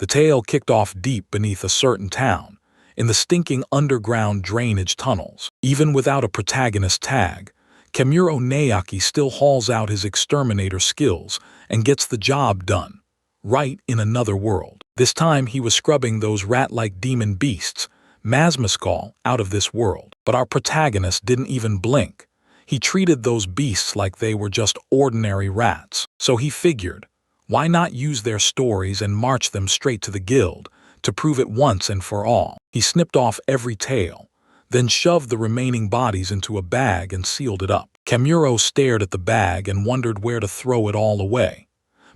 The tale kicked off deep beneath a certain town, in the stinking underground drainage tunnels. Even without a protagonist tag, Kamuro Naoki still hauls out his exterminator skills and gets the job done, right in another world. This time he was scrubbing those rat-like demon beasts, Masmaskal, out of this world. But our protagonist didn't even blink. He treated those beasts like they were just ordinary rats. So he figured, why not use their stories and march them straight to the guild, to prove it once and for all. He snipped off every tail, then shoved the remaining bodies into a bag and sealed it up. Kamuro stared at the bag and wondered where to throw it all away,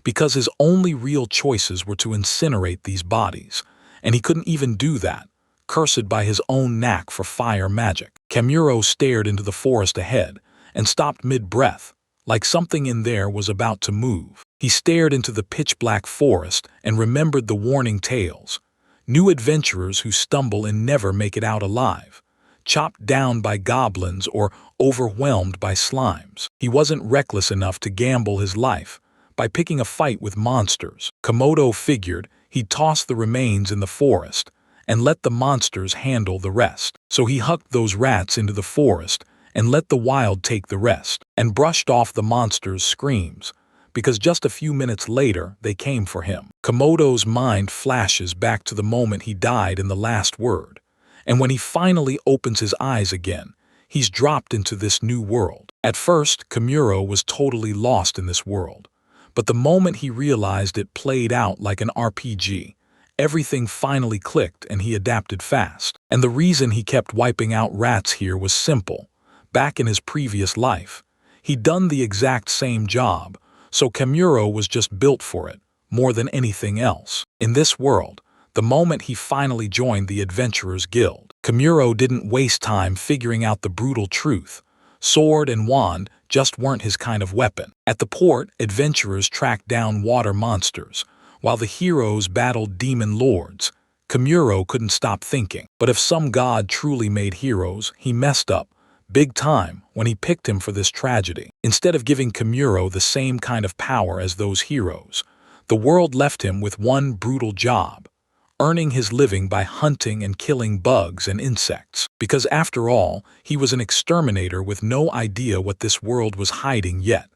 because his only real choices were to incinerate these bodies, and he couldn't even do that, cursed by his own knack for fire magic. Kamuro stared into the forest ahead and stopped mid-breath, like something in there was about to move. He stared into the pitch-black forest and remembered the warning tales. New adventurers who stumble and never make it out alive, chopped down by goblins or overwhelmed by slimes. He wasn't reckless enough to gamble his life by picking a fight with monsters. Komodo figured he'd toss the remains in the forest and let the monsters handle the rest. So he hucked those rats into the forest and let the wild take the rest, and brushed off the monsters' screams, because just a few minutes later they came for him. Komodo's mind flashes back to the moment he died in the last word, and when he finally opens his eyes again, he's dropped into this new world. At first, Kamuro was totally lost in this world, but the moment he realized it played out like an RPG, everything finally clicked and he adapted fast. And the reason he kept wiping out rats here was simple. Back in his previous life, he'd done the exact same job, so Kamuro was just built for it, more than anything else. In this world, the moment he finally joined the Adventurers Guild, Kamuro didn't waste time figuring out the brutal truth. Sword and wand just weren't his kind of weapon. At the port, adventurers tracked down water monsters, while the heroes battled demon lords. Kamuro couldn't stop thinking, but if some god truly made heroes, he messed up big time when he picked him for this tragedy. Instead of giving Kamuro the same kind of power as those heroes, the world left him with one brutal job, earning his living by hunting and killing bugs and insects. Because after all, he was an exterminator with no idea what this world was hiding yet,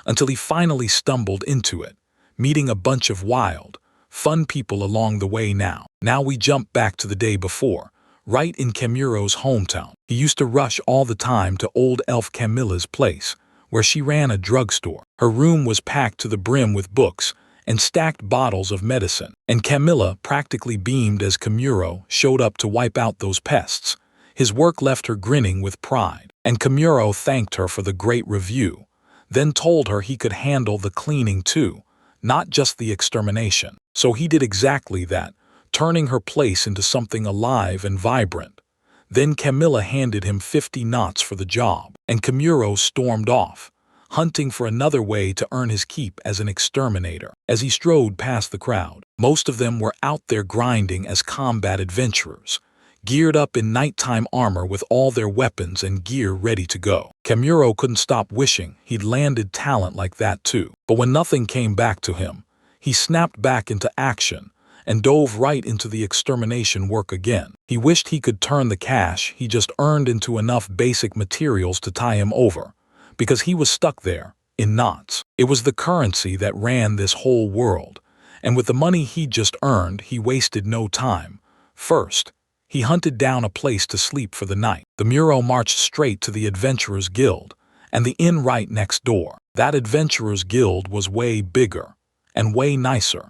until he finally stumbled into it, meeting a bunch of wild, fun people along the way. Now we jump back to the day before, right in Kamuro's hometown. He used to rush all the time to old elf Camilla's place, where she ran a drugstore. Her room was packed to the brim with books and stacked bottles of medicine, and Camilla practically beamed as Kamuro showed up to wipe out those pests. His work left her grinning with pride, and Kamuro thanked her for the great review, then told her he could handle the cleaning too, not just the extermination. So he did exactly that, turning her place into something alive and vibrant. Then Camilla handed him 50 knots for the job, and Kamuro stormed off, hunting for another way to earn his keep as an exterminator. As he strode past the crowd, most of them were out there grinding as combat adventurers, geared up in nighttime armor with all their weapons and gear ready to go. Kamuro couldn't stop wishing he'd landed talent like that too. But when nothing came back to him, he snapped back into action and dove right into the extermination work again. He wished he could turn the cash he just earned into enough basic materials to tie him over, because he was stuck there, in knots. It was the currency that ran this whole world, and with the money he'd just earned, he wasted no time. First, he hunted down a place to sleep for the night. The Muro marched straight to the Adventurers Guild, and the inn right next door. That Adventurers Guild was way bigger, and way nicer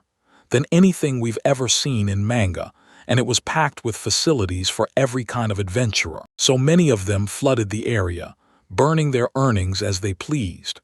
than anything we've ever seen in manga, and it was packed with facilities for every kind of adventurer. So many of them flooded the area, burning their earnings as they pleased.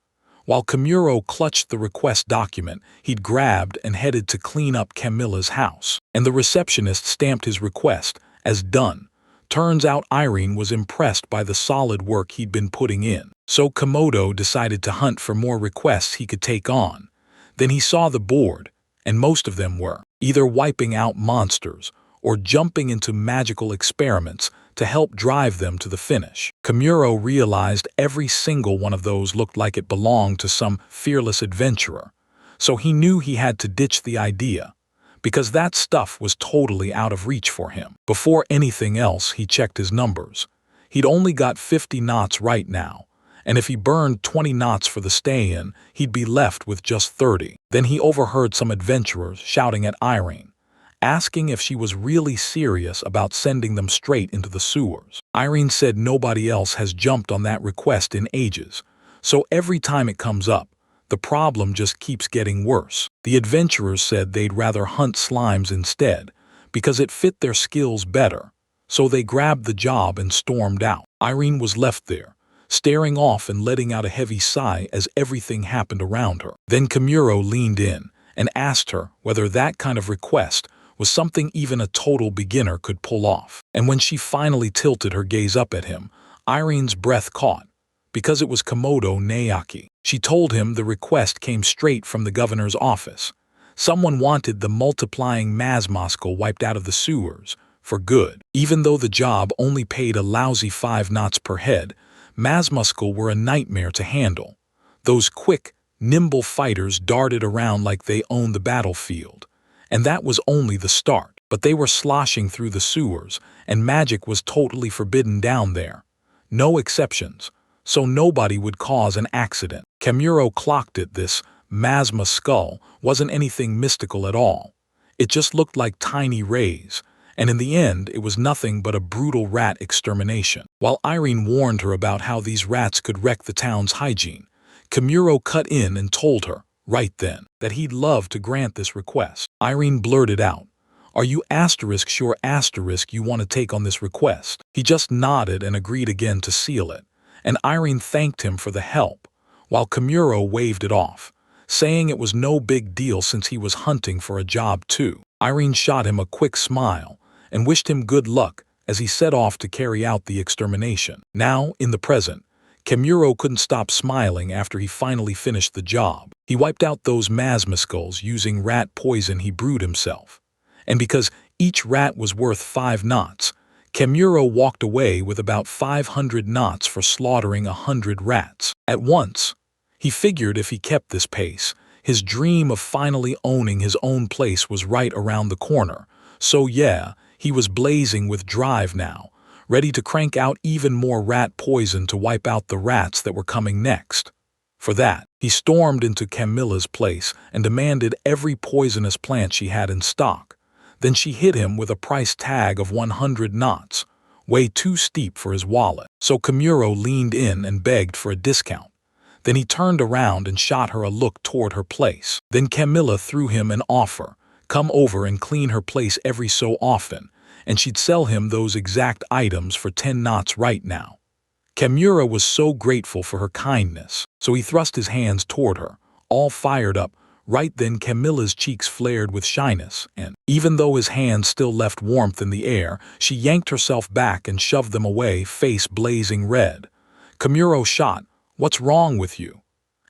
While Kamuro clutched the request document he'd grabbed and headed to clean up Camilla's house, and the receptionist stamped his request as done. Turns out Irene was impressed by the solid work he'd been putting in. So Komodo decided to hunt for more requests he could take on. Then he saw the board, and most of them were either wiping out monsters or jumping into magical experiments to help drive them to the finish. Kamuro realized every single one of those looked like it belonged to some fearless adventurer, so he knew he had to ditch the idea. because that stuff was totally out of reach for him. Before anything else, he checked his numbers. He'd only got 50 knots right now, and if he burned 20 knots for the stay-in, he'd be left with just 30. Then he overheard some adventurers shouting at Irene, asking if she was really serious about sending them straight into the sewers. Irene said nobody else has jumped on that request in ages, so every time it comes up, the problem just keeps getting worse. The adventurers said they'd rather hunt slimes instead, because it fit their skills better, so they grabbed the job and stormed out. Irene was left there, staring off and letting out a heavy sigh as everything happened around her. Then Kimuro leaned in and asked her whether that kind of request was something even a total beginner could pull off. And when she finally tilted her gaze up at him, Irene's breath caught, because it was Komodo Naoki. She told him the request came straight from the governor's office. Someone wanted the multiplying Mazmoskal wiped out of the sewers, for good. Even though the job only paid a lousy 5 knots per head, Mazmoskal were a nightmare to handle. Those quick, nimble fighters darted around like they owned the battlefield. And that was only the start. But they were sloshing through the sewers, and magic was totally forbidden down there. No exceptions, so nobody would cause an accident. Kimuro clocked it. This Mazmoskal wasn't anything mystical at all. It just looked like tiny rays, and in the end it was nothing but a brutal rat extermination. While Irene warned her about how these rats could wreck the town's hygiene, Kimuro cut in and told her, right then, that he'd love to grant this request. Irene blurted out, "Are you sure you want to take on this request?" He just nodded and agreed again to seal it, and Irene thanked him for the help, while Kimuro waved it off, saying it was no big deal since he was hunting for a job too. Irene shot him a quick smile and wished him good luck as he set off to carry out the extermination. Now, in the present, Kimuro couldn't stop smiling after he finally finished the job. He wiped out those Mazmoskals using rat poison he brewed himself. And because each rat was worth 5 knots, Kimuro walked away with about 500 knots for slaughtering 100 rats. At once, he figured if he kept this pace, his dream of finally owning his own place was right around the corner. So yeah, he was blazing with drive now, ready to crank out even more rat poison to wipe out the rats that were coming next. For that, he stormed into Camilla's place and demanded every poisonous plant she had in stock. Then she hit him with a price tag of 100 knots, way too steep for his wallet. So Kimuro leaned in and begged for a discount. Then he turned around and shot her a look toward her place. Then Camilla threw him an offer, come over and clean her place every so often, and she'd sell him those exact items for 10 knots right now. Kimura was so grateful for her kindness, so he thrust his hands toward her, all fired up. Right then Camilla's cheeks flared with shyness, and, even though his hands still left warmth in the air, she yanked herself back and shoved them away, face blazing red. Kimuro shot, "What's wrong with you?"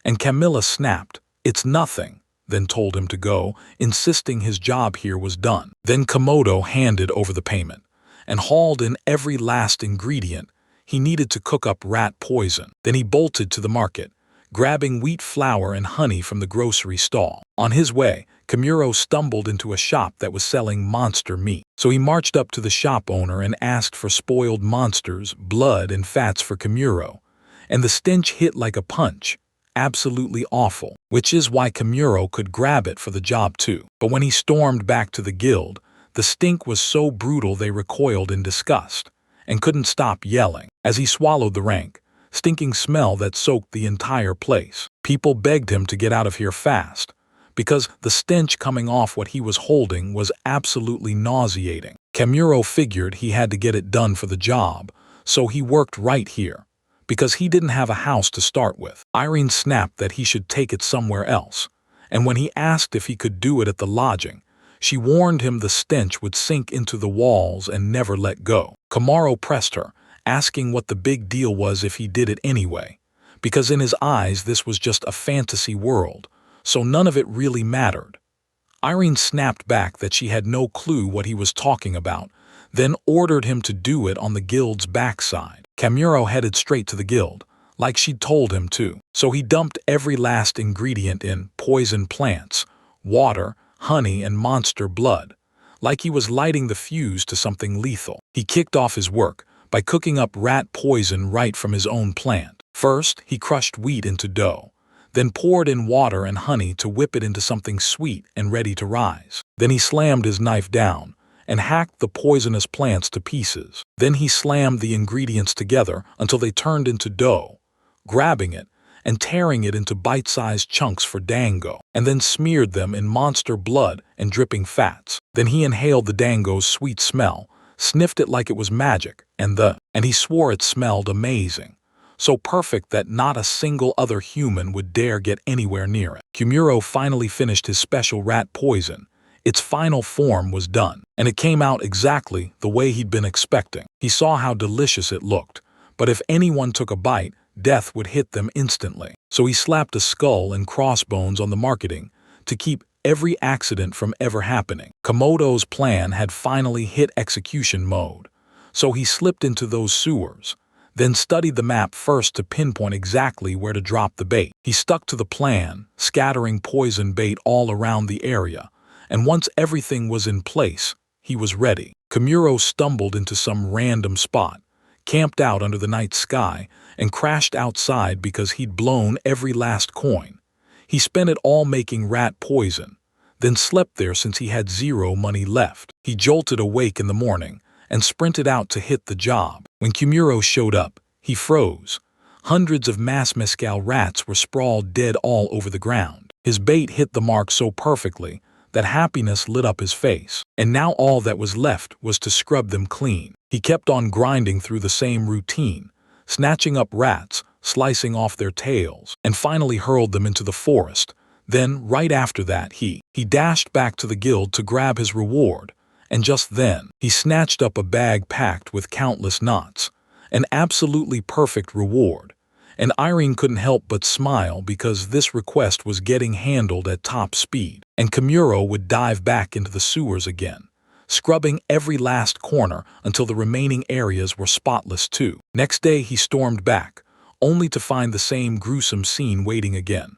And Camilla snapped, "It's nothing," then told him to go, insisting his job here was done. Then Komodo handed over the payment, and hauled in every last ingredient he needed to cook up rat poison. Then he bolted to the market, grabbing wheat flour and honey from the grocery stall. On his way, Kimuro stumbled into a shop that was selling monster meat. So he marched up to the shop owner and asked for spoiled monsters, blood, and fats for Kimuro. And the stench hit like a punch. Absolutely awful. Which is why Kimuro could grab it for the job too. But when he stormed back to the guild, the stink was so brutal they recoiled in disgust, and couldn't stop yelling. As he swallowed the rank, stinking smell that soaked the entire place, people begged him to get out of here fast, because the stench coming off what he was holding was absolutely nauseating. Kimuro figured he had to get it done for the job, so he worked right here, because he didn't have a house to start with. Irene snapped that he should take it somewhere else, and when he asked if he could do it at the lodging, she warned him the stench would sink into the walls and never let go. Kamaro pressed her, asking what the big deal was if he did it anyway, because in his eyes this was just a fantasy world, so none of it really mattered. Irene snapped back that she had no clue what he was talking about, then ordered him to do it on the guild's backside. Kamuro headed straight to the guild, like she'd told him to, so he dumped every last ingredient in poison plants, water, honey, and monster blood, like he was lighting the fuse to something lethal. He kicked off his work by cooking up rat poison right from his own plant. First, he crushed wheat into dough, then poured in water and honey to whip it into something sweet and ready to rise. Then he slammed his knife down and hacked the poisonous plants to pieces. Then he slammed the ingredients together until they turned into dough, grabbing it and tearing it into bite-sized chunks for dango, and then smeared them in monster blood and dripping fats. Then he inhaled the dango's sweet smell, sniffed it like it was magic, and he swore it smelled amazing, so perfect that not a single other human would dare get anywhere near it. Kumuro finally finished his special rat poison. Its final form was done, and it came out exactly the way he'd been expecting. He saw how delicious it looked, but if anyone took a bite, death would hit them instantly. So he slapped a skull and crossbones on the marketing to keep every accident from ever happening. Komodo's plan had finally hit execution mode, so he slipped into those sewers, then studied the map first to pinpoint exactly where to drop the bait. He stuck to the plan, scattering poison bait all around the area, and once everything was in place, he was ready. Kumuro stumbled into some random spot, camped out under the night sky, and crashed outside because he'd blown every last coin. He spent it all making rat poison, then slept there since he had zero money left. He jolted awake in the morning and sprinted out to hit the job. When Kumuro showed up, he froze. Hundreds of mass mescal rats were sprawled dead all over the ground. His bait hit the mark so perfectly that happiness lit up his face, and now all that was left was to scrub them clean. He kept on grinding through the same routine, snatching up rats, slicing off their tails, and finally hurled them into the forest. Then, right after that, he dashed back to the guild to grab his reward, and just then, he snatched up a bag packed with countless knots, an absolutely perfect reward. And Irene couldn't help but smile because this request was getting handled at top speed. And Kumuro would dive back into the sewers again, scrubbing every last corner until the remaining areas were spotless too. Next day he stormed back, only to find the same gruesome scene waiting again.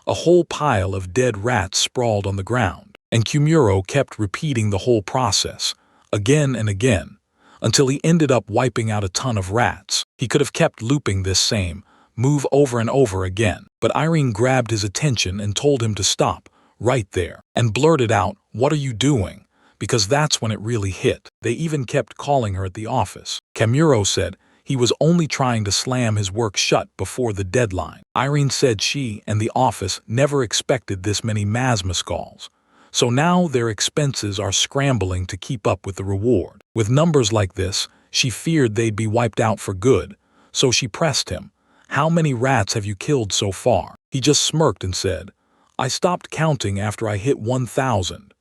A whole pile of dead rats sprawled on the ground, and Kumuro kept repeating the whole process, again and again, until he ended up wiping out a ton of rats. He could have kept looping this same move over and over again, but Irene grabbed his attention and told him to stop right there, and blurted out, "What are you doing?" Because that's when it really hit. They even kept calling her at the office. Kumuro said he was only trying to slam his work shut before the deadline. Irene said she and the office never expected this many masmascals, so now their expenses are scrambling to keep up with the reward. With numbers like this, she feared they'd be wiped out for good, so she pressed him. "How many rats have you killed so far?" He just smirked and said, "I stopped counting after I hit 1,000.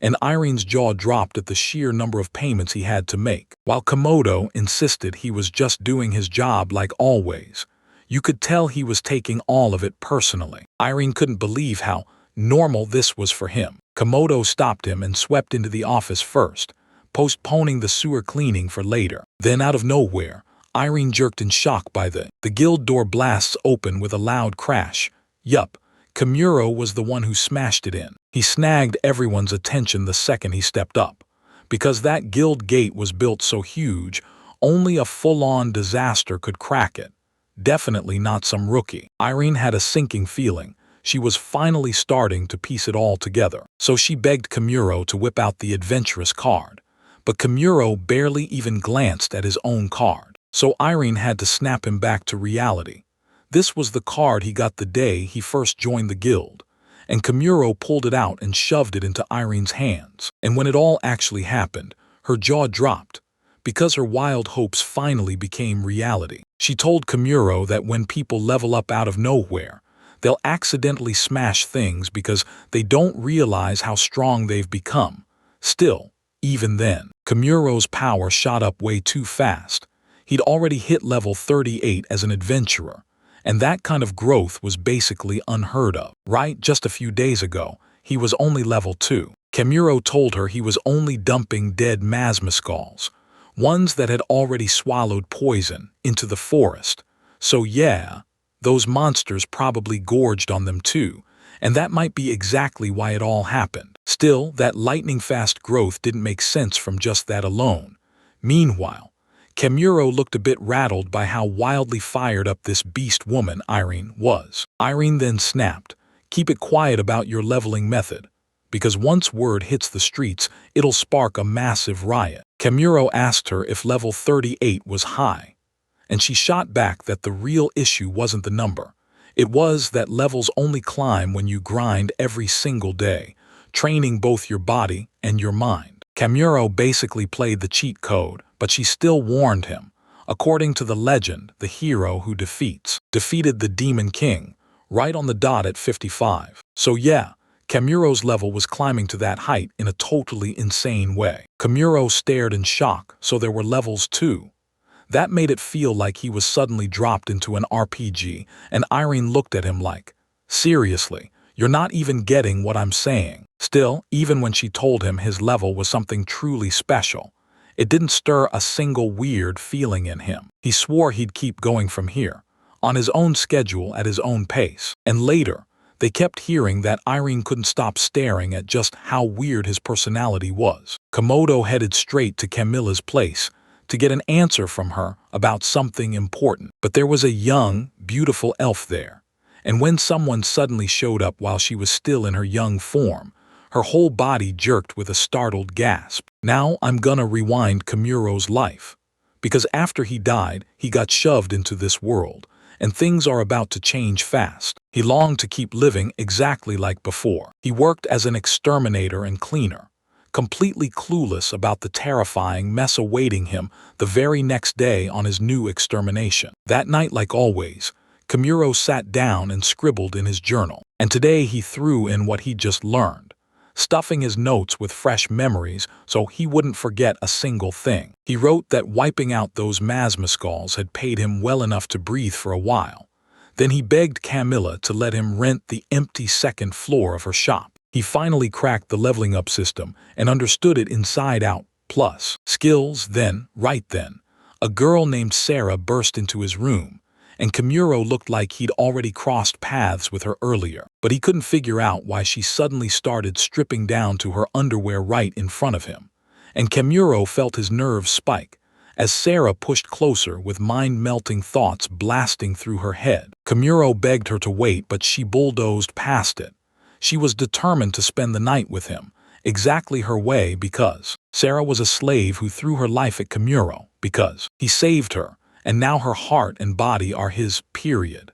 And Irene's jaw dropped at the sheer number of payments he had to make. While Komodo insisted he was just doing his job like always, you could tell he was taking all of it personally. Irene couldn't believe how normal this was for him. Komodo stopped him and swept into the office first, postponing the sewer cleaning for later. Then out of nowhere, Irene jerked in shock by the guild door blasts open with a loud crash. Yup, Kumuro was the one who smashed it in. He snagged everyone's attention the second he stepped up, because that guild gate was built so huge, only a full-on disaster could crack it. Definitely not some rookie. Irene had a sinking feeling. She was finally starting to piece it all together. So she begged Kumuro to whip out the adventurous card. But Kumuro barely even glanced at his own card. So Irene had to snap him back to reality. This was the card he got the day he first joined the guild, and Kumuro pulled it out and shoved it into Irene's hands. And when it all actually happened, her jaw dropped, because her wild hopes finally became reality. She told Kumuro that when people level up out of nowhere, they'll accidentally smash things because they don't realize how strong they've become. Still, even then, Kumuro's power shot up way too fast. He'd already hit level 38 as an adventurer, and that kind of growth was basically unheard of. Right, just a few days ago, he was only level 2. Kumuro told her he was only dumping dead masmascals, ones that had already swallowed poison, into the forest. So yeah, those monsters probably gorged on them too, And that might be exactly why it all happened. Still, that lightning-fast growth didn't make sense from just that alone. Meanwhile, Kemuro looked a bit rattled by how wildly fired up this beast woman Irene was. Irene then snapped, "Keep it quiet about your leveling method, because once word hits the streets, it'll spark a massive riot." Kemuro asked her if level 38 was high, and she shot back that the real issue wasn't the number. It was that levels only climb when you grind every single day, training both your body and your mind. Kemuro basically played the cheat code, but she still warned him. According to the legend, the hero who defeated the Demon King, right on the dot at 55. So yeah, Kemuro's level was climbing to that height in a totally insane way. Kemuro stared in shock, so there were levels too. That made it feel like he was suddenly dropped into an RPG, and Irene looked at him like, "Seriously, you're not even getting what I'm saying." Still, even when she told him his level was something truly special, it didn't stir a single weird feeling in him. He swore he'd keep going from here, on his own schedule at his own pace. And later, they kept hearing that Irene couldn't stop staring at just how weird his personality was. Komodo headed straight to Camilla's place to get an answer from her about something important. But there was a young, beautiful elf there, and when someone suddenly showed up while she was still in her young form, her whole body jerked with a startled gasp. Now I'm gonna rewind Kemuro's life, because after he died, he got shoved into this world, and things are about to change fast. He longed to keep living exactly like before. He worked as an exterminator and cleaner, completely clueless about the terrifying mess awaiting him the very next day on his new extermination. That night, like always, Kemuro sat down and scribbled in his journal. And today he threw in what he'd just learned, stuffing his notes with fresh memories so he wouldn't forget a single thing. He wrote that wiping out those Masmascals had paid him well enough to breathe for a while. Then he begged Camilla to let him rent the empty second floor of her shop. He finally cracked the leveling up system and understood it inside out, plus skills. Then, right then, a girl named Sarah burst into his room, and Kemuro looked like he'd already crossed paths with her earlier. But he couldn't figure out why she suddenly started stripping down to her underwear right in front of him. And Kemuro felt his nerves spike as Sarah pushed closer with mind-melting thoughts blasting through her head. Kemuro begged her to wait, but she bulldozed past it. She was determined to spend the night with him, exactly her way, because Sarah was a slave who threw her life at Kemuro, because he saved her, and now her heart and body are his, period.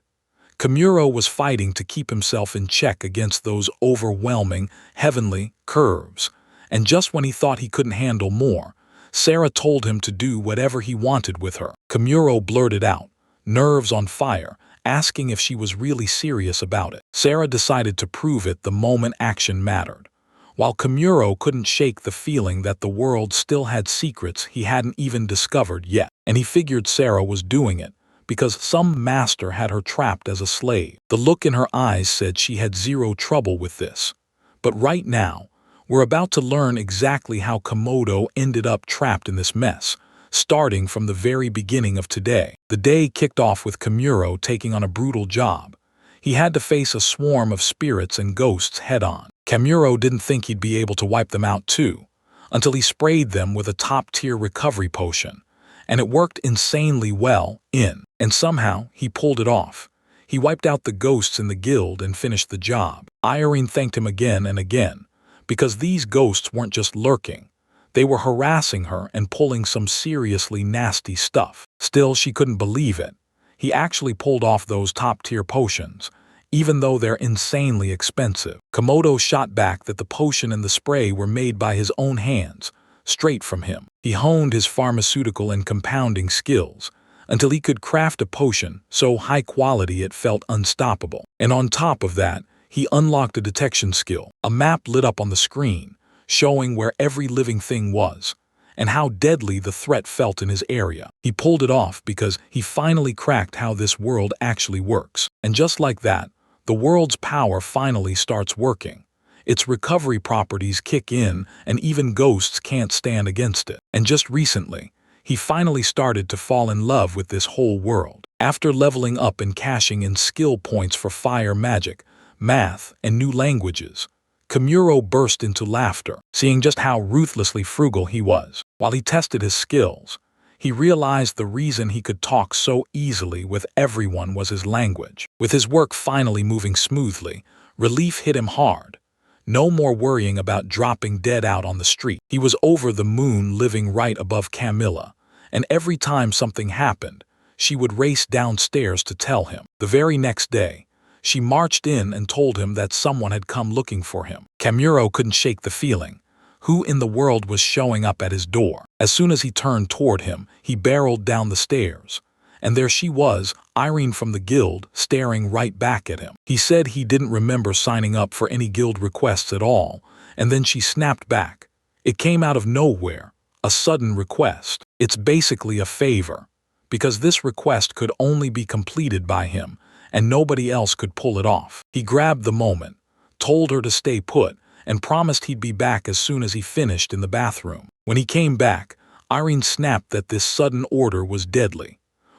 Kemuro was fighting to keep himself in check against those overwhelming, heavenly curves, and just when he thought he couldn't handle more, Sarah told him to do whatever he wanted with her. Kemuro blurted out, nerves on fire, asking if she was really serious about it. Sarah decided to prove it the moment action mattered, while Kemuro couldn't shake the feeling that the world still had secrets he hadn't even discovered yet. And he figured Sarah was doing it because some master had her trapped as a slave. The look in her eyes said she had zero trouble with this. But right now, we're about to learn exactly how Komodo ended up trapped in this mess, starting from the very beginning of today. The day kicked off with Kemuro taking on a brutal job. He had to face a swarm of spirits and ghosts head-on. Kemuro didn't think he'd be able to wipe them out too, until he sprayed them with a top-tier recovery potion, and it worked insanely well, and somehow he pulled it off. He wiped out the ghosts in the guild and finished the job. Irene thanked him again and again, because these ghosts weren't just lurking. They were harassing her and pulling some seriously nasty stuff. Still, she couldn't believe it. He actually pulled off those top-tier potions, even though they're insanely expensive. Komodo shot back that the potion and the spray were made by his own hands, straight from him. He honed his pharmaceutical and compounding skills until he could craft a potion so high quality it felt unstoppable. And on top of that, he unlocked a detection skill. A map lit up on the screen, showing where every living thing was, and how deadly the threat felt in his area. He pulled it off because he finally cracked how this world actually works. And just like that, the world's power finally starts working. Its recovery properties kick in, and even ghosts can't stand against it. And just recently, he finally started to fall in love with this whole world. After leveling up and cashing in skill points for fire magic, math, and new languages. Kimuro burst into laughter, seeing just how ruthlessly frugal he was. While he tested his skills, he realized the reason he could talk so easily with everyone was his language. With his work finally moving smoothly, relief hit him hard. No more worrying about dropping dead out on the street. He was over the moon, living right above Camilla, and every time something happened, she would race downstairs to tell him. The very next day, she marched in and told him that someone had come looking for him. Kimuro couldn't shake the feeling. Who in the world was showing up at his door? As soon as he turned toward him, he barreled down the stairs. And there she was, Irene from the guild, staring right back at him. He said he didn't remember signing up for any guild requests at all, and then she snapped back. It came out of nowhere, a sudden request. It's basically a favor, because this request could only be completed by him, and nobody else could pull it off. He grabbed the moment, told her to stay put, and promised he'd be back as soon as he finished in the bathroom. When he came back, Irene snapped that this sudden order was deadly.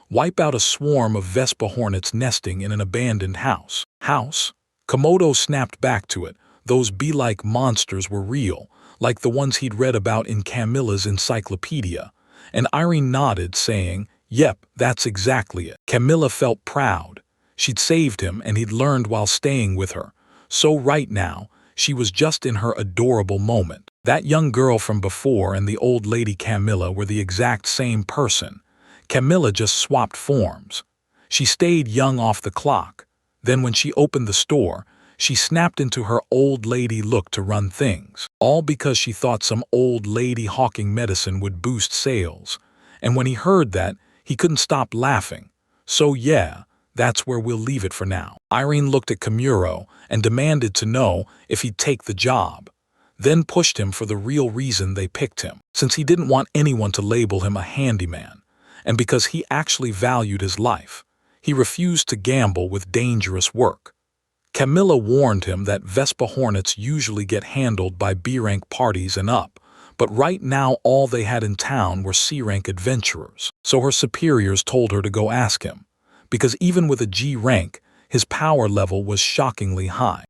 Wipe out a swarm of Vespa hornets nesting in an abandoned house. House? Komodo snapped back to it. Those bee-like monsters were real, like the ones he'd read about in Camilla's encyclopedia. And Irene nodded, saying, "Yep, that's exactly it." Camilla felt proud. She'd saved him and he'd learned while staying with her. So right now, she was just in her adorable moment. That young girl from before and the old lady Camilla were the exact same person. Camilla just swapped forms. She stayed young off the clock. Then when she opened the store, she snapped into her old lady look to run things. All because she thought some old lady hawking medicine would boost sales. And when he heard that, he couldn't stop laughing. So yeah, that's where we'll leave it for now. Irene looked at Kimuro and demanded to know if he'd take the job. Then pushed him for the real reason they picked him, since he didn't want anyone to label him a handyman. And because he actually valued his life, he refused to gamble with dangerous work. Camilla warned him that Vespa hornets usually get handled by B-rank parties and up, but right now all they had in town were C-rank adventurers. So her superiors told her to go ask him, because even with a G rank, his power level was shockingly high.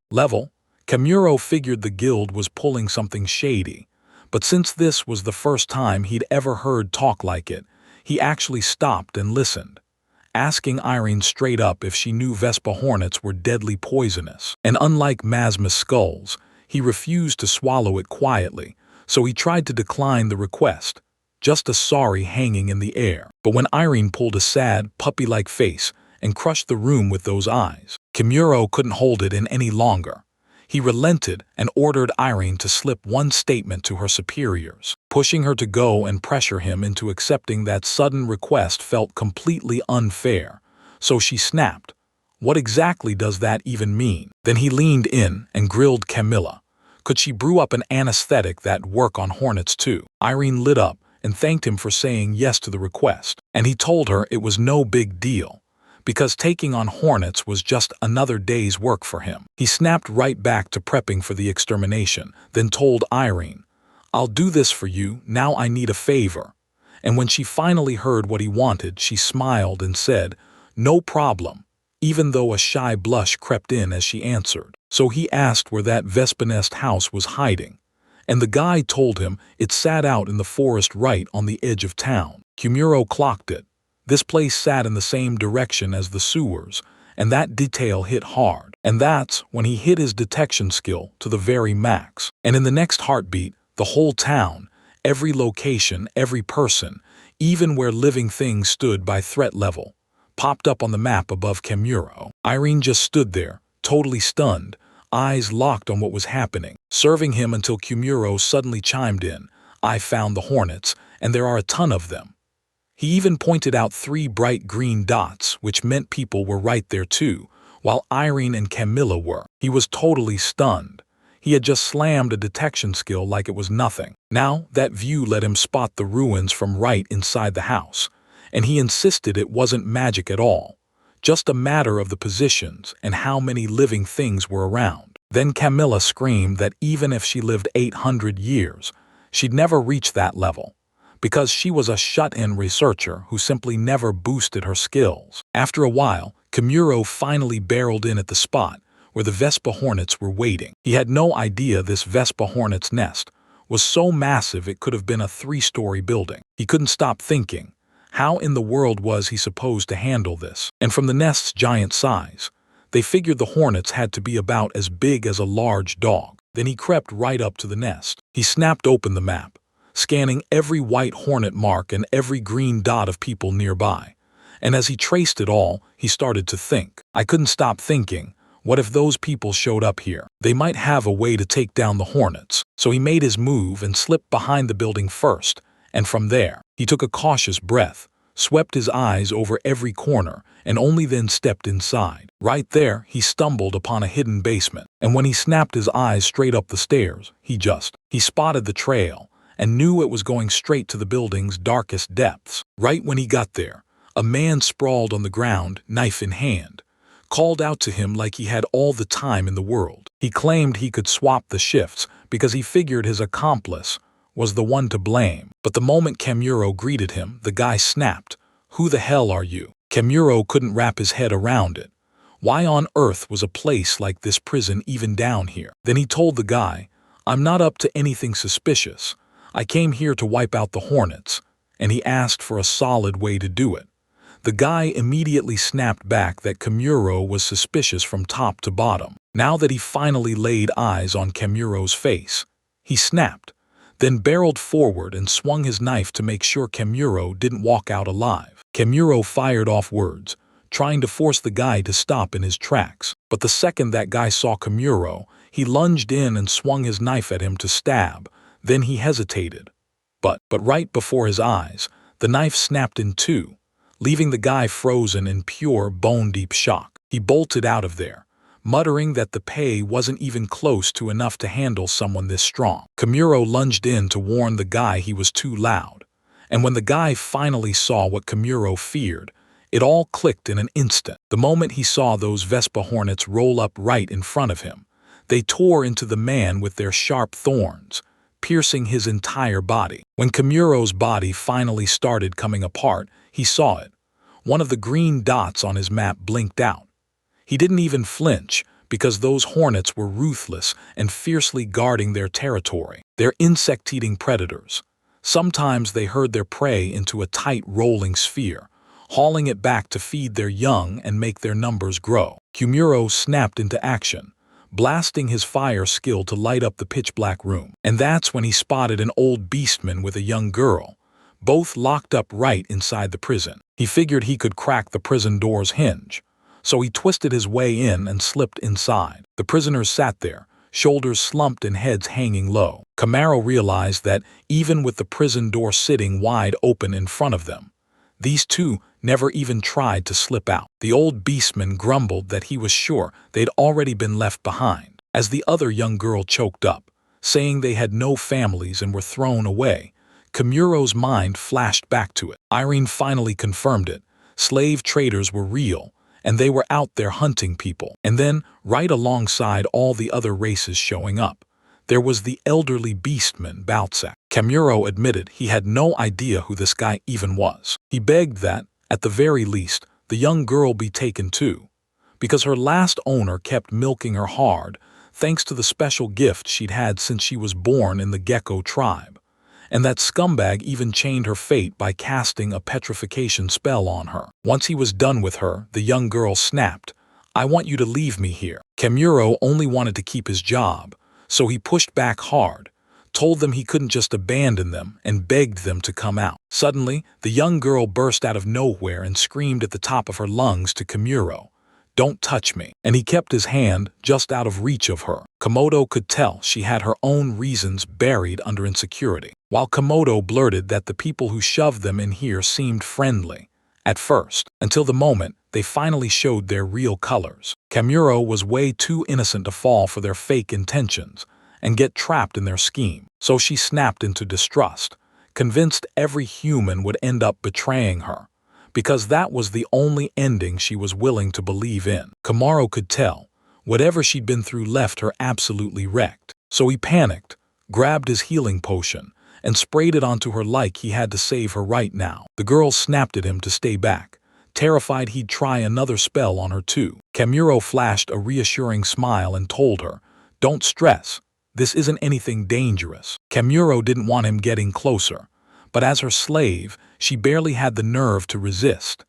Kimuro figured the guild was pulling something shady, but since this was the first time he'd ever heard talk like it, he actually stopped and listened, asking Irene straight up if she knew Vespa hornets were deadly poisonous. And unlike Masma's skulls, he refused to swallow it quietly, so he tried to decline the request, just a sorry hanging in the air. But when Irene pulled a sad, puppy-like face and crushed the room with those eyes, Kimuro couldn't hold it in any longer. He relented and ordered Irene to slip one statement to her superiors. Pushing her to go and pressure him into accepting that sudden request felt completely unfair, so she snapped, "What exactly does that even mean?" Then he leaned in and grilled Camilla. Could she brew up an anesthetic that'd work on hornets too? Irene lit up and thanked him for saying yes to the request, and he told her it was no big deal, because taking on hornets was just another day's work for him. He snapped right back to prepping for the extermination, then told Irene, "I'll do this for you, now I need a favor." And when she finally heard what he wanted, she smiled and said, "No problem," even though a shy blush crept in as she answered. So he asked where that Vespa-nest house was hiding, and the guy told him it sat out in the forest right on the edge of town. Kimuro clocked it. This place sat in the same direction as the sewers, and that detail hit hard. And that's when he hit his detection skill to the very max. And in the next heartbeat, the whole town, every location, every person, even where living things stood by threat level, popped up on the map above Kimuro. Irene just stood there, totally stunned, eyes locked on what was happening, serving him until Kimuro suddenly chimed in, "I found the hornets, and there are a ton of them." He even pointed out 3 bright green dots, which meant people were right there too, while Irene and Camilla were. He was totally stunned. He had just slammed a detection skill like it was nothing. Now, that view let him spot the ruins from right inside the house, and he insisted it wasn't magic at all, just a matter of the positions and how many living things were around. Then Camilla screamed that even if she lived 800 years, she'd never reach that level, because she was a shut-in researcher who simply never boosted her skills. After a while, Kimuro finally barreled in at the spot, where the Vespa hornets were waiting. He had no idea this Vespa hornet's nest was so massive it could have been a 3-story building. He couldn't stop thinking, how in the world was he supposed to handle this? And from the nest's giant size, they figured the hornets had to be about as big as a large dog. Then he crept right up to the nest. He snapped open the map, scanning every white hornet mark and every green dot of people nearby. And as he traced it all, he started to think. I couldn't stop thinking, what if those people showed up here? They might have a way to take down the hornets. So he made his move and slipped behind the building first, and from there, he took a cautious breath, swept his eyes over every corner, and only then stepped inside. Right there, he stumbled upon a hidden basement, and when he snapped his eyes straight up the stairs, he spotted the trail and knew it was going straight to the building's darkest depths. Right when he got there, a man sprawled on the ground, knife in hand, called out to him like he had all the time in the world. He claimed he could swap the shifts because he figured his accomplice was the one to blame. But the moment Kemuro greeted him, the guy snapped, "Who the hell are you?" Kemuro couldn't wrap his head around it. Why on earth was a place like this prison even down here? Then he told the guy, "I'm not up to anything suspicious. I came here to wipe out the hornets," and he asked for a solid way to do it. The guy immediately snapped back that Kemuro was suspicious from top to bottom. Now that he finally laid eyes on Kemuro's face, he snapped, then barreled forward and swung his knife to make sure Kemuro didn't walk out alive. Kemuro fired off words, trying to force the guy to stop in his tracks. But the second that guy saw Kemuro, he lunged in and swung his knife at him to stab. Then he hesitated. But right before his eyes, the knife snapped in two, leaving the guy frozen in pure bone-deep shock. He bolted out of there, muttering that the pay wasn't even close to enough to handle someone this strong. Kemuro lunged in to warn the guy he was too loud. And when the guy finally saw what Kemuro feared, it all clicked in an instant. The moment he saw those Vespa hornets roll up right in front of him, they tore into the man with their sharp thorns, piercing his entire body. When Kemuro's body finally started coming apart, he saw it. One of the green dots on his map blinked out. He didn't even flinch because those hornets were ruthless and fiercely guarding their territory. They're insect-eating predators. Sometimes they herd their prey into a tight rolling sphere, hauling it back to feed their young and make their numbers grow. Kemuro snapped into action, blasting his fire skill to light up the pitch-black room. And that's when he spotted an old beastman with a young girl, both locked up right inside the prison. He figured he could crack the prison door's hinge, so he twisted his way in and slipped inside. The prisoners sat there, shoulders slumped and heads hanging low. Kemuro realized that even with the prison door sitting wide open in front of them, these two never even tried to slip out. The old beastman grumbled that he was sure they'd already been left behind. As the other young girl choked up, saying they had no families and were thrown away, Kemuro's mind flashed back to it. Irene finally confirmed it. Slave traders were real, and they were out there hunting people. And then, right alongside all the other races showing up, there was the elderly beastman, Balzac. Kemuro admitted he had no idea who this guy even was. He begged that, at the very least, the young girl be taken too, because her last owner kept milking her hard, thanks to the special gift she'd had since she was born in the Gecko tribe. And that scumbag even chained her fate by casting a petrification spell on her. Once he was done with her, the young girl snapped, "I want you to leave me here." Kemuro only wanted to keep his job, so he pushed back hard, told them he couldn't just abandon them, and begged them to come out. Suddenly, the young girl burst out of nowhere and screamed at the top of her lungs to Kemuro, "Don't touch me." And he kept his hand just out of reach of her. Komodo could tell she had her own reasons buried under insecurity. While Komodo blurted that the people who shoved them in here seemed friendly, at first, until the moment they finally showed their real colors. Kemuro was way too innocent to fall for their fake intentions and get trapped in their scheme, so she snapped into distrust, convinced every human would end up betraying her, because that was the only ending she was willing to believe in. Kemuro could tell whatever she'd been through left her absolutely wrecked, so he panicked, grabbed his healing potion, and sprayed it onto her like he had to save her right now. The girl snapped at him to stay back, terrified he'd try another spell on her too. Kamuro flashed a reassuring smile and told her, "Don't stress. This isn't anything dangerous." Kamuro didn't want him getting closer, but as her slave, she barely had the nerve to resist.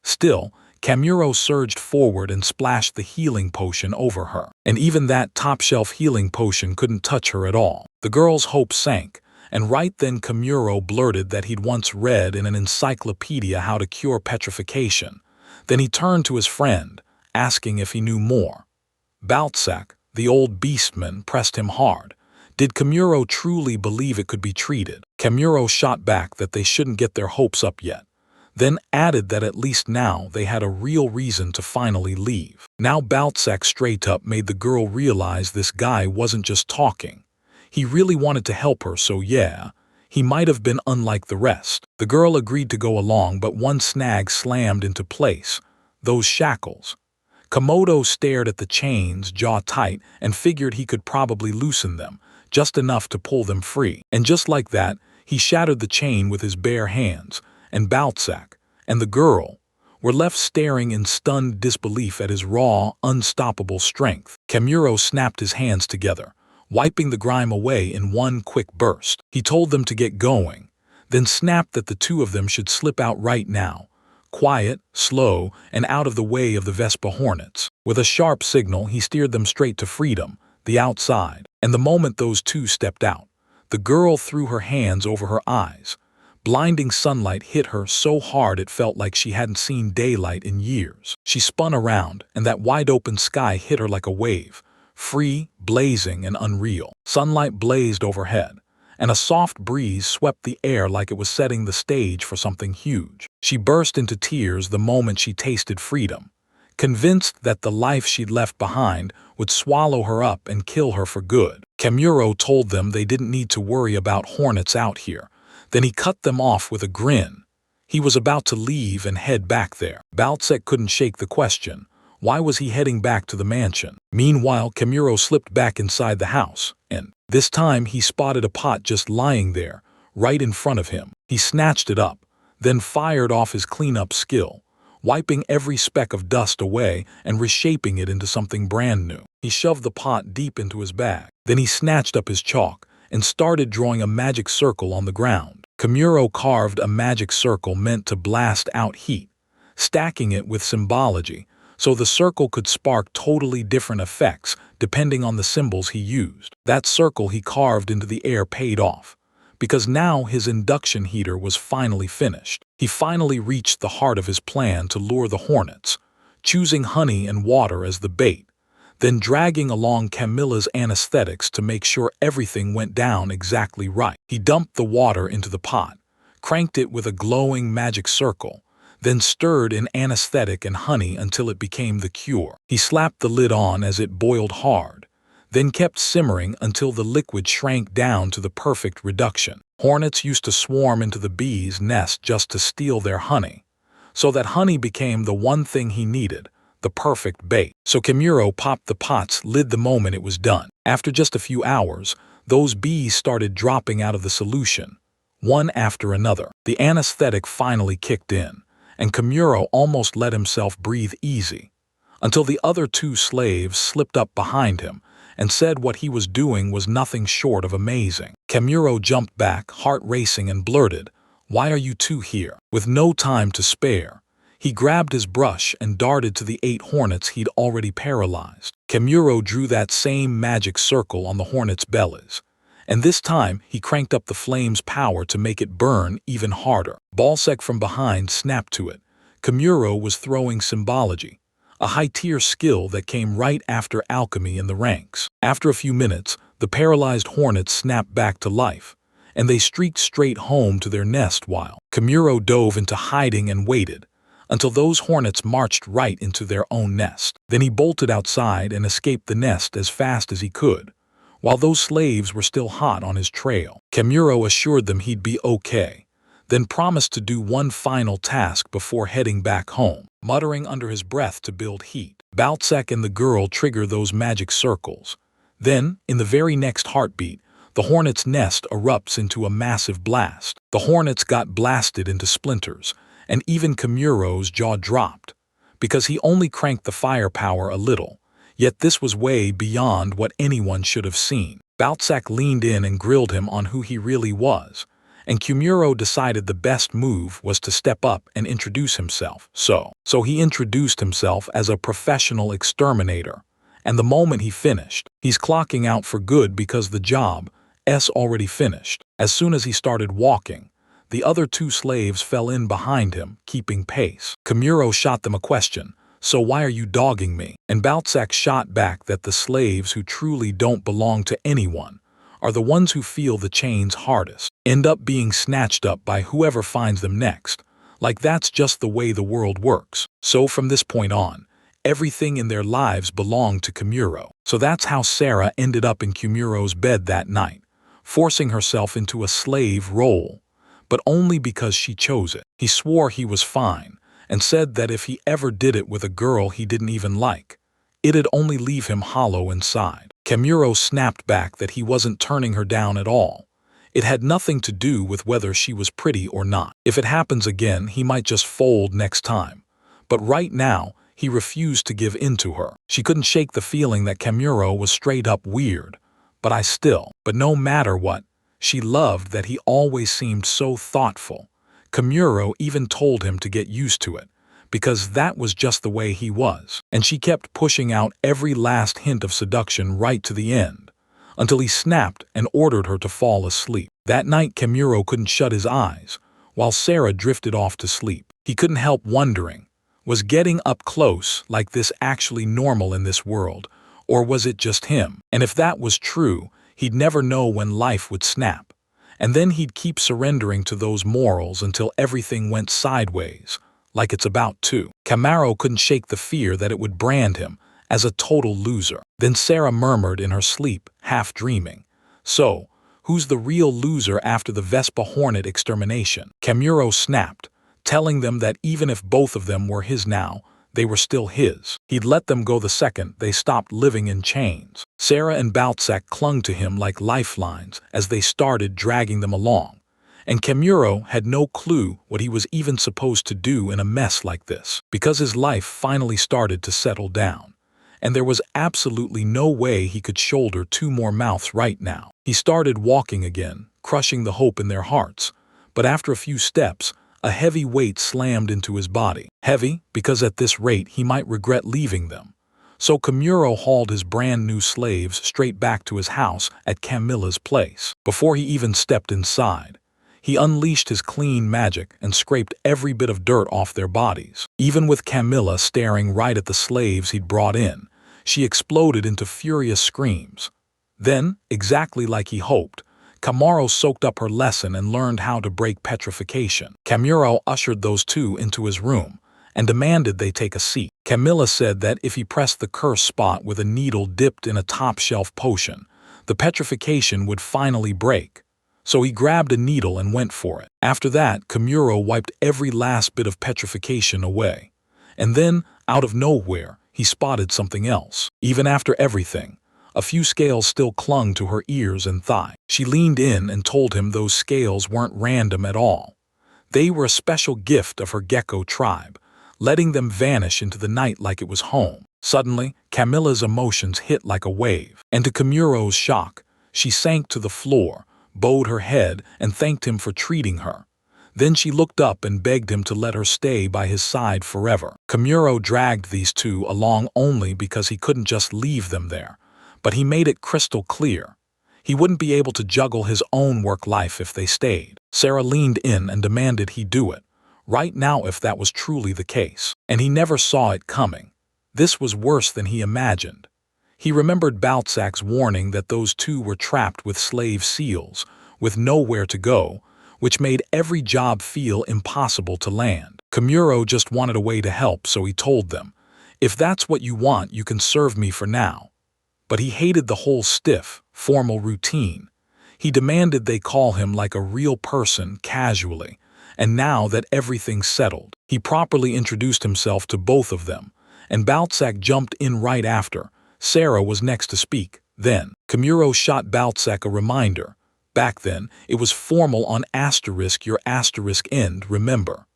Still, Kamuro surged forward and splashed the healing potion over her, and even that top-shelf healing potion couldn't touch her at all. The girl's hope sank, and right then Kamuro blurted that he'd once read in an encyclopedia how to cure petrification. Then he turned to his friend, asking if he knew more. Baltsak, the old beastman, pressed him hard. Did Kamuro truly believe it could be treated? Kamuro shot back that they shouldn't get their hopes up yet, then added that at least now they had a real reason to finally leave. Now Baltsak straight up made the girl realize this guy wasn't just talking. He really wanted to help her, so yeah, he might have been unlike the rest. The girl agreed to go along, but one snag slammed into place: those shackles. Komodo stared at the chains, jaw tight, and figured he could probably loosen them, just enough to pull them free. And just like that, he shattered the chain with his bare hands, and Baltsak and the girl were left staring in stunned disbelief at his raw, unstoppable strength. Kamuro snapped his hands together, wiping the grime away in one quick burst. He told them to get going, then snapped that the two of them should slip out right now, quiet, slow, and out of the way of the Vespa Hornets. With a sharp signal, he steered them straight to freedom, the outside. And the moment those two stepped out, the girl threw her hands over her eyes. Blinding sunlight hit her so hard it felt like she hadn't seen daylight in years. She spun around, and that wide-open sky hit her like a wave, free, blazing, and unreal. Sunlight blazed overhead, and a soft breeze swept the air like it was setting the stage for something huge. She burst into tears the moment she tasted freedom, convinced that the life she'd left behind would swallow her up and kill her for good. Kamuro told them they didn't need to worry about hornets out here. Then he cut them off with a grin. He was about to leave and head back there. Baltsak couldn't shake the question. Why was he heading back to the mansion? Meanwhile, Kamuro slipped back inside the house, and this time he spotted a pot just lying there, right in front of him. He snatched it up, then fired off his cleanup skill, wiping every speck of dust away and reshaping it into something brand new. He shoved the pot deep into his bag. Then he snatched up his chalk and started drawing a magic circle on the ground. Kamuro carved a magic circle meant to blast out heat, stacking it with symbology, so the circle could spark totally different effects depending on the symbols he used. That circle he carved into the air paid off, because now his induction heater was finally finished. He finally reached the heart of his plan to lure the hornets, choosing honey and water as the bait, then dragging along Camilla's anesthetics to make sure everything went down exactly right. He dumped the water into the pot, cranked it with a glowing magic circle, then stirred in anesthetic and honey until it became the cure. He slapped the lid on as it boiled hard, then kept simmering until the liquid shrank down to the perfect reduction. Hornets used to swarm into the bees' nest just to steal their honey, so that honey became the one thing he needed, the perfect bait. So Kamuro popped the pot's lid the moment it was done. After just a few hours, those bees started dropping out of the solution, one after another. The anesthetic finally kicked in, and Kamuro almost let himself breathe easy, until the other two slaves slipped up behind him and said what he was doing was nothing short of amazing. Kamuro jumped back, heart racing, and blurted, "Why are you two here?" With no time to spare, he grabbed his brush and darted to the 8 hornets he'd already paralyzed. Kamuro drew that same magic circle on the hornets' bellies, and this time he cranked up the flame's power to make it burn even harder. Balsek from behind snapped to it. Kamuro was throwing symbology, a high-tier skill that came right after alchemy in the ranks. After a few minutes, the paralyzed hornets snapped back to life, and they streaked straight home to their nest while Kamuro dove into hiding and waited until those hornets marched right into their own nest. Then he bolted outside and escaped the nest as fast as he could, while those slaves were still hot on his trail. Kamuro assured them he'd be okay, then promised to do one final task before heading back home, muttering under his breath to build heat. Baltsak and the girl triggered those magic circles. Then, in the very next heartbeat, the hornet's nest erupts into a massive blast. The hornets got blasted into splinters, and even Kamuro's jaw dropped, because he only cranked the firepower a little, yet this was way beyond what anyone should have seen. Balzac leaned in and grilled him on who he really was, and Kumuro decided the best move was to step up and introduce himself. So he introduced himself as a professional exterminator, and the moment he finished, he's clocking out for good because the job's already finished. As soon as he started walking, the other two slaves fell in behind him, keeping pace. Kamuro shot them a question, "So why are you dogging me?" And Balzac shot back that the slaves who truly don't belong to anyone are the ones who feel the chains hardest, end up being snatched up by whoever finds them next. Like that's just the way the world works. So from this point on, everything in their lives belonged to Kamuro. So that's how Sarah ended up in Kumuro's bed that night, forcing herself into a slave role, but only because she chose it. He swore he was fine, and said that if he ever did it with a girl he didn't even like, it'd only leave him hollow inside. Kamuro snapped back that he wasn't turning her down at all. It had nothing to do with whether she was pretty or not. If it happens again, he might just fold next time. But right now, he refused to give in to her. She couldn't shake the feeling that Kamuro was straight up weird. But no matter what, she loved that he always seemed so thoughtful. Kamuro even told him to get used to it, because that was just the way he was. And she kept pushing out every last hint of seduction right to the end, until he snapped and ordered her to fall asleep. That night Kamuro couldn't shut his eyes, while Sarah drifted off to sleep. He couldn't help wondering, was getting up close like this actually normal in this world, or was it just him? And if that was true, he'd never know when life would snap. And then he'd keep surrendering to those morals until everything went sideways, like it's about to. Kamuro couldn't shake the fear that it would brand him as a total loser. Then Sarah murmured in her sleep, half dreaming, "So, who's the real loser after the Vespa Hornet extermination?" Kamuro snapped, telling them that even if both of them were his now, they were still his. He'd let them go the second they stopped living in chains. Sarah and Balzac clung to him like lifelines as they started dragging them along, and Kamuro had no clue what he was even supposed to do in a mess like this, because his life finally started to settle down, and there was absolutely no way he could shoulder two more mouths right now. He started walking again, crushing the hope in their hearts, but after a few steps, a heavy weight slammed into his body. Heavy, because at this rate he might regret leaving them. So Kamuro hauled his brand new slaves straight back to his house at Camilla's place. Before he even stepped inside, he unleashed his clean magic and scraped every bit of dirt off their bodies. Even with Camilla staring right at the slaves he'd brought in, she exploded into furious screams. Then, exactly like he hoped, Kamuro soaked up her lesson and learned how to break petrification. Kamuro ushered those two into his room and demanded they take a seat. Camilla said that if he pressed the cursed spot with a needle dipped in a top-shelf potion, the petrification would finally break. So he grabbed a needle and went for it. After that, Kamuro wiped every last bit of petrification away. And then, out of nowhere, he spotted something else. Even after everything, a few scales still clung to her ears and thigh. She leaned in and told him those scales weren't random at all. They were a special gift of her gecko tribe, letting them vanish into the night like it was home. Suddenly, Camilla's emotions hit like a wave, and to Kamuro's shock, she sank to the floor, bowed her head, and thanked him for treating her. Then she looked up and begged him to let her stay by his side forever. Kamuro dragged these two along only because he couldn't just leave them there. But he made it crystal clear. He wouldn't be able to juggle his own work life if they stayed. Sarah leaned in and demanded he do it, right now if that was truly the case. And he never saw it coming. This was worse than he imagined. He remembered Balzac's warning that those two were trapped with slave seals, with nowhere to go, which made every job feel impossible to land. Kamuro just wanted a way to help, so he told them, "If that's what you want, you can serve me for now." But he hated the whole stiff, formal routine. He demanded they call him like a real person casually, and now that everything's settled, he properly introduced himself to both of them, and Balzac jumped in right after. Sarah was next to speak. Then, Kamuro shot Balzac a reminder. Back then, it was formal on asterisk your asterisk end, remember?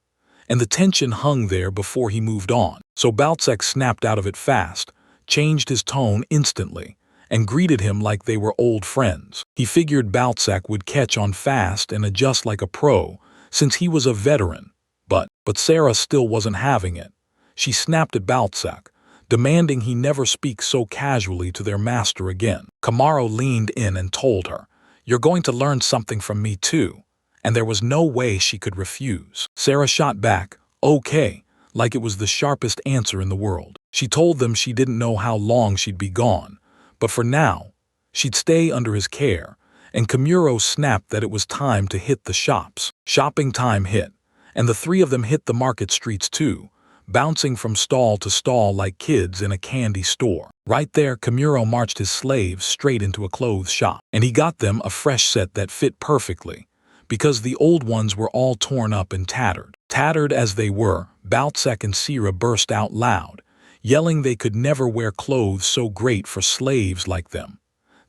and the tension hung there before he moved on. So Baltzek snapped out of it fast, changed his tone instantly, and greeted him like they were old friends. He figured Baltzek would catch on fast and adjust like a pro, since he was a veteran. But Sarah still wasn't having it. She snapped at Baltzek, demanding he never speak so casually to their master again. Kamaro leaned in and told her, "You're going to learn something from me too." And there was no way she could refuse. Sarah shot back, "Okay," like it was the sharpest answer in the world. She told them she didn't know how long she'd be gone, but for now, she'd stay under his care, and Kamuro snapped that it was time to hit the shops. Shopping time hit, and the three of them hit the market streets too, bouncing from stall to stall like kids in a candy store. Right there, Kamuro marched his slaves straight into a clothes shop, and he got them a fresh set that fit perfectly, because the old ones were all torn up and tattered. Tattered as they were, Baltzek and Sira burst out loud, yelling they could never wear clothes so great for slaves like them.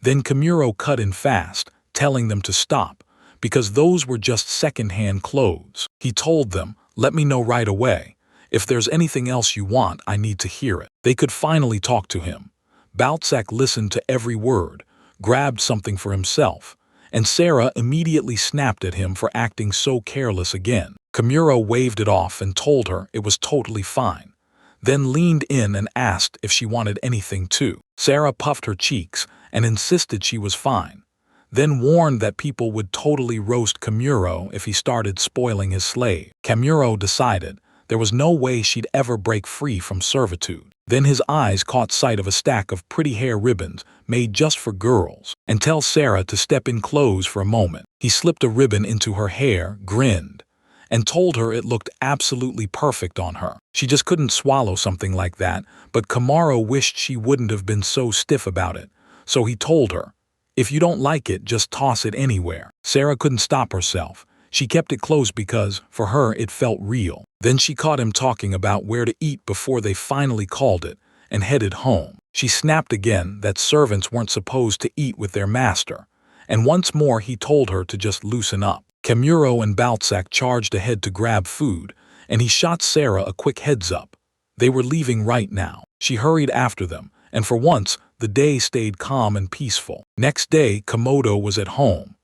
Then Kamuro cut in fast, telling them to stop, because those were just second-hand clothes. He told them, "Let me know right away. If there's anything else you want, I need to hear it." They could finally talk to him. Baltzek listened to every word, grabbed something for himself, and Sarah immediately snapped at him for acting so careless again. Kamuro waved it off and told her it was totally fine, then leaned in and asked if she wanted anything too. Sarah puffed her cheeks and insisted she was fine, then warned that people would totally roast Kamuro if he started spoiling his slave. Kamuro decided there was no way she'd ever break free from servitude. Then his eyes caught sight of a stack of pretty hair ribbons made just for girls, and tell Sarah to step in close for a moment. He slipped a ribbon into her hair, grinned, and told her it looked absolutely perfect on her. She just couldn't swallow something like that, but Kamaro wished she wouldn't have been so stiff about it, so he told her, "If you don't like it, just toss it anywhere." Sarah couldn't stop herself. She kept it close because, for her, it felt real. Then she caught him talking about where to eat before they finally called it, and headed home. She snapped again that servants weren't supposed to eat with their master, and once more he told her to just loosen up. Kamuro and Baltzek charged ahead to grab food, and he shot Sarah a quick heads up. They were leaving right now. She hurried after them, and for once, the day stayed calm and peaceful. Next day, Komodo was at home.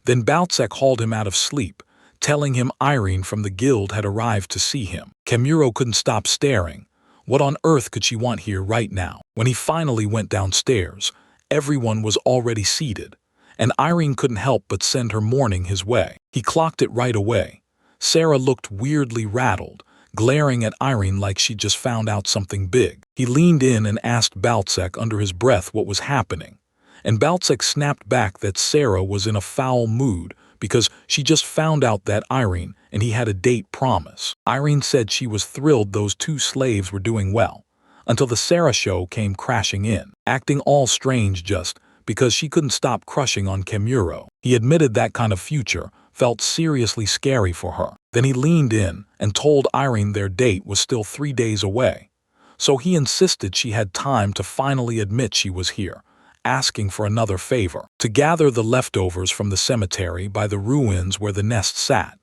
Then Baltzek hauled him out of sleep, telling him Irene from the guild had arrived to see him. Kamuro couldn't stop staring. What on earth could she want here right now? When he finally went downstairs, everyone was already seated, and Irene couldn't help but send her mourning his way. He clocked it right away. Sarah looked weirdly rattled, glaring at Irene like she'd just found out something big. He leaned in and asked Baltzek under his breath what was happening, and Baltzek snapped back that Sarah was in a foul mood because she just found out that Irene and he had a date promise. Irene said she was thrilled those two slaves were doing well, until the Sarah show came crashing in, acting all strange just because she couldn't stop crushing on Kamuro. He admitted that kind of future felt seriously scary for her. Then he leaned in and told Irene their date was still 3 days away, so he insisted she had time to finally admit she was here, asking for another favor, to gather the leftovers from the cemetery by the ruins where the nest sat.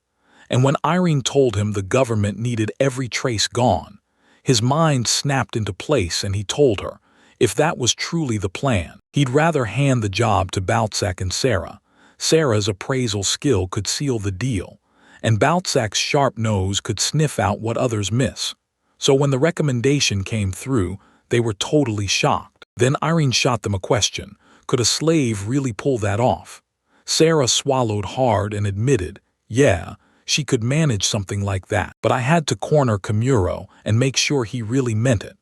And when Irene told him the government needed every trace gone, his mind snapped into place and he told her, if that was truly the plan, he'd rather hand the job to Baltzek and Sarah. Sarah's appraisal skill could seal the deal, and Baltzek's sharp nose could sniff out what others miss. So when the recommendation came through, they were totally shocked. Then Irene shot them a question. Could a slave really pull that off? Sarah swallowed hard and admitted, yeah, she could manage something like that. But I had to corner Kamuro and make sure he really meant it,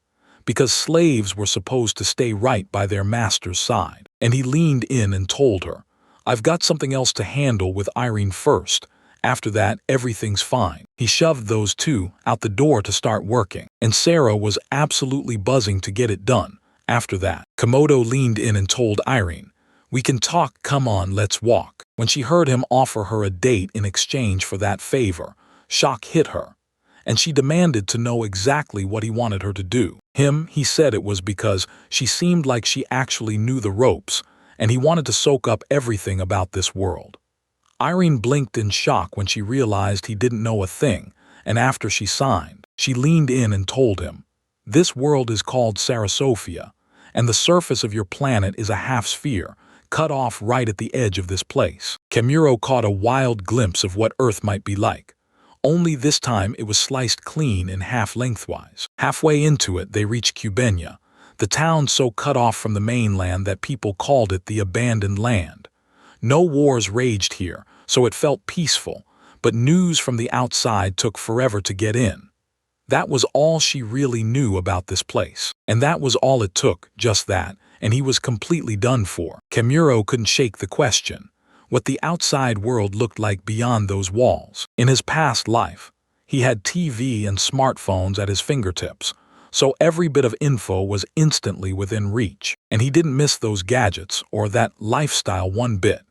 because slaves were supposed to stay right by their master's side. And he leaned in and told her, I've got something else to handle with Irene first. After that, everything's fine. He shoved those two out the door to start working, and Sarah was absolutely buzzing to get it done. After that, Komodo leaned in and told Irene, we can talk, come on, let's walk. When she heard him offer her a date in exchange for that favor, shock hit her, and she demanded to know exactly what he wanted her to do. He said it was because she seemed like she actually knew the ropes, and he wanted to soak up everything about this world. Irene blinked in shock when she realized he didn't know a thing, and after she signed, she leaned in and told him, "This world is called Sarasofia, and the surface of your planet is a half-sphere, cut off right at the edge of this place." Kemuro caught a wild glimpse of what Earth might be like. Only this time it was sliced clean in half lengthwise. Halfway into it, they reached Cubenia, the town so cut off from the mainland that people called it the abandoned land. No wars raged here, so it felt peaceful, but news from the outside took forever to get in. That was all she really knew about this place. And that was all it took, just that, and he was completely done for. Kemuro couldn't shake the question, what the outside world looked like beyond those walls. In his past life, he had TV and smartphones at his fingertips, so every bit of info was instantly within reach. And he didn't miss those gadgets or that lifestyle one bit.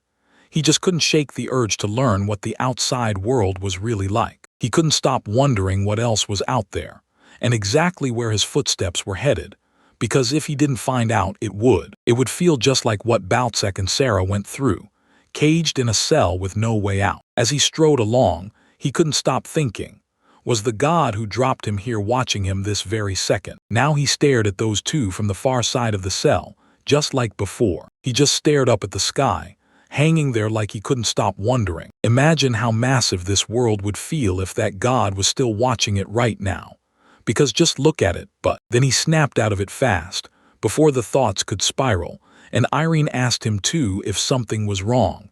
He just couldn't shake the urge to learn what the outside world was really like. He couldn't stop wondering what else was out there, and exactly where his footsteps were headed, because if he didn't find out, it would feel just like what Baltzek and Sarah went through, caged in a cell with no way out. As he strode along, he couldn't stop thinking, was the God who dropped him here watching him this very second? Now he stared at those two from the far side of the cell, just like before. He just stared up at the sky, hanging there like he couldn't stop wondering. Imagine how massive this world would feel if that God was still watching it right now. Because just look at it, but then he snapped out of it fast, before the thoughts could spiral, and Irene asked him too if something was wrong.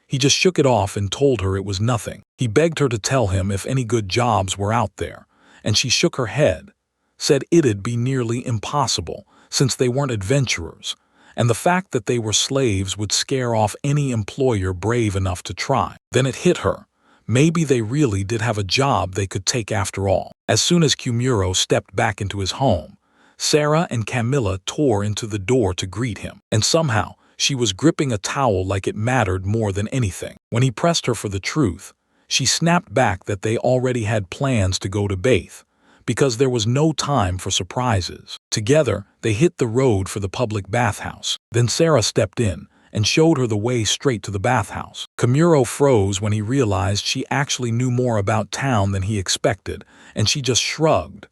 He just shook it off and told her it was nothing. He begged her to tell him if any good jobs were out there, and she shook her head, said it'd be nearly impossible, since they weren't adventurers, and the fact that they were slaves would scare off any employer brave enough to try. Then it hit her. Maybe they really did have a job they could take after all. As soon as Kemuro stepped back into his home, Sarah and Camilla tore into the door to greet him, and somehow she was gripping a towel like it mattered more than anything. When he pressed her for the truth, she snapped back that they already had plans to go to bathe, because there was no time for surprises. Together, they hit the road for the public bathhouse. Then Sarah stepped in and showed her the way straight to the bathhouse. Kemuro froze when he realized she actually knew more about town than he expected, and she just shrugged.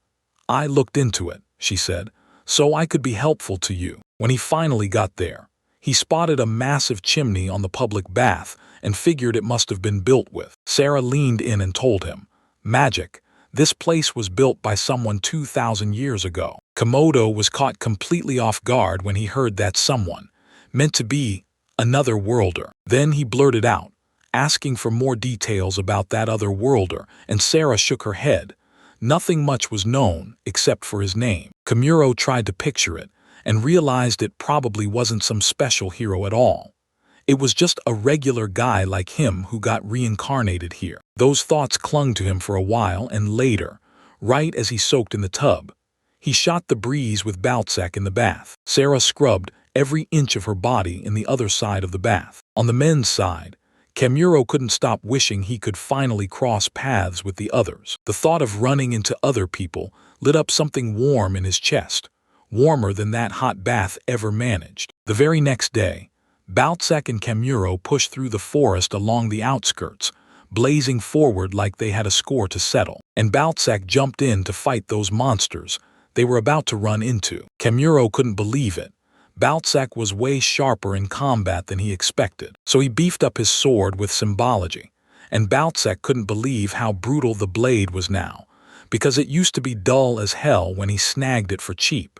"I looked into it," she said, "so I could be helpful to you." When he finally got there, he spotted a massive chimney on the public bath and figured it must have been built with. Sarah leaned in and told him, "Magic. This place was built by someone 2,000 years ago." Komodo was caught completely off guard when he heard that someone, meant to be another worlder. Then he blurted out, asking for more details about that other worlder, and Sarah shook her head. Nothing much was known except for his name. Kemuro tried to picture it and realized it probably wasn't some special hero at all. It was just a regular guy like him who got reincarnated here. Those thoughts clung to him for a while, and later, right as he soaked in the tub, he shot the breeze with Baltzek in the bath. Sarah scrubbed every inch of her body in the other side of the bath. On the men's side, Kemuro couldn't stop wishing he could finally cross paths with the others. The thought of running into other people lit up something warm in his chest, warmer than that hot bath ever managed. The very next day, Baltzek and Kemuro pushed through the forest along the outskirts, blazing forward like they had a score to settle. And Baltzek jumped in to fight those monsters they were about to run into. Kemuro couldn't believe it. Baltzek was way sharper in combat than he expected, so he beefed up his sword with symbology. And Baltzek couldn't believe how brutal the blade was now, because it used to be dull as hell when he snagged it for cheap.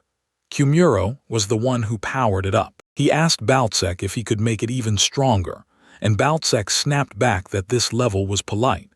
Kemuro was the one who powered it up. He asked Baltzek if he could make it even stronger, and Baltzek snapped back that this level was polite,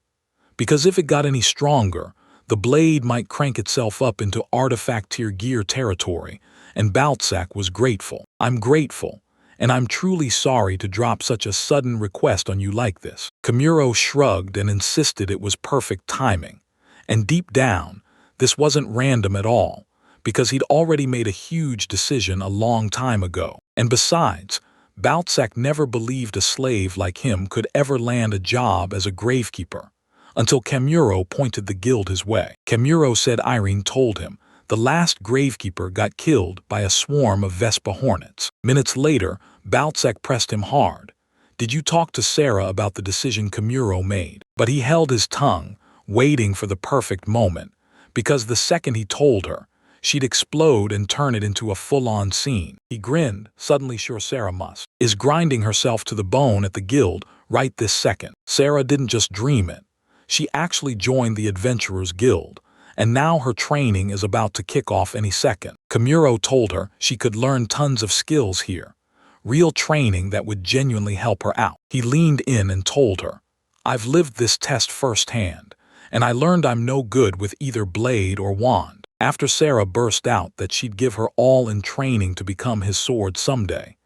because if it got any stronger, the blade might crank itself up into artifact tier gear territory, and Baltzek was grateful. "I'm grateful, and I'm truly sorry to drop such a sudden request on you like this." Kemuro shrugged and insisted it was perfect timing, and deep down, this wasn't random at all, because he'd already made a huge decision a long time ago. And besides, Baltzek never believed a slave like him could ever land a job as a gravekeeper, until Kemuro pointed the guild his way. Kemuro said Irene told him the last gravekeeper got killed by a swarm of Vespa hornets. Minutes later, Baltzek pressed him hard. "Did you talk to Sarah about the decision Kemuro made?" But he held his tongue, waiting for the perfect moment, because the second he told her, she'd explode and turn it into a full-on scene. He grinned, suddenly sure Sarah is grinding herself to the bone at the guild right this second. Sarah didn't just dream it. She actually joined the Adventurers Guild, and now her training is about to kick off any second. Kamuro told her she could learn tons of skills here, real training that would genuinely help her out. He leaned in and told her, "I've lived this test firsthand, and I learned I'm no good with either blade or wand." After Sarah burst out that she'd give her all in training to become his sword someday,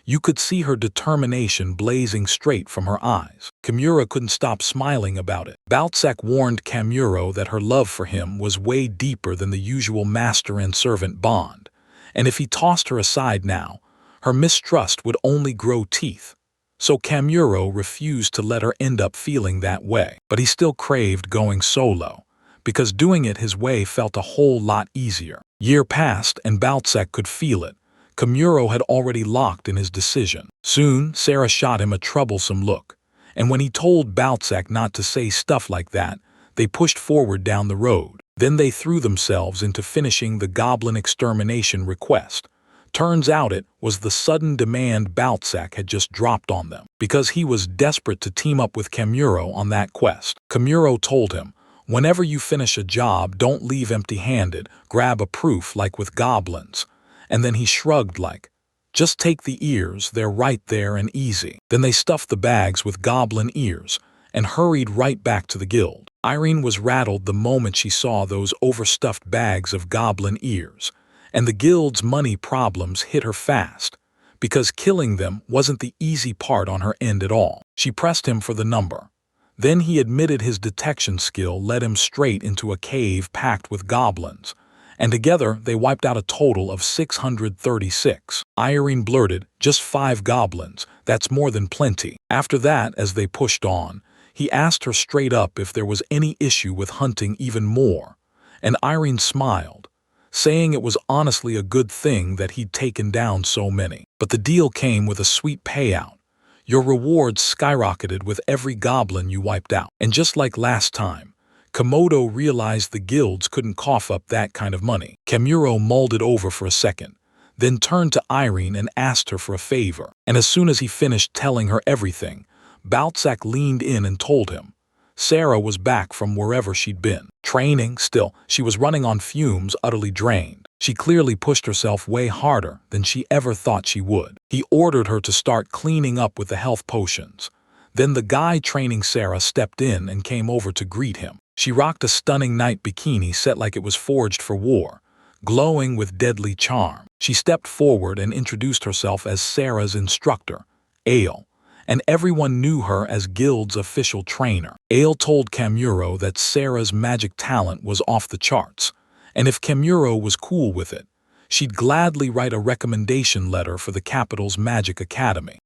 you could see her determination blazing straight from her eyes. Kamuro couldn't stop smiling about it. Balzac warned Kamuro that her love for him was way deeper than the usual master and servant bond, and if he tossed her aside now, her mistrust would only grow teeth. So Kamuro refused to let her end up feeling that way. But he still craved going solo, because doing it his way felt a whole lot easier. Year passed and Balzac could feel it. Kamuro had already locked in his decision. Soon, Sarah shot him a troublesome look, and when he told Balzac not to say stuff like that, they pushed forward down the road. Then they threw themselves into finishing the goblin extermination request. Turns out it was the sudden demand Balzac had just dropped on them, because he was desperate to team up with Kamuro on that quest. Kamuro told him, "Whenever you finish a job, don't leave empty-handed, grab a proof like with goblins." And then he shrugged like, "Just take the ears, they're right there and easy." Then they stuffed the bags with goblin ears and hurried right back to the guild. Irene was rattled the moment she saw those overstuffed bags of goblin ears, and the guild's money problems hit her fast, because killing them wasn't the easy part on her end at all. She pressed him for the number. Then he admitted his detection skill led him straight into a cave packed with goblins, and together they wiped out a total of 636. Irene blurted, "Just 5 goblins, that's more than plenty." After that, as they pushed on, he asked her straight up if there was any issue with hunting even more, and Irene smiled, saying it was honestly a good thing that he'd taken down so many. But the deal came with a sweet payout. Your rewards skyrocketed with every goblin you wiped out. And just like last time, Komodo realized the guilds couldn't cough up that kind of money. Kamuro mulled it over for a second, then turned to Irene and asked her for a favor. And as soon as he finished telling her everything, Balzac leaned in and told him. Sarah was back from wherever she'd been. Training, still, she was running on fumes, utterly drained. She clearly pushed herself way harder than she ever thought she would. He ordered her to start cleaning up with the health potions. Then the guy training Sarah stepped in and came over to greet him. She rocked a stunning night bikini set like it was forged for war, glowing with deadly charm. She stepped forward and introduced herself as Sarah's instructor, Ale, and everyone knew her as Guild's official trainer. Ale told Kamuro that Sarah's magic talent was off the charts, and if Kamuro was cool with it, she'd gladly write a recommendation letter for the capital's magic academy.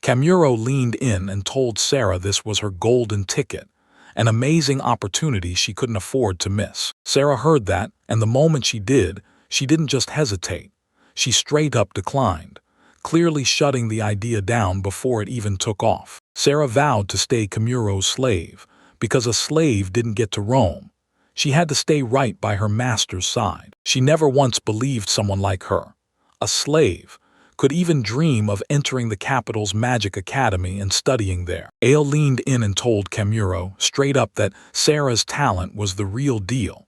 Kamuro leaned in and told Sarah this was her golden ticket, an amazing opportunity she couldn't afford to miss. Sarah heard that, and the moment she did, she didn't just hesitate. She straight up declined, clearly shutting the idea down before it even took off. Sarah vowed to stay Kamuro's slave, because a slave didn't get to roam. She had to stay right by her master's side. She never once believed someone like her, a slave, could even dream of entering the capital's magic academy and studying there. Ale leaned in and told Kamuro straight up that Sarah's talent was the real deal,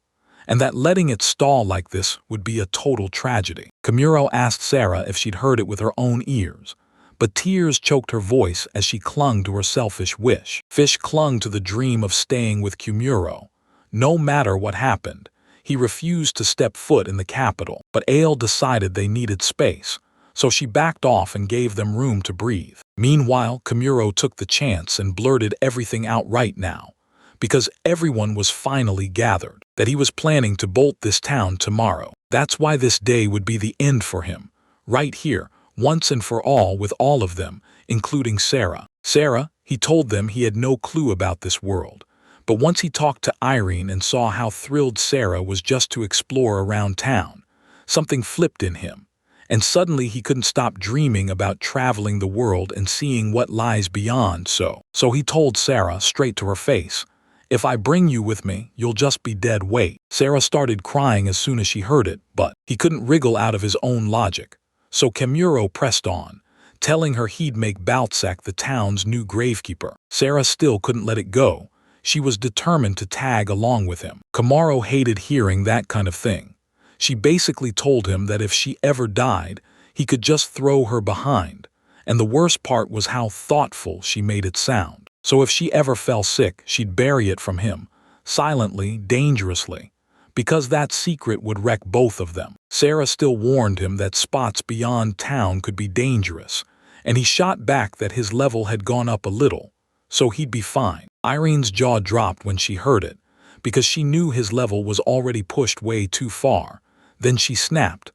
and that letting it stall like this would be a total tragedy. Kamuro asked Sarah if she'd heard it with her own ears, but tears choked her voice as she clung to her selfish wish. Fish clung to the dream of staying with Kamuro. No matter what happened, he refused to step foot in the capital, but Ale decided they needed space, so she backed off and gave them room to breathe. Meanwhile, Kamuro took the chance and blurted everything out right now, because everyone was finally gathered, that he was planning to bolt this town tomorrow. That's why this day would be the end for him, right here, once and for all, with all of them, including Sarah. Sarah, he told them he had no clue about this world, but once he talked to Irene and saw how thrilled Sarah was just to explore around town, something flipped in him. And suddenly he couldn't stop dreaming about traveling the world and seeing what lies beyond. So he told Sarah straight to her face, If I bring you with me, you'll just be dead weight. Sarah started crying as soon as she heard it, but he couldn't wriggle out of his own logic. So Kemuro pressed on, telling her he'd make Baltsac the town's new gravekeeper. Sarah still couldn't let it go. She was determined to tag along with him. Kemuro hated hearing that kind of thing. She basically told him that if she ever died, he could just throw her behind. And the worst part was how thoughtful she made it sound. So if she ever fell sick, she'd bury it from him, silently, dangerously, because that secret would wreck both of them. Sarah still warned him that spots beyond town could be dangerous, and he shot back that his level had gone up a little, so he'd be fine. Irene's jaw dropped when she heard it, because she knew his level was already pushed way too far. Then she snapped,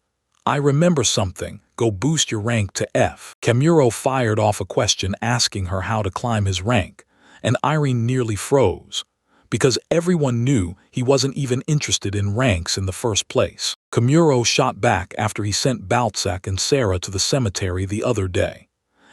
"I remember something. Go boost your rank to F." Kemuro fired off a question asking her how to climb his rank, and Irene nearly froze, because everyone knew he wasn't even interested in ranks in the first place. Kemuro shot back after he sent Baltsac and Sarah to the cemetery the other day.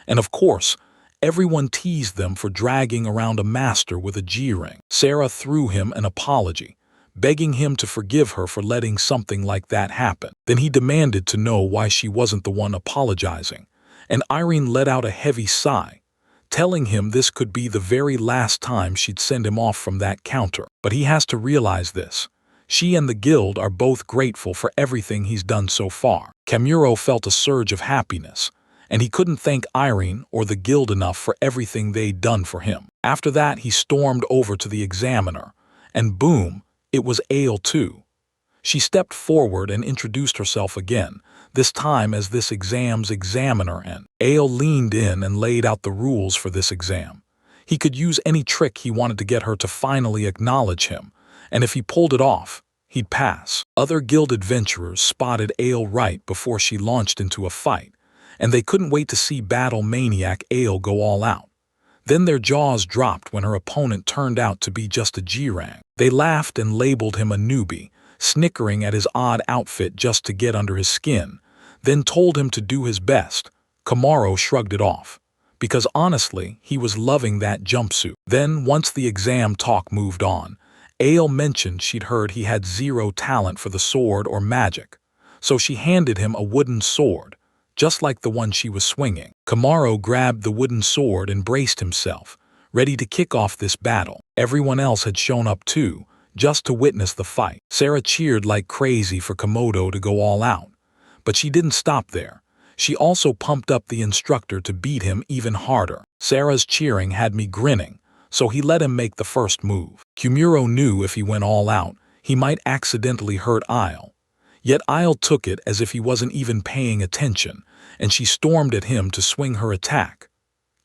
And of course, everyone teased them for dragging around a master with a G-ring. Sarah threw him an apology, begging him to forgive her for letting something like that happen. Then he demanded to know why she wasn't the one apologizing, and Irene let out a heavy sigh, telling him this could be the very last time she'd send him off from that counter. But he has to realize this. She and the guild are both grateful for everything he's done so far. Kemuro felt a surge of happiness, and he couldn't thank Irene or the guild enough for everything they'd done for him. After that, he stormed over to the examiner, and boom, it was Ale too. She stepped forward and introduced herself again, this time as this exam's examiner, and Ale leaned in and laid out the rules for this exam. He could use any trick he wanted to get her to finally acknowledge him, and if he pulled it off, he'd pass. Other guild adventurers spotted Ale right before she launched into a fight, and they couldn't wait to see battle maniac Ale go all out. Then their jaws dropped when her opponent turned out to be just a G-Rang. They laughed and labeled him a newbie, snickering at his odd outfit just to get under his skin, then told him to do his best. Kemuro shrugged it off, because honestly, he was loving that jumpsuit. Then, once the exam talk moved on, Ale mentioned she'd heard he had zero talent for the sword or magic, so she handed him a wooden sword, just like the one she was swinging. Kemuro grabbed the wooden sword and braced himself, ready to kick off this battle. Everyone else had shown up too, just to witness the fight. Sarah cheered like crazy for Komodo to go all out, but she didn't stop there. She also pumped up the instructor to beat him even harder. Sarah's cheering had me grinning, so he let him make the first move. Kemuro knew if he went all out, he might accidentally hurt Isle. Yet Isle took it as if he wasn't even paying attention, and she stormed at him to swing her attack.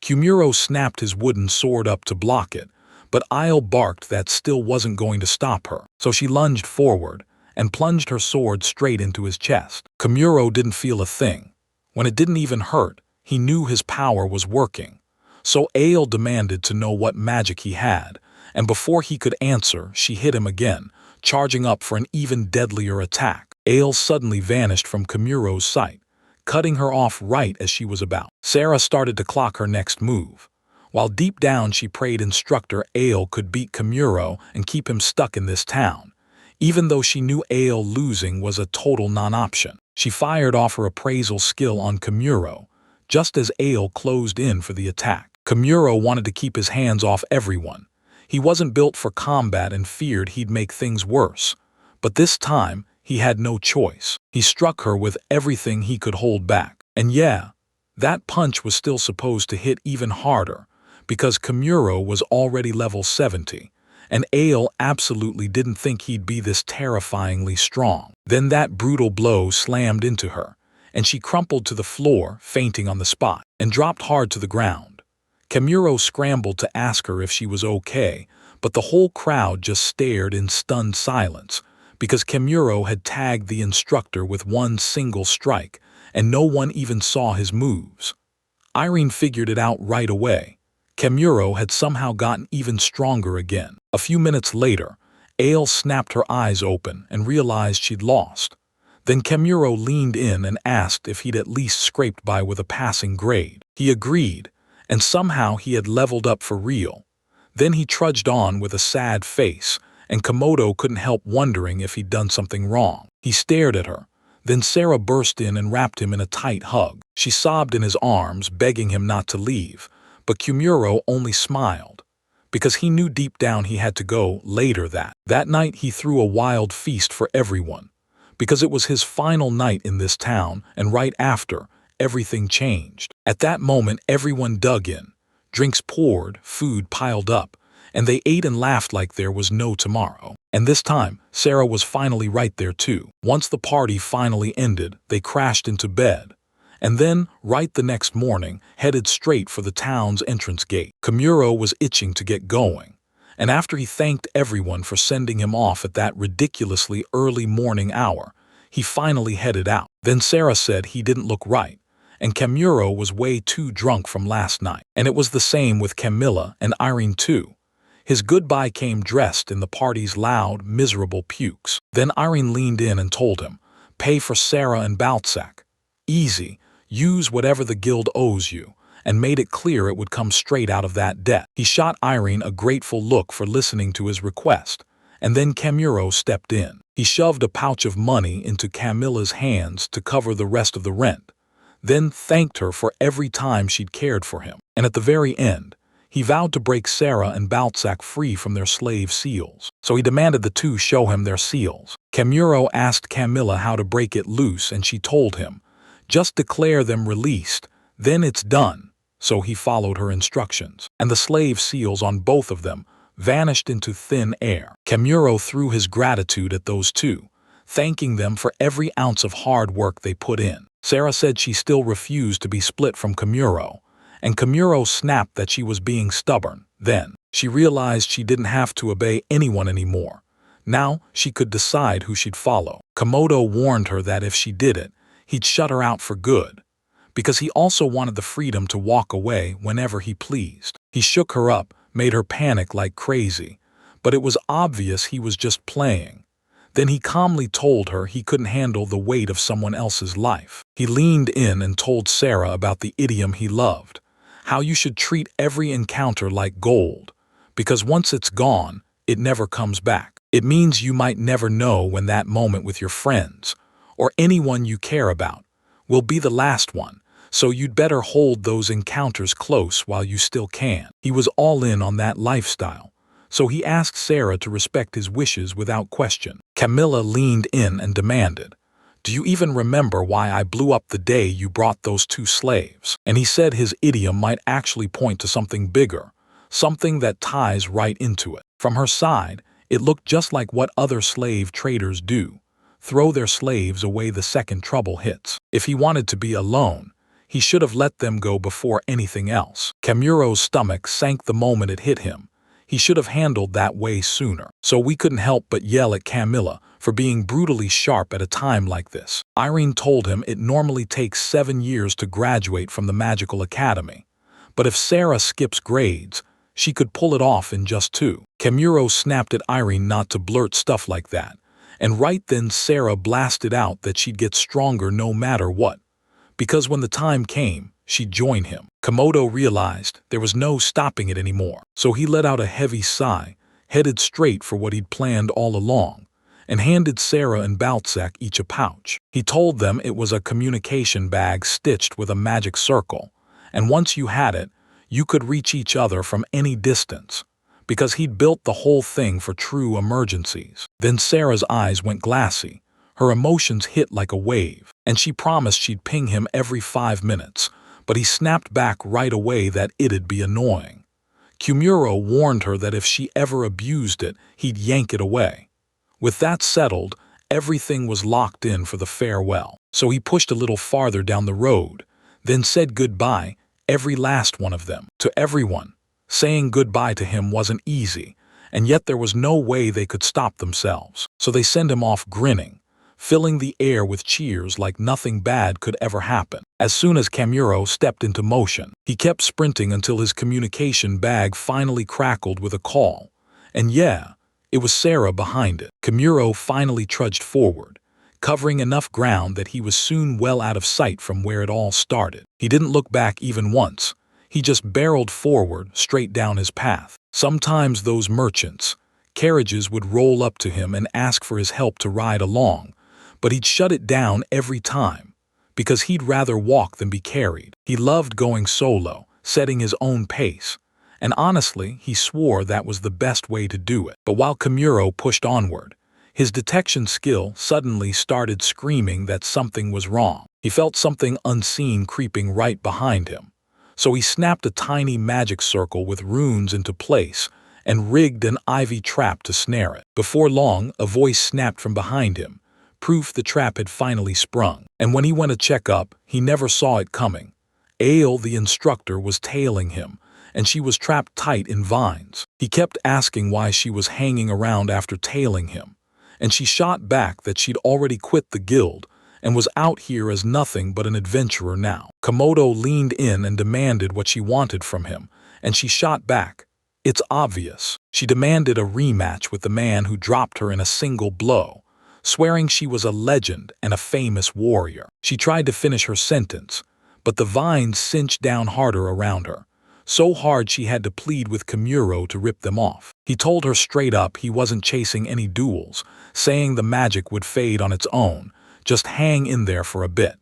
Kemuro snapped his wooden sword up to block it, but Isle barked that still wasn't going to stop her, so she lunged forward and plunged her sword straight into his chest. Kemuro didn't feel a thing. When it didn't even hurt, he knew his power was working. So Ale demanded to know what magic he had, and before he could answer, she hit him again, charging up for an even deadlier attack. Ale suddenly vanished from Kemuro's sight, cutting her off right as she was about. Sarah started to clock her next move, while deep down she prayed instructor Ale could beat Kemuro and keep him stuck in this town, even though she knew Ale losing was a total non-option. She fired off her appraisal skill on Kemuro, just as Ale closed in for the attack. Kemuro wanted to keep his hands off everyone. He wasn't built for combat and feared he'd make things worse. But this time, he had no choice. He struck her with everything he could hold back. And yeah, that punch was still supposed to hit even harder, because Kemuro was already level 70, and Ale absolutely didn't think he'd be this terrifyingly strong. Then that brutal blow slammed into her, and she crumpled to the floor, fainting on the spot, and dropped hard to the ground. Kemuro scrambled to ask her if she was okay, but the whole crowd just stared in stunned silence, because Kemuro had tagged the instructor with one single strike, and no one even saw his moves. Irene figured it out right away. Kemuro had somehow gotten even stronger again. A few minutes later, Ale snapped her eyes open and realized she'd lost. Then Kemuro leaned in and asked if he'd at least scraped by with a passing grade. He agreed, and somehow he had leveled up for real. Then he trudged on with a sad face, and Komodo couldn't help wondering if he'd done something wrong. He stared at her. Then Sarah burst in and wrapped him in a tight hug. She sobbed in his arms, begging him not to leave, but Kumuro only smiled, because he knew deep down he had to go later that night. He threw a wild feast for everyone, because it was his final night in this town, and right after, everything changed. At that moment, everyone dug in. Drinks poured, food piled up, and they ate and laughed like there was no tomorrow. And this time, Sarah was finally right there too. Once the party finally ended, they crashed into bed, and then, right the next morning, headed straight for the town's entrance gate. Komuro was itching to get going, and after he thanked everyone for sending him off at that ridiculously early morning hour, he finally headed out. Then Sarah said he didn't look right, and Komuro was way too drunk from last night. And it was the same with Camilla and Irene too. His goodbye came dressed in the party's loud, miserable pukes. Then Irene leaned in and told him, "Pay for Sarah and Balzac. Easy, use whatever the guild owes you," and made it clear it would come straight out of that debt. He shot Irene a grateful look for listening to his request, and then Komuro stepped in. He shoved a pouch of money into Camilla's hands to cover the rest of the rent, then thanked her for every time she'd cared for him. And at the very end, he vowed to break Sarah and Balzac free from their slave seals. So he demanded the two show him their seals. Komuro asked Camilla how to break it loose, and she told him, "Just declare them released, then it's done." So he followed her instructions, and the slave seals on both of them vanished into thin air. Komuro threw his gratitude at those two, thanking them for every ounce of hard work they put in. Sarah said she still refused to be split from Komuro, and Komuro snapped that she was being stubborn. Then, she realized she didn't have to obey anyone anymore. Now, she could decide who she'd follow. Komodo warned her that if she did it, he'd shut her out for good, because he also wanted the freedom to walk away whenever he pleased. He shook her up, made her panic like crazy, but it was obvious he was just playing. Then he calmly told her he couldn't handle the weight of someone else's life. He leaned in and told Sarah about the idiom he loved, how you should treat every encounter like gold, because once it's gone, it never comes back. It means you might never know when that moment with your friends, or anyone you care about, will be the last one, so you'd better hold those encounters close while you still can. He was all in on that lifestyle, so he asked Sarah to respect his wishes without question. Camilla leaned in and demanded, "Do you even remember why I blew up the day you brought those two slaves?" And he said his idiom might actually point to something bigger, something that ties right into it. From her side, it looked just like what other slave traders do: throw their slaves away the second trouble hits. If he wanted to be alone, he should have let them go before anything else. Komuro's stomach sank the moment it hit him. He should have handled that way sooner. So we couldn't help but yell at Camilla for being brutally sharp at a time like this. Irene told him it normally takes 7 years to graduate from the magical academy, but if Sarah skips grades, she could pull it off in just 2. Komuro snapped at Irene not to blurt stuff like that, and right then Sarah blasted out that she'd get stronger no matter what, because when the time came, she'd join him. Komodo realized there was no stopping it anymore, so he let out a heavy sigh, headed straight for what he'd planned all along, and handed Sarah and Balzac each a pouch. He told them it was a communication bag stitched with a magic circle, and once you had it, you could reach each other from any distance, because he'd built the whole thing for true emergencies. Then Sarah's eyes went glassy, her emotions hit like a wave, and she promised she'd ping him every 5 minutes, but he snapped back right away that it'd be annoying. Komuro warned her that if she ever abused it, he'd yank it away. With that settled, everything was locked in for the farewell. So he pushed a little farther down the road, then said goodbye, every last one of them, to everyone. Saying goodbye to him wasn't easy, and yet there was no way they could stop themselves. So they sent him off grinning, filling the air with cheers like nothing bad could ever happen. As soon as Komuro stepped into motion, he kept sprinting until his communication bag finally crackled with a call. And yeah, it was Sarah behind it. Komuro finally trudged forward, covering enough ground that he was soon well out of sight from where it all started. He didn't look back even once. He just barreled forward, straight down his path. Sometimes those merchants' carriages would roll up to him and ask for his help to ride along, but he'd shut it down every time, because he'd rather walk than be carried. He loved going solo, setting his own pace, and honestly, he swore that was the best way to do it. But while Kimuro pushed onward, his detection skill suddenly started screaming that something was wrong. He felt something unseen creeping right behind him, so he snapped a tiny magic circle with runes into place and rigged an ivy trap to snare it. Before long, a voice snapped from behind him, proof the trap had finally sprung. And when he went to check up, he never saw it coming. Ale, the instructor, was tailing him, and she was trapped tight in vines. He kept asking why she was hanging around after tailing him, and she shot back that she'd already quit the guild and was out here as nothing but an adventurer now. Komodo leaned in and demanded what she wanted from him, and she shot back. It's obvious. She demanded a rematch with the man who dropped her in a single blow, swearing she was a legend and a famous warrior. She tried to finish her sentence, but the vines cinched down harder around her, so hard she had to plead with Kimuro to rip them off. He told her straight up he wasn't chasing any duels, saying the magic would fade on its own, just hang in there for a bit.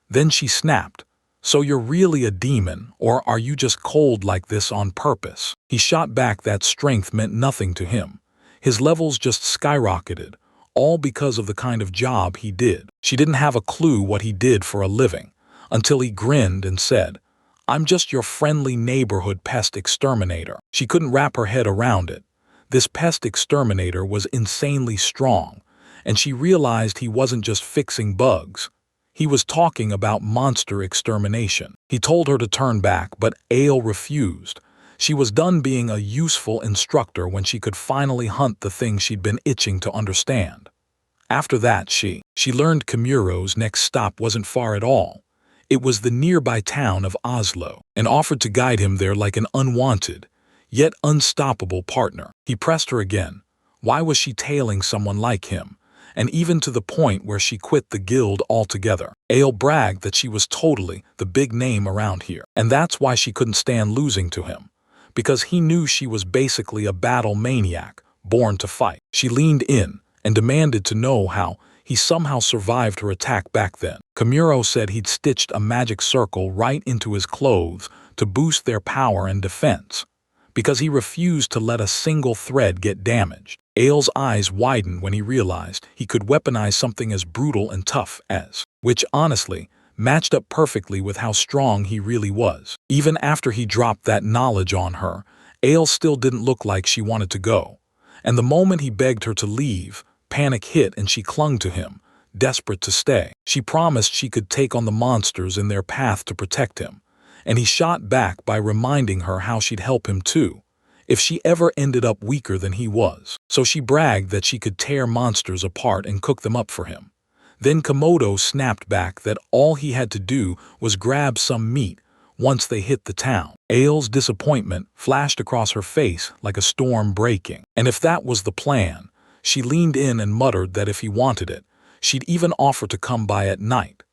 Then she snapped, "So you're really a demon, or are you just cold like this on purpose?" He shot back that strength meant nothing to him. His levels just skyrocketed, all because of the kind of job he did. She didn't have a clue what he did for a living, until he grinned and said, "I'm just your friendly neighborhood pest exterminator." She couldn't wrap her head around it. This pest exterminator was insanely strong, and she realized he wasn't just fixing bugs. He was talking about monster extermination. He told her to turn back, but Ale refused. She was done being a useful instructor when she could finally hunt the thing she'd been itching to understand. After that, she learned Kimuro's next stop wasn't far at all. It was the nearby town of Oslo, and offered to guide him there like an unwanted, yet unstoppable partner. He pressed her again. Why was she tailing someone like him? And even to the point where she quit the guild altogether. Ale bragged that she was totally the big name around here, and that's why she couldn't stand losing to him, because he knew she was basically a battle maniac, born to fight. She leaned in and demanded to know how he somehow survived her attack back then. Kimuro said he'd stitched a magic circle right into his clothes to boost their power and defense, because he refused to let a single thread get damaged. Ale's eyes widened when he realized he could weaponize something as brutal and tough as, which honestly matched up perfectly with how strong he really was. Even after he dropped that knowledge on her, Ale still didn't look like she wanted to go, and the moment he begged her to leave, panic hit and she clung to him, desperate to stay. She promised she could take on the monsters in their path to protect him, and he shot back by reminding her how she'd help him too, if she ever ended up weaker than he was. So she bragged that she could tear monsters apart and cook them up for him. Then Komodo snapped back that all he had to do was grab some meat once they hit the town. Ale's disappointment flashed across her face like a storm breaking. And if that was the plan, she leaned in and muttered that if he wanted it, she'd even offer to come by at night,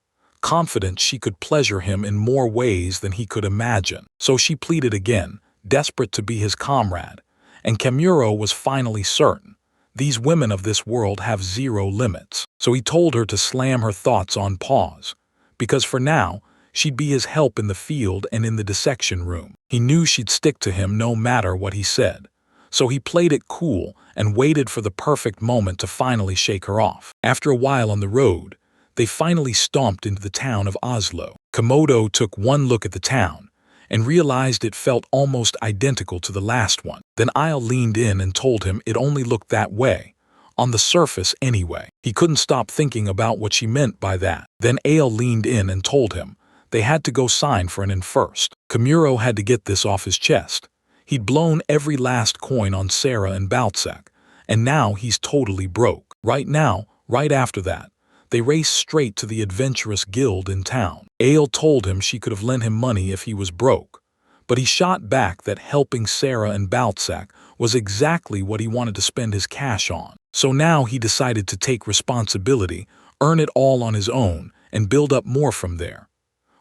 confident she could pleasure him in more ways than he could imagine. So she pleaded again, desperate to be his comrade, and Kimuro was finally certain. These women of this world have zero limits. So he told her to slam her thoughts on pause, because for now, she'd be his help in the field and in the dissection room. He knew she'd stick to him no matter what he said, so he played it cool and waited for the perfect moment to finally shake her off. After a while on the road, they finally stomped into the town of Oslo. Komodo took one look at the town and realized it felt almost identical to the last one. Then Isle leaned in and told him it only looked that way, on the surface anyway. He couldn't stop thinking about what she meant by that. Then Ale leaned in and told him they had to go sign for an inn first. Kimuro had to get this off his chest. He'd blown every last coin on Sarah and Baltsac, and now he's totally broke. Right after that, they raced straight to the adventurous guild in town. Ale told him she could have lent him money if he was broke, but he shot back that helping Sarah and Baltsac was exactly what he wanted to spend his cash on. So now he decided to take responsibility, earn it all on his own, and build up more from there.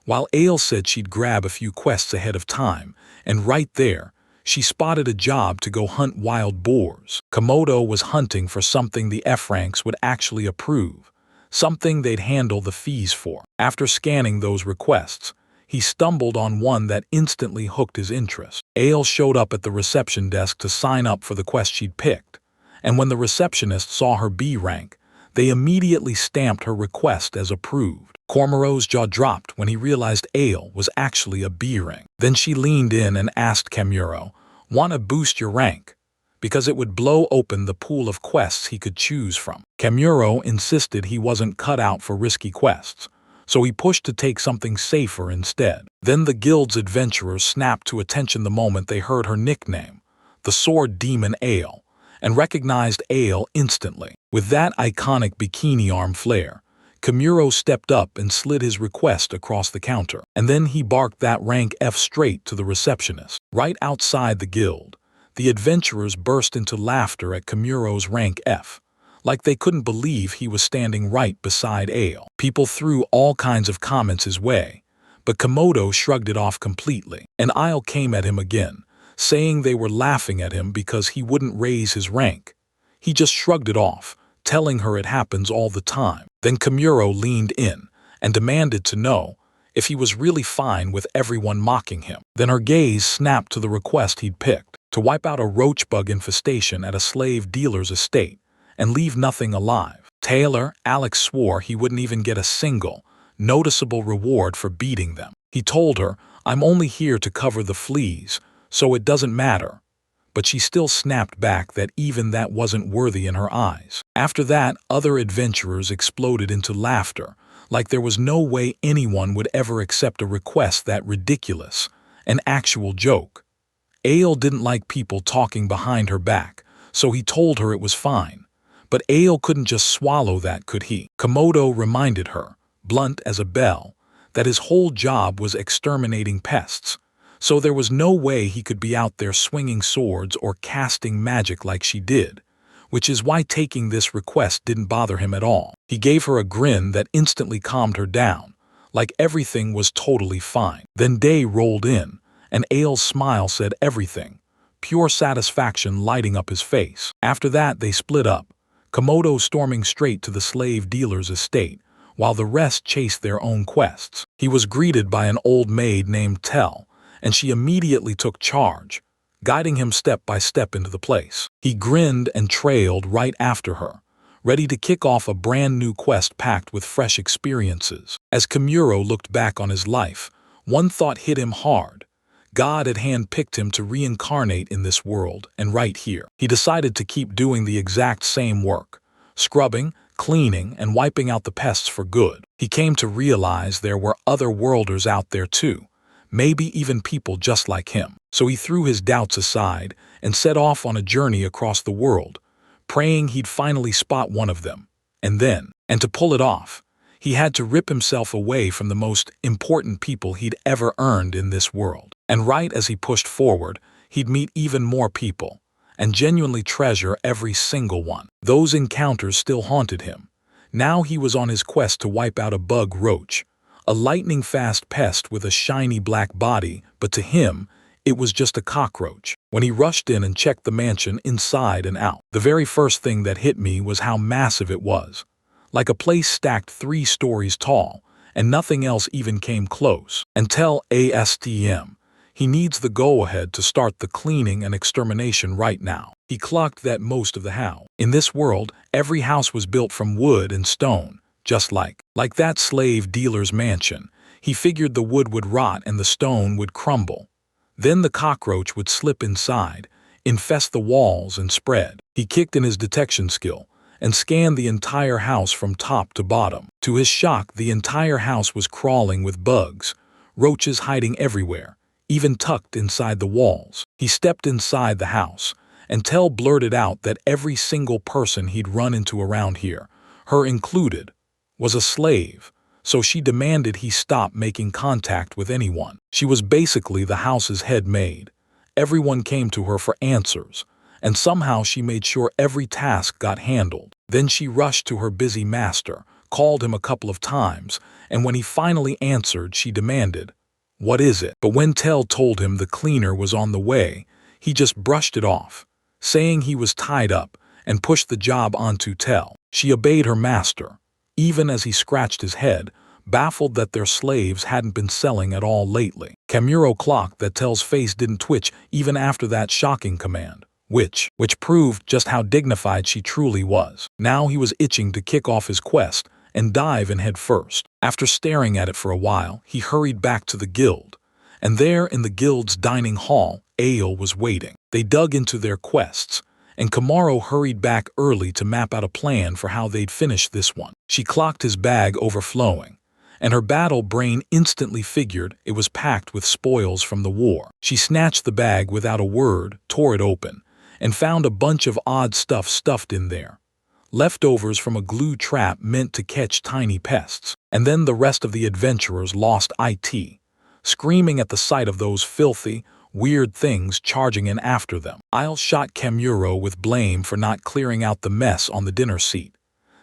While Ale said she'd grab a few quests ahead of time, and right there, she spotted a job to go hunt wild boars. Komodo was hunting for something the F ranks would actually approve, something they'd handle the fees for. After scanning those requests, he stumbled on one that instantly hooked his interest. Ale showed up at the reception desk to sign up for the quest she'd picked, and when the receptionist saw her B rank, they immediately stamped her request as approved. Komodo's jaw dropped when he realized Ale was actually a B rank. Then she leaned in and asked Komuro, "Want to boost your rank?" because it would blow open the pool of quests he could choose from. Komuro insisted he wasn't cut out for risky quests, so he pushed to take something safer instead. Then the guild's adventurers snapped to attention the moment they heard her nickname, the Sword Demon Ale, and recognized Ale instantly. With that iconic bikini arm flare, Komuro stepped up and slid his request across the counter, and then he barked that rank F straight to the receptionist. Right outside the guild, the adventurers burst into laughter at Komuro's rank F, like they couldn't believe he was standing right beside Ale. People threw all kinds of comments his way, but Komodo shrugged it off completely. An aisle came at him again, saying they were laughing at him because he wouldn't raise his rank. He just shrugged it off, telling her it happens all the time. Then Komuro leaned in and demanded to know if he was really fine with everyone mocking him. Then her gaze snapped to the request he'd picked, to wipe out a roachbug infestation at a slave dealer's estate and leave nothing alive. Taylor, Alex swore he wouldn't even get a single, noticeable reward for beating them. He told her, "I'm only here to cover the fleas, so it doesn't matter." But she still snapped back that even that wasn't worthy in her eyes. After that, other adventurers exploded into laughter, like there was no way anyone would ever accept a request that ridiculous, an actual joke. Ale didn't like people talking behind her back, so he told her it was fine. But Ale couldn't just swallow that, could he? Komodo reminded her, blunt as a bell, that his whole job was exterminating pests, so there was no way he could be out there swinging swords or casting magic like she did, which is why taking this request didn't bother him at all. He gave her a grin that instantly calmed her down, like everything was totally fine. Then day rolled in, and Ale's smile said everything, pure satisfaction lighting up his face. After that, they split up, Komodo storming straight to the slave dealer's estate, while the rest chased their own quests. He was greeted by an old maid named Tell, and she immediately took charge, guiding him step by step into the place. He grinned and trailed right after her, ready to kick off a brand new quest packed with fresh experiences. As Komuro looked back on his life, one thought hit him hard. God had handpicked him to reincarnate in this world, and right here. He decided to keep doing the exact same work, scrubbing, cleaning, and wiping out the pests for good. He came to realize there were other worlders out there too, maybe even people just like him. So he threw his doubts aside and set off on a journey across the world, praying he'd finally spot one of them. And to pull it off, he had to rip himself away from the most important people he'd ever earned in this world. And right as he pushed forward, he'd meet even more people, and genuinely treasure every single one. Those encounters still haunted him. Now he was on his quest to wipe out a bug roach, a lightning-fast pest with a shiny black body, but to him, it was just a cockroach. When he rushed in and checked the mansion inside and out, the very first thing that hit me was how massive it was. Like a place stacked 3 stories tall, and nothing else even came close. Until ASTM, he needs the go-ahead to start the cleaning and extermination right now. He clocked that most of the house. In this world, every house was built from wood and stone, just like that slave dealer's mansion. He figured the wood would rot and the stone would crumble. Then the cockroach would slip inside, infest the walls, and spread. He kicked in his detection skill and scanned the entire house from top to bottom. To his shock, the entire house was crawling with bugs, roaches hiding everywhere, even tucked inside the walls. He stepped inside the house, and Tell blurted out that every single person he'd run into around here, her included, was a slave, so she demanded he stop making contact with anyone. She was basically the house's head maid. Everyone came to her for answers, and somehow she made sure every task got handled. Then she rushed to her busy master, called him a couple of times, and when he finally answered, she demanded, "What is it?" But when Tell told him the cleaner was on the way, he just brushed it off, saying he was tied up, and pushed the job onto Tell. She obeyed her master, even as he scratched his head, baffled that their slaves hadn't been selling at all lately. Kamuro clocked that Tell's face didn't twitch even after that shocking command, which proved just how dignified she truly was. Now he was itching to kick off his quest and dive in head first. After staring at it for a while, he hurried back to the guild, and there in the guild's dining hall, Ale was waiting. They dug into their quests, and Kamaro hurried back early to map out a plan for how they'd finish this one. She clocked his bag overflowing, and her battle brain instantly figured it was packed with spoils from the war. She snatched the bag without a word, tore it open, and found a bunch of odd stuff stuffed in there. Leftovers from a glue trap meant to catch tiny pests. And then the rest of the adventurers lost it, screaming at the sight of those filthy, weird things charging in after them. Ile shot Kamuro with blame for not clearing out the mess on the dinner seat.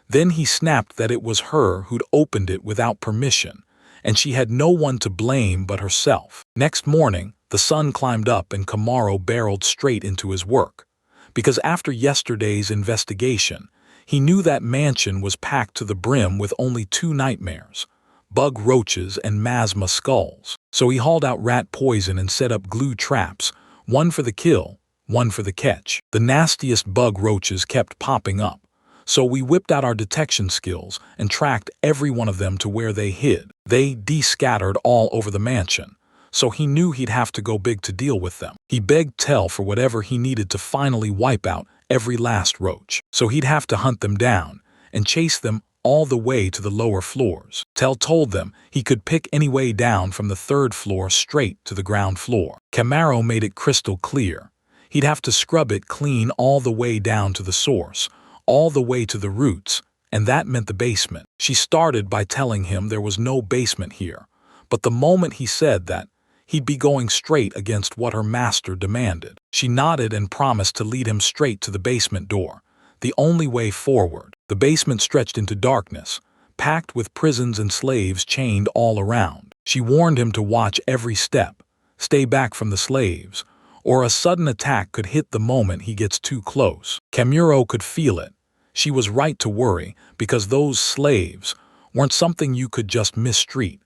Then he snapped that it was her who'd opened it without permission, and she had no one to blame but herself. Next morning, the sun climbed up and Kamaro barreled straight into his work, because after yesterday's investigation, he knew that mansion was packed to the brim with only two nightmares, bug roaches and masma skulls. So he hauled out rat poison and set up glue traps, one for the kill, one for the catch. The nastiest bug roaches kept popping up, so we whipped out our detection skills and tracked every one of them to where they hid. They de-scattered all over the mansion, so he knew he'd have to go big to deal with them. He begged Tell for whatever he needed to finally wipe out every last roach, so he'd have to hunt them down and chase them all the way to the lower floors. Tell told them he could pick any way down from the third floor straight to the ground floor. Kamaro made it crystal clear. He'd have to scrub it clean all the way down to the source, all the way to the roots, and that meant the basement. She started by telling him there was no basement here, but the moment he said that, he'd be going straight against what her master demanded. She nodded and promised to lead him straight to the basement door, the only way forward. The basement stretched into darkness, packed with prisons and slaves chained all around. She warned him to watch every step, stay back from the slaves, or a sudden attack could hit the moment he gets too close. Kamuro could feel it. She was right to worry, because those slaves weren't something you could just mistreat.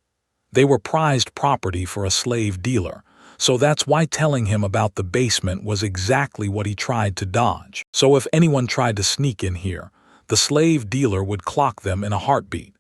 They were prized property for a slave dealer, so that's why telling him about the basement was exactly what he tried to dodge. So if anyone tried to sneak in here, the slave dealer would clock them in a heartbeat,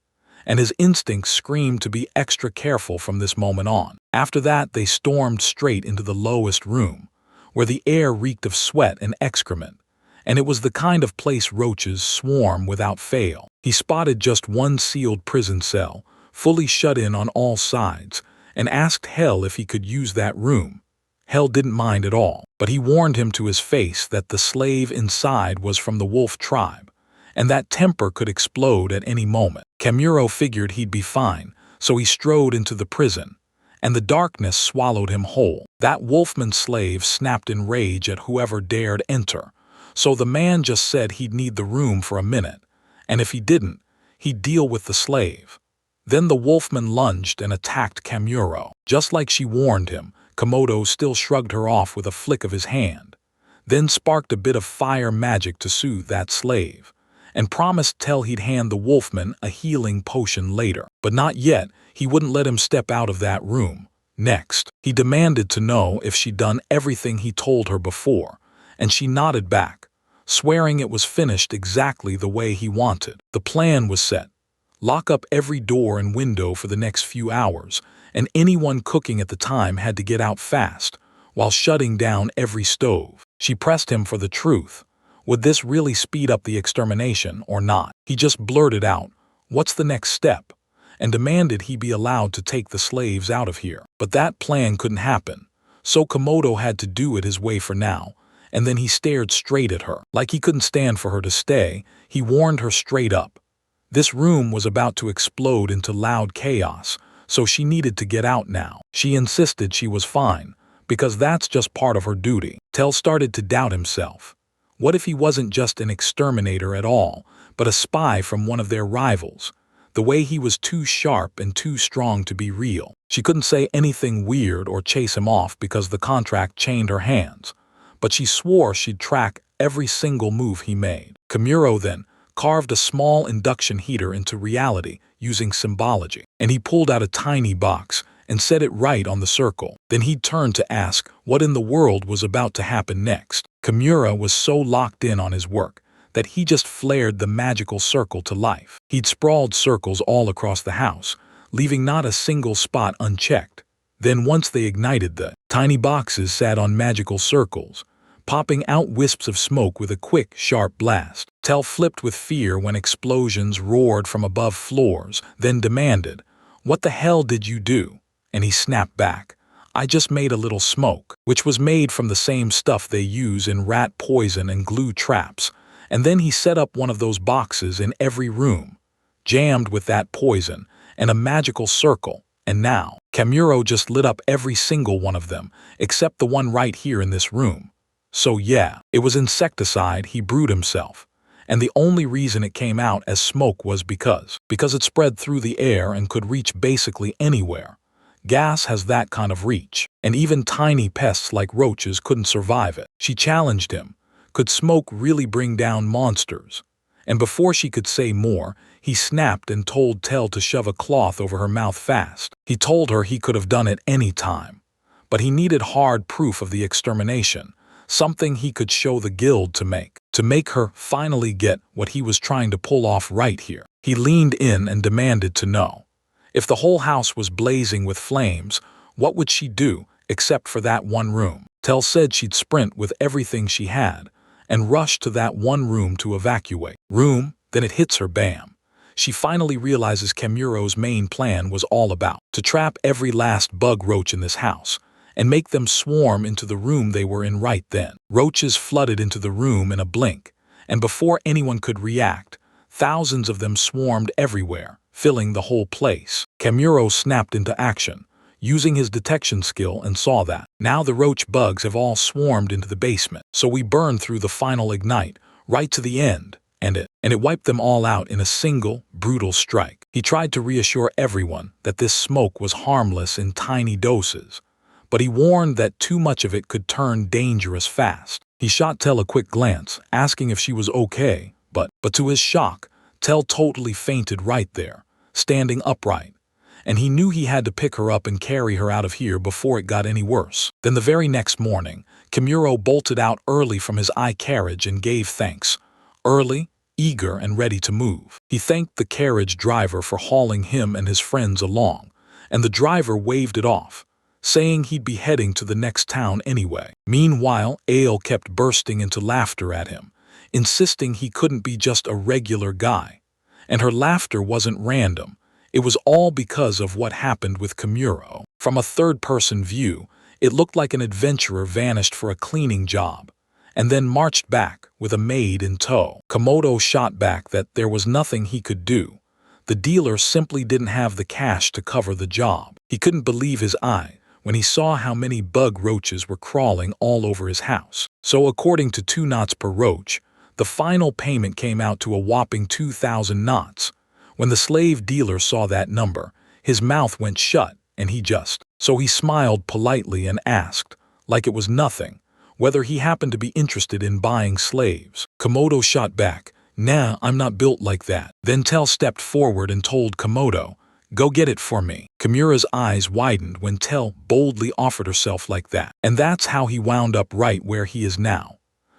and his instincts screamed to be extra careful from this moment on. After that, they stormed straight into the lowest room, where the air reeked of sweat and excrement, and it was the kind of place roaches swarm without fail. He spotted just one sealed prison cell, fully shut in on all sides, and asked Hell if he could use that room. Hell didn't mind at all, but he warned him to his face that the slave inside was from the wolf tribe, and that temper could explode at any moment. Kamuro figured he'd be fine, so he strode into the prison, and the darkness swallowed him whole. That wolfman slave snapped in rage at whoever dared enter, so the man just said he'd need the room for a minute, and if he didn't, he'd deal with the slave. Then the wolfman lunged and attacked Kamuro. Just like she warned him, Komodo still shrugged her off with a flick of his hand, then sparked a bit of fire magic to soothe that slave, and promised Tell he'd hand the wolfman a healing potion later. But not yet. He wouldn't let him step out of that room. Next, he demanded to know if she'd done everything he told her before, and she nodded back, swearing it was finished exactly the way he wanted. The plan was set. Lock up every door and window for the next few hours, and anyone cooking at the time had to get out fast, while shutting down every stove. She pressed him for the truth. Would this really speed up the extermination or not? He just blurted out, "What's the next step?" and demanded he be allowed to take the slaves out of here. But that plan couldn't happen, so Komodo had to do it his way for now, and then he stared straight at her. Like he couldn't stand for her to stay, he warned her straight up. This room was about to explode into loud chaos, so she needed to get out now. She insisted she was fine, because that's just part of her duty. Tell started to doubt himself. What if he wasn't just an exterminator at all, but a spy from one of their rivals? The way he was too sharp and too strong to be real. She couldn't say anything weird or chase him off because the contract chained her hands, but she swore she'd track every single move he made. Kimuro then carved a small induction heater into reality using symbology, and he pulled out a tiny box and set it right on the circle. Then he turned to ask what in the world was about to happen next. Kimura was so locked in on his work that he just flared the magical circle to life. He'd sprawled circles all across the house, leaving not a single spot unchecked. Then once they ignited, the tiny boxes sat on magical circles, popping out wisps of smoke with a quick, sharp blast. Tell flipped with fear when explosions roared from above floors, then demanded, "What the hell did you do?" And he snapped back, "I just made a little smoke," which was made from the same stuff they use in rat poison and glue traps. And then he set up one of those boxes in every room, jammed with that poison, and a magical circle. And now, Kamuro just lit up every single one of them, except the one right here in this room. So yeah, it was insecticide he brewed himself. And the only reason it came out as smoke was because it spread through the air and could reach basically anywhere. Gas has that kind of reach, and even tiny pests like roaches couldn't survive it. She challenged him. Could smoke really bring down monsters? And before she could say more, he snapped and told Tell to shove a cloth over her mouth fast. He told her he could have done it any time, but he needed hard proof of the extermination, something he could show the guild to make her finally get what he was trying to pull off right here. He leaned in and demanded to know. If the whole house was blazing with flames, what would she do except for that one room? Tell said she'd sprint with everything she had and rush to that one room to evacuate. Then it hits her, bam. She finally realizes Kamuro's main plan was all about to trap every last bug roach in this house and make them swarm into the room they were in right then. Roaches flooded into the room in a blink, and before anyone could react, thousands of them swarmed everywhere, filling the whole place. Kamuro snapped into action, using his detection skill, and saw that. Now the roach bugs have all swarmed into the basement, so we burned through the final ignite, right to the end, and it wiped them all out in a single, brutal strike. He tried to reassure everyone that this smoke was harmless in tiny doses, but he warned that too much of it could turn dangerous fast. He shot Tell a quick glance, asking if she was okay, but to his shock, Tell totally fainted right there, standing upright, and he knew he had to pick her up and carry her out of here before it got any worse. Then the very next morning, Kimuro bolted out early from his carriage and gave thanks. Early, eager, and ready to move. He thanked the carriage driver for hauling him and his friends along, and the driver waved it off, saying he'd be heading to the next town anyway. Meanwhile, Ale kept bursting into laughter at him, insisting he couldn't be just a regular guy. And her laughter wasn't random. It was all because of what happened with Kamuro. From a third-person view, it looked like an adventurer vanished for a cleaning job, and then marched back with a maid in tow. Komodo shot back that there was nothing he could do. The dealer simply didn't have the cash to cover the job. He couldn't believe his eye when he saw how many bug roaches were crawling all over his house. So according to 2 knots per roach, the final payment came out to a whopping 2,000 knots. When the slave dealer saw that number, his mouth went shut, and he smiled politely and asked, like it was nothing, whether he happened to be interested in buying slaves. Komodo shot back, "Nah, I'm not built like that." Then Tell stepped forward and told Komodo, "Go get it for me." Kimura's eyes widened when Tell boldly offered herself like that. And that's how he wound up right where he is now.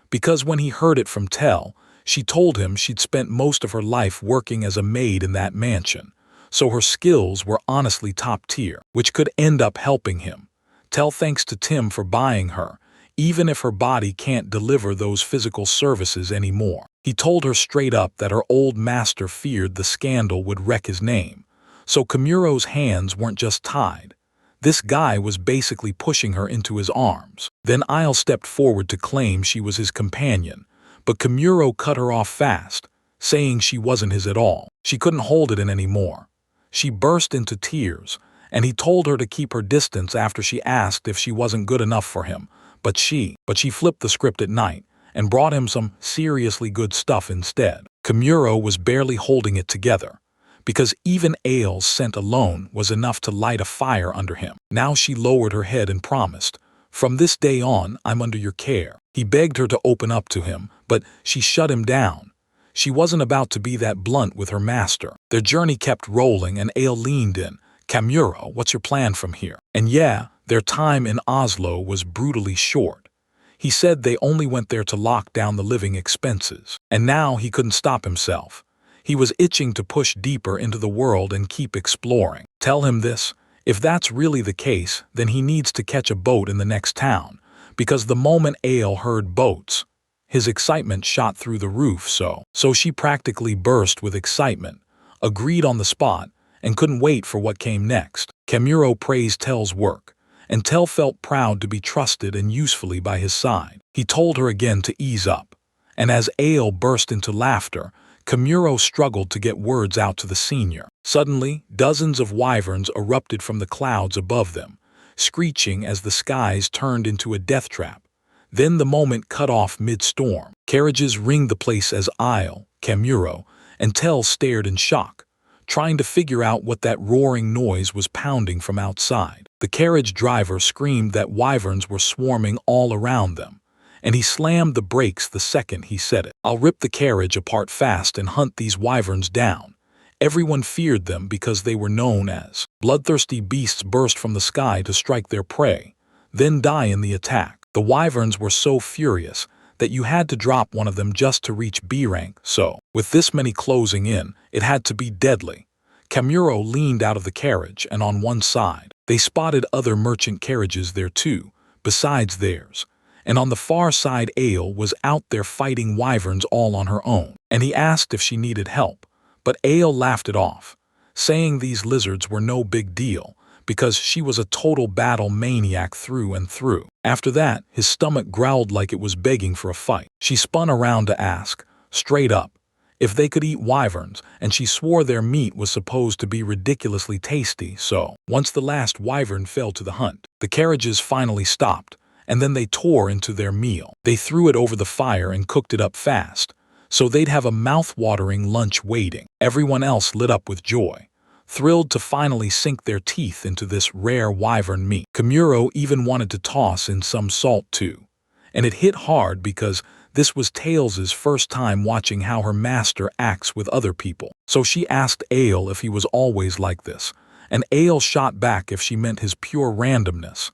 Because when he heard it from Tell, she told him she'd spent most of her life working as a maid in that mansion, so her skills were honestly top tier, which could end up helping him. Tell thanks to Tim for buying her, even if her body can't deliver those physical services anymore. He told her straight up that her old master feared the scandal would wreck his name, so Kamuro's hands weren't just tied. This guy was basically pushing her into his arms. Then Isle stepped forward to claim she was his companion, but Kamuro cut her off fast, saying she wasn't his at all. She couldn't hold it in anymore. She burst into tears, and he told her to keep her distance after she asked if she wasn't good enough for him. But she flipped the script at night and brought him some seriously good stuff instead. Kamuro was barely holding it together, because even Ale's scent alone was enough to light a fire under him. Now she lowered her head and promised, From this day on, I'm under your care. He begged her to open up to him, but she shut him down. She wasn't about to be that blunt with her master. Their journey kept rolling and Ale leaned in. Kamuro, what's your plan from here? And yeah, their time in Oslo was brutally short. He said they only went there to lock down the living expenses. And now he couldn't stop himself. He was itching to push deeper into the world and keep exploring. Tell him this. If that's really the case, then he needs to catch a boat in the next town. Because the moment Ale heard boats, his excitement shot through the roof, so she practically burst with excitement, agreed on the spot, and couldn't wait for what came next. Kamuro praised Tell's work, and Tell felt proud to be trusted and usefully by his side. He told her again to ease up, and as Ale burst into laughter, Kamuro struggled to get words out to the senior. Suddenly, dozens of wyverns erupted from the clouds above them, screeching as the skies turned into a death trap. Then the moment cut off mid-storm. Carriages ringed the place as Kamuro, and Tell stared in shock, trying to figure out what that roaring noise was pounding from outside. The carriage driver screamed that wyverns were swarming all around them, and he slammed the brakes the second he said it. I'll rip the carriage apart fast and hunt these wyverns down. Everyone feared them because they were known as bloodthirsty beasts burst from the sky to strike their prey, then die in the attack. The wyverns were so furious that you had to drop one of them just to reach B rank, so, with this many closing in, it had to be deadly. Kamuro leaned out of the carriage, and on one side, they spotted other merchant carriages there too, besides theirs. And on the far side Ale was out there fighting wyverns all on her own, and he asked if she needed help, but Ale laughed it off, saying these lizards were no big deal, because she was a total battle maniac through and through. After that, his stomach growled like it was begging for a fight. She spun around to ask, straight up, if they could eat wyverns, and she swore their meat was supposed to be ridiculously tasty, so, once the last wyvern fell to the hunt, the carriages finally stopped, and then they tore into their meal. They threw it over the fire and cooked it up fast, so they'd have a mouth-watering lunch waiting. Everyone else lit up with joy, thrilled to finally sink their teeth into this rare wyvern meat. Kamuro even wanted to toss in some salt too, and it hit hard because this was Tails' first time watching how her master acts with other people. So she asked Ale if he was always like this, and Ale shot back if she meant his pure randomness.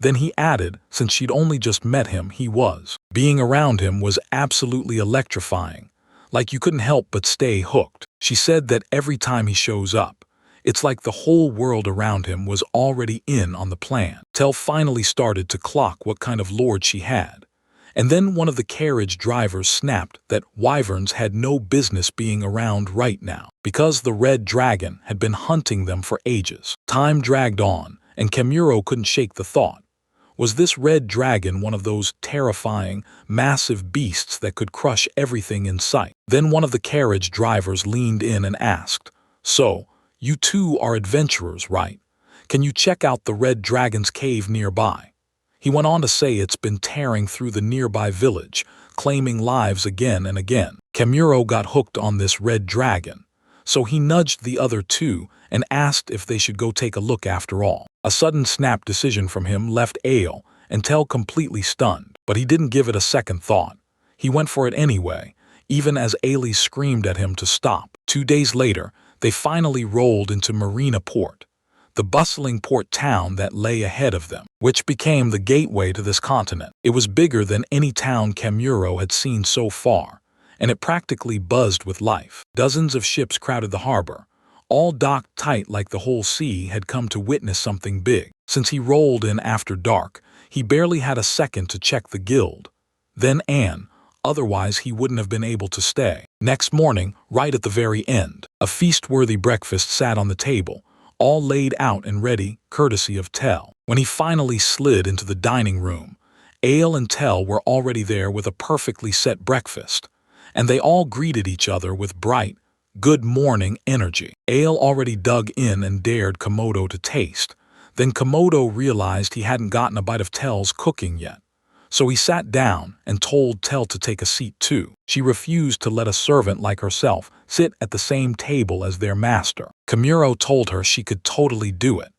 Then he added, since she'd only just met him, he was. Being around him was absolutely electrifying, like you couldn't help but stay hooked. She said that every time he shows up, it's like the whole world around him was already in on the plan. Tell finally started to clock what kind of lord she had. And then one of the carriage drivers snapped that wyverns had no business being around right now, because the red dragon had been hunting them for ages. Time dragged on, and Kamuro couldn't shake the thought. Was this red dragon one of those terrifying, massive beasts that could crush everything in sight? Then one of the carriage drivers leaned in and asked, so, you two are adventurers, right? Can you check out the red dragon's cave nearby? He went on to say it's been tearing through the nearby village, claiming lives again and again. Kamuro got hooked on this red dragon, so he nudged the other two and asked if they should go take a look after all. A sudden snap decision from him left Ale and Tell completely stunned, but he didn't give it a second thought. He went for it anyway, even as Ale screamed at him to stop. 2 days later, they finally rolled into Marina Port, the bustling port town that lay ahead of them, which became the gateway to this continent. It was bigger than any town Kamuro had seen so far, and it practically buzzed with life. Dozens of ships crowded the harbor, all docked tight like the whole sea had come to witness something big. Since he rolled in after dark, he barely had a second to check the guild. Then Anne, otherwise he wouldn't have been able to stay. Next morning, right at the very end, a feast-worthy breakfast sat on the table, all laid out and ready, courtesy of Tell. When he finally slid into the dining room, Ale and Tell were already there with a perfectly set breakfast, and they all greeted each other with bright, good morning energy. Ale already dug in and dared Komodo to taste. Then Komodo realized he hadn't gotten a bite of Tell's cooking yet. So he sat down and told Tell to take a seat too. She refused to let a servant like herself sit at the same table as their master. Kamuro told her she could totally do it,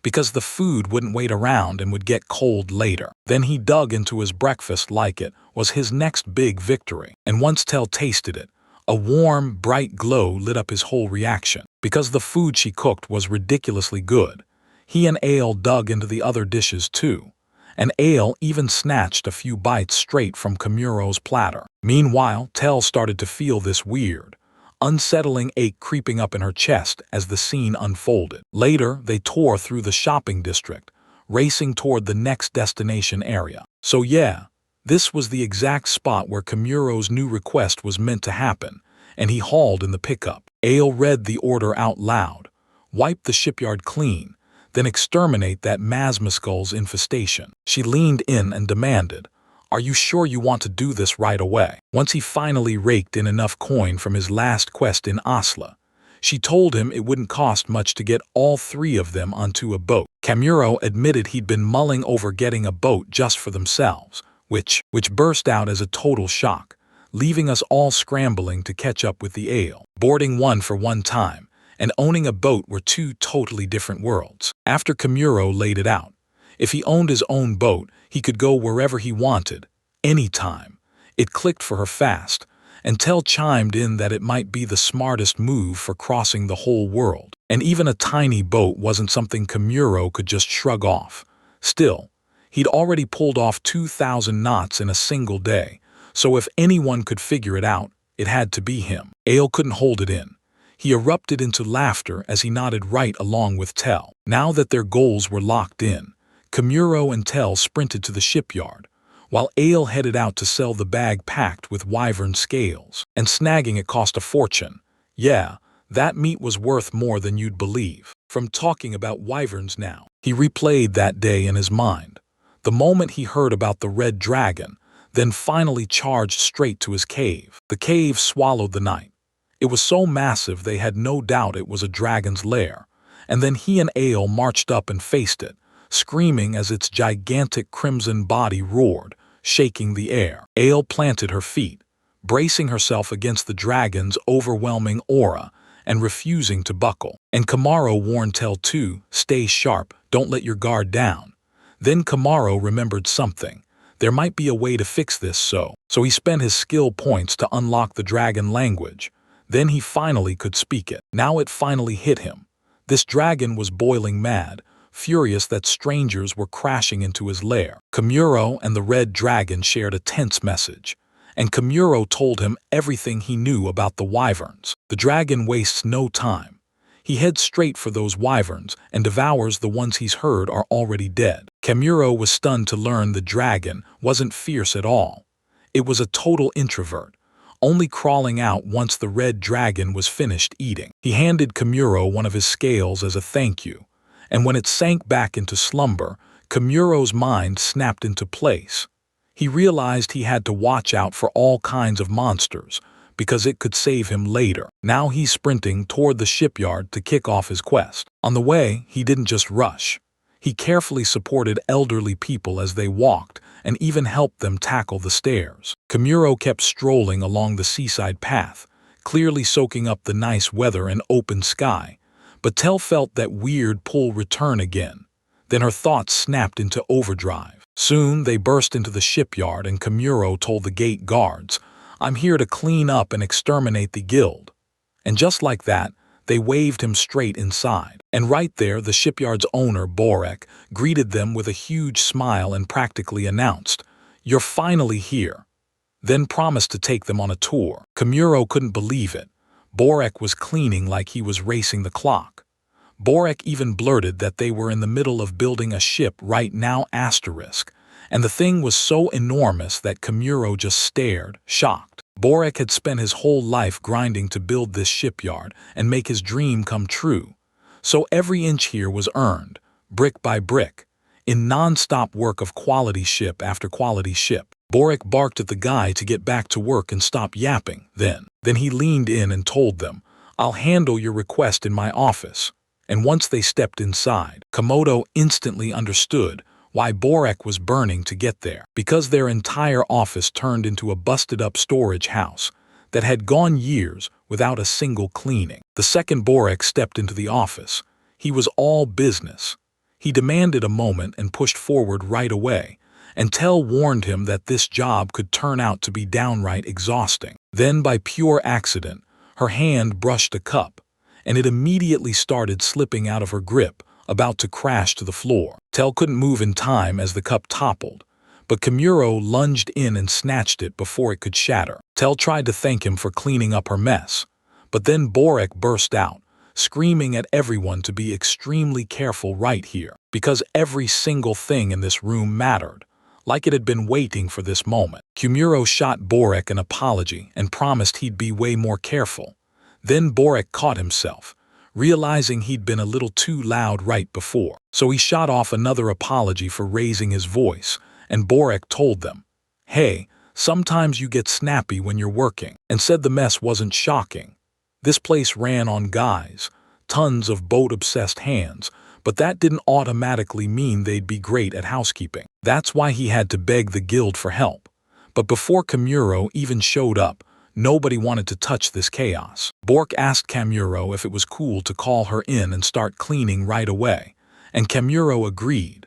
because the food wouldn't wait around and would get cold later. Then he dug into his breakfast like it was his next big victory. And once Tell tasted it, a warm, bright glow lit up his whole reaction. Because the food she cooked was ridiculously good, he and Ale dug into the other dishes too, and Ale even snatched a few bites straight from Kamuro's platter. Meanwhile, Tell started to feel this weird, unsettling ache creeping up in her chest as the scene unfolded. Later, they tore through the shopping district, racing toward the next destination area. So yeah, this was the exact spot where Kamuro's new request was meant to happen, and he hauled in the pickup. Ale read the order out loud: wipe the shipyard clean, then exterminate that Masmaskull's infestation. She leaned in and demanded, "Are you sure you want to do this right away?" Once he finally raked in enough coin from his last quest in Osla, she told him it wouldn't cost much to get all three of them onto a boat. Kamuro admitted he'd been mulling over getting a boat just for themselves, which burst out as a total shock, leaving us all scrambling to catch up with the Ale. Boarding one for one time and owning a boat were two totally different worlds. After Kamuro laid it out, if he owned his own boat, he could go wherever he wanted, anytime. It clicked for her fast, and Tell chimed in that it might be the smartest move for crossing the whole world. And even a tiny boat wasn't something Kamuro could just shrug off. Still, he'd already pulled off 2,000 knots in a single day, so if anyone could figure it out, it had to be him. Ale couldn't hold it in. He erupted into laughter as he nodded right along with Tell. Now that their goals were locked in, Kamuro and Tell sprinted to the shipyard, while Ale headed out to sell the bag packed with wyvern scales. And snagging it cost a fortune. Yeah, that meat was worth more than you'd believe. From talking about wyverns now, he replayed that day in his mind. The moment he heard about the red dragon, then finally charged straight to his cave. The cave swallowed the night. It was so massive they had no doubt it was a dragon's lair, and then he and Ale marched up and faced it, screaming as its gigantic crimson body roared, shaking the air. Ale planted her feet, bracing herself against the dragon's overwhelming aura and refusing to buckle. And Kamaro warned Tell to stay sharp, don't let your guard down. Then Kamaro remembered something. There might be a way to fix this, so he spent his skill points to unlock the dragon language. Then he finally could speak it. Now it finally hit him. This dragon was boiling mad, furious that strangers were crashing into his lair. Kamuro and the red dragon shared a tense message, and Kamuro told him everything he knew about the wyverns. The dragon wastes no time. He heads straight for those wyverns and devours the ones he's heard are already dead. Kamuro was stunned to learn the dragon wasn't fierce at all. It was a total introvert, only crawling out once the red dragon was finished eating. He handed Kamuro one of his scales as a thank you, and when it sank back into slumber, Kamuro's mind snapped into place. He realized he had to watch out for all kinds of monsters, because it could save him later. Now he's sprinting toward the shipyard to kick off his quest. On the way, he didn't just rush. He carefully supported elderly people as they walked, and even helped them tackle the stairs. Kamuro kept strolling along the seaside path, clearly soaking up the nice weather and open sky, but Tell felt that weird pull return again. Then her thoughts snapped into overdrive. Soon they burst into the shipyard and Kamuro told the gate guards, "I'm here to clean up and exterminate the guild." And just like that, they waved him straight inside. And right there, the shipyard's owner, Borek, greeted them with a huge smile and practically announced, "You're finally here," then promised to take them on a tour. Kamuro couldn't believe it. Borek was cleaning like he was racing the clock. Borek even blurted that they were in the middle of building a ship right now, and the thing was so enormous that Kamuro just stared, shocked. Borek had spent his whole life grinding to build this shipyard and make his dream come true. So every inch here was earned, brick by brick, in non-stop work of quality ship after quality ship. Borek barked at the guy to get back to work and stop yapping. Then he leaned in and told them, "I'll handle your request in my office." And once they stepped inside, Komodo instantly understood why Borek was burning to get there. Because their entire office turned into a busted-up storage house that had gone years without a single cleaning. The second Borek stepped into the office, he was all business. He demanded a moment and pushed forward right away, and Tell warned him that this job could turn out to be downright exhausting. Then, by pure accident, her hand brushed a cup, and it immediately started slipping out of her grip, about to crash to the floor. Tell couldn't move in time as the cup toppled, but Kimuro lunged in and snatched it before it could shatter. Tell tried to thank him for cleaning up her mess, but then Borek burst out, screaming at everyone to be extremely careful right here, because every single thing in this room mattered, like it had been waiting for this moment. Kimuro shot Borek an apology and promised he'd be way more careful. Then Borek caught himself, realizing he'd been a little too loud right before. So he shot off another apology for raising his voice, and Borek told them, "Hey, sometimes you get snappy when you're working," and said the mess wasn't shocking. This place ran on guys, tons of boat-obsessed hands, but that didn't automatically mean they'd be great at housekeeping. That's why he had to beg the guild for help. But before Kimuro even showed up, nobody wanted to touch this chaos. Bork asked Kamuro if it was cool to call her in and start cleaning right away, and Kamuro agreed,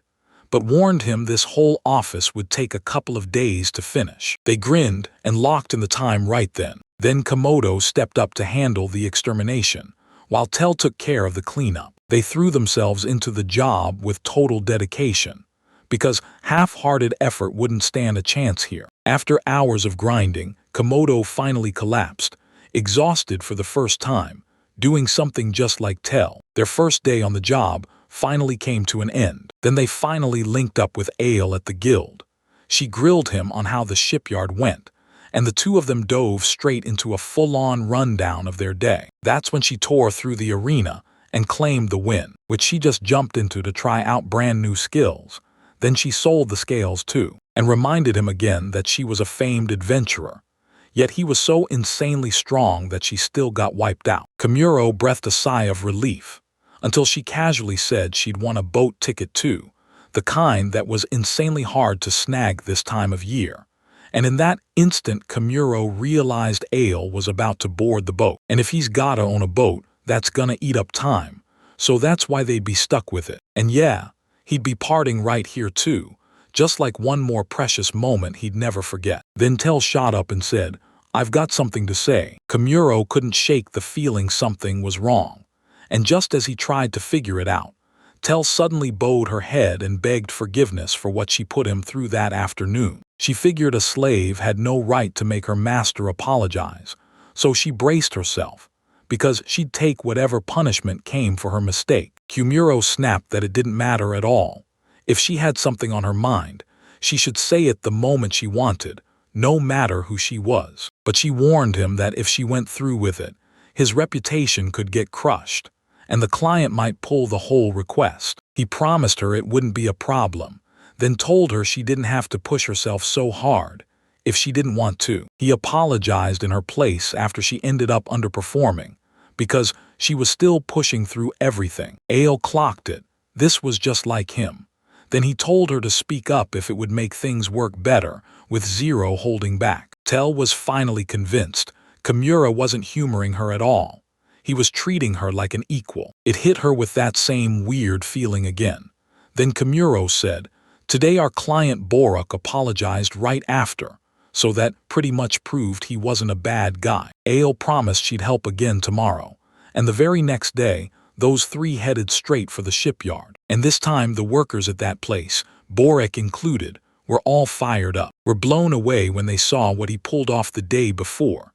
but warned him this whole office would take a couple of days to finish. They grinned and locked in the time right then. Then Komodo stepped up to handle the extermination, while Tell took care of the cleanup. They threw themselves into the job with total dedication, because half-hearted effort wouldn't stand a chance here. After hours of grinding, Komodo finally collapsed, exhausted for the first time, doing something just like Tell. Their first day on the job finally came to an end. Then they finally linked up with Ale at the guild. She grilled him on how the shipyard went, and the two of them dove straight into a full-on rundown of their day. That's when she tore through the arena and claimed the win, which she just jumped into to try out brand new skills. Then she sold the scales too, and reminded him again that she was a famed adventurer. Yet he was so insanely strong that she still got wiped out. Kamuro breathed a sigh of relief, until she casually said she'd won a boat ticket too, the kind that was insanely hard to snag this time of year. And in that instant, Kamuro realized Ale was about to board the boat. And if he's gotta own a boat, that's gonna eat up time. So that's why they'd be stuck with it. And yeah, he'd be parting right here too, just like one more precious moment he'd never forget. Then Tell shot up and said, "I've got something to say." Kamuro couldn't shake the feeling something was wrong. And just as he tried to figure it out, Tell suddenly bowed her head and begged forgiveness for what she put him through that afternoon. She figured a slave had no right to make her master apologize, so she braced herself, because she'd take whatever punishment came for her mistake. Kumuro snapped that it didn't matter at all. If she had something on her mind, she should say it the moment she wanted, no matter who she was. But she warned him that if she went through with it, his reputation could get crushed, and the client might pull the whole request. He promised her it wouldn't be a problem, then told her she didn't have to push herself so hard if she didn't want to. He apologized in her place after she ended up underperforming, because she was still pushing through everything. Ale clocked it. This was just like him. Then he told her to speak up if it would make things work better, with zero holding back. Tell was finally convinced. Kimura wasn't humoring her at all. He was treating her like an equal. It hit her with that same weird feeling again. Then Kimuro said, "Today our client Boruk apologized right after, so that pretty much proved he wasn't a bad guy." Ale promised she'd help again tomorrow, and the very next day, those three headed straight for the shipyard. And this time the workers at that place, Borek included, were all fired up, were blown away when they saw what he pulled off the day before.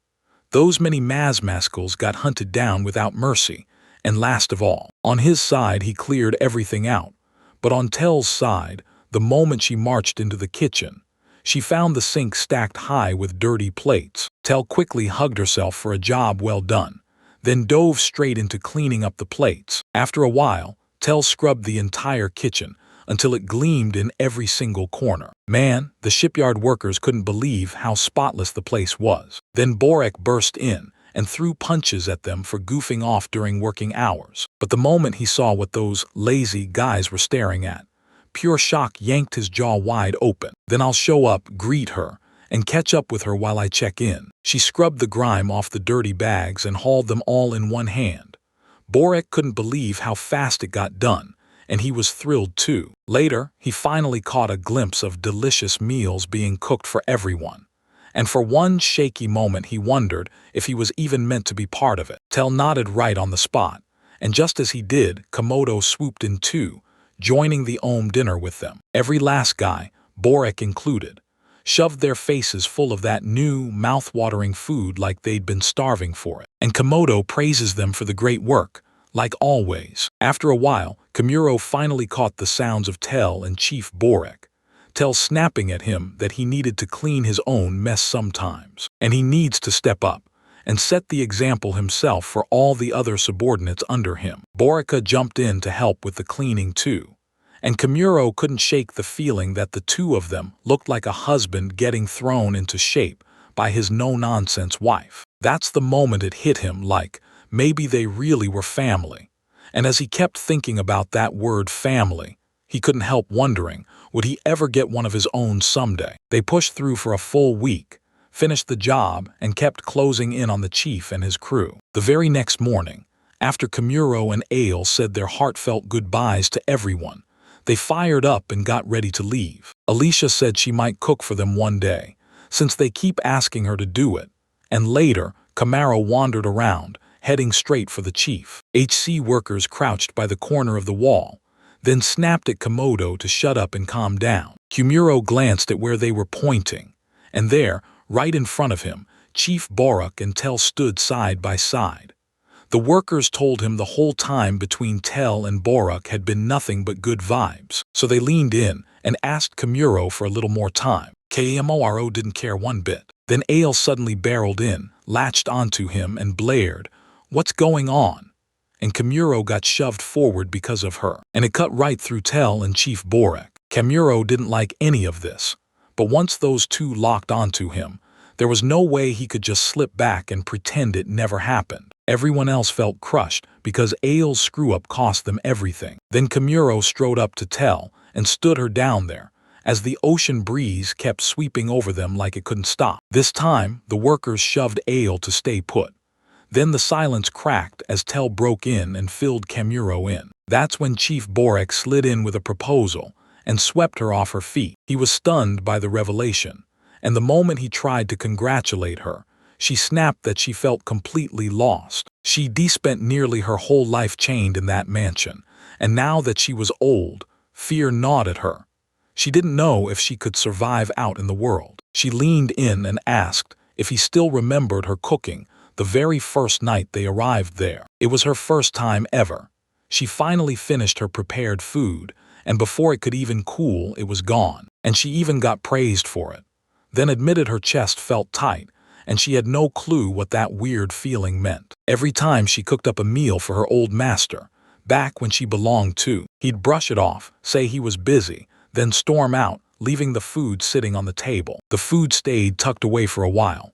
Those many Mazmaskals got hunted down without mercy, and last of all, on his side he cleared everything out, but on Tell's side, the moment she marched into the kitchen, she found the sink stacked high with dirty plates. Tell quickly hugged herself for a job well done, then dove straight into cleaning up the plates. After a while, Tell scrubbed the entire kitchen until it gleamed in every single corner. Man, the shipyard workers couldn't believe how spotless the place was. Then Borek burst in and threw punches at them for goofing off during working hours. But the moment he saw what those lazy guys were staring at, pure shock yanked his jaw wide open. "Then I'll show up, greet her, and catch up with her while I check in." She scrubbed the grime off the dirty bags and hauled them all in one hand. Borek couldn't believe how fast it got done, and he was thrilled too. Later, he finally caught a glimpse of delicious meals being cooked for everyone. And for one shaky moment he wondered if he was even meant to be part of it. Tell nodded right on the spot, and just as he did, Komodo swooped in too, joining the dinner with them. Every last guy, Borek included, shoved their faces full of that new, mouth-watering food like they'd been starving for it. And Komodo praises them for the great work, like always. After a while, Komuro finally caught the sounds of Tell and Chief Borek. Tell snapping at him that he needed to clean his own mess sometimes, and he needs to step up and set the example himself for all the other subordinates under him. Borika jumped in to help with the cleaning too, and Komuro couldn't shake the feeling that the two of them looked like a husband getting thrown into shape by his no-nonsense wife. That's the moment it hit him, like maybe they really were family. And as he kept thinking about that word family, he couldn't help wondering, would he ever get one of his own someday? They pushed through for a full week, finished the job, and kept closing in on the chief and his crew. The very next morning, after Komuro and Ale said their heartfelt goodbyes to everyone, they fired up and got ready to leave. Alicia said she might cook for them one day, since they keep asking her to do it, and later, Kamara wandered around, heading straight for the chief. HC workers crouched by the corner of the wall, then snapped at Komodo to shut up and calm down. Komuro glanced at where they were pointing, and there, right in front of him, Chief Boruk and Tell stood side by side. The workers told him the whole time between Tell and Boruk had been nothing but good vibes, so they leaned in and asked Komuro for a little more time. Komoro didn't care one bit. Then Ale suddenly barreled in, latched onto him, and blared, "What's going on?" And Komuro got shoved forward because of her, and it cut right through Tell and Chief Borek. Komuro didn't like any of this, but once those two locked onto him, there was no way he could just slip back and pretend it never happened. Everyone else felt crushed because Ale's screw-up cost them everything. Then Komuro strode up to Tell and stood her down there, as the ocean breeze kept sweeping over them like it couldn't stop. This time, the workers shoved Ale to stay put. Then the silence cracked as Tell broke in and filled Komuro in. That's when Chief Borek slid in with a proposal and swept her off her feet. He was stunned by the revelation, and the moment he tried to congratulate her, she snapped that she felt completely lost. She'd spent nearly her whole life chained in that mansion, and now that she was old, fear gnawed at her. She didn't know if she could survive out in the world. She leaned in and asked if he still remembered her cooking the very first night they arrived there. It was her first time ever. She finally finished her prepared food, and before it could even cool, it was gone. And she even got praised for it. Then admitted her chest felt tight, and she had no clue what that weird feeling meant. Every time she cooked up a meal for her old master, back when she belonged to, he'd brush it off, say he was busy, then storm out, leaving the food sitting on the table. The food stayed tucked away for a while,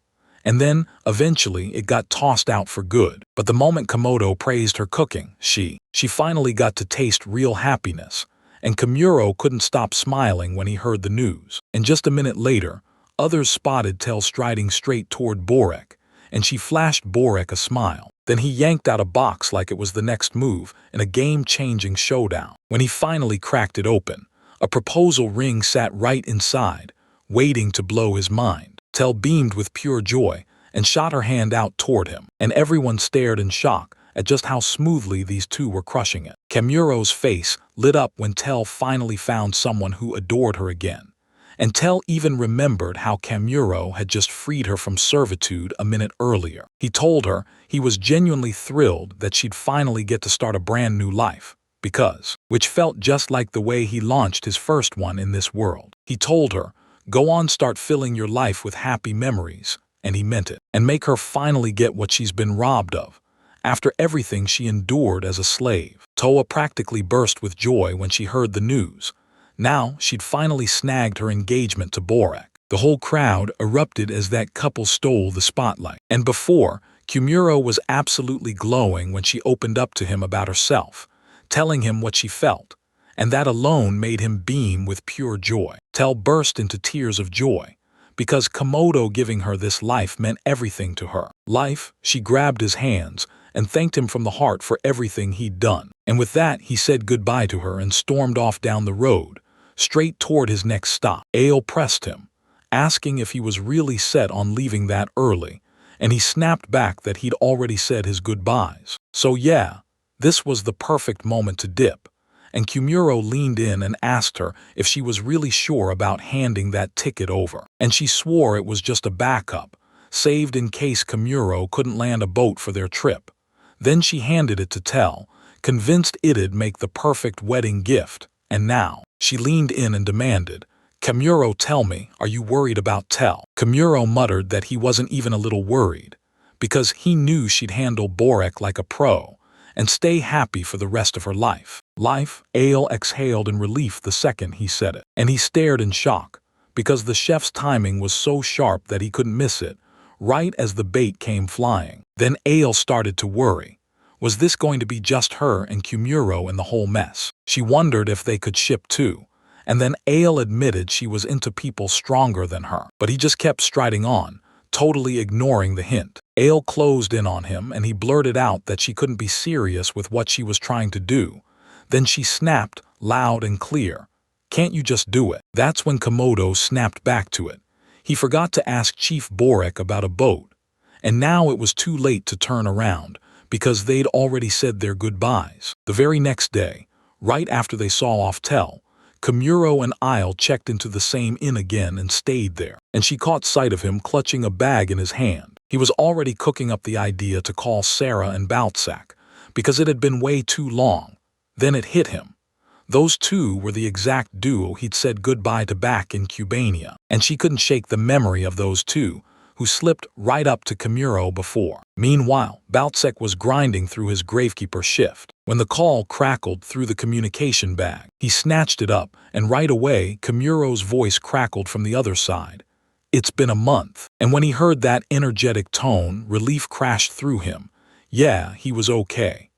and then, eventually, it got tossed out for good. But the moment Komodo praised her cooking, she finally got to taste real happiness, and Komuro couldn't stop smiling when he heard the news. And just a minute later, others spotted Tell striding straight toward Borek, and she flashed Borek a smile. Then he yanked out a box like it was the next move in a game-changing showdown. When he finally cracked it open, a proposal ring sat right inside, waiting to blow his mind. Tell beamed with pure joy and shot her hand out toward him, and everyone stared in shock at just how smoothly these two were crushing it. Komuro's face lit up when Tell finally found someone who adored her again, and Tell even remembered how Komuro had just freed her from servitude a minute earlier. He told her he was genuinely thrilled that she'd finally get to start a brand new life, which felt just like the way he launched his first one in this world. He told her, "Go on, start filling your life with happy memories," and he meant it, and make her finally get what she's been robbed of, after everything she endured as a slave. Toa practically burst with joy when she heard the news. Now she'd finally snagged her engagement to Borek. The whole crowd erupted as that couple stole the spotlight. And before, Komuro was absolutely glowing when she opened up to him about herself, telling him what she felt, and that alone made him beam with pure joy. Tell burst into tears of joy, because Komodo giving her this life meant everything to her. Life, she grabbed his hands and thanked him from the heart for everything he'd done. And with that, he said goodbye to her and stormed off down the road, straight toward his next stop. Ale pressed him, asking if he was really set on leaving that early, and he snapped back that he'd already said his goodbyes. So yeah, this was the perfect moment to dip, and Kumuro leaned in and asked her if she was really sure about handing that ticket over. And she swore it was just a backup, saved in case Kumuro couldn't land a boat for their trip. Then she handed it to Tell, convinced it'd make the perfect wedding gift. And now, she leaned in and demanded, "Kumuro, tell me, are you worried about Tell?" Kumuro muttered that he wasn't even a little worried, because he knew she'd handle Borek like a pro, and stay happy for the rest of her life. Ale exhaled in relief the second he said it, and he stared in shock, because the chef's timing was so sharp that he couldn't miss it, right as the bait came flying. Then Ale started to worry. Was this going to be just her and Kumuro in the whole mess? She wondered if they could ship too, and then Ale admitted she was into people stronger than her, but he just kept striding on, totally ignoring the hint. Ale closed in on him and he blurted out that she couldn't be serious with what she was trying to do. Then she snapped, loud and clear, "Can't you just do it?" That's when Komodo snapped back to it. He forgot to ask Chief Borek about a boat, and now it was too late to turn around, because they'd already said their goodbyes. The very next day, right after they saw off Tell, Kumuro and Isle checked into the same inn again and stayed there, and she caught sight of him clutching a bag in his hand. He was already cooking up the idea to call Sarah and Baltsac, because it had been way too long. Then it hit him. Those two were the exact duo he'd said goodbye to back in Cubania, and she couldn't shake the memory of those two, who slipped right up to Kumuro before. Meanwhile, Baltsac was grinding through his gravekeeper shift. When the call crackled through the communication bag, he snatched it up, and right away, Kumuro's voice crackled from the other side. "It's been a month." And when he heard that energetic tone, relief crashed through him. Yeah, he was okay.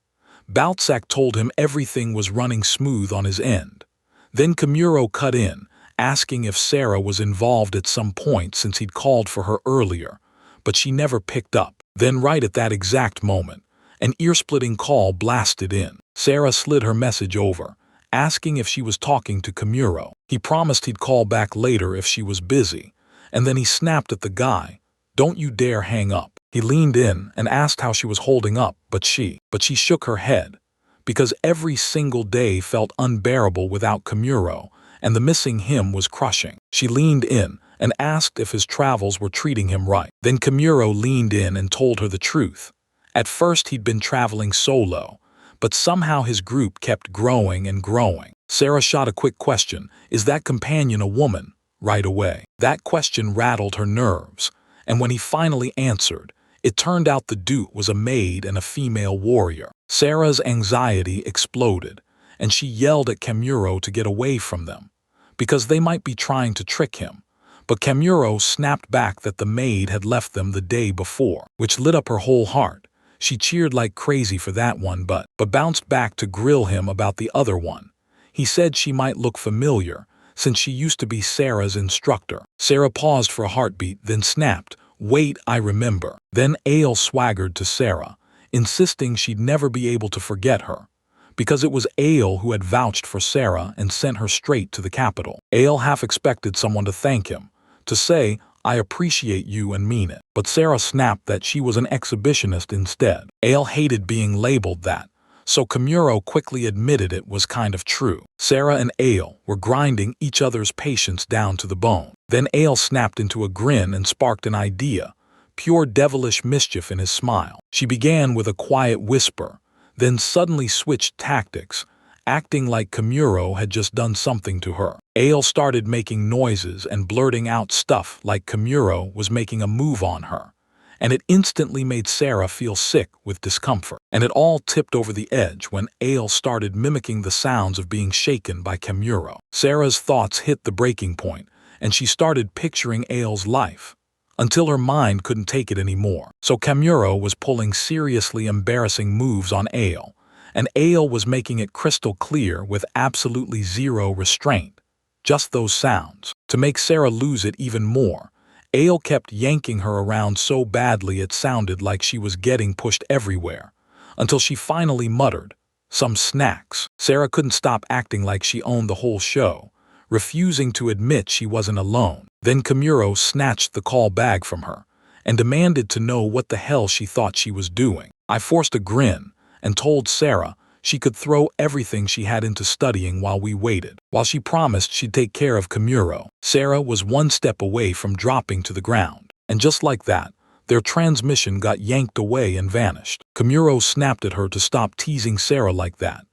Baltsac told him everything was running smooth on his end. Then Kumuro cut in, asking if Sarah was involved at some point since he'd called for her earlier, but she never picked up. Then right at that exact moment, an ear-splitting call blasted in. Sarah slid her message over, asking if she was talking to Kumuro. He promised he'd call back later if she was busy, and then he snapped at the guy, "Don't you dare hang up." He leaned in and asked how she was holding up, but she shook her head, because every single day felt unbearable without Kumuro, and the missing him was crushing. She leaned in and asked if his travels were treating him right. Then Kumuro leaned in and told her the truth. At first he'd been traveling solo, but somehow his group kept growing and growing. Sarah shot a quick question, "Is that companion a woman?" right away. That question rattled her nerves, and when he finally answered, it turned out the dude was a maid and a female warrior. Sarah's anxiety exploded, and she yelled at Kumuro to get away from them, because they might be trying to trick him. But Kumuro snapped back that the maid had left them the day before, which lit up her whole heart. She cheered like crazy for that one but bounced back to grill him about the other one. He said she might look familiar, since she used to be Sarah's instructor. Sarah paused for a heartbeat, then snapped, "Wait, I remember." Then Ale swaggered to Sarah, insisting she'd never be able to forget her, because it was Ale who had vouched for Sarah and sent her straight to the capital. Ale half expected someone to thank him, to say, "I appreciate you and mean it." But Sarah snapped that she was an exhibitionist instead. Ale hated being labeled that, so Kumuro quickly admitted it was kind of true. Sarah and Ale were grinding each other's patience down to the bone. Then Ale snapped into a grin and sparked an idea, pure devilish mischief in his smile. She began with a quiet whisper, then suddenly switched tactics, acting like Kumuro had just done something to her. Ale started making noises and blurting out stuff like Kumuro was making a move on her, and it instantly made Sarah feel sick with discomfort. And it all tipped over the edge when Ale started mimicking the sounds of being shaken by Kumuro. Sarah's thoughts hit the breaking point, and she started picturing Ale's life, until her mind couldn't take it anymore. So Kumuro was pulling seriously embarrassing moves on Ale, and Ale was making it crystal clear with absolutely zero restraint. Just those sounds. To make Sarah lose it even more, Ale kept yanking her around so badly it sounded like she was getting pushed everywhere, until she finally muttered, "Some snacks." Sarah couldn't stop acting like she owned the whole show, refusing to admit she wasn't alone. Then Kimuro snatched the call bag from her and demanded to know what the hell she thought she was doing. I forced a grin and told Sarah she could throw everything she had into studying while we waited. While she promised she'd take care of Kimuro, Sarah was one step away from dropping to the ground. And just like that, their transmission got yanked away and vanished. Kimuro snapped at her to stop teasing Sarah like that,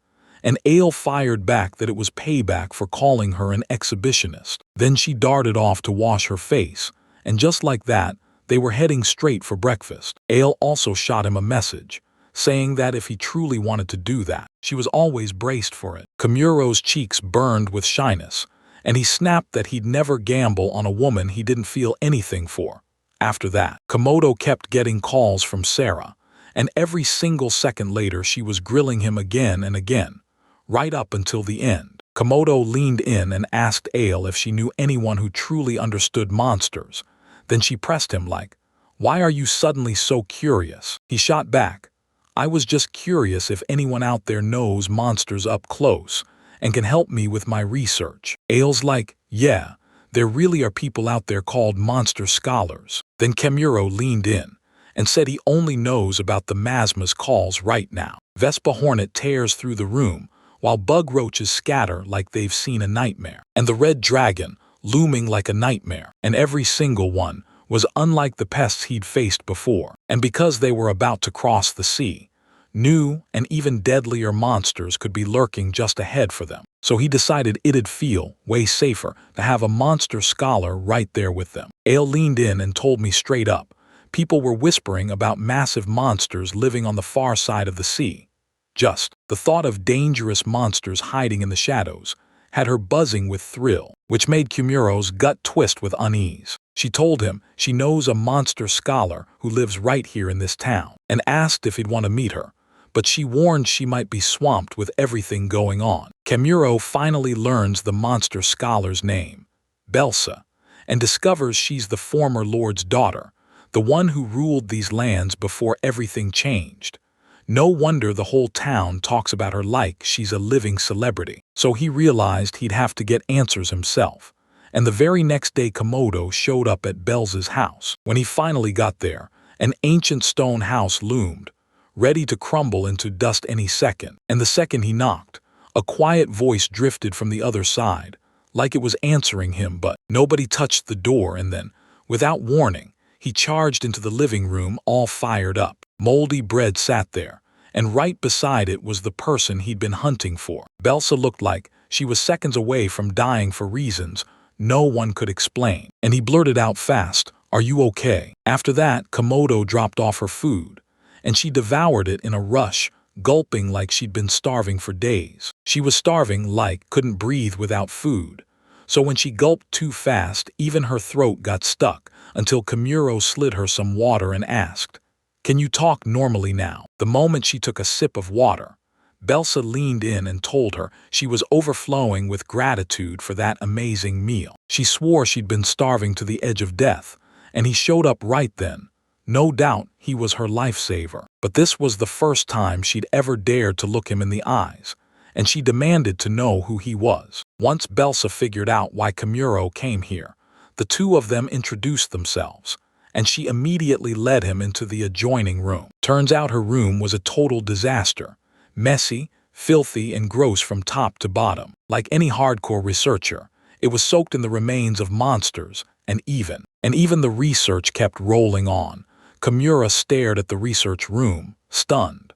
and Ale fired back that it was payback for calling her an exhibitionist. Then she darted off to wash her face, and just like that, they were heading straight for breakfast. Ale also shot him a message, saying that if he truly wanted to do that, she was always braced for it. Kimuro's cheeks burned with shyness, and he snapped that he'd never gamble on a woman he didn't feel anything for. After that, Komodo kept getting calls from Sarah, and every single second later she was grilling him again and again, right up until the end. Komodo leaned in and asked Ale if she knew anyone who truly understood monsters. Then she pressed him like, "Why are you suddenly so curious?" He shot back, "I was just curious if anyone out there knows monsters up close and can help me with my research." Ale's like, "Yeah, there really are people out there called monster scholars." Then Kimuro leaned in and said he only knows about the Masma's calls right now. Vespa Hornet tears through the room while bug roaches scatter like they've seen a nightmare. And the red dragon, looming like a nightmare, and every single one was unlike the pests he'd faced before. And because they were about to cross the sea, new and even deadlier monsters could be lurking just ahead for them. So he decided it'd feel way safer to have a monster scholar right there with them. Ale leaned in and told me straight up, people were whispering about massive monsters living on the far side of the sea. Just the thought of dangerous monsters hiding in the shadows had her buzzing with thrill, which made Kimuro's gut twist with unease. She told him she knows a monster scholar who lives right here in this town, and asked if he'd want to meet her, but she warned she might be swamped with everything going on. Kimuro finally learns the monster scholar's name, Belsa, and discovers she's the former lord's daughter, the one who ruled these lands before everything changed. No wonder the whole town talks about her like she's a living celebrity. So he realized he'd have to get answers himself. And the very next day Komodo showed up at Belsa's house. When he finally got there, an ancient stone house loomed, ready to crumble into dust any second. And the second he knocked, a quiet voice drifted from the other side, like it was answering him, but nobody touched the door. And then, without warning, he charged into the living room all fired up. Moldy bread sat there, and right beside it was the person he'd been hunting for. Belsa looked like she was seconds away from dying for reasons no one could explain, and he blurted out fast, "Are you okay?" After that, Komodo dropped off her food, and she devoured it in a rush, gulping like she'd been starving for days. She was starving like couldn't breathe without food, so when she gulped too fast, even her throat got stuck until Kimuro slid her some water and asked, "Can you talk normally now?" The moment she took a sip of water, Belsa leaned in and told her she was overflowing with gratitude for that amazing meal. She swore she'd been starving to the edge of death, and he showed up right then. No doubt he was her lifesaver. But this was the first time she'd ever dared to look him in the eyes, and she demanded to know who he was. Once Belsa figured out why Kimuro came here, the two of them introduced themselves, and she immediately led him into the adjoining room. Turns out her room was a total disaster, messy, filthy, and gross from top to bottom. Like any hardcore researcher, it was soaked in the remains of monsters, and even the research kept rolling on. Kimura stared at the research room, stunned.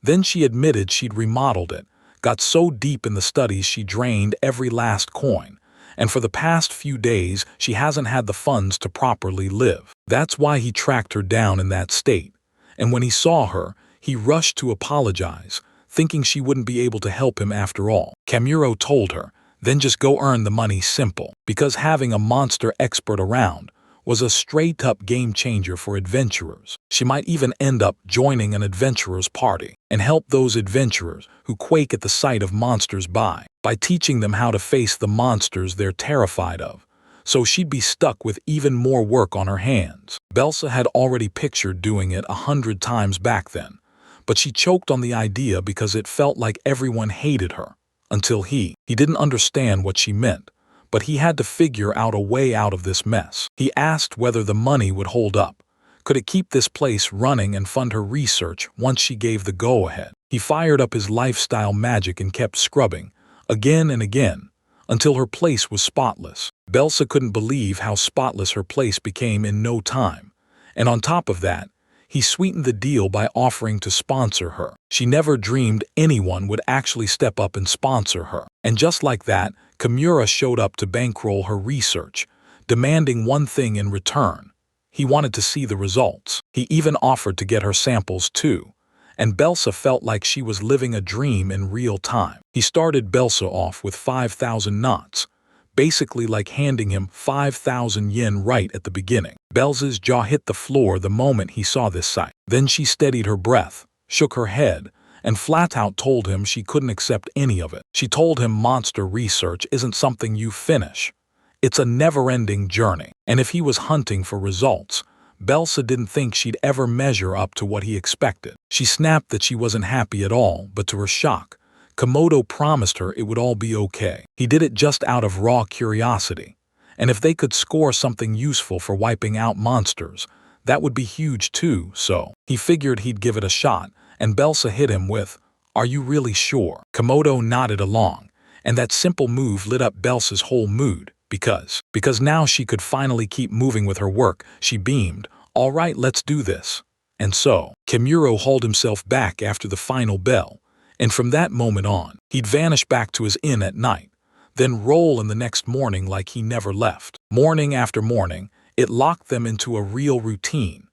Then she admitted she'd remodeled it, got so deep in the studies she drained every last coin, and for the past few days she hasn't had the funds to properly live. That's why he tracked her down in that state, and when he saw her, he rushed to apologize, thinking she wouldn't be able to help him after all. Kamuro told her, then just go earn the money simple, because having a monster expert around was a straight-up game-changer for adventurers. She might even end up joining an adventurer's party and help those adventurers who quake at the sight of monsters by teaching them how to face the monsters they're terrified of. So she'd be stuck with even more work on her hands. Belsa had already pictured doing it 100 times back then, but she choked on the idea because it felt like everyone hated her. Until he didn't understand what she meant, but he had to figure out a way out of this mess. He asked whether the money would hold up. Could it keep this place running and fund her research once she gave the go-ahead? He fired up his lifestyle magic and kept scrubbing, again and again, until her place was spotless. Belsa couldn't believe how spotless her place became in no time. And on top of that, he sweetened the deal by offering to sponsor her. She never dreamed anyone would actually step up and sponsor her. And just like that, Kimura showed up to bankroll her research, demanding one thing in return. He wanted to see the results. He even offered to get her samples too. And Belsa felt like she was living a dream in real time. He started Belsa off with 5,000 knots, basically like handing him 5,000 yen right at the beginning. Belsa's jaw hit the floor the moment he saw this sight. Then she steadied her breath, shook her head, and flat out told him she couldn't accept any of it. She told him monster research isn't something you finish. It's a never-ending journey. And if he was hunting for results, Belsa didn't think she'd ever measure up to what he expected. She snapped that she wasn't happy at all, but to her shock, Komodo promised her it would all be okay. He did it just out of raw curiosity. And if they could score something useful for wiping out monsters, that would be huge too, so he figured he'd give it a shot, and Belsa hit him with, "Are you really sure?" Komodo nodded along, and that simple move lit up Belsa's whole mood, because now she could finally keep moving with her work. She beamed, "All right, let's do this." And so, Kimura hauled himself back after the final bell, and from that moment on, he'd vanish back to his inn at night, then roll in the next morning like he never left. Morning after morning, it locked them into a real routine.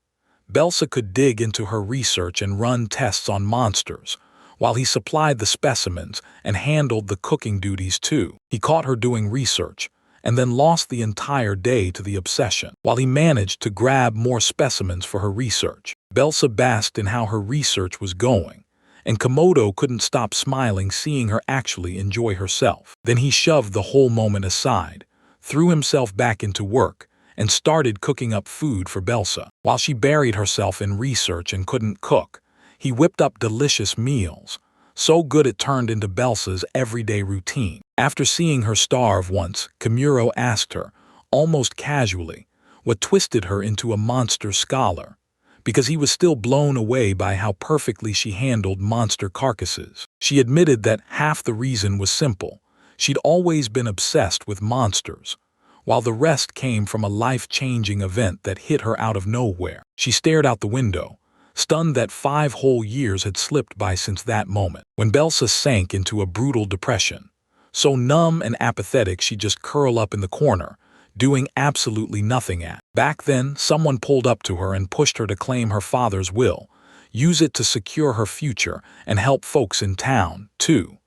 Belsa could dig into her research and run tests on monsters, while he supplied the specimens and handled the cooking duties too. He caught her doing research, and then lost the entire day to the obsession, while he managed to grab more specimens for her research. Belsa basked in how her research was going, and Komodo couldn't stop smiling seeing her actually enjoy herself. Then he shoved the whole moment aside, threw himself back into work, and started cooking up food for Belsa. While she buried herself in research and couldn't cook, he whipped up delicious meals, so good it turned into Belsa's everyday routine. After seeing her starve once, Kimura asked her, almost casually, what twisted her into a monster scholar, because he was still blown away by how perfectly she handled monster carcasses. She admitted that half the reason was simple. She'd always been obsessed with monsters, while the rest came from a life-changing event that hit her out of nowhere. She stared out the window, stunned that 5 whole years had slipped by since that moment, when Belsa sank into a brutal depression. So numb and apathetic she'd just curl up in the corner, doing absolutely nothing at. Back then, someone pulled up to her and pushed her to claim her father's will, use it to secure her future, and help folks in town, too.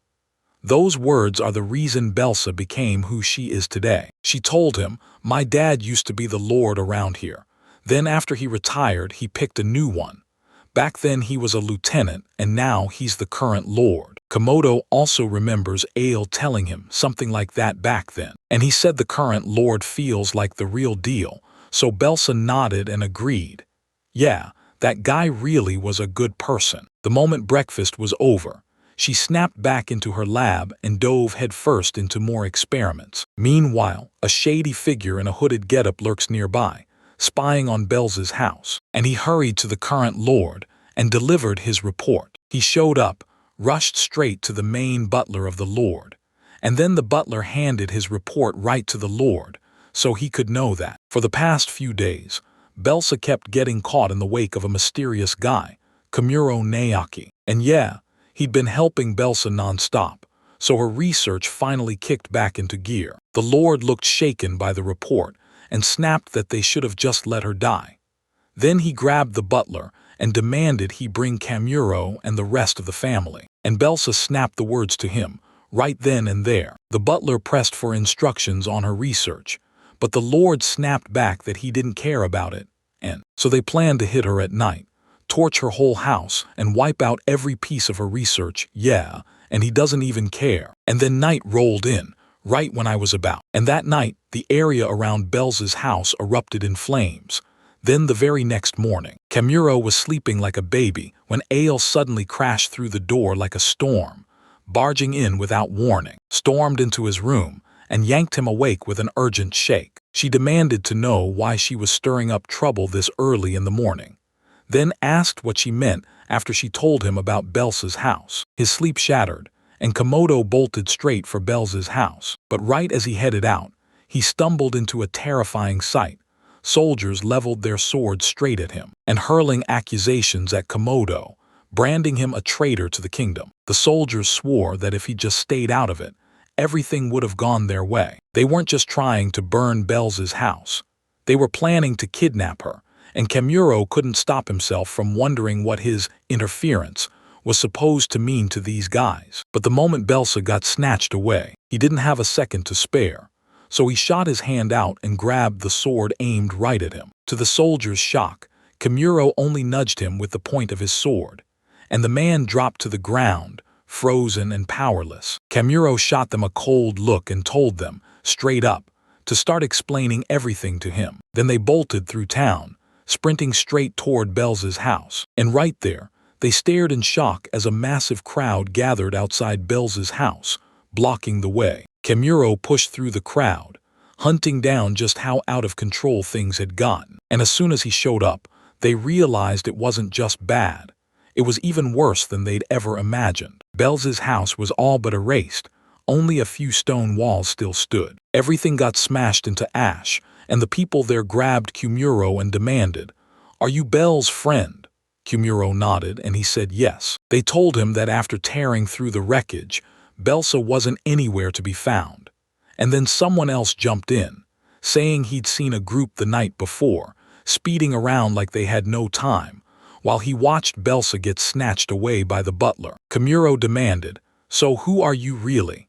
Those words are the reason Belsa became who she is today. She told him, "My dad used to be the lord around here. Then after he retired, he picked a new one. Back then he was a lieutenant, and now he's the current lord." Komodo also remembers Ale telling him something like that back then, and he said the current lord feels like the real deal, so Belsa nodded and agreed. Yeah, that guy really was a good person. The moment breakfast was over, she snapped back into her lab and dove headfirst into more experiments. Meanwhile, a shady figure in a hooded getup lurks nearby, spying on Belsa's house, and he hurried to the current lord and delivered his report. He showed up, rushed straight to the main butler of the lord, and then the butler handed his report right to the lord, so he could know that. For the past few days, Belsa kept getting caught in the wake of a mysterious guy, Kimura Naoki. And yeah, he'd been helping Belsa non-stop, so her research finally kicked back into gear. The lord looked shaken by the report and snapped that they should have just let her die. Then he grabbed the butler and demanded he bring Kimura and the rest of the family. And Belsa snapped the words to him, right then and there. The butler pressed for instructions on her research, but the lord snapped back that he didn't care about it, and so they planned to hit her at night, torch her whole house, and wipe out every piece of her research. Yeah, and he doesn't even care. And then night rolled in, right when I was about. And that night, the area around Belsa's house erupted in flames. Then the very next morning, Kamuro was sleeping like a baby when Ale suddenly crashed through the door like a storm, barging in without warning, stormed into his room, and yanked him awake with an urgent shake. She demanded to know why she was stirring up trouble this early in the morning, then asked what she meant after she told him about Belsa's house. His sleep shattered, and Komodo bolted straight for Belsa's house. But right as he headed out, he stumbled into a terrifying sight. Soldiers leveled their swords straight at him and hurling accusations at Komodo, branding him a traitor to the kingdom. The soldiers swore that if he just stayed out of it, everything would have gone their way. They weren't just trying to burn Belsa's house. They were planning to kidnap her, and Kamuro couldn't stop himself from wondering what his interference was supposed to mean to these guys. But the moment Belsa got snatched away, he didn't have a second to spare. So he shot his hand out and grabbed the sword aimed right at him. To the soldier's shock, Kamuro only nudged him with the point of his sword, and the man dropped to the ground, frozen and powerless. Kamuro shot them a cold look and told them, straight up, to start explaining everything to him. Then they bolted through town, sprinting straight toward Belsa's house. And right there, they stared in shock as a massive crowd gathered outside Belsa's house, blocking the way. Kamuro pushed through the crowd, hunting down just how out of control things had gotten. And as soon as he showed up, they realized it wasn't just bad. It was even worse than they'd ever imagined. Belsa's house was all but erased. Only a few stone walls still stood. Everything got smashed into ash, and the people there grabbed Kamuro and demanded, "Are you Bel's friend?" Kamuro nodded, and he said yes. They told him that after tearing through the wreckage, Belsa wasn't anywhere to be found. And then someone else jumped in, saying he'd seen a group the night before, speeding around like they had no time, while he watched Belsa get snatched away by the butler. Kamuro demanded, "So who are you really?"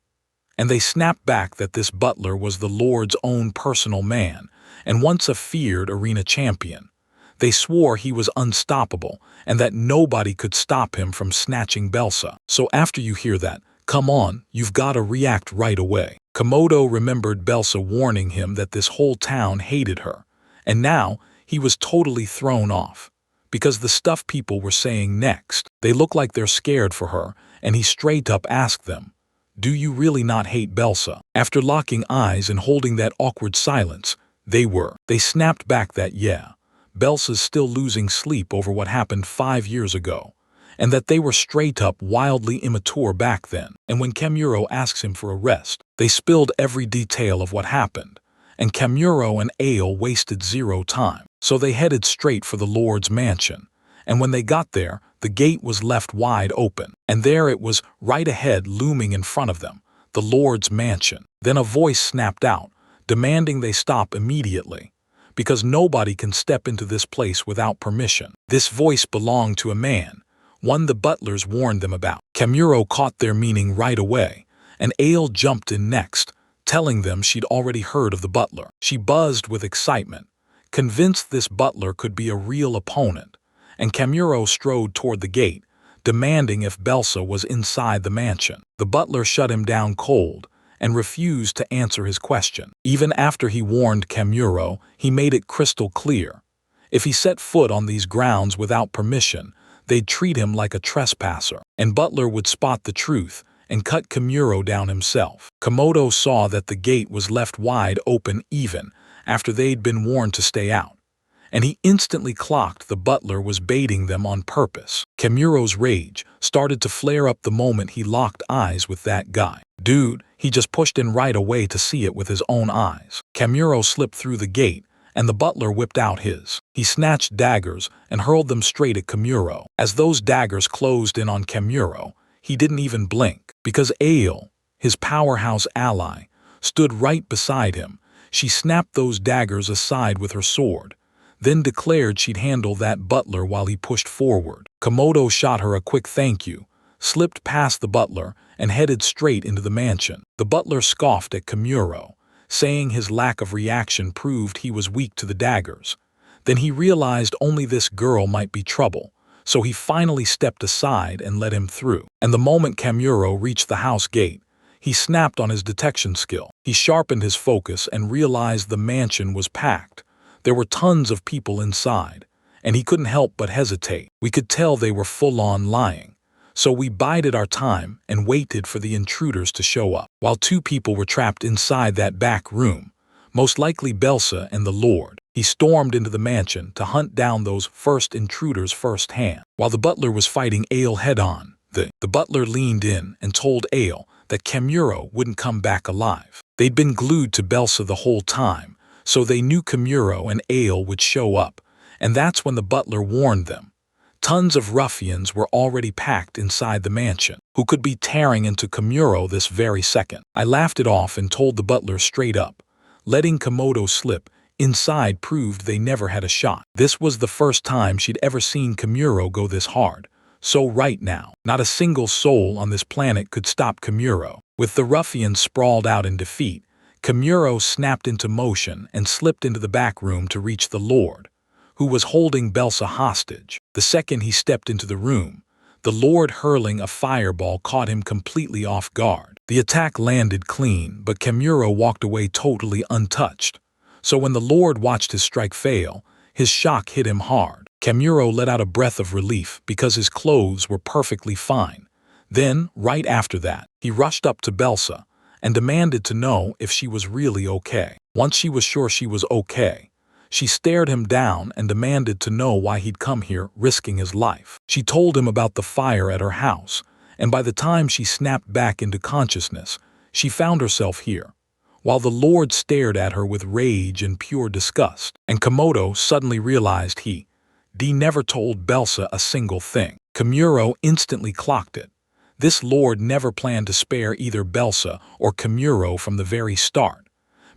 And they snapped back that this butler was the Lord's own personal man, and once a feared arena champion. They swore he was unstoppable, and that nobody could stop him from snatching Belsa. So after you hear that, come on, you've got to react right away. Komodo remembered Belsa warning him that this whole town hated her, and now he was totally thrown off. Because the stuff people were saying next, they look like they're scared for her, and he straight up asked them, "Do you really not hate Belsa?" After locking eyes and holding that awkward silence, they snapped back that yeah, Belsa's still losing sleep over what happened 5 years ago, and that they were straight up wildly immature back then. And when Kamuro asks him for a rest, they spilled every detail of what happened, and Kamuro and Ale wasted zero time. So they headed straight for the Lord's mansion, and when they got there, the gate was left wide open, and there it was right ahead looming in front of them, the Lord's mansion. Then a voice snapped out, demanding they stop immediately, because nobody can step into this place without permission. This voice belonged to a man, one the butlers warned them about. Kamuro caught their meaning right away, and Ale jumped in next, telling them she'd already heard of the butler. She buzzed with excitement, convinced this butler could be a real opponent, and Kamuro strode toward the gate, demanding if Belsa was inside the mansion. The butler shut him down cold and refused to answer his question. Even after he warned Kamuro, he made it crystal clear. If he set foot on these grounds without permission, they'd treat him like a trespasser, and Butler would spot the truth and cut Kamuro down himself. Komodo saw that the gate was left wide open even after they'd been warned to stay out, and he instantly clocked the butler was baiting them on purpose. Kamuro's rage started to flare up the moment he locked eyes with that guy. Dude, he just pushed in right away to see it with his own eyes. Kamuro slipped through the gate, and the butler whipped out his. He snatched daggers and hurled them straight at Kamuro. As those daggers closed in on Kamuro, he didn't even blink, because Ale, his powerhouse ally, stood right beside him. She snapped those daggers aside with her sword, then declared she'd handle that butler while he pushed forward. Komodo shot her a quick thank you, slipped past the butler, and headed straight into the mansion. The butler scoffed at Kamuro, saying his lack of reaction proved he was weak to the daggers. Then he realized only this girl might be trouble, so he finally stepped aside and let him through. And the moment Kamuro reached the house gate, he snapped on his detection skill. He sharpened his focus and realized the mansion was packed. There were tons of people inside, and he couldn't help but hesitate. We could tell they were full-on lying. So we bided our time and waited for the intruders to show up. While two people were trapped inside that back room, most likely Belsa and the Lord, he stormed into the mansion to hunt down those first intruders firsthand. While the butler was fighting Ale head-on, the butler leaned in and told Ale that Kamuro wouldn't come back alive. They'd been glued to Belsa the whole time, so they knew Kamuro and Ale would show up, and that's when the butler warned them. Tons of ruffians were already packed inside the mansion, who could be tearing into Kamuro this very second. I laughed it off and told the butler straight up. Letting Komodo slip inside proved they never had a shot. This was the first time she'd ever seen Kamuro go this hard. So right now, not a single soul on this planet could stop Kamuro. With the ruffians sprawled out in defeat, Kamuro snapped into motion and slipped into the back room to reach the Lord, who was holding Belsa hostage. The second he stepped into the room, the Lord hurling a fireball caught him completely off guard. The attack landed clean, but Kamuro walked away totally untouched. So when the Lord watched his strike fail, his shock hit him hard. Kamuro let out a breath of relief because his clothes were perfectly fine. Then, right after that, he rushed up to Belsa and demanded to know if she was really okay. Once she was sure she was okay, she stared him down and demanded to know why he'd come here risking his life. She told him about the fire at her house, and by the time she snapped back into consciousness, she found herself here, while the Lord stared at her with rage and pure disgust. And Komodo suddenly realized he never told Belsa a single thing. Kamuro instantly clocked it. This Lord never planned to spare either Belsa or Kamuro from the very start,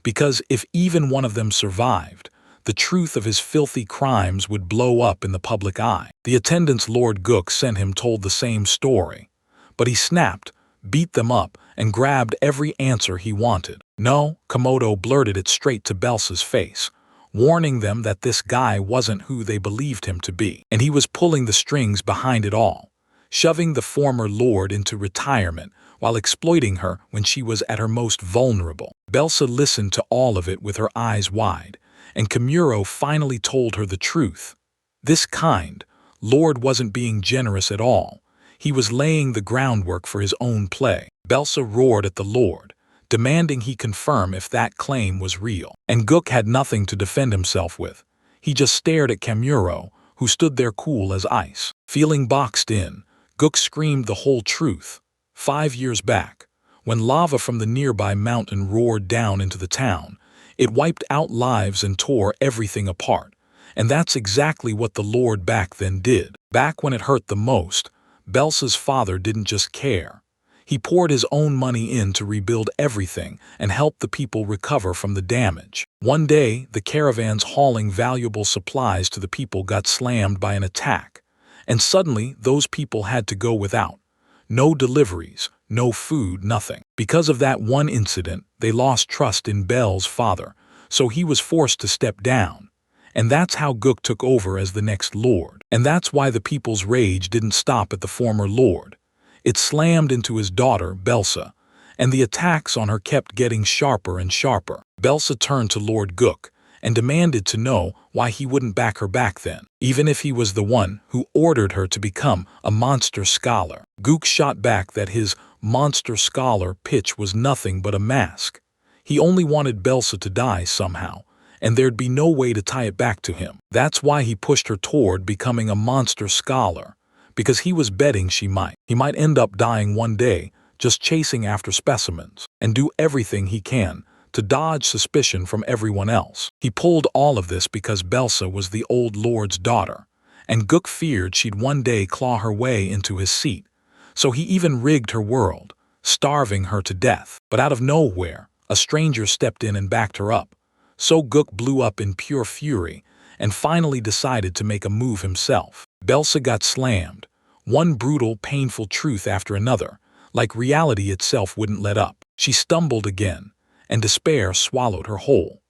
because if even one of them survived, the truth of his filthy crimes would blow up in the public eye. The attendants Lord Gook sent him told the same story, but he snapped, beat them up, and grabbed every answer he wanted. No, Komodo blurted it straight to Belsa's face, warning them that this guy wasn't who they believed him to be, and he was pulling the strings behind it all, shoving the former Lord into retirement while exploiting her when she was at her most vulnerable. Belsa listened to all of it with her eyes wide, and Kamuro finally told her the truth. This kind Lord wasn't being generous at all. He was laying the groundwork for his own play. Belsa roared at the Lord, demanding he confirm if that claim was real. And Gook had nothing to defend himself with. He just stared at Kamuro, who stood there cool as ice. Feeling boxed in, Gook screamed the whole truth. 5 years back, when lava from the nearby mountain roared down into the town, it wiped out lives and tore everything apart. And that's exactly what the Lord back then did. Back when it hurt the most, Belsa's father didn't just care. He poured his own money in to rebuild everything and help the people recover from the damage. One day, the caravans hauling valuable supplies to the people got slammed by an attack, and suddenly those people had to go without. No deliveries, no food, nothing. Because of that one incident, they lost trust in Bel's father, so he was forced to step down. And that's how Gook took over as the next Lord. And that's why the people's rage didn't stop at the former Lord. It slammed into his daughter, Belsa, and the attacks on her kept getting sharper and sharper. Belsa turned to Lord Gook and demanded to know why he wouldn't back her back then, even if he was the one who ordered her to become a monster scholar. Gook shot back that his monster scholar pitch was nothing but a mask. He only wanted Belsa to die somehow, and there'd be no way to tie it back to him. That's why he pushed her toward becoming a monster scholar, because he was betting he might end up dying one day just chasing after specimens, and do everything he can to dodge suspicion from everyone else. He pulled all of this because Belsa was the old Lord's daughter, and Gook feared she'd one day claw her way into his seat. So he even rigged her world, starving her to death. But out of nowhere, a stranger stepped in and backed her up. So Gook blew up in pure fury and finally decided to make a move himself. Belsa got slammed, one brutal, painful truth after another, like reality itself wouldn't let up. She stumbled again, and despair swallowed her whole.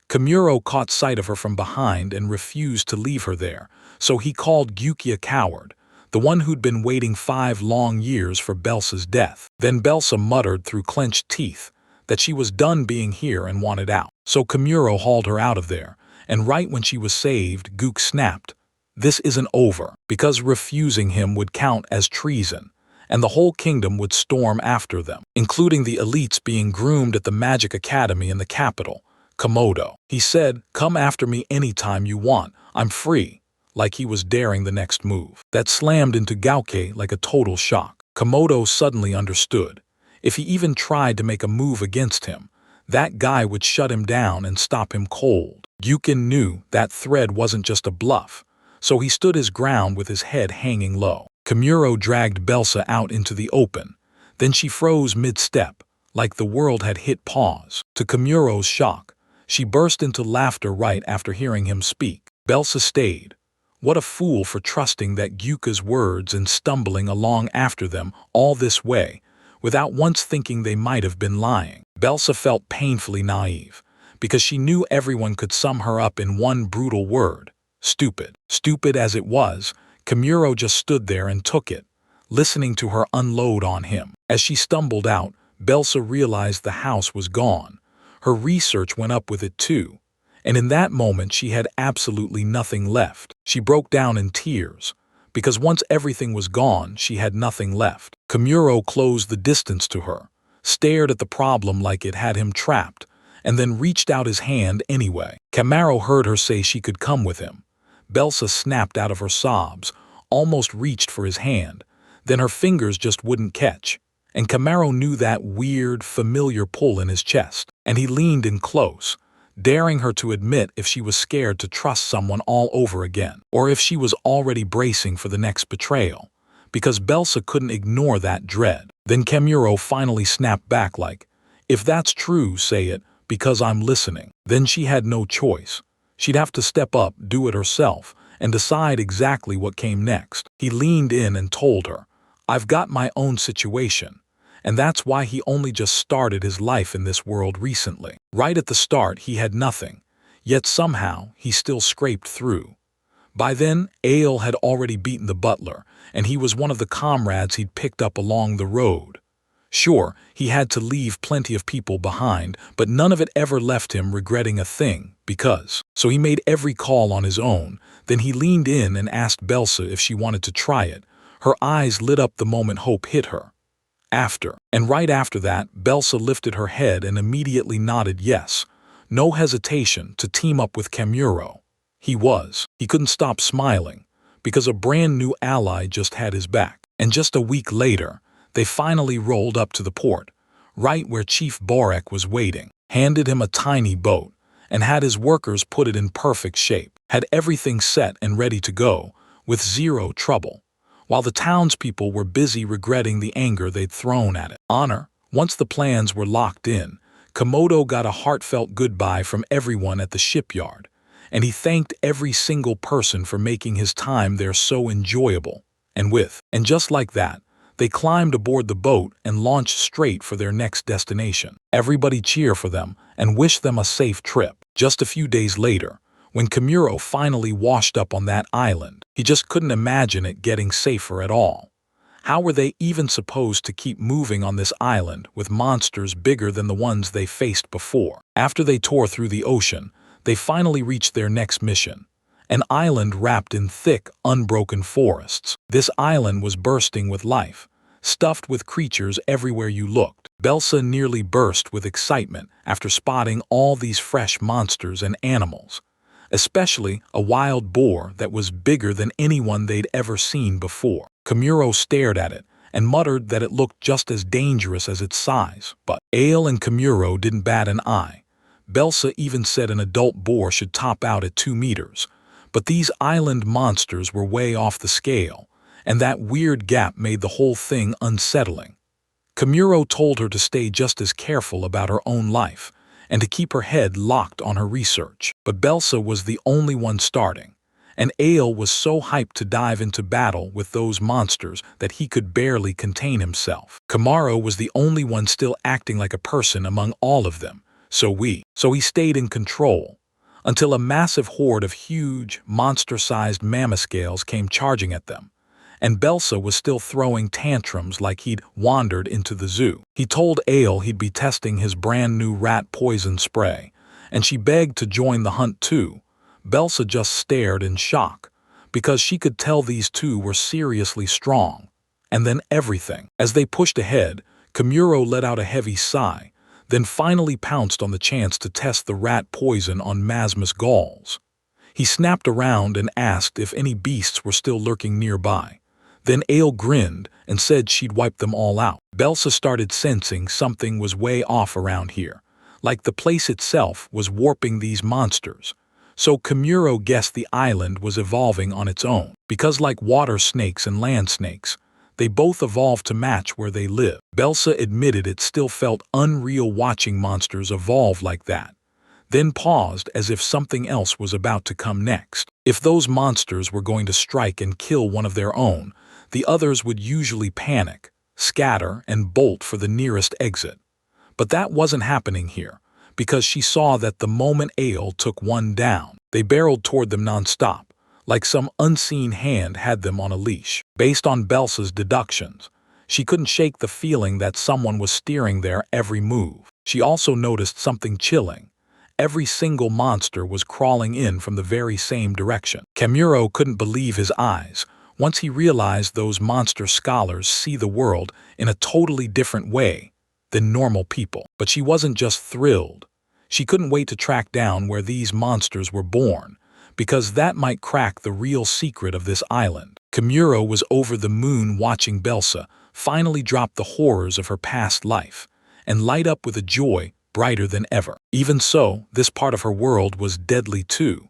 Kamuro caught sight of her from behind and refused to leave her there, so he called Gyuki a coward, the one who'd been waiting 5 long years for Belsa's death. Then Belsa muttered through clenched teeth that she was done being here and wanted out. So Kamuro hauled her out of there and right when she was saved, Gook snapped, "This isn't over," because refusing him would count as treason, and the whole kingdom would storm after them, including the elites being groomed at the Magic Academy in the capital, Komodo. He said, "Come after me anytime you want, I'm free," like he was daring the next move. That slammed into Gauke like a total shock. Komodo suddenly understood. If he even tried to make a move against him, that guy would shut him down and stop him cold. Gyukin knew that thread wasn't just a bluff, so he stood his ground with his head hanging low. Kimuro dragged Belsa out into the open. Then she froze mid-step, like the world had hit pause. To Kimuro's shock, she burst into laughter right after hearing him speak. Belsa stayed. What a fool for trusting that Gyuka's words and stumbling along after them all this way, without once thinking they might have been lying. Belsa felt painfully naive, because she knew everyone could sum her up in one brutal word: stupid. Stupid as it was, Kimuro just stood there and took it, listening to her unload on him. As she stumbled out, Belsa realized the house was gone. Her research went up with it too, and in that moment she had absolutely nothing left. She broke down in tears, because once everything was gone, she had nothing left. Kimuro closed the distance to her, stared at the problem like it had him trapped, and then reached out his hand anyway. Kamaro heard her say she could come with him. Belsa snapped out of her sobs, almost reached for his hand, then her fingers just wouldn't catch, and Kamaro knew that weird, familiar pull in his chest, and he leaned in close, daring her to admit if she was scared to trust someone all over again, or if she was already bracing for the next betrayal, because Belsa couldn't ignore that dread. Then Kimuro finally snapped back like, "If that's true, say it, because I'm listening." Then she had no choice. She'd have to step up, do it herself, and decide exactly what came next. He leaned in and told her, "I've got my own situation." And that's why he only just started his life in this world recently. Right at the start, he had nothing, yet somehow he still scraped through. By then, Ale had already beaten the butler, and he was one of the comrades he'd picked up along the road. Sure, he had to leave plenty of people behind, but none of it ever left him regretting a thing, because. So he made every call on his own, then he leaned in and asked Belsa if she wanted to try it. Her eyes lit up the moment hope hit her. And right after that, Belsa lifted her head and immediately nodded yes, no hesitation, to team up with Kamuro. He couldn't stop smiling, because a brand new ally just had his back. And just a week later, they finally rolled up to the port, right where Chief Borek was waiting, handed him a tiny boat, and had his workers put it in perfect shape, had everything set and ready to go, with zero trouble, while the townspeople were busy regretting the anger they'd thrown at it. Once the plans were locked in, Komodo got a heartfelt goodbye from everyone at the shipyard, and he thanked every single person for making his time there so enjoyable. And just like that, they climbed aboard the boat and launched straight for their next destination. Everybody cheered for them and wished them a safe trip. Just a few days later, when Kimuro finally washed up on that island, he just couldn't imagine it getting safer at all. How were they even supposed to keep moving on this island with monsters bigger than the ones they faced before? After they tore through the ocean, they finally reached their next mission, an island wrapped in thick, unbroken forests. This island was bursting with life, stuffed with creatures everywhere you looked. Belsa nearly burst with excitement after spotting all these fresh monsters and animals, especially a wild boar that was bigger than anyone they'd ever seen before. Kimuro stared at it and muttered that it looked just as dangerous as its size, but Ale and Kimuro didn't bat an eye. Belsa even said an adult boar should top out at 2 meters, but these island monsters were way off the scale, and that weird gap made the whole thing unsettling. Kimuro told her to stay just as careful about her own life, and to keep her head locked on her research. But Belsa was the only one starting, and Ale was so hyped to dive into battle with those monsters that he could barely contain himself. Kamaro was the only one still acting like a person among all of them, so he stayed in control, until a massive horde of huge, monster-sized mammascales came charging at them, and Belsa was still throwing tantrums like he'd wandered into the zoo. He told Ale he'd be testing his brand new rat poison spray, and she begged to join the hunt too, Belsa just stared in shock, because she could tell these two were seriously strong. And then everything. As they pushed ahead, Kamuro let out a heavy sigh, then finally pounced on the chance to test the rat poison on Masma's galls. He snapped around and asked if any beasts were still lurking nearby. Then Ale grinned and said she'd wipe them all out. Belsa started sensing something was way off around here, like the place itself was warping these monsters. So Kamuro guessed the island was evolving on its own, because like water snakes and land snakes, they both evolved to match where they live. Belsa admitted it still felt unreal watching monsters evolve like that, then paused as if something else was about to come next. If those monsters were going to strike and kill one of their own, the others would usually panic, scatter, and bolt for the nearest exit. But that wasn't happening here, because she saw that the moment Ale took one down, they barreled toward them nonstop, like some unseen hand had them on a leash. Based on Belsa's deductions, she couldn't shake the feeling that someone was steering their every move. She also noticed something chilling. Every single monster was crawling in from the very same direction. Kamuro couldn't believe his eyes once he realized those monster scholars see the world in a totally different way than normal people. But she wasn't just thrilled. She couldn't wait to track down where these monsters were born, because that might crack the real secret of this island. Kamuro was over the moon watching Belsa finally drop the horrors of her past life and light up with a joy brighter than ever. Even so, this part of her world was deadly too.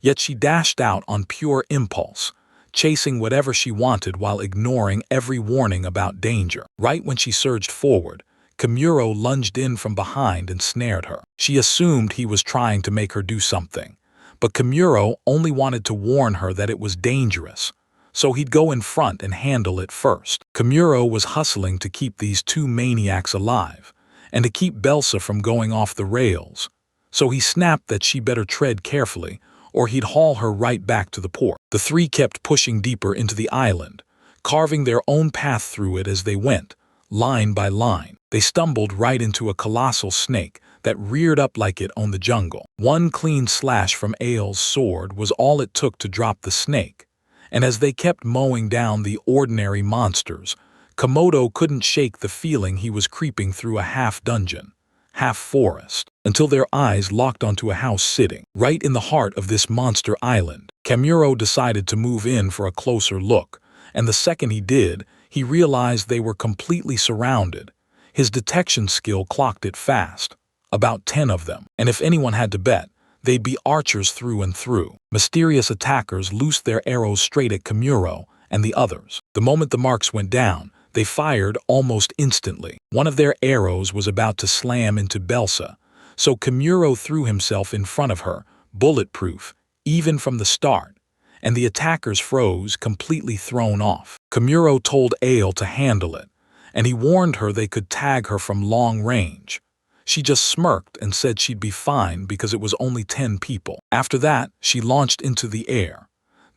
Yet she dashed out on pure impulse, chasing whatever she wanted while ignoring every warning about danger. Right when she surged forward, Kamuro lunged in from behind and snared her. She assumed he was trying to make her do something, but Kamuro only wanted to warn her that it was dangerous, so he'd go in front and handle it first. Kamuro was hustling to keep these two maniacs alive, and to keep Belsa from going off the rails, so he snapped that she better tread carefully, or he'd haul her right back to the port. The three kept pushing deeper into the island, carving their own path through it as they went, line by line. They stumbled right into a colossal snake that reared up like it owned the jungle. One clean slash from Ale's sword was all it took to drop the snake, and as they kept mowing down the ordinary monsters, Komodo couldn't shake the feeling he was creeping through a half-dungeon, half-forest, until their eyes locked onto a house sitting right in the heart of this monster island. Kamuro decided to move in for a closer look, and the second he did, he realized they were completely surrounded. His detection skill clocked it fast, about 10 of them, and if anyone had to bet, they'd be archers through and through. Mysterious attackers loosed their arrows straight at Kamuro and the others. The moment the marks went down, they fired almost instantly. One of their arrows was about to slam into Belsa, so Kamuro threw himself in front of her, bulletproof, even from the start, and the attackers froze, completely thrown off. Kamuro told Ale to handle it, and he warned her they could tag her from long range. She just smirked and said she'd be fine because it was only 10 people. After that, she launched into the air,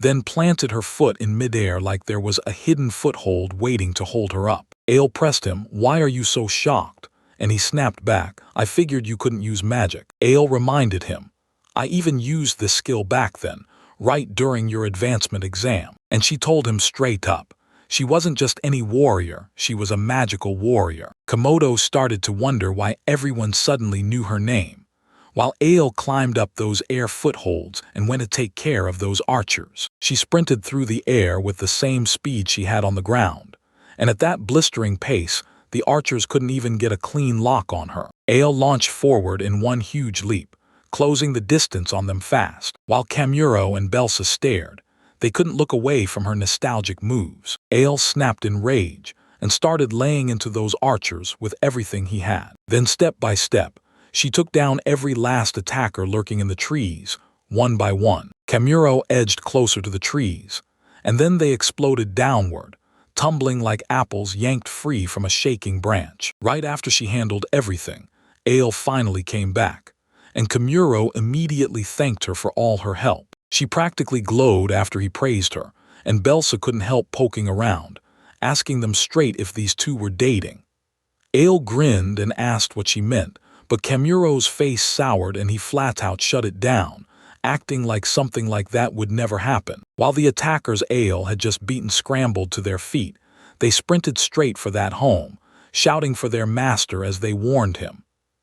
then planted her foot in midair like there was a hidden foothold waiting to hold her up. Ale pressed him, "Why are you so shocked?" And he snapped back, "I figured you couldn't use magic." Ale reminded him, "I even used this skill back then, right during your advancement exam." And she told him straight up, she wasn't just any warrior, she was a magical warrior. Komodo started to wonder why everyone suddenly knew her name, while Ale climbed up those air footholds and went to take care of those archers. She sprinted through the air with the same speed she had on the ground, and at that blistering pace, the archers couldn't even get a clean lock on her. Ale launched forward in one huge leap, closing the distance on them fast. While Kamuro and Belsa stared, they couldn't look away from her nostalgic moves. Ale snapped in rage and started laying into those archers with everything he had. Then step by step, she took down every last attacker lurking in the trees, one by one. Kamuro edged closer to the trees, and then they exploded downward, tumbling like apples yanked free from a shaking branch. Right after she handled everything, Ale finally came back, and Kamuro immediately thanked her for all her help. She practically glowed after he praised her, and Belsa couldn't help poking around, asking them straight if these two were dating. Ale grinned and asked what she meant, but Kamuro's face soured and he flat out shut it down, acting like something like that would never happen. While the attackers had just beaten scrambled to their feet, they sprinted straight for that home, shouting for their master as they warned him.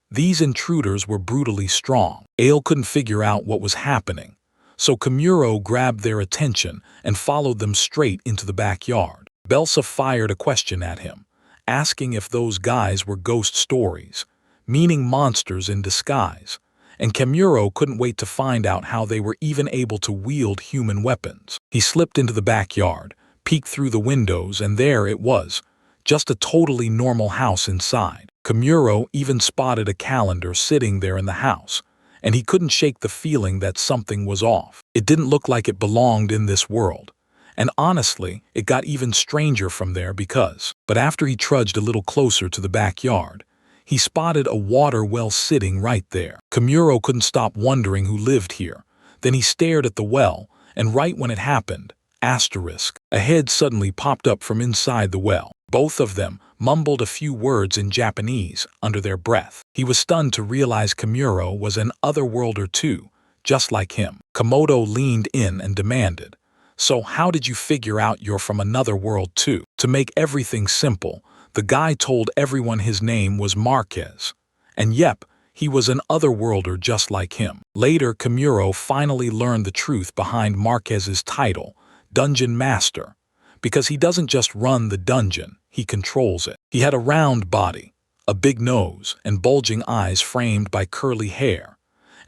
These intruders were brutally strong. Couldn't figure out what was happening, so Kimuro grabbed their attention and followed them straight into the backyard. Belsa fired a question at him, asking if those guys were ghost stories, meaning monsters in disguise, and Kimuro couldn't wait to find out how they were even able to wield human weapons. He slipped into the backyard, peeked through the windows, and there it was, just a totally normal house inside. Kimuro even spotted a calendar sitting there in the house, and he couldn't shake the feeling that something was off. It didn't look like it belonged in this world. And honestly, it got even stranger from there but after he trudged a little closer to the backyard, he spotted a water well sitting right there. Kimuro couldn't stop wondering who lived here. Then he stared at the well, and right when it happened, a head suddenly popped up from inside the well. Both of them mumbled a few words in Japanese under their breath. He was stunned to realize Kimuro was an otherworlder too, just like him. Komodo leaned in and demanded, "So how did you figure out you're from another world too?" To make everything simple, the guy told everyone his name was Marquez. And yep, he was an otherworlder just like him. Later, Kimuro finally learned the truth behind Marquez's title, Dungeon Master, because he doesn't just run the dungeon, he controls it. He had a round body, a big nose, and bulging eyes framed by curly hair.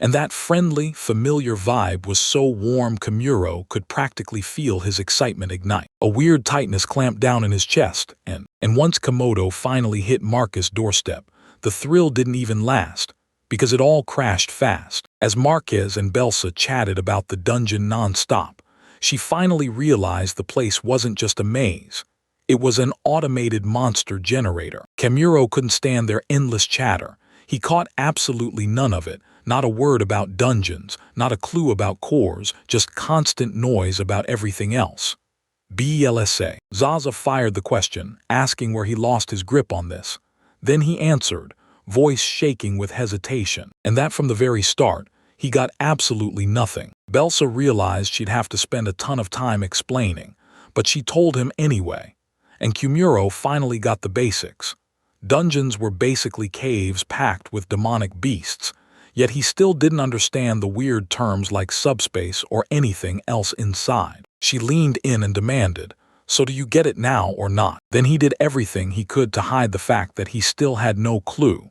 And that friendly, familiar vibe was so warm Kimuro could practically feel his excitement ignite. A weird tightness clamped down in his chest, and once Komodo finally hit Marquez's doorstep, the thrill didn't even last, because it all crashed fast. As Marquez and Belsa chatted about the dungeon non-stop, she finally realized the place wasn't just a maze. It was an automated monster generator. Kimuro couldn't stand their endless chatter. He caught absolutely none of it. Not a word about dungeons, not a clue about cores, just constant noise about everything else. BLSA. Zaza fired the question, asking where he lost his grip on this. Then he answered, voice shaking with hesitation. And that from the very start, he got absolutely nothing. Belsa realized she'd have to spend a ton of time explaining, but she told him anyway. And Kimuro finally got the basics. Dungeons were basically caves packed with demonic beasts, yet he still didn't understand the weird terms like subspace or anything else inside. She leaned in and demanded, "So do you get it now or not?" Then he did everything he could to hide the fact that he still had no clue,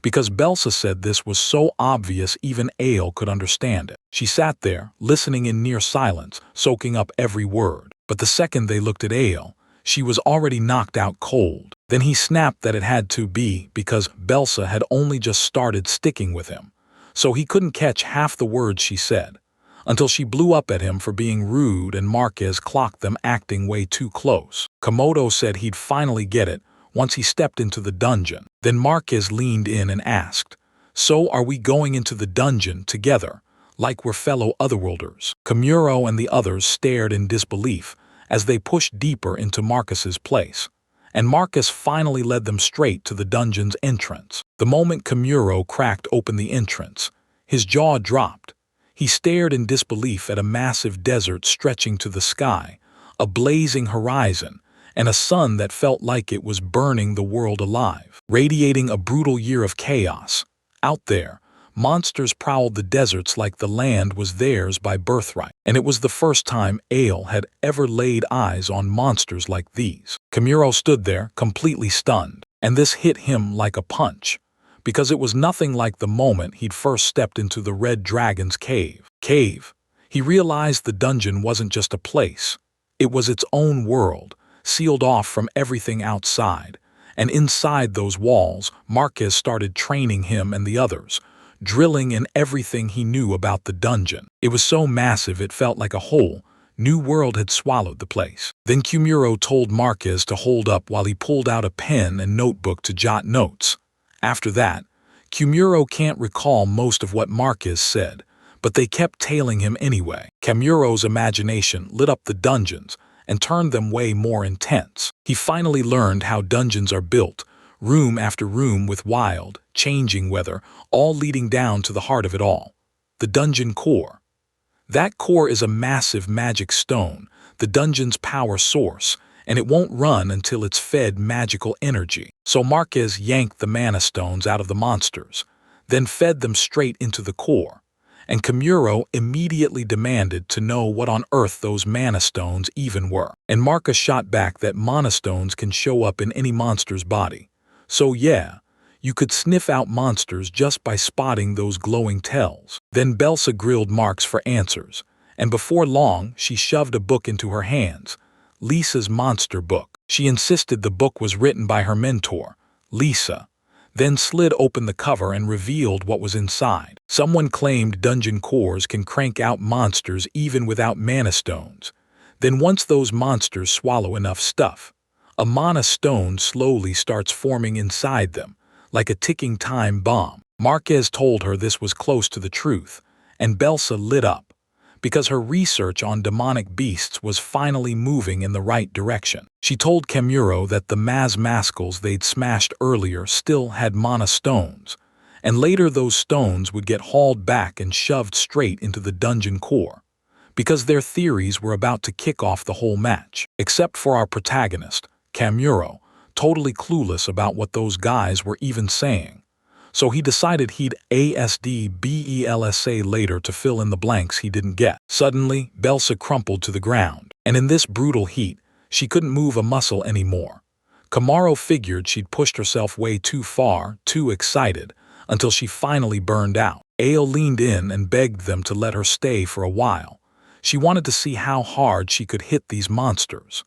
because Belsa said this was so obvious even Ale could understand it. She sat there, listening in near silence, soaking up every word. But the second they looked at Ale, she was already knocked out cold. Then he snapped that it had to be because Belsa had only just started sticking with him, so he couldn't catch half the words she said, until she blew up at him for being rude and Marquez clocked them acting way too close. Komodo said he'd finally get it once he stepped into the dungeon. Then Marquez leaned in and asked, "So are we going into the dungeon together, like we're fellow otherworlders?" Kimuro and the others stared in disbelief as they pushed deeper into Marcus's place, and Marcus finally led them straight to the dungeon's entrance. The moment Kimuro cracked open the entrance, his jaw dropped. He stared in disbelief at a massive desert stretching to the sky, a blazing horizon, and a sun that felt like it was burning the world alive, radiating a brutal year of chaos. Out there, monsters prowled the deserts like the land was theirs by birthright, and it was the first time Ale had ever laid eyes on monsters like these. Kimuro stood there, completely stunned, and this hit him like a punch, because it was nothing like the moment he'd first stepped into the Red Dragon's cave. He realized the dungeon wasn't just a place. It was its own world, sealed off from everything outside, and inside those walls, Marquez started training him and the others, drilling in everything he knew about the dungeon. It was so massive it felt like a whole new world had swallowed the place. Then Kimuro told Marquez to hold up while he pulled out a pen and notebook to jot notes. After that, Kimuro can't recall most of what Marquez said, but they kept tailing him anyway. Kimuro's imagination lit up the dungeons and turned them way more intense. He finally learned how dungeons are built, room after room with wild, changing weather, all leading down to the heart of it all, the dungeon core. That core is a massive magic stone, the dungeon's power source, and it won't run until it's fed magical energy. So Marquez yanked the mana stones out of the monsters, then fed them straight into the core, and Kamuro immediately demanded to know what on earth those mana stones even were. And Marca shot back that mana stones can show up in any monster's body. So yeah, you could sniff out monsters just by spotting those glowing tells. Then Belsa grilled Marx for answers, and before long she shoved a book into her hands, Lisa's monster book. She insisted the book was written by her mentor, Lisa, then slid open the cover and revealed what was inside. Someone claimed dungeon cores can crank out monsters even without mana stones. Then once those monsters swallow enough stuff, a mana stone slowly starts forming inside them, like a ticking time bomb. Marquez told her this was close to the truth, and Belsa lit up, because her research on demonic beasts was finally moving in the right direction. She told Kamuro that the Maskals they'd smashed earlier still had mana stones, and later those stones would get hauled back and shoved straight into the dungeon core, because their theories were about to kick off the whole match. Except for our protagonist, Kamuro, totally clueless about what those guys were even saying. So he decided he'd ASDBELSA later to fill in the blanks he didn't get. Suddenly, Belsa crumpled to the ground, and in this brutal heat, she couldn't move a muscle anymore. Kamaro figured she'd pushed herself way too far, too excited, until she finally burned out. Ao leaned in and begged them to let her stay for a while. She wanted to see how hard she could hit these monsters.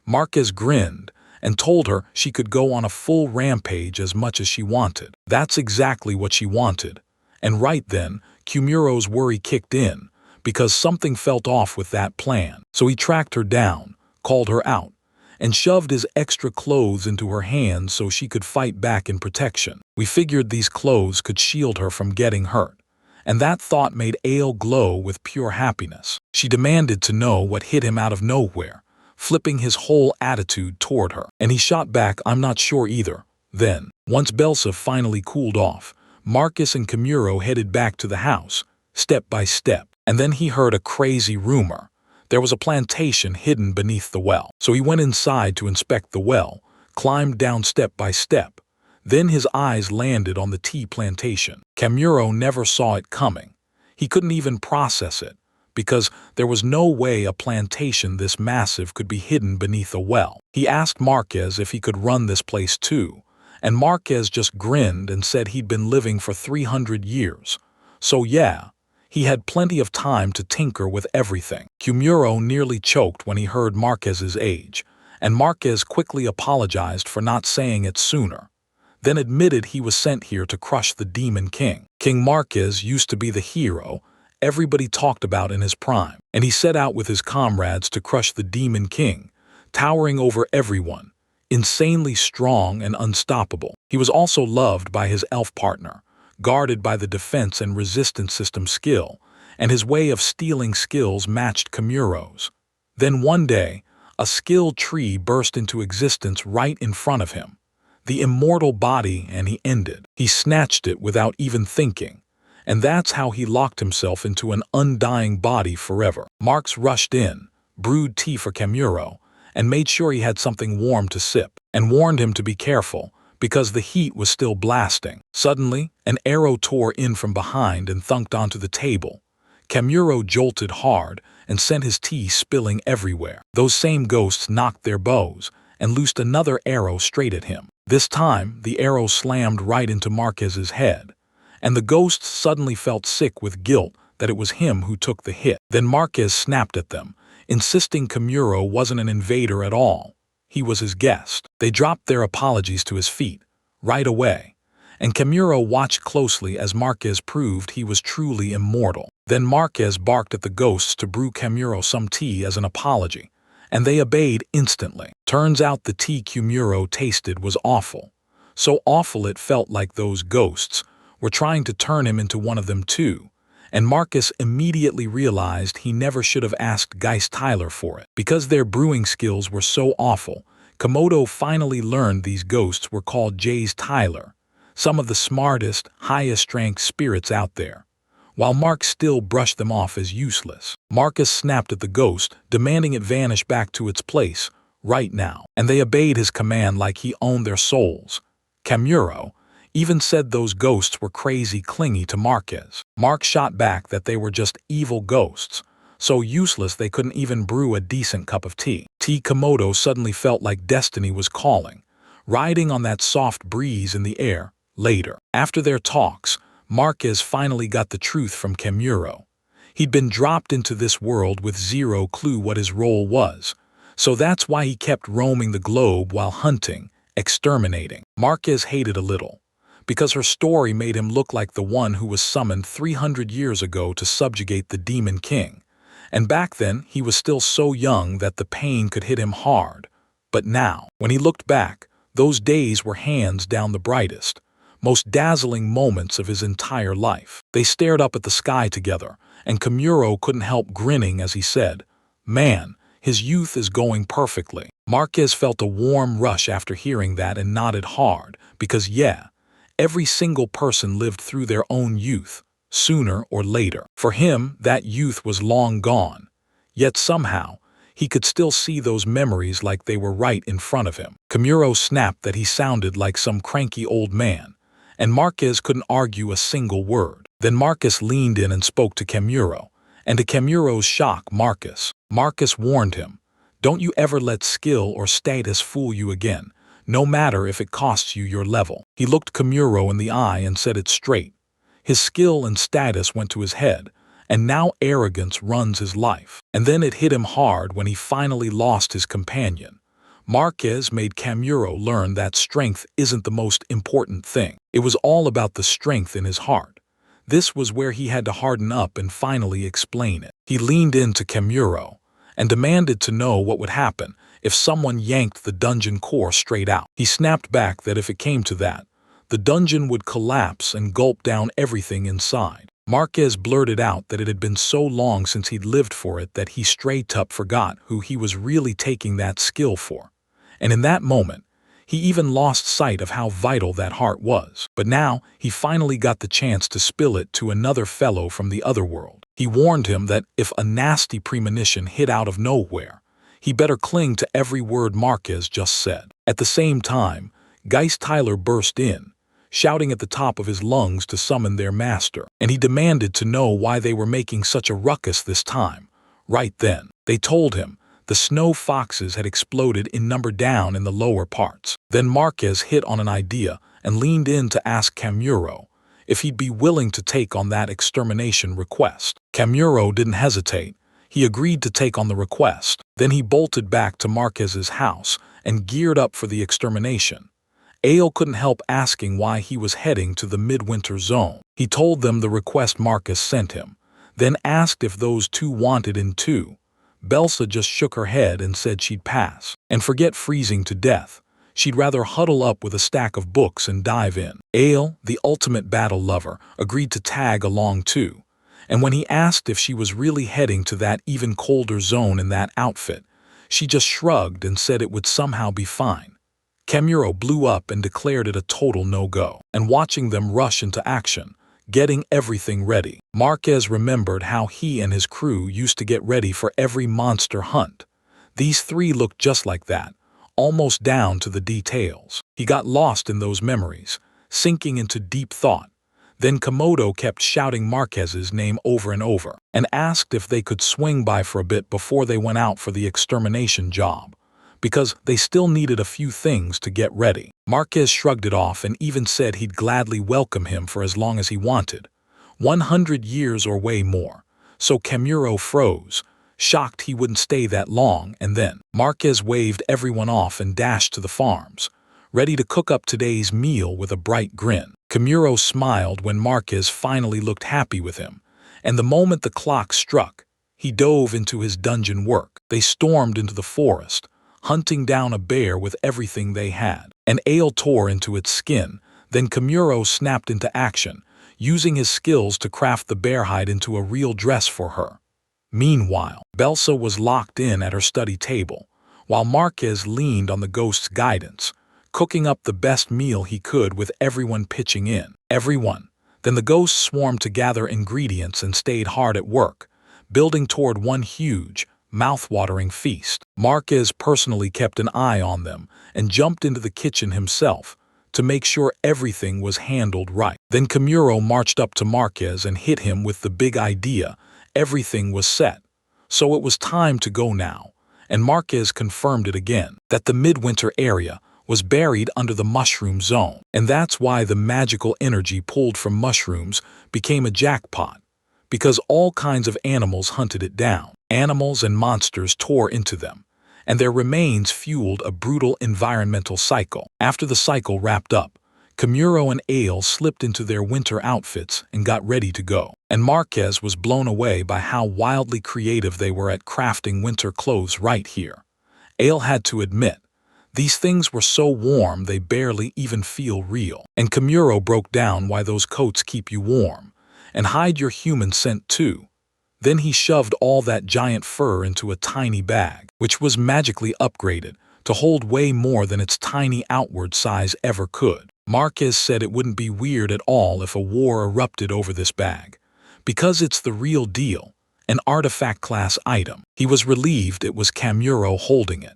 Marquez grinned and told her she could go on a full rampage as much as she wanted. That's exactly what she wanted. And right then, Kumuro's worry kicked in, because something felt off with that plan. So he tracked her down, called her out, and shoved his extra clothes into her hands so she could fight back in protection. We figured these clothes could shield her from getting hurt, and that thought made Ale glow with pure happiness. She demanded to know what hit him out of nowhere, flipping his whole attitude toward her. And he shot back, "I'm not sure either." Then, once Belsa finally cooled off, Marcus and Kamuro headed back to the house, step by step. And then he heard a crazy rumor. There was a plantation hidden beneath the well. So he went inside to inspect the well, climbed down step by step. Then his eyes landed on the tea plantation. Kamuro never saw it coming. He couldn't even process it, because there was no way a plantation this massive could be hidden beneath a well. He asked Marquez if he could run this place too, and Marquez just grinned and said he'd been living for 300 years. So yeah, he had plenty of time to tinker with everything. Kamuro nearly choked when he heard Marquez's age, and Marquez quickly apologized for not saying it sooner, then admitted he was sent here to crush the Demon King. King Marquez used to be the hero everybody talked about in his prime, and he set out with his comrades to crush the Demon King, towering over everyone, insanely strong and unstoppable. He was also loved by his elf partner, guarded by the defense and resistance system skill, and his way of stealing skills matched Kamuro's. Then one day, a skill tree burst into existence right in front of him, the immortal body, and he ended. He snatched it without even thinking, and that's how he locked himself into an undying body forever. Marx rushed in, brewed tea for Kamuro, and made sure he had something warm to sip, and warned him to be careful, because the heat was still blasting. Suddenly, an arrow tore in from behind and thunked onto the table. Kamuro jolted hard and sent his tea spilling everywhere. Those same ghosts knocked their bows and loosed another arrow straight at him. This time, the arrow slammed right into Marquez's head, and the ghosts suddenly felt sick with guilt that it was him who took the hit. Then Marquez snapped at them, insisting Kamuro wasn't an invader at all. He was his guest. They dropped their apologies to his feet, right away, and Kamuro watched closely as Marquez proved he was truly immortal. Then Marquez barked at the ghosts to brew Kamuro some tea as an apology, and they obeyed instantly. Turns out the tea Kamuro tasted was awful. So awful it felt like those ghosts were trying to turn him into one of them too, and Marcus immediately realized he never should have asked Geist Tyler for it. Because their brewing skills were so awful, Komodo finally learned these ghosts were called Jays Tyler, some of the smartest, highest-ranked spirits out there. while Mark still brushed them off as useless. Marcus snapped at the ghost, demanding it vanish back to its place, right now, and they obeyed his command like he owned their souls. Kamuro even said those ghosts were crazy clingy to Marquez. Mark shot back that they were just evil ghosts, so useless they couldn't even brew a decent cup of tea. Komodo suddenly felt like destiny was calling, riding on that soft breeze in the air. Later, after their talks, Marquez finally got the truth from Kamuro. He'd been dropped into this world with zero clue what his role was, so that's why he kept roaming the globe while hunting, exterminating. Marquez hated a little, because her story made him look like the one who was summoned 300 years ago to subjugate the Demon King. And back then, he was still so young that the pain could hit him hard. But now, when he looked back, those days were hands down the brightest, most dazzling moments of his entire life. They stared up at the sky together, and Kamuro couldn't help grinning as he said, "Man, his youth is going perfectly." Marquez felt a warm rush after hearing that and nodded hard, because every single person lived through their own youth, sooner or later. For him, that youth was long gone. Yet somehow, he could still see those memories like they were right in front of him. Kamuro snapped that he sounded like some cranky old man, and Marquez couldn't argue a single word. Then Marcus leaned in and spoke to Kamuro, and to Kamuro's shock, Marcus warned him, "Don't you ever let skill or status fool you again, no matter if it costs you your level." He looked Kamuro in the eye and said it straight. His skill and status went to his head, and now arrogance runs his life. And then it hit him hard when he finally lost his companion. Marquez made Kamuro learn that strength isn't the most important thing. It was all about the strength in his heart. This was where he had to harden up and finally explain it. He leaned into Kamuro and demanded to know what would happen if someone yanked the dungeon core straight out. He snapped back that if it came to that, the dungeon would collapse and gulp down everything inside. Marquez blurted out that it had been so long since he'd lived for it that he straight up forgot who he was really taking that skill for. And in that moment, he even lost sight of how vital that heart was. But now, he finally got the chance to spill it to another fellow from the other world. He warned him that if a nasty premonition hit out of nowhere, he better cling to every word Marquez just said. At the same time, Geist Tyler burst in, shouting at the top of his lungs to summon their master, and he demanded to know why they were making such a ruckus this time. Right then, they told him the snow foxes had exploded in number down in the lower parts. Then Marquez hit on an idea and leaned in to ask Kamuro if he'd be willing to take on that extermination request. Kamuro didn't hesitate. He agreed to take on the request. Then he bolted back to Marquez's house and geared up for the extermination. Ale couldn't help asking why he was heading to the midwinter zone. He told them the request Marcus sent him, then asked if those two wanted in too. Belsa just shook her head and said she'd pass. And forget freezing to death. She'd rather huddle up with a stack of books and dive in. Ale, the ultimate battle lover, agreed to tag along too. And when he asked if she was really heading to that even colder zone in that outfit, she just shrugged and said it would somehow be fine. Kamuro blew up and declared it a total no-go. And watching them rush into action, getting everything ready, Marquez remembered how he and his crew used to get ready for every monster hunt. These three looked just like that, almost down to the details. He got lost in those memories, sinking into deep thought. Then Komodo kept shouting Marquez's name over and over, and asked if they could swing by for a bit before they went out for the extermination job, because they still needed a few things to get ready. Marquez shrugged it off and even said he'd gladly welcome him for as long as he wanted, 100 years or way more. So Kamuro froze, shocked he wouldn't stay that long, and then Marquez waved everyone off and dashed to the farms, ready to cook up today's meal with a bright grin. Kamuro smiled when Marquez finally looked happy with him, and the moment the clock struck, he dove into his dungeon work. They stormed into the forest, hunting down a bear with everything they had. An ale tore into its skin, then Kamuro snapped into action, using his skills to craft the bear hide into a real dress for her. Meanwhile, Belsa was locked in at her study table, while Marquez leaned on the ghost's guidance, cooking up the best meal he could with everyone pitching in. Everyone. Then the ghosts swarmed to gather ingredients and stayed hard at work, building toward one huge, mouth-watering feast. Marquez personally kept an eye on them and jumped into the kitchen himself to make sure everything was handled right. Then Kimuro marched up to Marquez and hit him with the big idea. Everything was set, so it was time to go now, and Marquez confirmed it again, that the midwinter area was buried under the mushroom zone, and that's why the magical energy pulled from mushrooms became a jackpot, because all kinds of animals hunted it down. Animals and monsters tore into them, and their remains fueled a brutal environmental cycle. After the cycle wrapped up, Kimuro and Ale slipped into their winter outfits and got ready to go. And Marquez was blown away by how wildly creative they were at crafting winter clothes right here. Ale had to admit, these things were so warm they barely even feel real. And Kimuro broke down why those coats keep you warm, and hide your human scent too. Then he shoved all that giant fur into a tiny bag, which was magically upgraded to hold way more than its tiny outward size ever could. Marquez said it wouldn't be weird at all if a war erupted over this bag, because it's the real deal, an artifact-class item. He was relieved it was Kimuro holding it,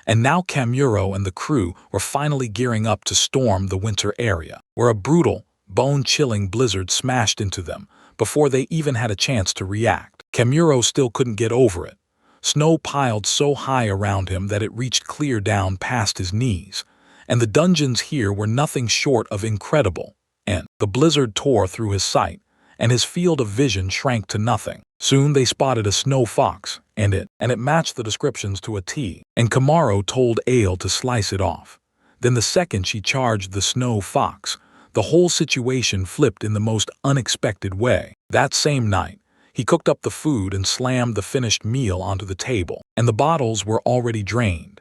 and now Kimuro and the crew were finally gearing up to storm the winter area, where a brutal, bone-chilling blizzard smashed into them before they even had a chance to react. Kimuro still couldn't get over it. Snow piled so high around him that it reached clear down past his knees, and the dungeons here were nothing short of incredible. And the blizzard tore through his sight, and his field of vision shrank to nothing. Soon they spotted a snow fox, and it matched the descriptions to a T, and Kimuro told Ale to slice it off. Then the second she charged the snow fox, the whole situation flipped in the most unexpected way. That same night, he cooked up the food and slammed the finished meal onto the table, and the bottles were already drained.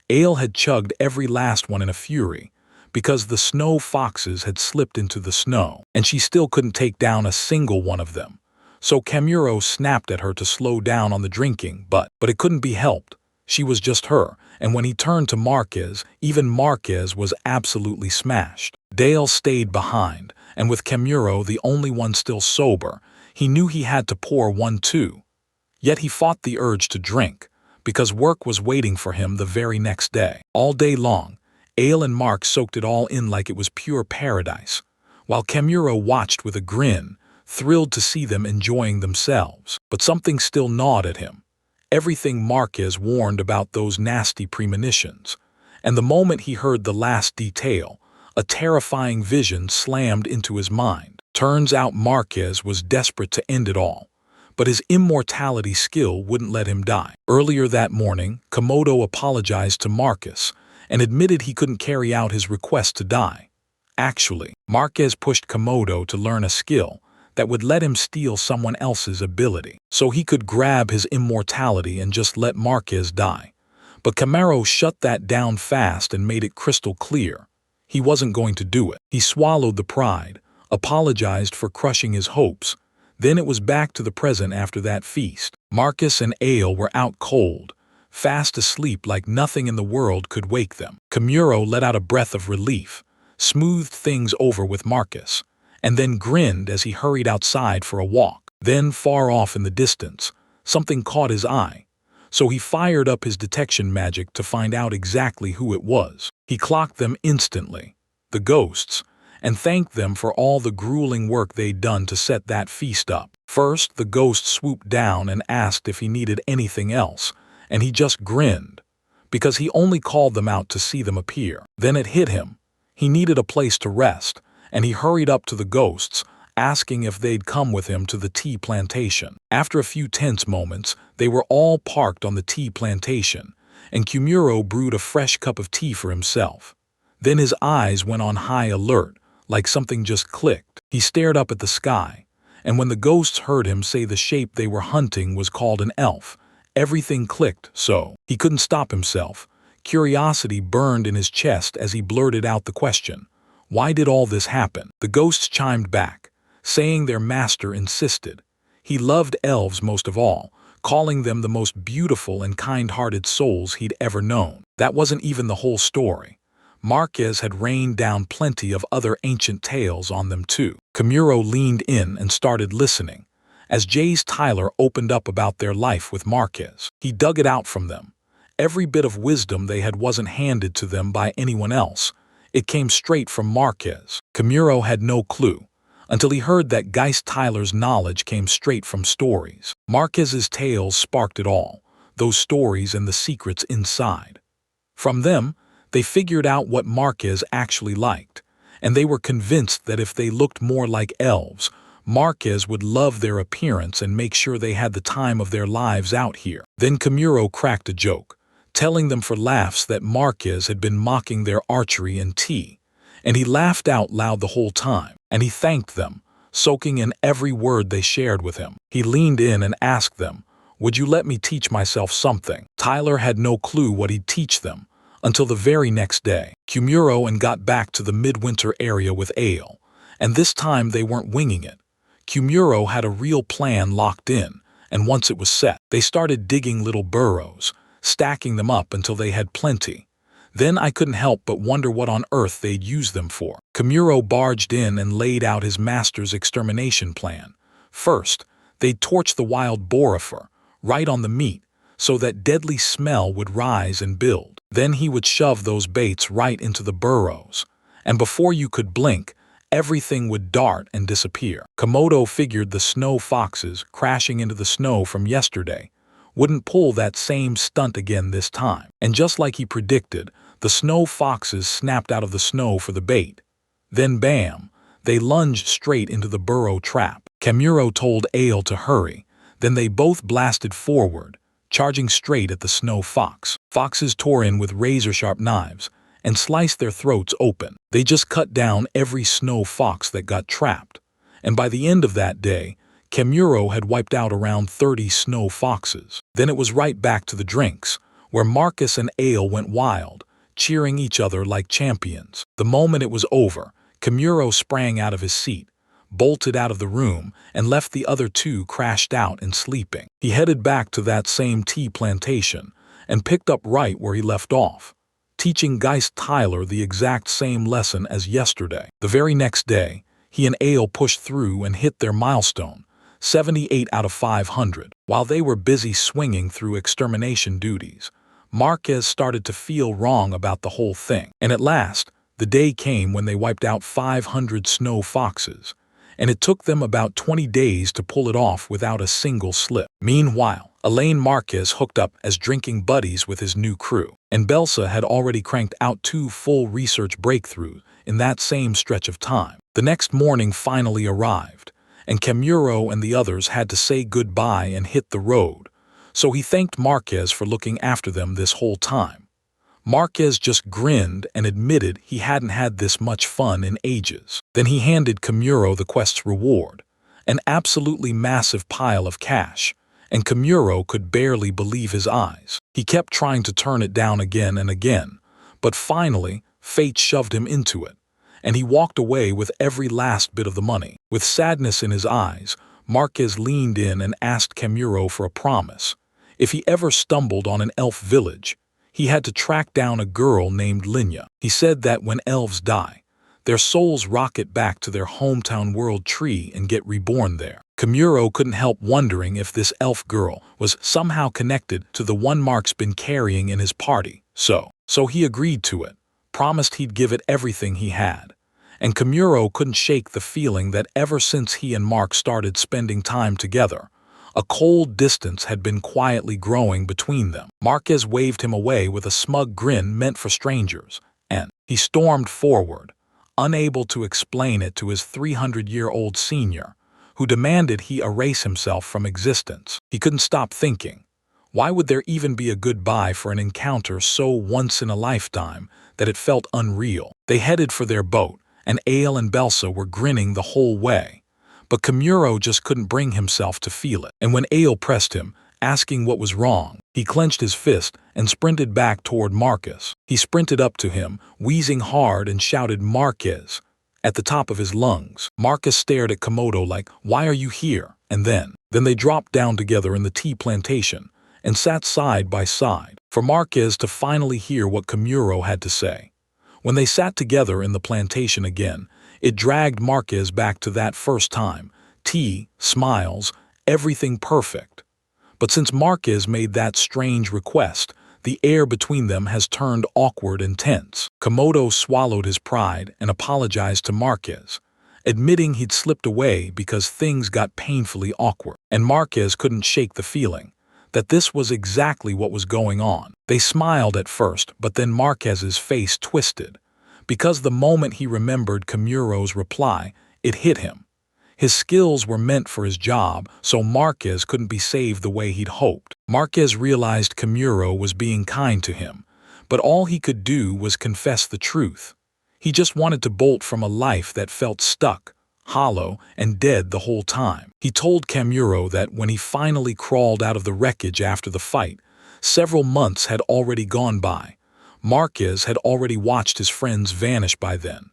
Ale had chugged every last one in a fury, because the snow foxes had slipped into the snow, and she still couldn't take down a single one of them. So Kimuro snapped at her to slow down on the drinking, but it couldn't be helped. She was just her, and when he turned to Marquez, even Marquez was absolutely smashed. Dale stayed behind, and with Kimuro the only one still sober, he knew he had to pour one too. Yet he fought the urge to drink, because work was waiting for him the very next day. All day long, Ale and Mark soaked it all in like it was pure paradise, while Kimuro watched with a grin, thrilled to see them enjoying themselves. But something still gnawed at him. Everything Marquez warned about those nasty premonitions, and the moment he heard the last detail, a terrifying vision slammed into his mind. Turns out Marquez was desperate to end it all, but his immortality skill wouldn't let him die. Earlier that morning, Komodo apologized to Marcus and admitted he couldn't carry out his request to die. Actually, Marquez pushed Komodo to learn a skill that would let him steal someone else's ability, so he could grab his immortality and just let Marquez die. But Kimuro shut that down fast and made it crystal clear. He wasn't going to do it. He swallowed the pride, apologized for crushing his hopes. Then it was back to the present after that feast. Marcus and Ale were out cold, fast asleep like nothing in the world could wake them. Kimuro let out a breath of relief, smoothed things over with Marcus, and then grinned as he hurried outside for a walk. Then, far off in the distance, something caught his eye, so he fired up his detection magic to find out exactly who it was. He clocked them instantly, the ghosts, and thanked them for all the grueling work they'd done to set that feast up. First, the ghost swooped down and asked if he needed anything else, and he just grinned, because he only called them out to see them appear. Then it hit him. He needed a place to rest, and he hurried up to the ghosts, asking if they'd come with him to the tea plantation. After a few tense moments, they were all parked on the tea plantation, and Kimuro brewed a fresh cup of tea for himself. Then his eyes went on high alert, like something just clicked. He stared up at the sky, and when the ghosts heard him say the shape they were hunting was called an elf, everything clicked, so he couldn't stop himself. Curiosity burned in his chest as he blurted out the question, "Why did all this happen?" The ghosts chimed back, saying their master insisted. He loved elves most of all, calling them the most beautiful and kind-hearted souls he'd ever known. That wasn't even the whole story. Marquez had rained down plenty of other ancient tales on them too. Kimuro leaned in and started listening. As Jay's Tyler opened up about their life with Marquez, he dug it out from them. Every bit of wisdom they had wasn't handed to them by anyone else. It came straight from Marquez. Kimuro had no clue, until he heard that Geist Tyler's knowledge came straight from stories. Marquez's tales sparked it all, those stories and the secrets inside. From them, they figured out what Marquez actually liked, and they were convinced that if they looked more like elves, Marquez would love their appearance and make sure they had the time of their lives out here. Then Kimuro cracked a joke, telling them for laughs that Marquez had been mocking their archery and tea, and he laughed out loud the whole time, and he thanked them, soaking in every word they shared with him. He leaned in and asked them, "Would you let me teach myself something?" Tyler had no clue what he'd teach them, until the very next day. Kimuro and got back to the midwinter area with Ale, and this time they weren't winging it. Kimuro had a real plan locked in, and once it was set, they started digging little burrows, stacking them up until they had plenty. Then I couldn't help but wonder what on earth they'd use them for. Kimuro barged in and laid out his master's extermination plan. First, they'd torch the wild borifer, right on the meat, so that deadly smell would rise and build. Then he would shove those baits right into the burrows, and before you could blink, everything would dart and disappear. Komodo figured the snow foxes, crashing into the snow from yesterday, wouldn't pull that same stunt again this time. And just like he predicted, the snow foxes snapped out of the snow for the bait. Then bam, they lunged straight into the burrow trap. Kimuro told Ale to hurry, then they both blasted forward, charging straight at the snow fox. Foxes tore in with razor-sharp knives and sliced their throats open. They just cut down every snow fox that got trapped, and by the end of that day, Kimuro had wiped out around 30 snow foxes. Then it was right back to the drinks, where Marcus and Ale went wild, cheering each other like champions. The moment it was over, Kimuro sprang out of his seat, bolted out of the room, and left the other two crashed out and sleeping. He headed back to that same tea plantation and picked up right where he left off, teaching Geist Tyler the exact same lesson as yesterday. The very next day, he and Ale pushed through and hit their milestone, 78 out of 500. While they were busy swinging through extermination duties, Marquez started to feel wrong about the whole thing. And at last, the day came when they wiped out 500 snow foxes, and it took them about 20 days to pull it off without a single slip. Meanwhile, Elaine Marquez hooked up as drinking buddies with his new crew, and Belsa had already cranked out 2 full research breakthroughs in that same stretch of time. The next morning finally arrived, and Kimuro and the others had to say goodbye and hit the road, so he thanked Marquez for looking after them this whole time. Marquez just grinned and admitted he hadn't had this much fun in ages. Then he handed Kimuro the quest's reward, an absolutely massive pile of cash, and Kimuro could barely believe his eyes. He kept trying to turn it down again and again, but finally, fate shoved him into it, and he walked away with every last bit of the money. With sadness in his eyes, Marquez leaned in and asked Kimuro for a promise. If he ever stumbled on an elf village, he had to track down a girl named Linya. He said that when elves die, their souls rocket back to their hometown world tree and get reborn there. Kimuro couldn't help wondering if this elf girl was somehow connected to the one Mark's been carrying in his party. So he agreed to it, promised he'd give it everything he had. And Kimuro couldn't shake the feeling that ever since he and Mark started spending time together, a cold distance had been quietly growing between them. Marquez waved him away with a smug grin meant for strangers, and he stormed forward, unable to explain it to his 300-year-old senior, who demanded he erase himself from existence. He couldn't stop thinking, why would there even be a goodbye for an encounter so once-in-a-lifetime that it felt unreal? They headed for their boat, and Ale and Belsa were grinning the whole way, but Kimuro just couldn't bring himself to feel it. And when Ale pressed him, asking what was wrong, he clenched his fist and sprinted back toward Marcus. He sprinted up to him, wheezing hard, and shouted "Marquez" at the top of his lungs. Marcus stared at Komodo like, "Why are you here?" And then they dropped down together in the tea plantation and sat side by side for Marquez to finally hear what Kimuro had to say. When they sat together in the plantation again, it dragged Marquez back to that first time. Tea, smiles, everything perfect. But since Marquez made that strange request, the air between them has turned awkward and tense. Komodo swallowed his pride and apologized to Marquez, admitting he'd slipped away because things got painfully awkward. And Marquez couldn't shake the feeling that this was exactly what was going on. They smiled at first, but then Marquez's face twisted, because the moment he remembered Kamuro's reply, it hit him. His skills were meant for his job, so Marquez couldn't be saved the way he'd hoped. Marquez realized Kamuro was being kind to him, but all he could do was confess the truth. He just wanted to bolt from a life that felt stuck, hollow, and dead the whole time. He told Kamuro that when he finally crawled out of the wreckage after the fight, several months had already gone by. Marquez had already watched his friends vanish by then.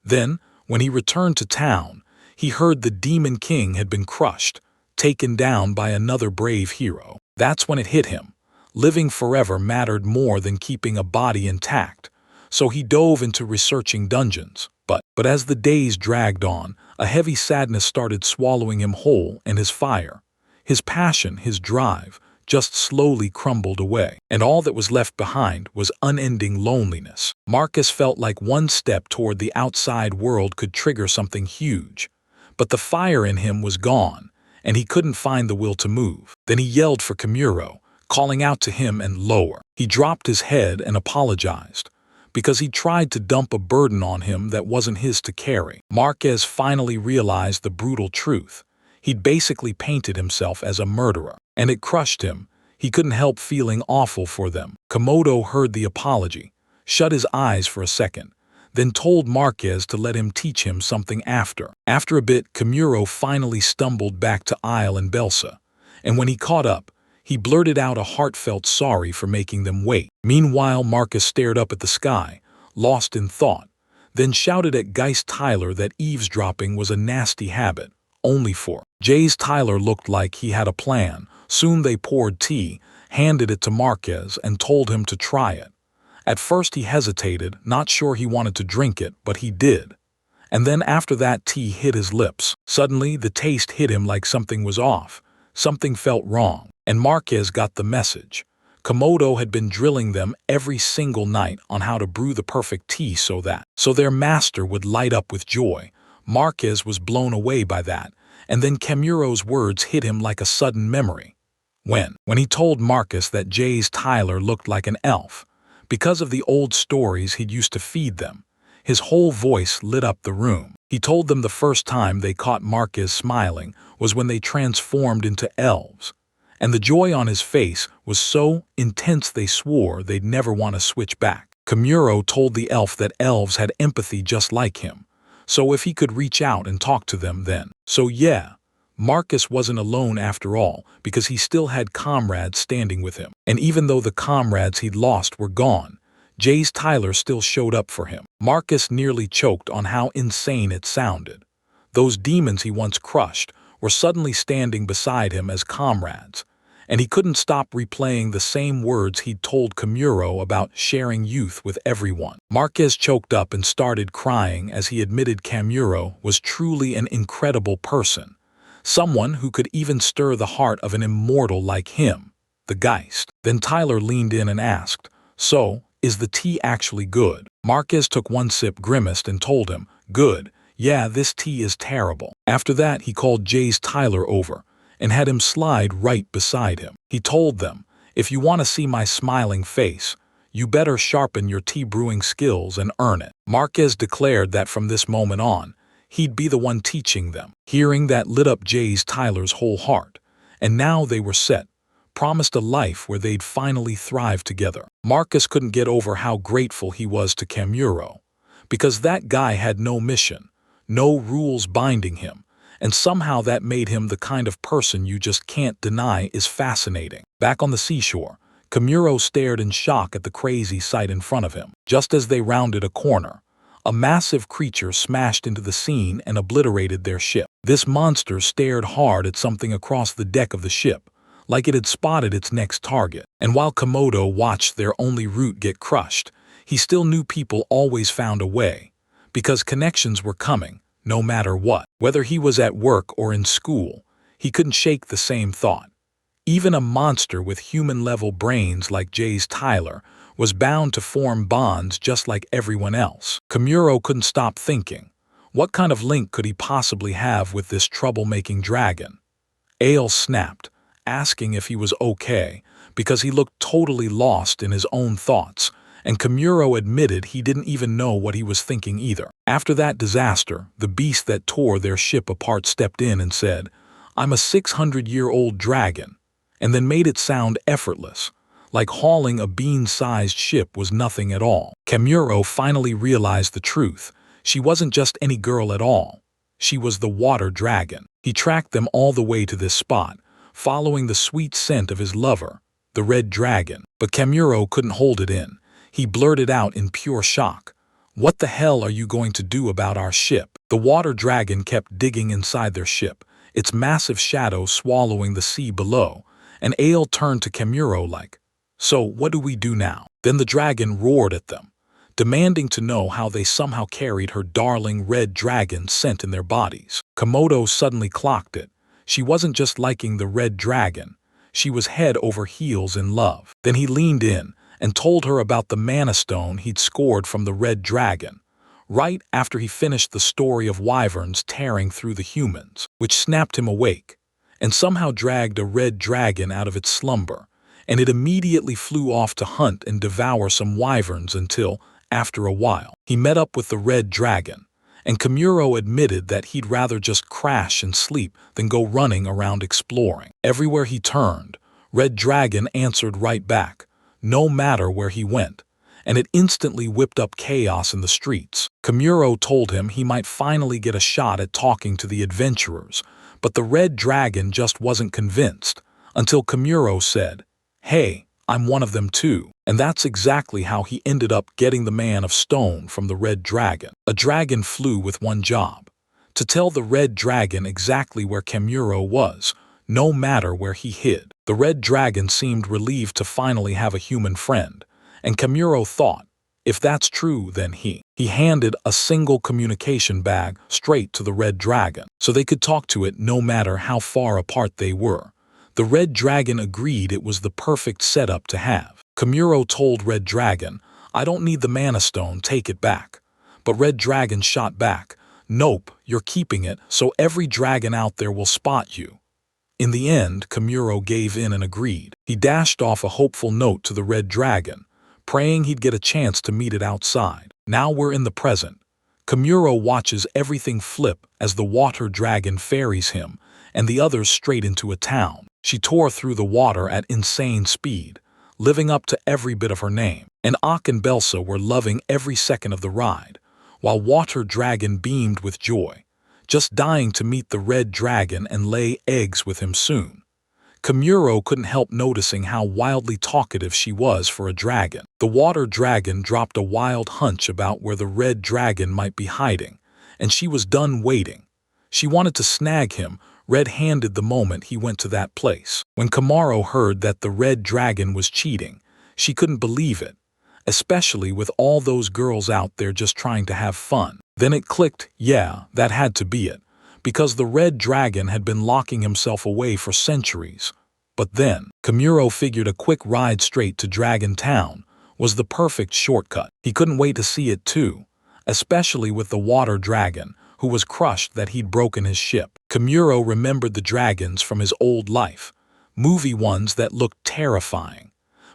Then, when he returned to town, he heard the Demon King had been crushed, taken down by another brave hero. That's when it hit him. Living forever mattered more than keeping a body intact, so he dove into researching dungeons. But as the days dragged on, a heavy sadness started swallowing him whole, and his fire, his passion, his drive, just slowly crumbled away. And all that was left behind was unending loneliness. Marcus felt like one step toward the outside world could trigger something huge. But the fire in him was gone, and he couldn't find the will to move. Then he yelled for Kamuro, calling out to him and lower. He dropped his head and apologized, because he tried to dump a burden on him that wasn't his to carry. Marquez finally realized the brutal truth. He'd basically painted himself as a murderer, and it crushed him. He couldn't help feeling awful for them. Komodo heard the apology, shut his eyes for a second, then told Marquez to let him teach him something after. After a bit, Kamuro finally stumbled back to Isle and Belsa, and when he caught up, he blurted out a heartfelt sorry for making them wait. Meanwhile, Marcus stared up at the sky, lost in thought, then shouted at Geist Tyler that eavesdropping was a nasty habit, only for Jay's Tyler looked like he had a plan. Soon they poured tea, handed it to Marquez, and told him to try it. At first he hesitated, not sure he wanted to drink it, but he did. And then after that tea hit his lips. Suddenly the taste hit him like something was off. Something felt wrong. And Marquez got the message. Komodo had been drilling them every single night on how to brew the perfect tea so their master would light up with joy. Marquez was blown away by that, and then Kamuro's words hit him like a sudden memory. When he told Marcus that Jay's Tyler looked like an elf, because of the old stories he'd used to feed them, his whole voice lit up the room. He told them the first time they caught Marquez smiling was when they transformed into elves, and the joy on his face was so intense they swore they'd never want to switch back. Kamuro told the elf that elves had empathy just like him, so if he could reach out and talk to them then. So yeah, Marcus wasn't alone after all, because he still had comrades standing with him. And even though the comrades he'd lost were gone, Jay's Tyler still showed up for him. Marcus nearly choked on how insane it sounded. Those demons he once crushed were suddenly standing beside him as comrades, and he couldn't stop replaying the same words he'd told Kamuro about sharing youth with everyone. Marquez choked up and started crying as he admitted Kamuro was truly an incredible person, someone who could even stir the heart of an immortal like him, the Geist. Then Tyler leaned in and asked, "So, is the tea actually good?" Marquez took one sip, grimaced, and told him, "Good. Yeah, this tea is terrible." After that, he called Jay's Tyler over and had him slide right beside him. He told them, "If you want to see my smiling face, you better sharpen your tea brewing skills and earn it." Marquez declared that from this moment on, he'd be the one teaching them. Hearing that lit up Jay's Tyler's whole heart, and now they were set, promised a life where they'd finally thrive together. Marcus couldn't get over how grateful he was to Kamuro, because that guy had no mission, no rules binding him, and somehow that made him the kind of person you just can't deny is fascinating. Back on the seashore, Kamuro stared in shock at the crazy sight in front of him. Just as they rounded a corner, a massive creature smashed into the scene and obliterated their ship. This monster stared hard at something across the deck of the ship, like it had spotted its next target. And while Komodo watched their only route get crushed, he still knew people always found a way, because connections were coming, no matter what. Whether he was at work or in school, he couldn't shake the same thought. Even a monster with human-level brains like Jay's Tyler was bound to form bonds just like everyone else. Komuro couldn't stop thinking, what kind of link could he possibly have with this troublemaking dragon? Ale snapped, asking if he was okay, because he looked totally lost in his own thoughts, and Komuro admitted he didn't even know what he was thinking either. After that disaster, the beast that tore their ship apart stepped in and said, "I'm a 600-year-old dragon," and then made it sound effortless, like hauling a bean-sized ship was nothing at all. Komuro finally realized the truth. She wasn't just any girl at all. She was the water dragon. He tracked them all the way to this spot, following the sweet scent of his lover, the red dragon. But Komuro couldn't hold it in. He blurted out in pure shock, "What the hell are you going to do about our ship?" The water dragon kept digging inside their ship, its massive shadow swallowing the sea below, and Ale turned to Komuro like, "So what do we do now?" Then the dragon roared at them, demanding to know how they somehow carried her darling red dragon scent in their bodies. Komodo suddenly clocked it. She wasn't just liking the red dragon. She was head over heels in love. Then he leaned in and told her about the mana stone he'd scored from the red dragon, right after he finished the story of wyverns tearing through the humans, which snapped him awake, and somehow dragged a red dragon out of its slumber, and it immediately flew off to hunt and devour some wyverns until, after a while, he met up with the red dragon, and Komuro admitted that he'd rather just crash and sleep than go running around exploring. Everywhere he turned, Red Dragon answered right back, no matter where he went, and it instantly whipped up chaos in the streets. Komuro told him he might finally get a shot at talking to the adventurers, but the Red Dragon just wasn't convinced, until Komuro said, "Hey, I'm one of them too." And that's exactly how he ended up getting the Man of Stone from the Red Dragon. A dragon flew with one job: to tell the Red Dragon exactly where Komuro was, no matter where he hid. The Red Dragon seemed relieved to finally have a human friend, and Komuro thought, if that's true, then he handed a single communication bag straight to the Red Dragon, so they could talk to it no matter how far apart they were. The Red Dragon agreed it was the perfect setup to have. Komuro told Red Dragon, "I don't need the Mana Stone, take it back." But Red Dragon shot back, "Nope, you're keeping it, so every dragon out there will spot you." In the end, Komuro gave in and agreed. He dashed off a hopeful note to the Red Dragon, praying he'd get a chance to meet it outside. Now we're in the present. Komuro watches everything flip as the water dragon ferries him and the others straight into a town. She tore through the water at insane speed, living up to every bit of her name, and Ak and Belsa were loving every second of the ride, while Water Dragon beamed with joy, just dying to meet the Red Dragon and lay eggs with him soon. Komuro couldn't help noticing how wildly talkative she was for a dragon. The Water Dragon dropped a wild hunch about where the Red Dragon might be hiding, and she was done waiting. She wanted to snag him red-handed the moment he went to that place. When Komuro heard that the Red Dragon was cheating, she couldn't believe it, especially with all those girls out there just trying to have fun. Then it clicked, yeah, that had to be it, because the Red Dragon had been locking himself away for centuries. But then, Komuro figured a quick ride straight to Dragon Town was the perfect shortcut. He couldn't wait to see it too, especially with the Water Dragon, who was crushed that he'd broken his ship. Komuro remembered the dragons from his old life, movie ones that looked terrifying.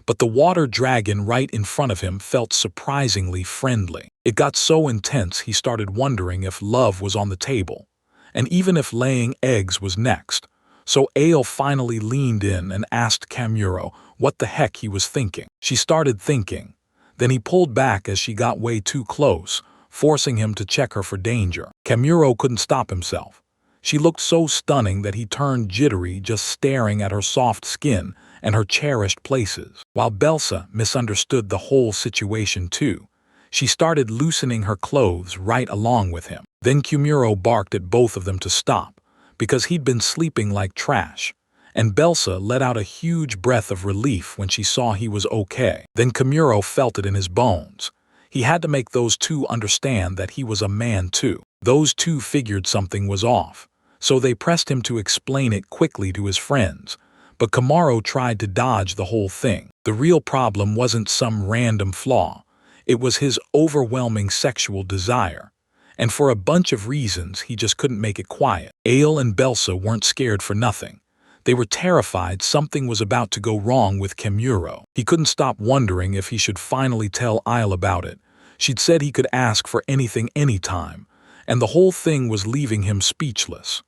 But the Water Dragon right in front of him felt surprisingly friendly. It got so intense he started wondering if love was on the table, and even if laying eggs was next. So Ale finally leaned in and asked Komuro what the heck he was thinking. She started thinking. Then he pulled back as she got way too close, forcing him to check her for danger. Komuro couldn't stop himself. She looked so stunning that he turned jittery just staring at her soft skin and her cherished places. While Belsa misunderstood the whole situation too, she started loosening her clothes right along with him. Then Komuro barked at both of them to stop, because he'd been sleeping like trash, and Belsa let out a huge breath of relief when she saw he was okay. Then Komuro felt it in his bones. He had to make those two understand that he was a man too. Those two figured something was off, so they pressed him to explain it quickly to his friends. But Kamaro tried to dodge the whole thing. The real problem wasn't some random flaw. It was his overwhelming sexual desire. And for a bunch of reasons, he just couldn't make it quiet. Ale and Belsa weren't scared for nothing. They were terrified something was about to go wrong with Kamuro. He couldn't stop wondering if he should finally tell Ile about it. She'd said he could ask for anything anytime, and the whole thing was leaving him speechless.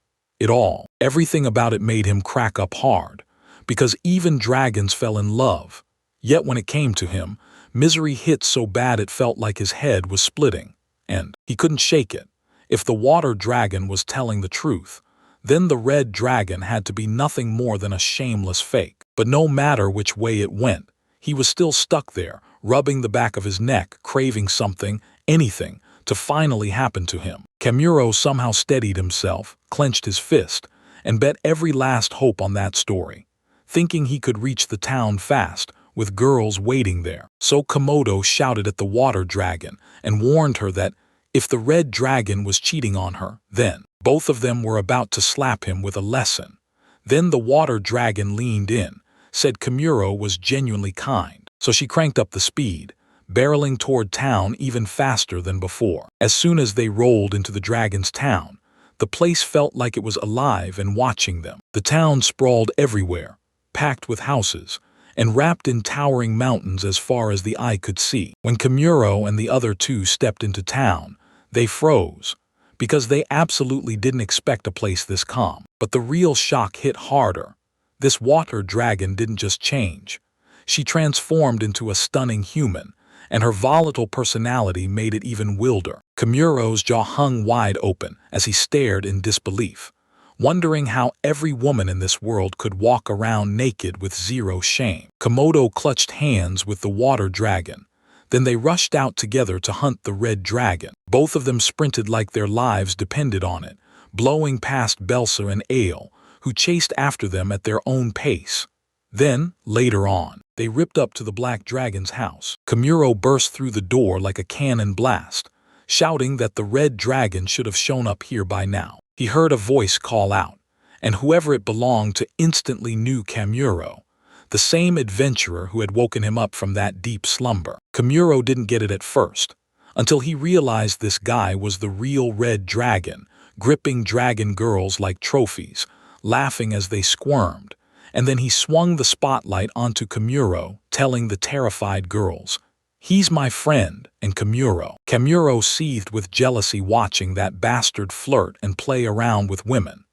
Everything about it made him crack up hard, because even dragons fell in love. Yet when it came to him, misery hit so bad it felt like his head was splitting, and he couldn't shake it. If the water dragon was telling the truth, then the red dragon had to be nothing more than a shameless fake. But no matter which way it went, he was still stuck there, rubbing the back of his neck, craving something, anything, to finally happen to him. Kamuro somehow steadied himself, clenched his fist, and bet every last hope on that story, thinking he could reach the town fast, with girls waiting there. So Komodo shouted at the water dragon and warned her that if the red dragon was cheating on her, then both of them were about to slap him with a lesson. Then the water dragon leaned in, said Kamuro was genuinely kind, so she cranked up the speed, barreling toward town even faster than before. As soon as they rolled into the dragon's town, the place felt like it was alive and watching them. The town sprawled everywhere, packed with houses, and wrapped in towering mountains as far as the eye could see. When Kamuro and the other two stepped into town, they froze, because they absolutely didn't expect a place this calm. But the real shock hit harder. This water dragon didn't just change. She transformed into a stunning human, and her volatile personality made it even wilder. Kamuro's jaw hung wide open as he stared in disbelief, wondering how every woman in this world could walk around naked with zero shame. Komodo clutched hands with the water dragon. Then they rushed out together to hunt the red dragon. Both of them sprinted like their lives depended on it, blowing past Belsa and Ale, who chased after them at their own pace. Then, later on, they ripped up to the black dragon's house. Kamuro burst through the door like a cannon blast, shouting that the red dragon should have shown up here by now. He heard a voice call out, and whoever it belonged to instantly knew Kamuro, the same adventurer who had woken him up from that deep slumber. Kamuro didn't get it at first, until he realized this guy was the real red dragon, gripping dragon girls like trophies, laughing as they squirmed, and then he swung the spotlight onto Kamuro, telling the terrified girls, "He's my friend," and Kamuro seethed with jealousy watching that bastard flirt and play around with women.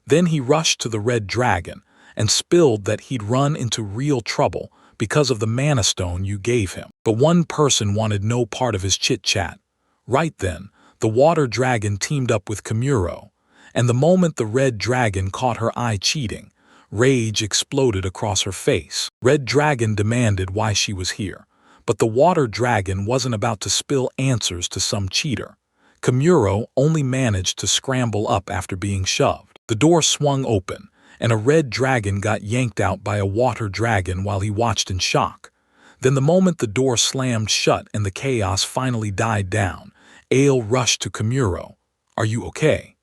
Then he rushed to the red dragon and spilled that he'd run into real trouble because of the mana stone you gave him. But one person wanted no part of his chit-chat. Right then, the water dragon teamed up with Kamuro, and the moment the red dragon caught her eye cheating, rage exploded across her face. Red Dragon demanded why she was here, but the water dragon wasn't about to spill answers to some cheater. Kamuro only managed to scramble up after being shoved. The door swung open, and a red dragon got yanked out by a water dragon while he watched in shock. Then the moment the door slammed shut and the chaos finally died down, Ale rushed to Kamuro. "Are you okay?"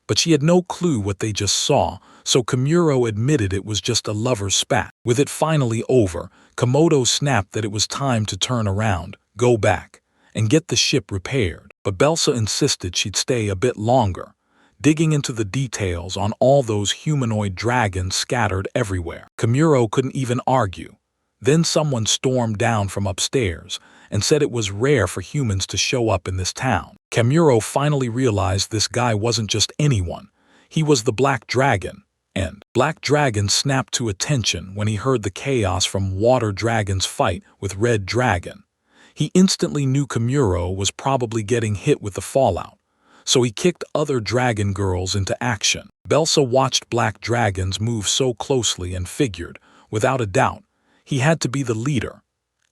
But she had no clue what they just saw, so Kamuro admitted it was just a lover's spat. With it finally over, Komodo snapped that it was time to turn around, go back, and get the ship repaired. But Belsa insisted she'd stay a bit longer, digging into the details on all those humanoid dragons scattered everywhere. Kamuro couldn't even argue. Then someone stormed down from upstairs and said it was rare for humans to show up in this town. Kamuro finally realized this guy wasn't just anyone. He was the Black Dragon, and Black Dragon snapped to attention when he heard the chaos from Water Dragon's fight with Red Dragon. He instantly knew Kamuro was probably getting hit with the fallout, so he kicked other dragon girls into action. Belsa watched Black Dragons move so closely and figured, without a doubt, he had to be the leader.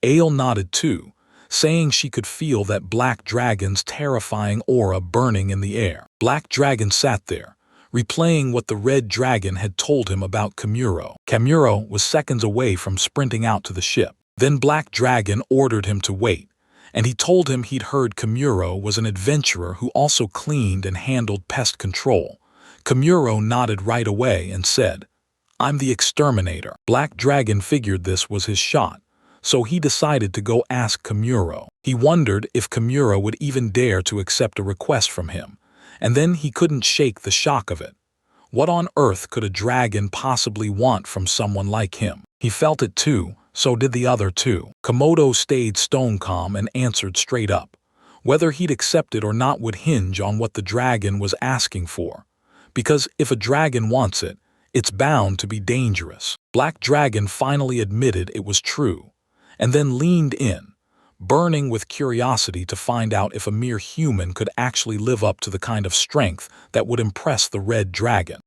Ale nodded too, saying she could feel that Black Dragon's terrifying aura burning in the air. Black Dragon sat there, replaying what the Red Dragon had told him about Kamuro. Kamuro was seconds away from sprinting out to the ship. Then Black Dragon ordered him to wait, and he told him he'd heard Kamuro was an adventurer who also cleaned and handled pest control. Kamuro nodded right away and said, "I'm the exterminator." Black Dragon figured this was his shot, so he decided to go ask Kamuro. He wondered if Kamuro would even dare to accept a request from him, and then he couldn't shake the shock of it. What on earth could a dragon possibly want from someone like him? He felt it too, so did the other two. Komodo stayed stone calm and answered straight up. Whether he'd accept it or not would hinge on what the dragon was asking for. Because if a dragon wants it, it's bound to be dangerous. Black Dragon finally admitted it was true, and then leaned in, burning with curiosity to find out if a mere human could actually live up to the kind of strength that would impress the Red Dragon.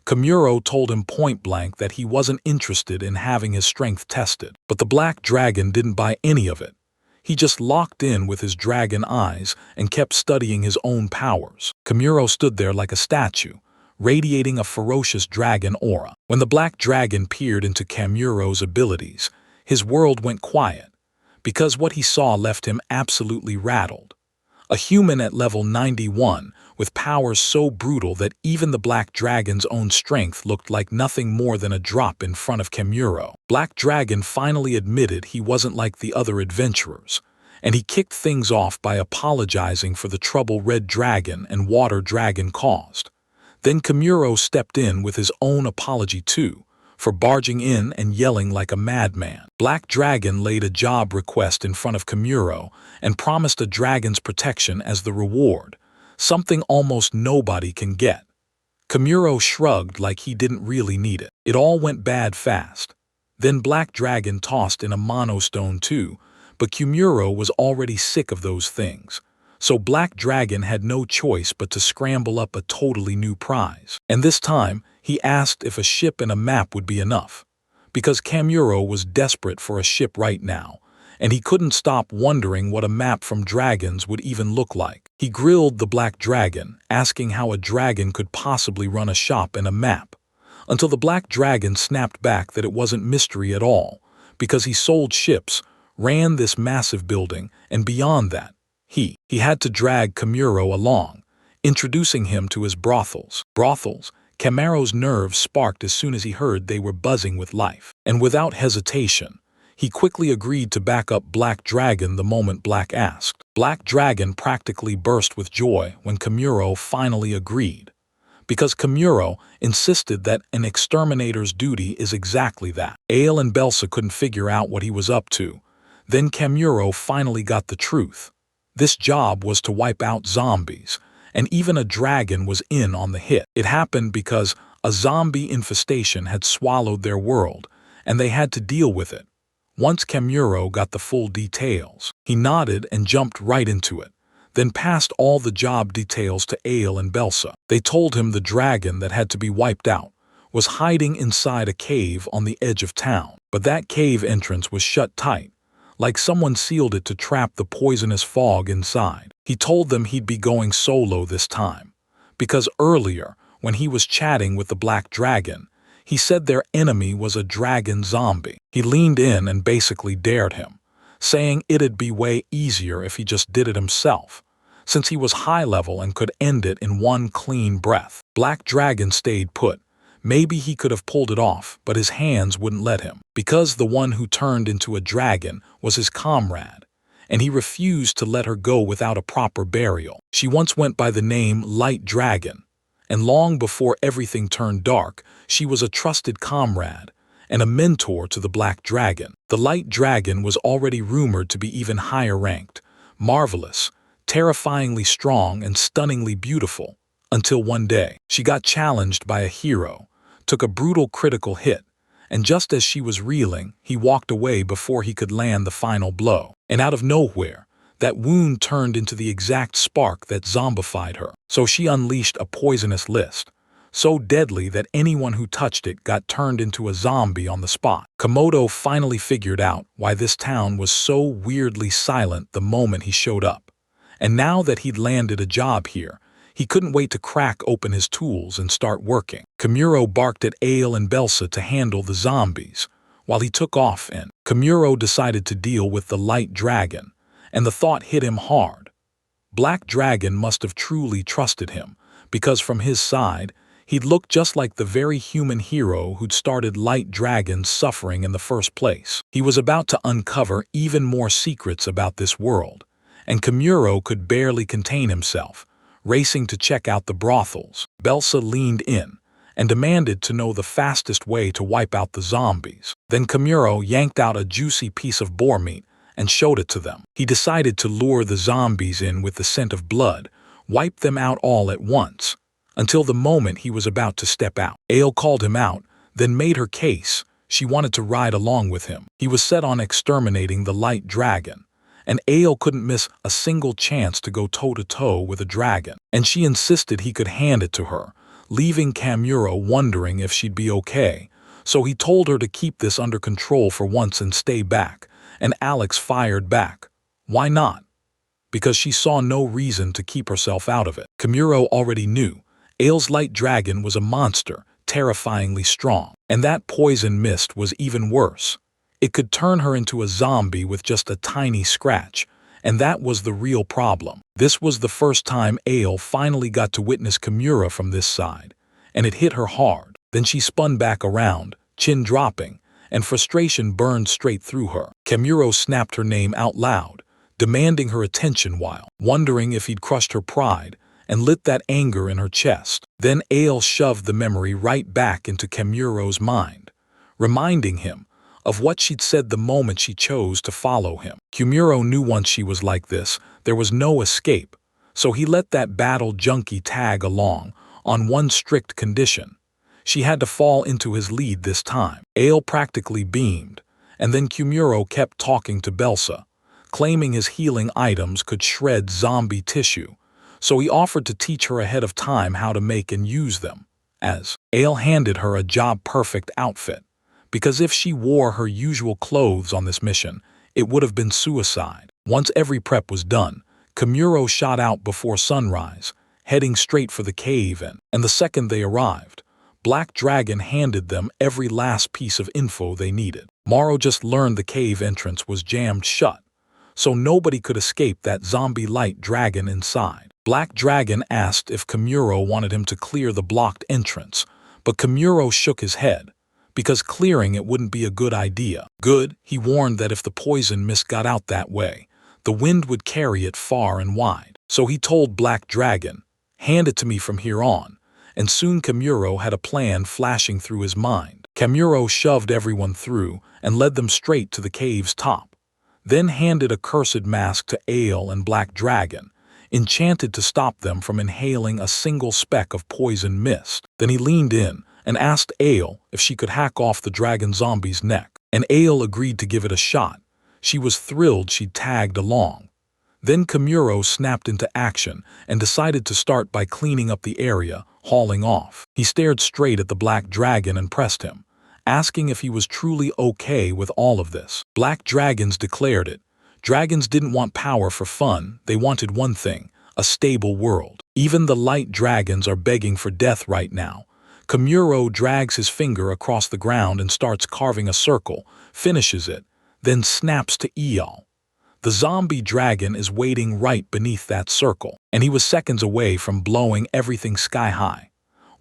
Kamuro told him point-blank that he wasn't interested in having his strength tested. But the Black Dragon didn't buy any of it. He just locked in with his dragon eyes and kept studying his own powers. Kamuro stood there like a statue, radiating a ferocious dragon aura. When the Black Dragon peered into Kamuro's abilities, his world went quiet, because what he saw left him absolutely rattled. A human at level 91, with powers so brutal that even the Black Dragon's own strength looked like nothing more than a drop in front of Kamuro. Black Dragon finally admitted he wasn't like the other adventurers, and he kicked things off by apologizing for the trouble Red Dragon and Water Dragon caused. Then Kamuro stepped in with his own apology too, for barging in and yelling like a madman. Black Dragon laid a job request in front of Kamuro and promised a dragon's protection as the reward, something almost nobody can get. Kamuro shrugged like he didn't really need it. It all went bad fast. Then Black Dragon tossed in a monostone too, but Kamuro was already sick of those things. So Black Dragon had no choice but to scramble up a totally new prize. And this time, he asked if a ship and a map would be enough, because Kamuro was desperate for a ship right now, and he couldn't stop wondering what a map from dragons would even look like. He grilled the Black Dragon, asking how a dragon could possibly run a shop and a map, until the Black Dragon snapped back that it wasn't mystery at all, because he sold ships, ran this massive building, and beyond that, he had to drag Kamuro along, introducing him to his brothels. Kamuro's nerves sparked as soon as he heard they were buzzing with life. And without hesitation, he quickly agreed to back up Black Dragon the moment Black asked. Black Dragon practically burst with joy when Kamuro finally agreed, because Kamuro insisted that an exterminator's duty is exactly that. Ale and Belsa couldn't figure out what he was up to. Then Kamuro finally got the truth. This job was to wipe out zombies, and even a dragon was in on the hit. It happened because a zombie infestation had swallowed their world, and they had to deal with it. Once Kamuro got the full details, he nodded and jumped right into it, then passed all the job details to Ale and Belsa. They told him the dragon that had to be wiped out was hiding inside a cave on the edge of town, but that cave entrance was shut tight, like someone sealed it to trap the poisonous fog inside. He told them he'd be going solo this time, because earlier, when he was chatting with the Black Dragon, he said their enemy was a dragon zombie. He leaned in and basically dared him, saying it'd be way easier if he just did it himself, since he was high level and could end it in one clean breath. Black Dragon stayed put. Maybe he could have pulled it off, but his hands wouldn't let him, because the one who turned into a dragon was his comrade, and he refused to let her go without a proper burial. She once went by the name Light Dragon, and long before everything turned dark, she was a trusted comrade and a mentor to the Black Dragon. The Light Dragon was already rumored to be even higher ranked, marvelous, terrifyingly strong, and stunningly beautiful, until one day, she got challenged by a hero, took a brutal critical hit, and just as she was reeling, he walked away before he could land the final blow. And out of nowhere, that wound turned into the exact spark that zombified her. So she unleashed a poisonous list, so deadly that anyone who touched it got turned into a zombie on the spot. Komodo finally figured out why this town was so weirdly silent the moment he showed up. And now that he'd landed a job here, he couldn't wait to crack open his tools and start working. Kamuro barked at Ale and Belsa to handle the zombies, while he took off, and Kamuro decided to deal with the Light Dragon, and the thought hit him hard. Black Dragon must have truly trusted him, because from his side, he'd looked just like the very human hero who'd started Light Dragon's suffering in the first place. He was about to uncover even more secrets about this world, and Kimuro could barely contain himself, racing to check out the brothels. Belsa leaned in and demanded to know the fastest way to wipe out the zombies. Then Kimuro yanked out a juicy piece of boar meat and showed it to them. He decided to lure the zombies in with the scent of blood, wipe them out all at once, until the moment he was about to step out. Ale called him out, then made her case. She wanted to ride along with him. He was set on exterminating the Light Dragon, and Ale couldn't miss a single chance to go toe-to-toe with a dragon, and she insisted he could hand it to her, leaving Kimuro wondering if she'd be okay. So he told her to keep this under control for once and stay back, and Alex fired back. Why not? Because she saw no reason to keep herself out of it. Kimuro already knew Ale's Light Dragon was a monster, terrifyingly strong, and that poison mist was even worse. It could turn her into a zombie with just a tiny scratch, and that was the real problem. This was the first time Ale finally got to witness Kimura from this side, and it hit her hard. Then she spun back around, chin dropping, and frustration burned straight through her. Kimuro snapped her name out loud, demanding her attention while wondering if he'd crushed her pride and lit that anger in her chest. Then Ale shoved the memory right back into Kimuro's mind, reminding him of what she'd said the moment she chose to follow him. Kimuro knew once she was like this, there was no escape, so he let that battle junkie tag along on one strict condition. She had to fall into his lead this time. Ale practically beamed, and then Kimuro kept talking to Belsa, claiming his healing items could shred zombie tissue, so he offered to teach her ahead of time how to make and use them, as Ale handed her a job-perfect outfit, because if she wore her usual clothes on this mission, it would have been suicide. Once every prep was done, Kimuro shot out before sunrise, heading straight for the cave, and the second they arrived, Black Dragon handed them every last piece of info they needed. Morrow just learned the cave entrance was jammed shut, so nobody could escape that zombie Light Dragon inside. Black Dragon asked if Kimuro wanted him to clear the blocked entrance, but Kimuro shook his head, because clearing it wouldn't be a good idea. Good, he warned that if the poison mist got out that way, the wind would carry it far and wide. So he told Black Dragon, "Hand it to me from here on," and soon Kimuro had a plan flashing through his mind. Kimuro shoved everyone through and led them straight to the cave's top, then handed a cursed mask to Ale and Black Dragon, enchanted to stop them from inhaling a single speck of poison mist. Then he leaned in and asked Ale if she could hack off the dragon zombie's neck, and Ale agreed to give it a shot. She was thrilled she'd tagged along. Then Kimuro snapped into action and decided to start by cleaning up the area, hauling off. He stared straight at the Black Dragon and pressed him, asking if he was truly okay with all of this. Black Dragons declared it. Dragons didn't want power for fun, they wanted one thing, a stable world. Even the Light Dragons are begging for death right now. Kimuro drags his finger across the ground and starts carving a circle, finishes it, then snaps to Eol. The zombie dragon is waiting right beneath that circle, and he was seconds away from blowing everything sky high.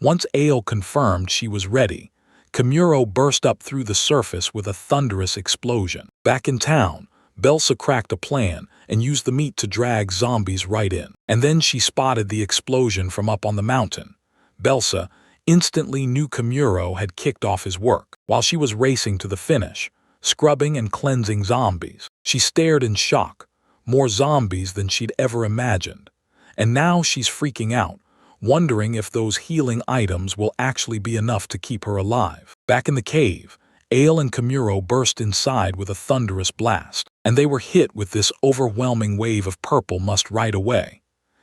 Once Ale confirmed she was ready, Kimuro burst up through the surface with a thunderous explosion. Back in town, Belsa cracked a plan and used the meat to drag zombies right in. And then she spotted the explosion from up on the mountain. Belsa instantly knew Kimuro had kicked off his work. While she was racing to the finish, scrubbing and cleansing zombies, she stared in shock. More zombies than she'd ever imagined. And now she's freaking out, wondering if those healing items will actually be enough to keep her alive. Back in the cave, Ale and Kimuro burst inside with a thunderous blast, and they were hit with this overwhelming wave of purple must right away.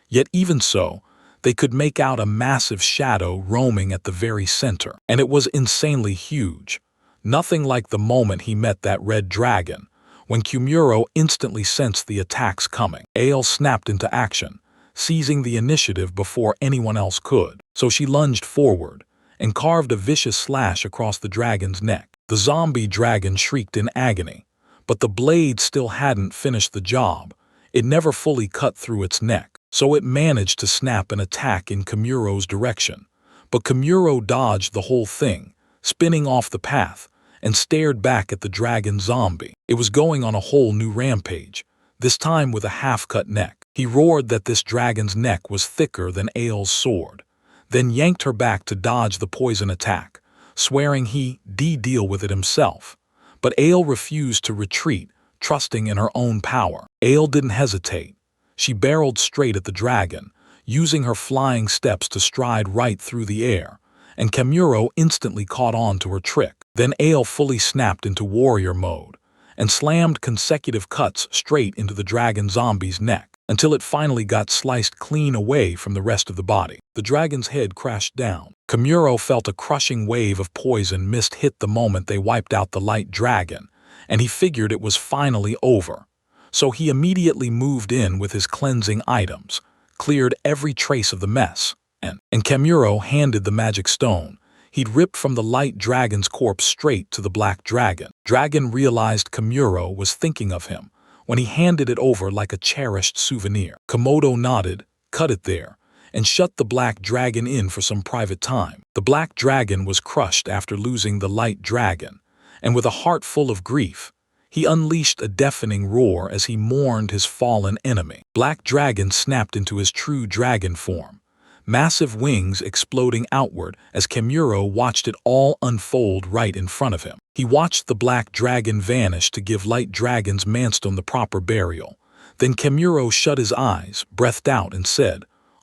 Yet even so, they could make out a massive shadow roaming at the very center, and it was insanely huge. Nothing like the moment he met that red dragon, when Kimuro instantly sensed the attacks coming. Ale snapped into action, seizing the initiative before anyone else could. So she lunged forward and carved a vicious slash across the dragon's neck. The zombie dragon shrieked in agony, but the blade still hadn't finished the job. It never fully cut through its neck, so it managed to snap an attack in Kamuro's direction. But Kamuro dodged the whole thing, spinning off the path, and stared back at the dragon zombie. It was going on a whole new rampage, this time with a half-cut neck. He roared that this dragon's neck was thicker than Ael's sword, then yanked her back to dodge the poison attack, swearing he'd deal with it himself. But Ael refused to retreat, trusting in her own power. Ael didn't hesitate. She barreled straight at the dragon, using her flying steps to stride right through the air, and Kamuro instantly caught on to her trick. Then Ael fully snapped into warrior mode, and slammed consecutive cuts straight into the dragon zombie's neck, until it finally got sliced clean away from the rest of the body. The dragon's head crashed down. Kamuro felt a crushing wave of poison mist hit the moment they wiped out the light dragon, and he figured it was finally over. So he immediately moved in with his cleansing items, cleared every trace of the mess, and Kamuro handed the magic stone he'd ripped from the light dragon's corpse straight to the black dragon. Dragon realized Kamuro was thinking of him when he handed it over like a cherished souvenir. Komodo nodded, cut it there, and shut the black dragon in for some private time. The black dragon was crushed after losing the light dragon, and with a heart full of grief, he unleashed a deafening roar as he mourned his fallen enemy. Black Dragon snapped into his true dragon form, massive wings exploding outward as Kamuro watched it all unfold right in front of him. He watched the black dragon vanish to give Light Dragon's manstone the proper burial. Then Kamuro shut his eyes, breathed out, and said,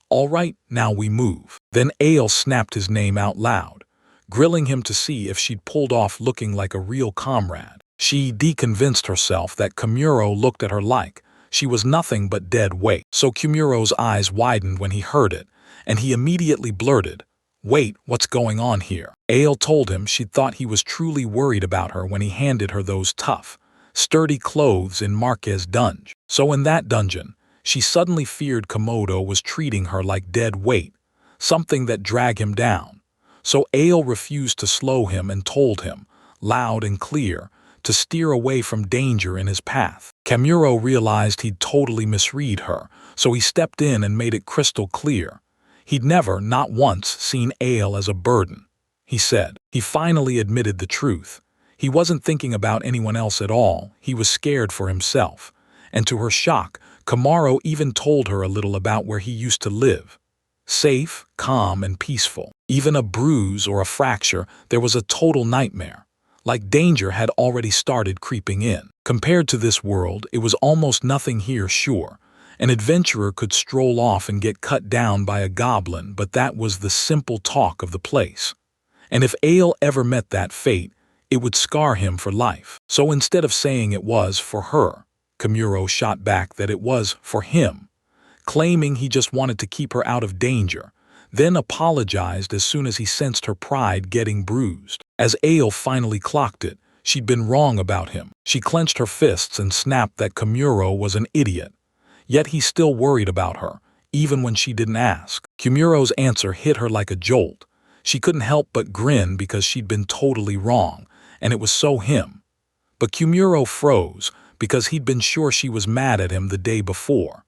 "All right, now we move." Then Ael snapped his name out loud, grilling him to see if she'd pulled off looking like a real comrade. She deconvinced herself that Kamuro looked at her like she was nothing but dead weight. So Kamuro's eyes widened when he heard it, and he immediately blurted, "Wait, what's going on here?" Ael told him she'd thought he was truly worried about her when he handed her those tough, sturdy clothes in Marquez's dungeon. So in that dungeon, she suddenly feared Komodo was treating her like dead weight, something that dragged him down. So Ael refused to slow him and told him, loud and clear, to steer away from danger in his path. Kamuro realized he'd totally misread her, so he stepped in and made it crystal clear. He'd never, not once, seen Ael as a burden, he said. He finally admitted the truth. He wasn't thinking about anyone else at all, he was scared for himself. And to her shock, Kamuro even told her a little about where he used to live. Safe, calm, and peaceful. Even a bruise or a fracture, there was a total nightmare. Like danger had already started creeping in. Compared to this world, it was almost nothing here, sure. An adventurer could stroll off and get cut down by a goblin, but that was the simple talk of the place. And if Ael ever met that fate, it would scar him for life. So instead of saying it was for her, Kamuro shot back that it was for him, claiming he just wanted to keep her out of danger, then apologized as soon as he sensed her pride getting bruised. As Ael finally clocked it, she'd been wrong about him. She clenched her fists and snapped that Kamuro was an idiot. Yet he still worried about her, even when she didn't ask. Kamuro's answer hit her like a jolt. She couldn't help but grin because she'd been totally wrong, and it was so him. But Kamuro froze because he'd been sure she was mad at him the day before.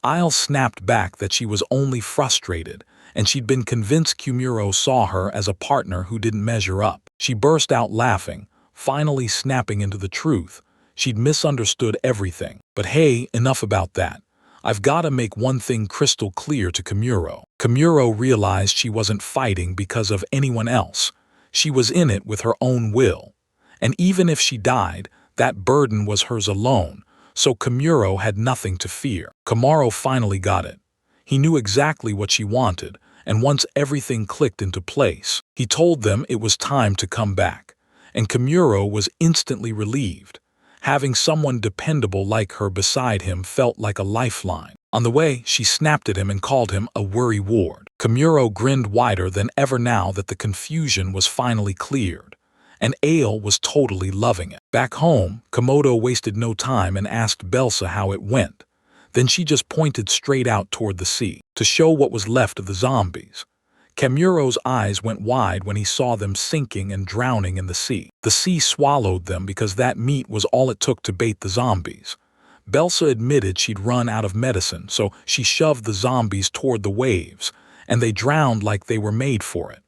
Ael snapped back that she was only frustrated, and she'd been convinced Kamuro saw her as a partner who didn't measure up. She burst out laughing, finally snapping into the truth. She'd misunderstood everything. But hey, enough about that. I've got to make one thing crystal clear to Kamuro. Kamuro realized she wasn't fighting because of anyone else. She was in it with her own will. And even if she died, that burden was hers alone, so Kamuro had nothing to fear. Kamuro finally got it. He knew exactly what she wanted, and once everything clicked into place, he told them it was time to come back. And Kamuro was instantly relieved. Having someone dependable like her beside him felt like a lifeline. On the way, she snapped at him and called him a worry ward. Kamuro grinned wider than ever now that the confusion was finally cleared. And Ael was totally loving it. Back home, Komodo wasted no time and asked Belsa how it went. Then she just pointed straight out toward the sea, to show what was left of the zombies. Kamuro's eyes went wide when he saw them sinking and drowning in the sea. The sea swallowed them because that meat was all it took to bait the zombies. Belsa admitted she'd run out of medicine, so she shoved the zombies toward the waves, and they drowned like they were made for it.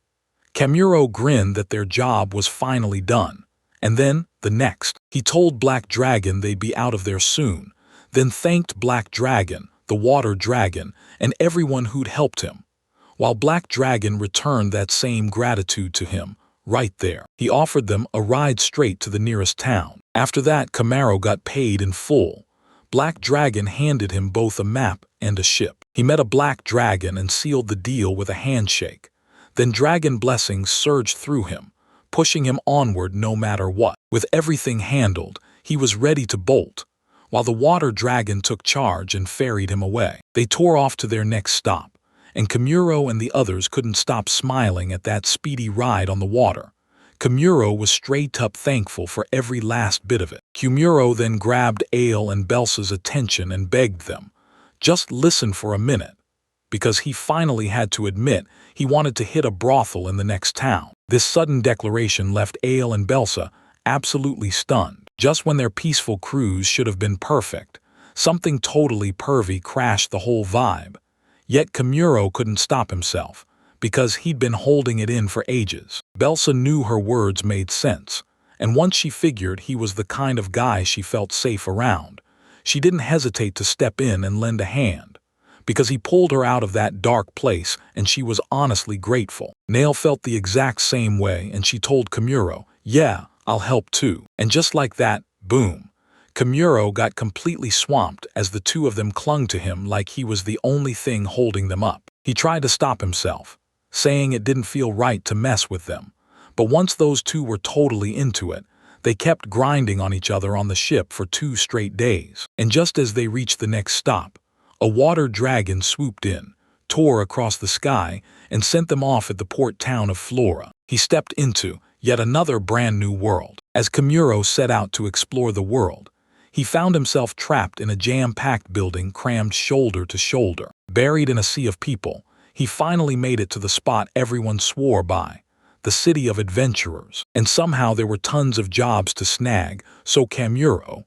Kamuro grinned that their job was finally done. And then, the next, he told Black Dragon they'd be out of there soon, then thanked Black Dragon, the water dragon, and everyone who'd helped him. While Black Dragon returned that same gratitude to him, right there, he offered them a ride straight to the nearest town. After that, Kamuro got paid in full. Black Dragon handed him both a map and a ship. He met a Black Dragon and sealed the deal with a handshake. Then dragon blessings surged through him, pushing him onward no matter what. With everything handled, he was ready to bolt, while the water dragon took charge and ferried him away. They tore off to their next stop, and Kamuro and the others couldn't stop smiling at that speedy ride on the water. Kamuro was straight up thankful for every last bit of it. Kamuro then grabbed Ale and Belsa's attention and begged them, just listen for a minute, because he finally had to admit he wanted to hit a brothel in the next town. This sudden declaration left Ale and Belsa absolutely stunned. Just when their peaceful cruise should have been perfect, something totally pervy crashed the whole vibe. Yet Kamuro couldn't stop himself, because he'd been holding it in for ages. Belsa knew her words made sense, and once she figured he was the kind of guy she felt safe around, she didn't hesitate to step in and lend a hand, because he pulled her out of that dark place and she was honestly grateful. Nail felt the exact same way and she told Kamuro, "Yeah, I'll help too." And just like that, boom, Kamuro got completely swamped as the two of them clung to him like he was the only thing holding them up. He tried to stop himself, saying it didn't feel right to mess with them, but once those two were totally into it, they kept grinding on each other on the ship for 2 straight days. And just as they reached the next stop, a water dragon swooped in, tore across the sky, and sent them off at the port town of Flora. He stepped into yet another brand new world. As Kamuro set out to explore the world, he found himself trapped in a jam-packed building crammed shoulder to shoulder. Buried in a sea of people, he finally made it to the spot everyone swore by, the city of adventurers. And somehow there were tons of jobs to snag, so Kamuro,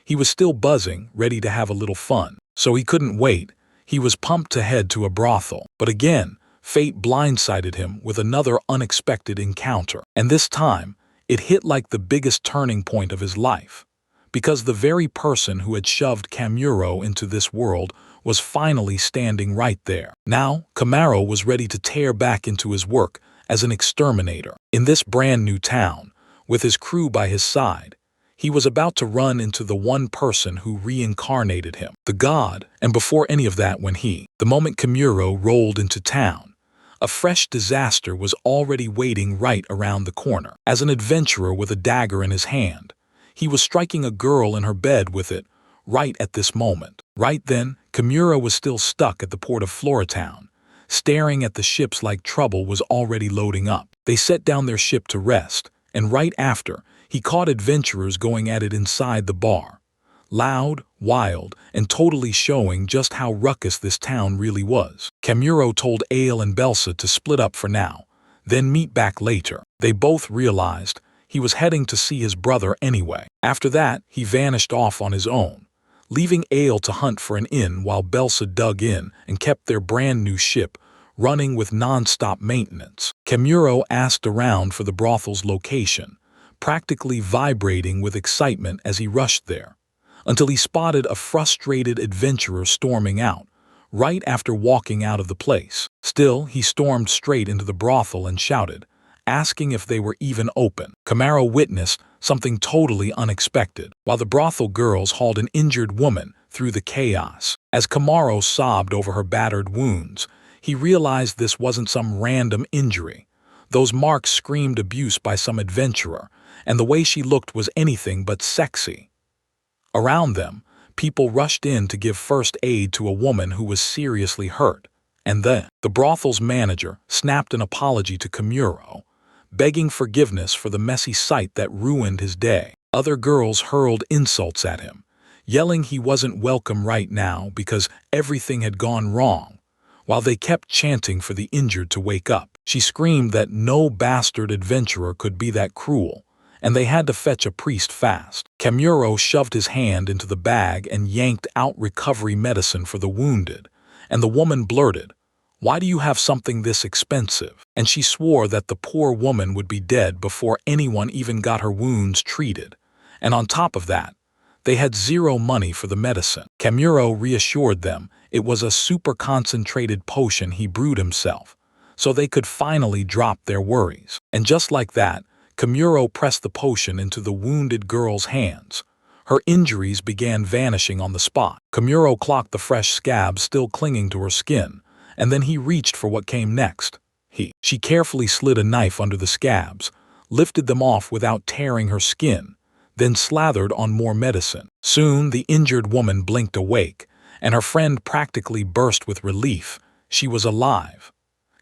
he was still buzzing, ready to have a little fun. So he couldn't wait. He was pumped to head to a brothel. But again, fate blindsided him with another unexpected encounter. And this time, it hit like the biggest turning point of his life, because the very person who had shoved Kamuro into this world was finally standing right there. Now, Kamuro was ready to tear back into his work as an exterminator. In this brand new town, with his crew by his side, he was about to run into the one person who reincarnated him, the god. And before any of that, the moment Kamuro rolled into town, a fresh disaster was already waiting right around the corner. As an adventurer with a dagger in his hand, he was striking a girl in her bed with it right at this moment. Right then, Kamuro was still stuck at the port of Floratown, staring at the ships like trouble was already loading up. They set down their ship to rest, and right after, he caught adventurers going at it inside the bar. Loud, wild, and totally showing just how ruckus this town really was. Kamuro told Ale and Belsa to split up for now, then meet back later. They both realized he was heading to see his brother anyway. After that, he vanished off on his own, leaving Ale to hunt for an inn while Belsa dug in and kept their brand new ship running with non-stop maintenance. Kamuro asked around for the brothel's location, practically vibrating with excitement as he rushed there, until he spotted a frustrated adventurer storming out, right after walking out of the place. Still, he stormed straight into the brothel and shouted, asking if they were even open. Kamuro witnessed something totally unexpected, while the brothel girls hauled an injured woman through the chaos. As Kamuro sobbed over her battered wounds, he realized this wasn't some random injury. Those marks screamed abuse by some adventurer, and the way she looked was anything but sexy. Around them, people rushed in to give first aid to a woman who was seriously hurt, and then the brothel's manager snapped an apology to Kamuro, begging forgiveness for the messy sight that ruined his day. Other girls hurled insults at him, yelling he wasn't welcome right now because everything had gone wrong, while they kept chanting for the injured to wake up. She screamed that no bastard adventurer could be that cruel, and they had to fetch a priest fast. Kamuro shoved his hand into the bag and yanked out recovery medicine for the wounded, and the woman blurted, "Why do you have something this expensive?" And she swore that the poor woman would be dead before anyone even got her wounds treated. And on top of that, they had zero money for the medicine. Kamuro reassured them it was a super concentrated potion he brewed himself, so they could finally drop their worries. And just like that, Kamuro pressed the potion into the wounded girl's hands. Her injuries began vanishing on the spot. Kamuro clocked the fresh scabs still clinging to her skin, and then he reached for what came next. She carefully slid a knife under the scabs, lifted them off without tearing her skin, then slathered on more medicine. Soon the injured woman blinked awake, and her friend practically burst with relief. She was alive.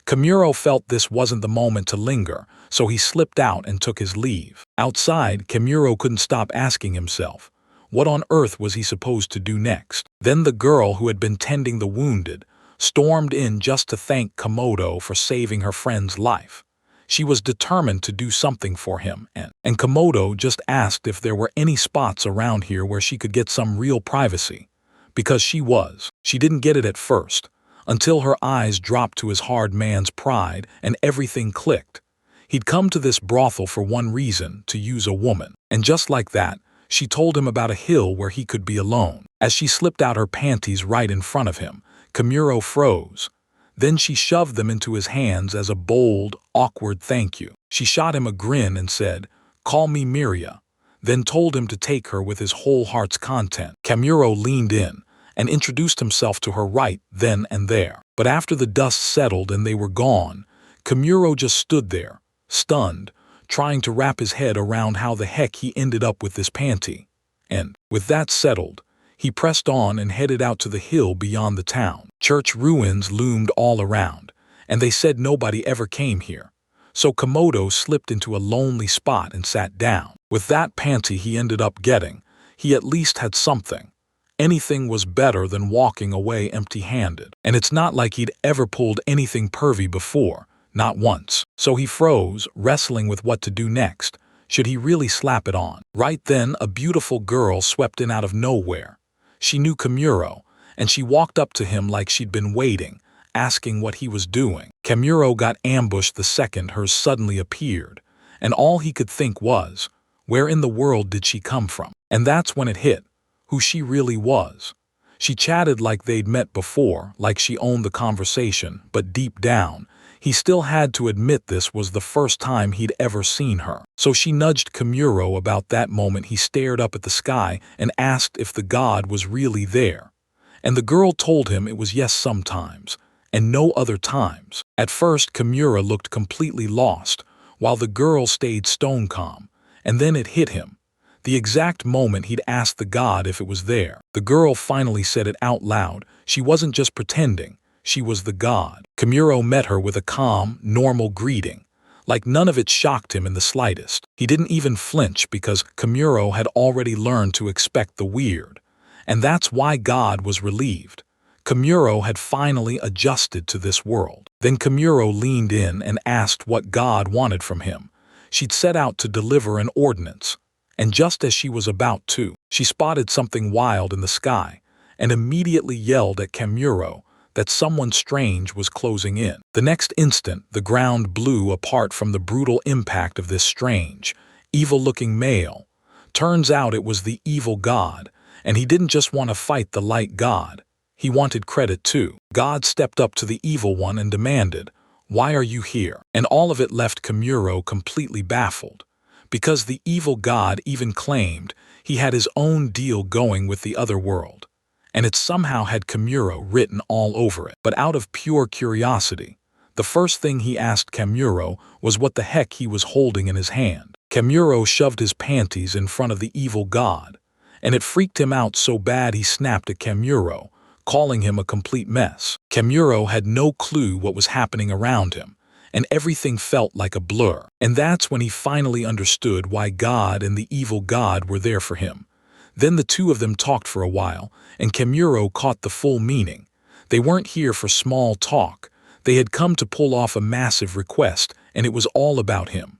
Kamuro felt this wasn't the moment to linger, so he slipped out and took his leave. Outside, Kamuro couldn't stop asking himself, what on earth was he supposed to do next? Then the girl who had been tending the wounded stormed in just to thank Komodo for saving her friend's life. She was determined to do something for him, and Komodo just asked if there were any spots around here where she could get some real privacy. Because she didn't get it at first, until her eyes dropped to his hard man's pride and everything clicked. He'd come to this brothel for one reason, to use a woman. And just like that, she told him about a hill where he could be alone. As she slipped out her panties right in front of him, Kamuro froze. Then she shoved them into his hands as a bold, awkward thank you. She shot him a grin and said, "Call me Miria," then told him to take her with his whole heart's content. Kamuro leaned in and introduced himself to her right then and there. But after the dust settled and they were gone, Kamuro just stood there, stunned, trying to wrap his head around how the heck he ended up with this panty. And, with that settled, he pressed on and headed out to the hill beyond the town. Church ruins loomed all around, and they said nobody ever came here. So Komodo slipped into a lonely spot and sat down. With that panty he ended up getting, he at least had something. Anything was better than walking away empty-handed. And it's not like he'd ever pulled anything pervy before, not once. So he froze, wrestling with what to do next. Should he really slap it on? Right then, a beautiful girl swept in out of nowhere. She knew Kamuro, and she walked up to him like she'd been waiting, asking what he was doing. Kamuro got ambushed the second hers suddenly appeared, and all he could think was, where in the world did she come from? And that's when it hit, who she really was. She chatted like they'd met before, like she owned the conversation, but deep down, he still had to admit this was the first time he'd ever seen her. So she nudged Kamuro about that moment he stared up at the sky and asked if the god was really there. And the girl told him it was yes sometimes, and no other times. At first, Kamuro looked completely lost, while the girl stayed stone calm, and then it hit him. The exact moment he'd asked the god if it was there. The girl finally said it out loud. She wasn't just pretending. She was the god. Kamuro met her with a calm, normal greeting, like none of it shocked him in the slightest. He didn't even flinch because Kamuro had already learned to expect the weird. And that's why God was relieved. Kamuro had finally adjusted to this world. Then Kamuro leaned in and asked what God wanted from him. She'd set out to deliver an ordinance. And just as she was about to, she spotted something wild in the sky and immediately yelled at Kamuro that someone strange was closing in. The next instant, the ground blew apart from the brutal impact of this strange, evil-looking male. Turns out it was the evil god, and he didn't just want to fight the light god. He wanted credit too. God stepped up to the evil one and demanded, "Why are you here?" And all of it left Kamuro completely baffled, because the evil god even claimed he had his own deal going with the other world, and it somehow had Kamuro written all over it. But out of pure curiosity, the first thing he asked Kamuro was what the heck he was holding in his hand. Kamuro shoved his panties in front of the evil god, and it freaked him out so bad he snapped at Kamuro, calling him a complete mess. Kamuro had no clue what was happening around him, and everything felt like a blur. And that's when he finally understood why God and the evil god were there for him. Then the two of them talked for a while, and Kamuro caught the full meaning. They weren't here for small talk. They had come to pull off a massive request, and it was all about him.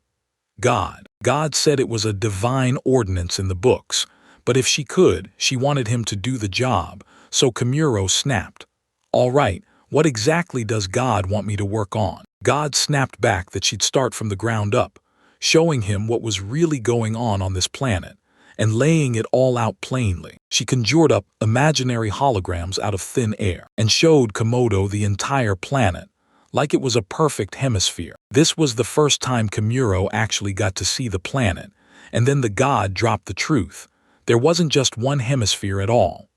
God. God said it was a divine ordinance in the books, but if she could, she wanted him to do the job, so Kimuro snapped. All right, what exactly does God want me to work on? God snapped back that she'd start from the ground up, showing him what was really going on this planet, and laying it all out plainly. She conjured up imaginary holograms out of thin air, and showed Komodo the entire planet, like it was a perfect hemisphere. This was the first time Kimuro actually got to see the planet, and then the god dropped the truth. There wasn't just one hemisphere at all.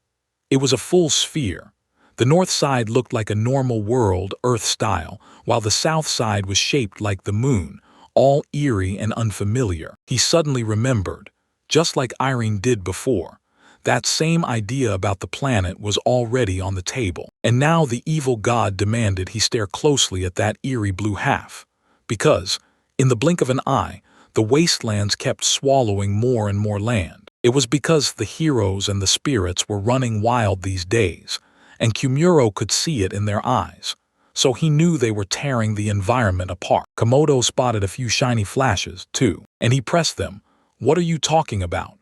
It was a full sphere. The north side looked like a normal world, Earth style, while the south side was shaped like the moon, all eerie and unfamiliar. He suddenly remembered, just like Irene did before. That same idea about the planet was already on the table, and now the evil god demanded he stare closely at that eerie blue half. Because, in the blink of an eye, the wastelands kept swallowing more and more land. It was because the heroes and the spirits were running wild these days, and Kimuro could see it in their eyes. So he knew they were tearing the environment apart. Komodo spotted a few shiny flashes, too, and he pressed them. What are you talking about?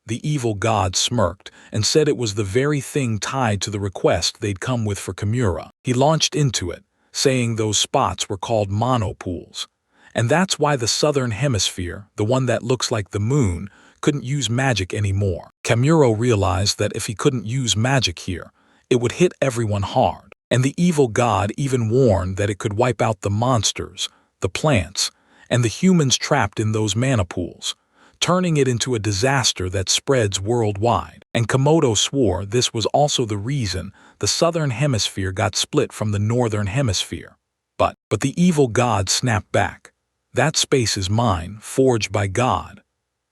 The evil god smirked and said it was the very thing tied to the request they'd come with for Kimura. He launched into it, saying those spots were called monopools. And that's why the southern hemisphere, the one that looks like the moon, couldn't use magic anymore. Kimuro realized that if he couldn't use magic here, it would hit everyone hard. And the evil god even warned that it could wipe out the monsters, the plants, and the humans trapped in those mana pools, turning it into a disaster that spreads worldwide. And Komodo swore this was also the reason the southern hemisphere got split from the northern hemisphere. But the evil god snapped back. That space is mine, forged by God.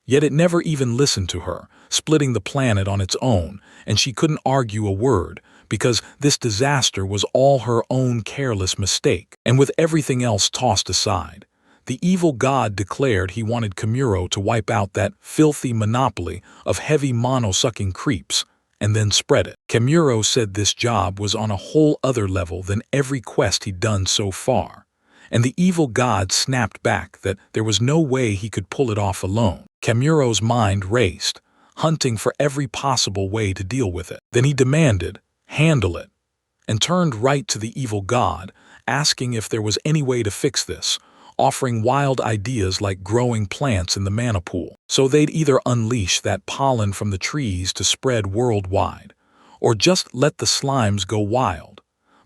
Yet it never even listened to her, splitting the planet on its own, and she couldn't argue a word, because this disaster was all her own careless mistake. And with everything else tossed aside, the evil god declared he wanted Kimuro to wipe out that filthy monopoly of heavy mono-sucking creeps, and then spread it. Kimuro said this job was on a whole other level than every quest he'd done so far, and the evil god snapped back that there was no way he could pull it off alone. Kimuro's mind raced, hunting for every possible way to deal with it. Then he demanded, handle it, and turned right to the evil god, asking if there was any way to fix this, offering wild ideas like growing plants in the mana pool. So they'd either unleash that pollen from the trees to spread worldwide, or just let the slimes go wild,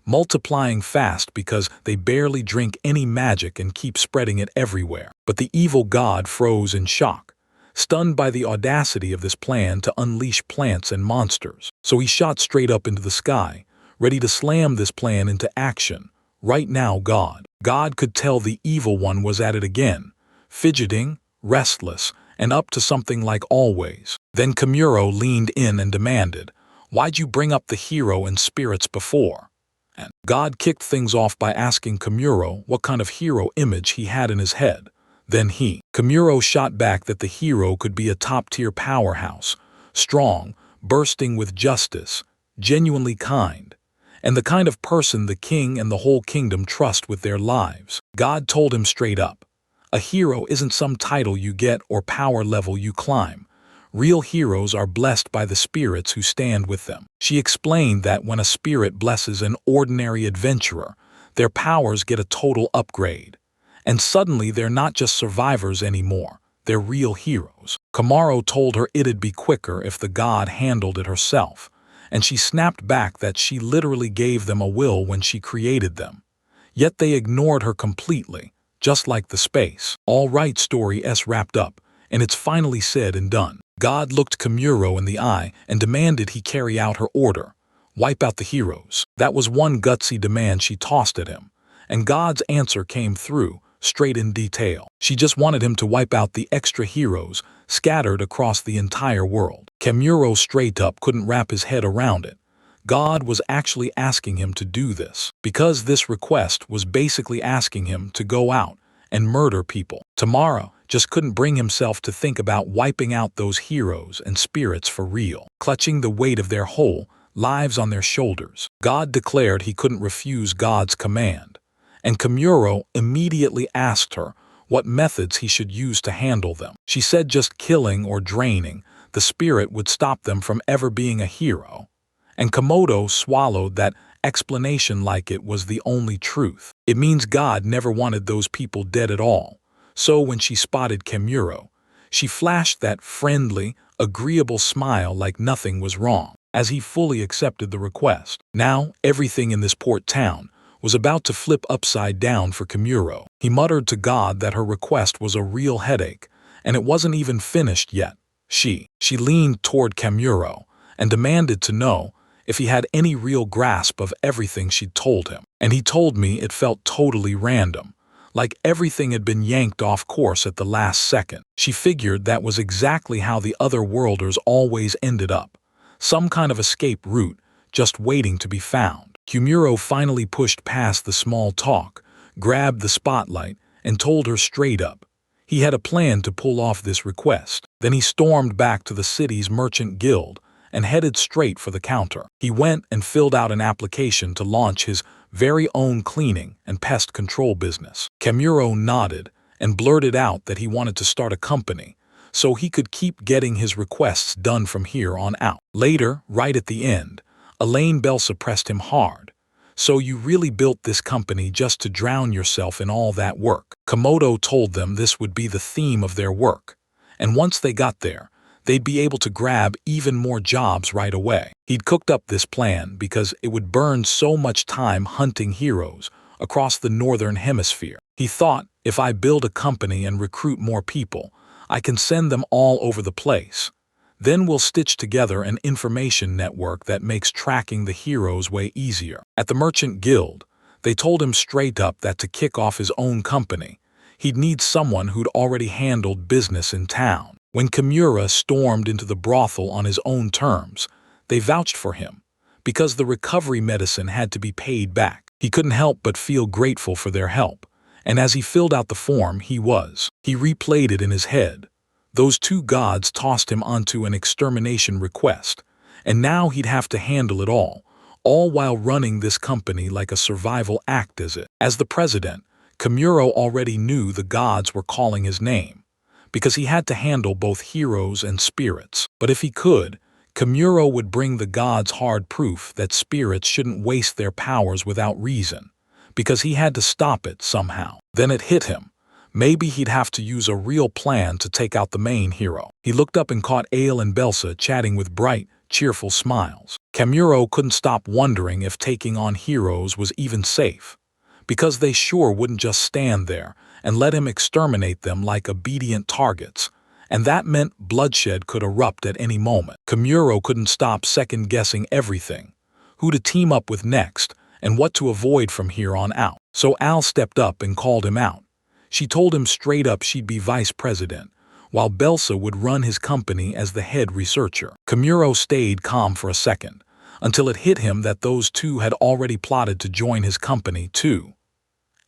multiplying fast because they barely drink any magic and keep spreading it everywhere. But the evil god froze in shock, stunned by the audacity of this plan to unleash plants and monsters. So he shot straight up into the sky, ready to slam this plan into action. Right now, God could tell the evil one was at it again, fidgeting, restless, and up to something like always. Then Kimuro leaned in and demanded, "Why'd you bring up the hero and spirits before?" And God kicked things off by asking Kimuro what kind of hero image he had in his head. Then Kimuro shot back that the hero could be a top-tier powerhouse, strong, bursting with justice, genuinely kind, and the kind of person the king and the whole kingdom trust with their lives. God told him straight up, a hero isn't some title you get or power level you climb. Real heroes are blessed by the spirits who stand with them. She explained that when a spirit blesses an ordinary adventurer, their powers get a total upgrade. And suddenly they're not just survivors anymore, they're real heroes. Kimuro told her it'd be quicker if the god handled it herself, and she snapped back that she literally gave them a will when she created them. Yet they ignored her completely, just like the space. All right, story S wrapped up, and it's finally said and done. God looked Kimuro in the eye and demanded he carry out her order, wipe out the heroes. That was one gutsy demand she tossed at him, and God's answer came through, straight in detail. She just wanted him to wipe out the extra heroes scattered across the entire world. Kimuro straight up couldn't wrap his head around it. God was actually asking him to do this, because this request was basically asking him to go out and murder people. Tomorrow just couldn't bring himself to think about wiping out those heroes and spirits for real, clutching the weight of their whole lives on their shoulders. God declared he couldn't refuse God's command, and Kimuro immediately asked her what methods he should use to handle them. She said just killing or draining the spirit would stop them from ever being a hero. And Komodo swallowed that explanation like it was the only truth. It means God never wanted those people dead at all. So when she spotted Kemuro, she flashed that friendly, agreeable smile like nothing was wrong, as he fully accepted the request. Now, everything in this port town was about to flip upside down for Kemuro. He muttered to God that her request was a real headache, and it wasn't even finished yet. She leaned toward Kemuro and demanded to know if he had any real grasp of everything she'd told him. And he told me it felt totally random, like everything had been yanked off course at the last second. She figured that was exactly how the other worlders always ended up. Some kind of escape route, just waiting to be found. Kemuro finally pushed past the small talk, grabbed the spotlight, and told her straight up. He had a plan to pull off this request. Then he stormed back to the city's merchant guild and headed straight for the counter. He went and filled out an application to launch his very own cleaning and pest control business. Kemuro nodded and blurted out that he wanted to start a company so he could keep getting his requests done from here on out. Later, right at the end, Elaine Belsa pressed him hard. So you really built this company just to drown yourself in all that work? Komodo told them this would be the theme of their work, and once they got there, they'd be able to grab even more jobs right away. He'd cooked up this plan because it would burn so much time hunting heroes across the northern hemisphere. He thought, if I build a company and recruit more people, I can send them all over the place. Then we'll stitch together an information network that makes tracking the heroes way easier. At the Merchant Guild, they told him straight up that to kick off his own company, he'd need someone who'd already handled business in town. When Kimura stormed into the brothel on his own terms, they vouched for him, because the recovery medicine had to be paid back. He couldn't help but feel grateful for their help, and as he filled out the form, he replayed it in his head. Those two gods tossed him onto an extermination request, and now he'd have to handle it all while running this company like a survival act as the president. Kimura already knew the gods were calling his name, because he had to handle both heroes and spirits. But if he could, Kimura would bring the gods hard proof that spirits shouldn't waste their powers without reason, because he had to stop it somehow. Then it hit him. Maybe he'd have to use a real plan to take out the main hero. He looked up and caught Ale and Belsa chatting with bright, cheerful smiles. Kemuro couldn't stop wondering if taking on heroes was even safe, because they sure wouldn't just stand there and let him exterminate them like obedient targets, and that meant bloodshed could erupt at any moment. Kemuro couldn't stop second-guessing everything, who to team up with next and what to avoid from here on out. So Al stepped up and called him out. She told him straight up she'd be vice president, while Belsa would run his company as the head researcher. Kemuro stayed calm for a second, until it hit him that those two had already plotted to join his company too.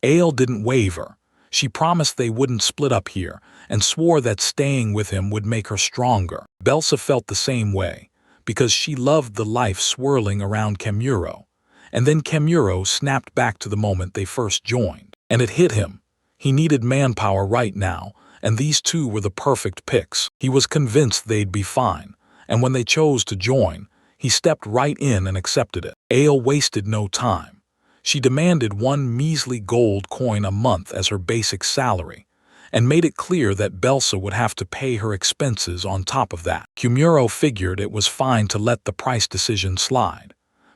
Ale didn't waver. She promised they wouldn't split up here, and swore that staying with him would make her stronger. Belsa felt the same way, because she loved the life swirling around Kemuro. And then Kemuro snapped back to the moment they first joined. And it hit him. He needed manpower right now, and these two were the perfect picks. He was convinced they'd be fine, and when they chose to join, he stepped right in and accepted it. Ale wasted no time. She demanded 1 measly gold coin a month as her basic salary, and made it clear that Belsa would have to pay her expenses on top of that. Kemuro figured it was fine to let the price decision slide,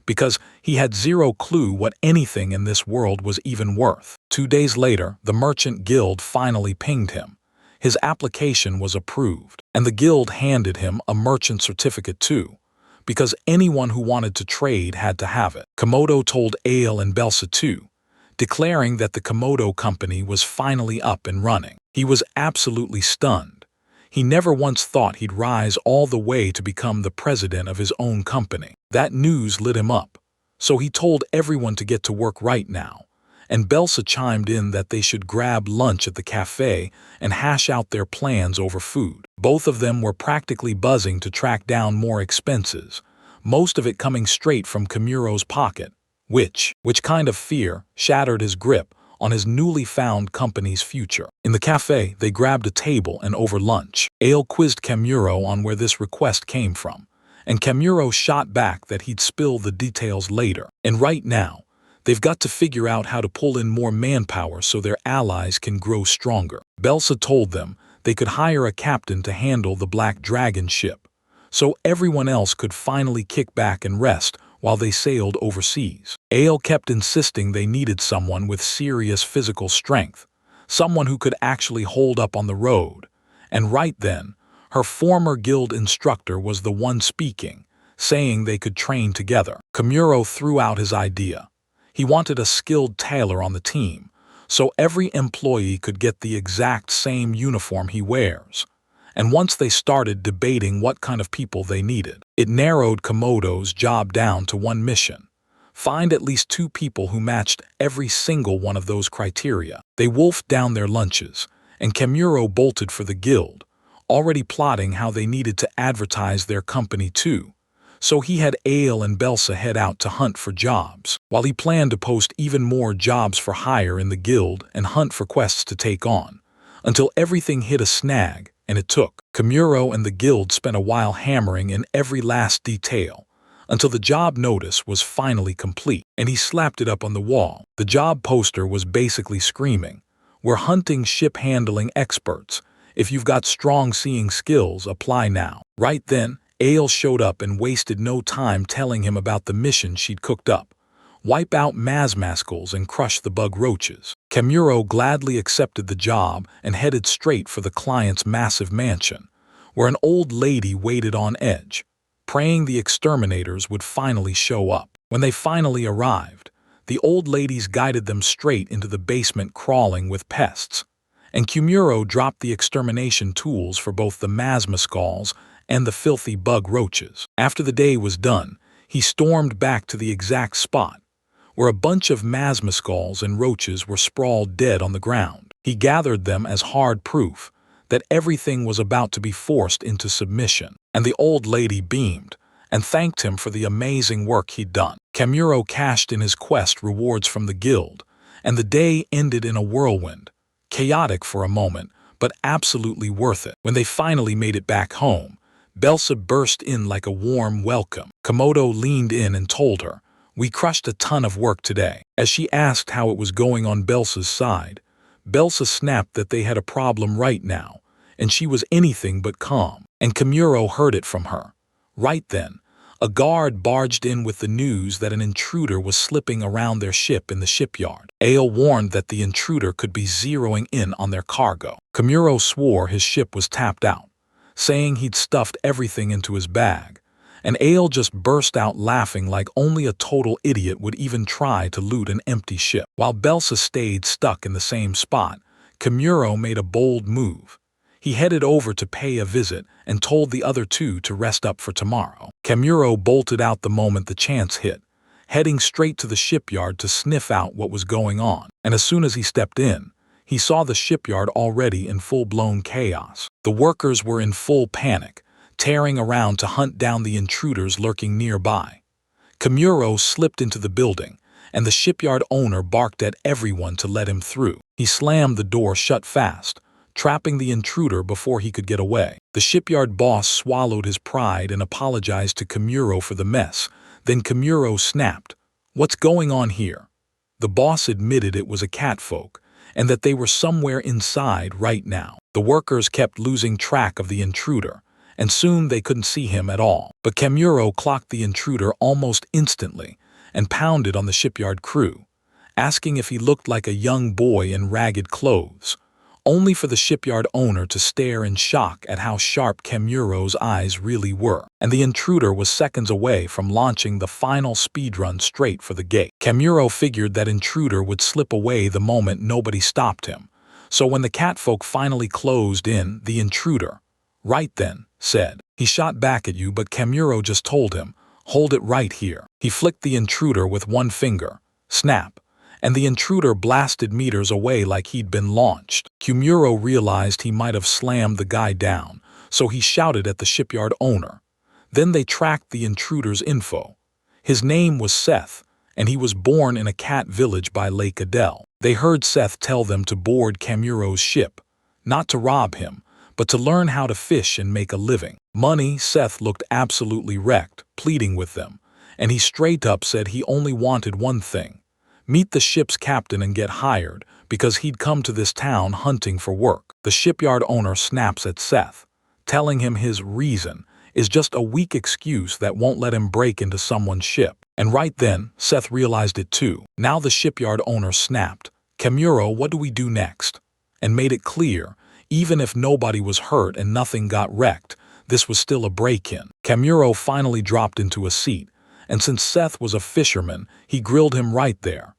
because he had zero clue what anything in this world was even worth. 2 days later, the Merchant Guild finally pinged him. His application was approved, and the guild handed him a merchant certificate too, because anyone who wanted to trade had to have it. Komodo told Ale and Belsa too, declaring that the Komodo company was finally up and running. He was absolutely stunned. He never once thought he'd rise all the way to become the president of his own company. That news lit him up, so he told everyone to get to work right now, and Belsa chimed in that they should grab lunch at the cafe and hash out their plans over food. Both of them were practically buzzing to track down more expenses, most of it coming straight from Kemuro's pocket, which kind of fear shattered his grip on his newly found company's future. In the cafe, they grabbed a table, and over lunch, Ale quizzed Kemuro on where this request came from, and Kemuro shot back that he'd spill the details later. And right now, they've got to figure out how to pull in more manpower so their allies can grow stronger. Belsa told them they could hire a captain to handle the Black Dragon ship, so everyone else could finally kick back and rest while they sailed overseas. Ale kept insisting they needed someone with serious physical strength, someone who could actually hold up on the road. And right then, her former guild instructor was the one speaking, saying they could train together. Kemuro threw out his idea. He wanted a skilled tailor on the team, so every employee could get the exact same uniform he wears. And once they started debating what kind of people they needed, it narrowed Komodo's job down to one mission: find at least 2 people who matched every single one of those criteria. They wolfed down their lunches, and Kemuro bolted for the guild, already plotting how they needed to advertise their company too. So he had Ale and Belsa head out to hunt for jobs, while he planned to post even more jobs for hire in the guild and hunt for quests to take on, until everything hit a snag. And it took. Kemuro and the guild spent a while hammering in every last detail, until the job notice was finally complete, and he slapped it up on the wall. The job poster was basically screaming, "We're hunting ship-handling experts. If you've got strong seeing skills, apply now." Right then, Ale showed up and wasted no time telling him about the mission she'd cooked up: wipe out mazmascles and crush the bug roaches. Kemuro gladly accepted the job and headed straight for the client's massive mansion, where an old lady waited on edge, praying the exterminators would finally show up. When they finally arrived, the old ladies guided them straight into the basement crawling with pests, and Kemuro dropped the extermination tools for both the mazmascals and the filthy bug roaches. After the day was done, he stormed back to the exact spot where a bunch of mazmascals and roaches were sprawled dead on the ground. He gathered them as hard proof that everything was about to be forced into submission, and the old lady beamed and thanked him for the amazing work he'd done. Kemuro cashed in his quest rewards from the guild, and the day ended in a whirlwind, chaotic for a moment, but absolutely worth it. When they finally made it back home, Belsa burst in like a warm welcome. Komodo leaned in and told her, "We crushed a ton of work today." As she asked how it was going on Belsa's side, Belsa snapped that they had a problem right now, and she was anything but calm. And Kemuro heard it from her. Right then, a guard barged in with the news that an intruder was slipping around their ship in the shipyard. Ale warned that the intruder could be zeroing in on their cargo. Kemuro swore his ship was tapped out, saying he'd stuffed everything into his bag, and Ale just burst out laughing like only a total idiot would even try to loot an empty ship. While Belsa stayed stuck in the same spot, Kemuro made a bold move. He headed over to pay a visit and told the other 2 to rest up for tomorrow. Kemuro bolted out the moment the chance hit, heading straight to the shipyard to sniff out what was going on. And as soon as he stepped in, he saw the shipyard already in full-blown chaos. The workers were in full panic, tearing around to hunt down the intruders lurking nearby. Kemuro slipped into the building, and the shipyard owner barked at everyone to let him through. He slammed the door shut fast, trapping the intruder before he could get away. The shipyard boss swallowed his pride and apologized to Kemuro for the mess. Then Kemuro snapped, "What's going on here?" The boss admitted it was a catfolk, and that they were somewhere inside right now. The workers kept losing track of the intruder, and soon they couldn't see him at all. But Kemuro clocked the intruder almost instantly and pounded on the shipyard crew, asking if he looked like a young boy in ragged clothes, only for the shipyard owner to stare in shock at how sharp Kemuro's eyes really were. And the intruder was seconds away from launching the final speedrun straight for the gate. Kemuro figured that intruder would slip away the moment nobody stopped him, so when the catfolk finally closed in, the intruder, "Right then," said. He shot back at you, but Kemuro just told him, "Hold it right here." He flicked the intruder with one finger, snap, and the intruder blasted meters away like he'd been launched. Kemuro realized he might have slammed the guy down, so he shouted at the shipyard owner. Then they tracked the intruder's info. His name was Seth, and he was born in a cat village by Lake Adele. They heard Seth tell them to board Kamuro's ship, not to rob him, but to learn how to fish and make a living. Money, Seth looked absolutely wrecked, pleading with them, and he straight up said he only wanted one thing: meet the ship's captain and get hired, because he'd come to this town hunting for work. The shipyard owner snaps at Seth, telling him his reason is just a weak excuse that won't let him break into someone's ship. And right then, Seth realized it too. Now the shipyard owner snapped, "Kamuro, what do we do next?" and made it clear, even if nobody was hurt and nothing got wrecked, this was still a break-in. Kamuro finally dropped into a seat, and since Seth was a fisherman, he grilled him right there,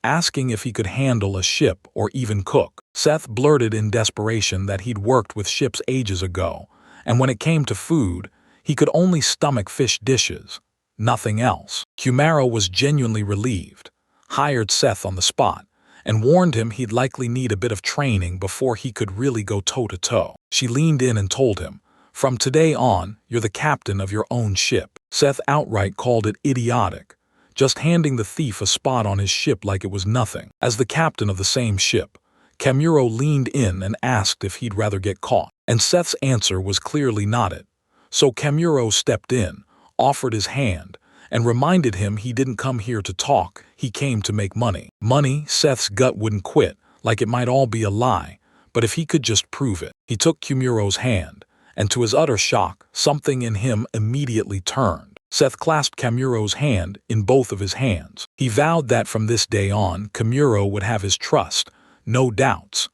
asking if he could handle a ship or even cook. Seth blurted in desperation that he'd worked with ships ages ago, and when it came to food, he could only stomach fish dishes, nothing else. Kumaro was genuinely relieved, hired Seth on the spot, and warned him he'd likely need a bit of training before he could really go toe-to-toe. She leaned in and told him, "From today on, you're the captain of your own ship." Seth outright called it idiotic, just handing the thief a spot on his ship like it was nothing. As the captain of the same ship, Kamuro leaned in and asked if he'd rather get caught, and Seth's answer was clearly not it. So Kamuro stepped in, offered his hand, and reminded him he didn't come here to talk, he came to make money. Money, Seth's gut wouldn't quit, like it might all be a lie, but if he could just prove it. He took Kamuro's hand, and to his utter shock, something in him immediately turned. Seth clasped Kamuro's hand in both of his hands. He vowed that from this day on, Kamuro would have his trust, no doubts.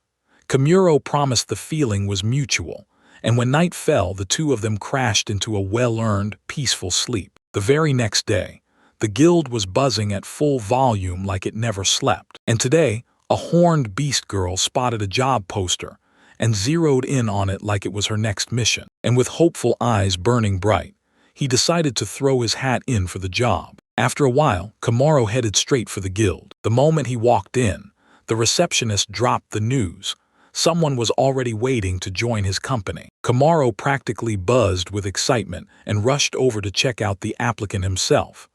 Kamuro promised the feeling was mutual, and when night fell, the two of them crashed into a well-earned, peaceful sleep. The very next day, the guild was buzzing at full volume like it never slept. And today, a horned beast girl spotted a job poster and zeroed in on it like it was her next mission. And with hopeful eyes burning bright, he decided to throw his hat in for the job. After a while, Kamaro headed straight for the guild. The moment he walked in, the receptionist dropped the news. Someone was already waiting to join his company. Kamaro practically buzzed with excitement and rushed over to check out the applicant himself,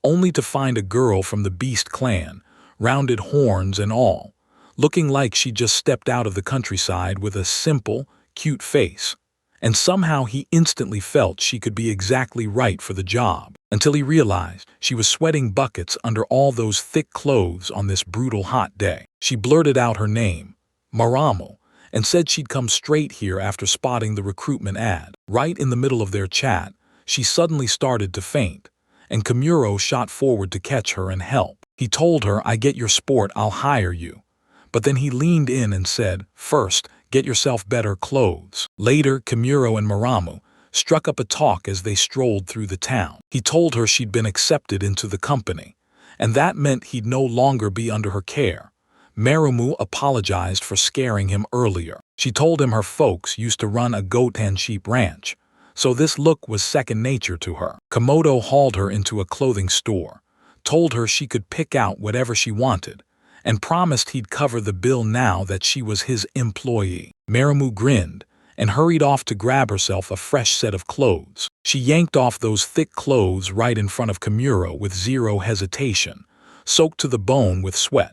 only to find a girl from the Beast clan, rounded horns and all, looking like she just stepped out of the countryside with a simple, cute face. And somehow he instantly felt she could be exactly right for the job, until he realized she was sweating buckets under all those thick clothes on this brutal hot day. She blurted out her name, Maramu, and said she'd come straight here after spotting the recruitment ad. Right in the middle of their chat, she suddenly started to faint, and Kamuro shot forward to catch her and help. He told her, "I get your sport, I'll hire you." But then he leaned in and said, "First, get yourself better clothes." Later, Kamuro and Maramu struck up a talk as they strolled through the town. He told her she'd been accepted into the company, and that meant he'd no longer be under her care. Maramu apologized for scaring him earlier. She told him her folks used to run a goat and sheep ranch, so this look was second nature to her. Komodo hauled her into a clothing store, told her she could pick out whatever she wanted, and promised he'd cover the bill now that she was his employee. Maramu grinned and hurried off to grab herself a fresh set of clothes. She yanked off those thick clothes right in front of Kamuro with zero hesitation, soaked to the bone with sweat,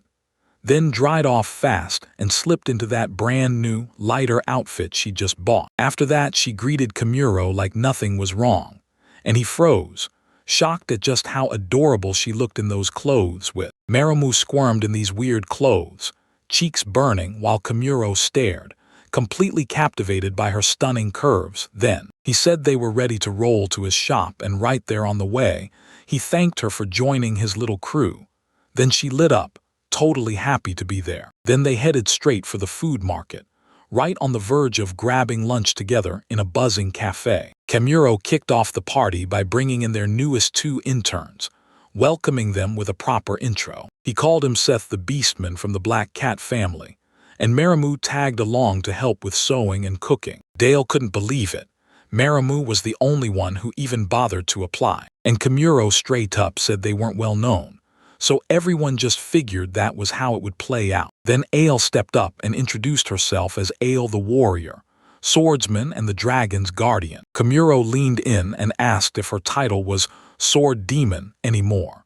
then dried off fast and slipped into that brand new, lighter outfit she just bought. After that, she greeted Kamuro like nothing was wrong, and he froze, shocked at just how adorable she looked in those clothes with. Maramu squirmed in these weird clothes, cheeks burning while Kamuro stared, completely captivated by her stunning curves. Then, he said they were ready to roll to his shop, and right there on the way, he thanked her for joining his little crew. Then she lit up, totally happy to be there. Then they headed straight for the food market, right on the verge of grabbing lunch together in a buzzing cafe. Kamuro kicked off the party by bringing in their newest two interns, welcoming them with a proper intro. He called him Seth the Beastman from the Black Cat family, and Maramu tagged along to help with sewing and cooking. Dale couldn't believe it. Maramu was the only one who even bothered to apply, and Kamuro straight up said they weren't well known, so everyone just figured that was how it would play out. Then Ale stepped up and introduced herself as Ale the Warrior, swordsman and the dragon's guardian. Kamuro leaned in and asked if her title was Sword Demon anymore.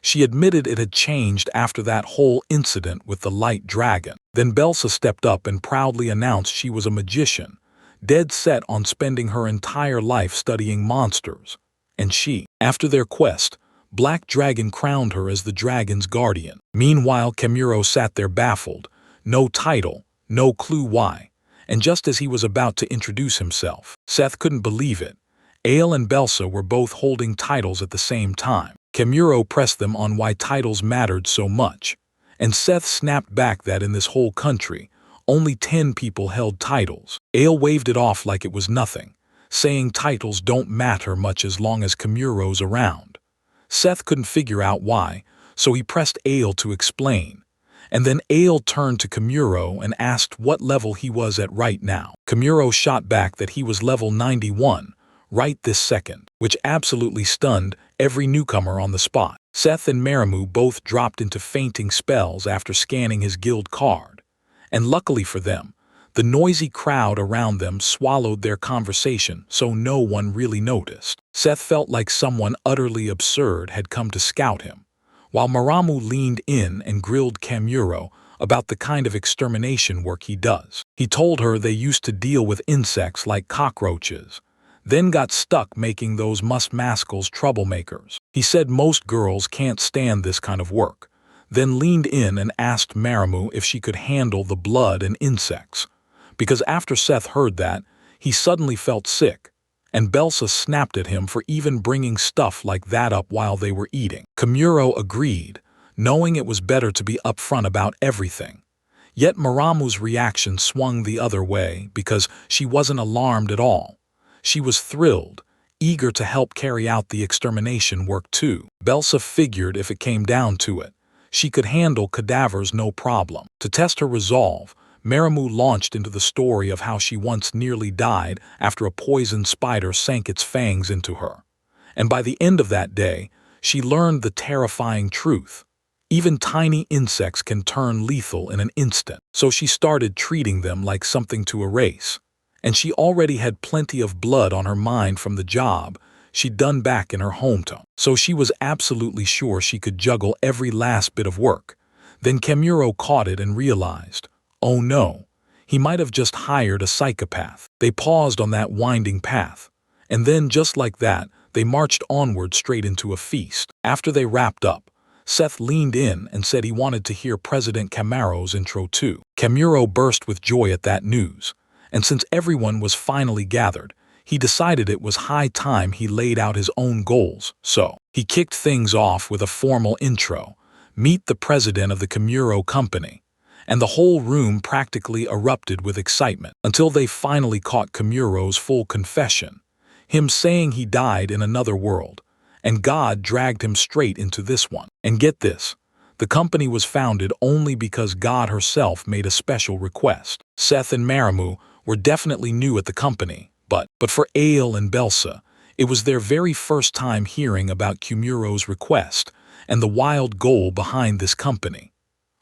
She admitted it had changed after that whole incident with the light dragon. Then Belsa stepped up and proudly announced she was a magician, dead set on spending her entire life studying monsters. And she, after their quest, Black Dragon crowned her as the dragon's guardian. Meanwhile, Kemuro sat there baffled, no title, no clue why. And just as he was about to introduce himself, Seth couldn't believe it. Ale and Belsa were both holding titles at the same time. Kemuro pressed them on why titles mattered so much, and Seth snapped back that in this whole country, only 10 people held titles. Ale waved it off like it was nothing, saying titles don't matter much as long as Kemuro's around. Seth couldn't figure out why, so he pressed Ale to explain. And then Ale turned to Kemuro and asked what level he was at right now. Kemuro shot back that he was level 91, right this second, which absolutely stunned every newcomer on the spot. Seth and Marimu both dropped into fainting spells after scanning his guild card. And luckily for them, the noisy crowd around them swallowed their conversation, so no one really noticed. Seth felt like someone utterly absurd had come to scout him, while Marimu leaned in and grilled Kemuro about the kind of extermination work he does. He told her they used to deal with insects like cockroaches, then got stuck making those musmascles troublemakers. He said most girls can't stand this kind of work, then leaned in and asked Marimu if she could handle the blood and insects. Because after Seth heard that, he suddenly felt sick, and Belsa snapped at him for even bringing stuff like that up while they were eating. Kemuro agreed, knowing it was better to be upfront about everything. Yet Marimu's reaction swung the other way because she wasn't alarmed at all. She was thrilled, eager to help carry out the extermination work too. Belsa figured if it came down to it, she could handle cadavers no problem. To test her resolve, Marimu launched into the story of how she once nearly died after a poisoned spider sank its fangs into her. And by the end of that day, she learned the terrifying truth. Even tiny insects can turn lethal in an instant. So she started treating them like something to erase. And she already had plenty of blood on her mind from the job she'd done back in her hometown. So she was absolutely sure she could juggle every last bit of work. Then Kemuro caught it and realized, oh no, he might have just hired a psychopath. They paused on that winding path, and then just like that, they marched onward straight into a feast. After they wrapped up, Seth leaned in and said he wanted to hear President Kamaro's intro too. Kemuro burst with joy at that news, and since everyone was finally gathered, he decided it was high time he laid out his own goals. So he kicked things off with a formal intro, meet the president of the Kemuro company, and the whole room practically erupted with excitement until they finally caught Kemuro's full confession, him saying he died in another world, and God dragged him straight into this one. And get this, the company was founded only because God herself made a special request. Seth and Marimu were definitely new at the company, but for Ale and Belsa, it was their very first time hearing about Kemuro's request and the wild goal behind this company.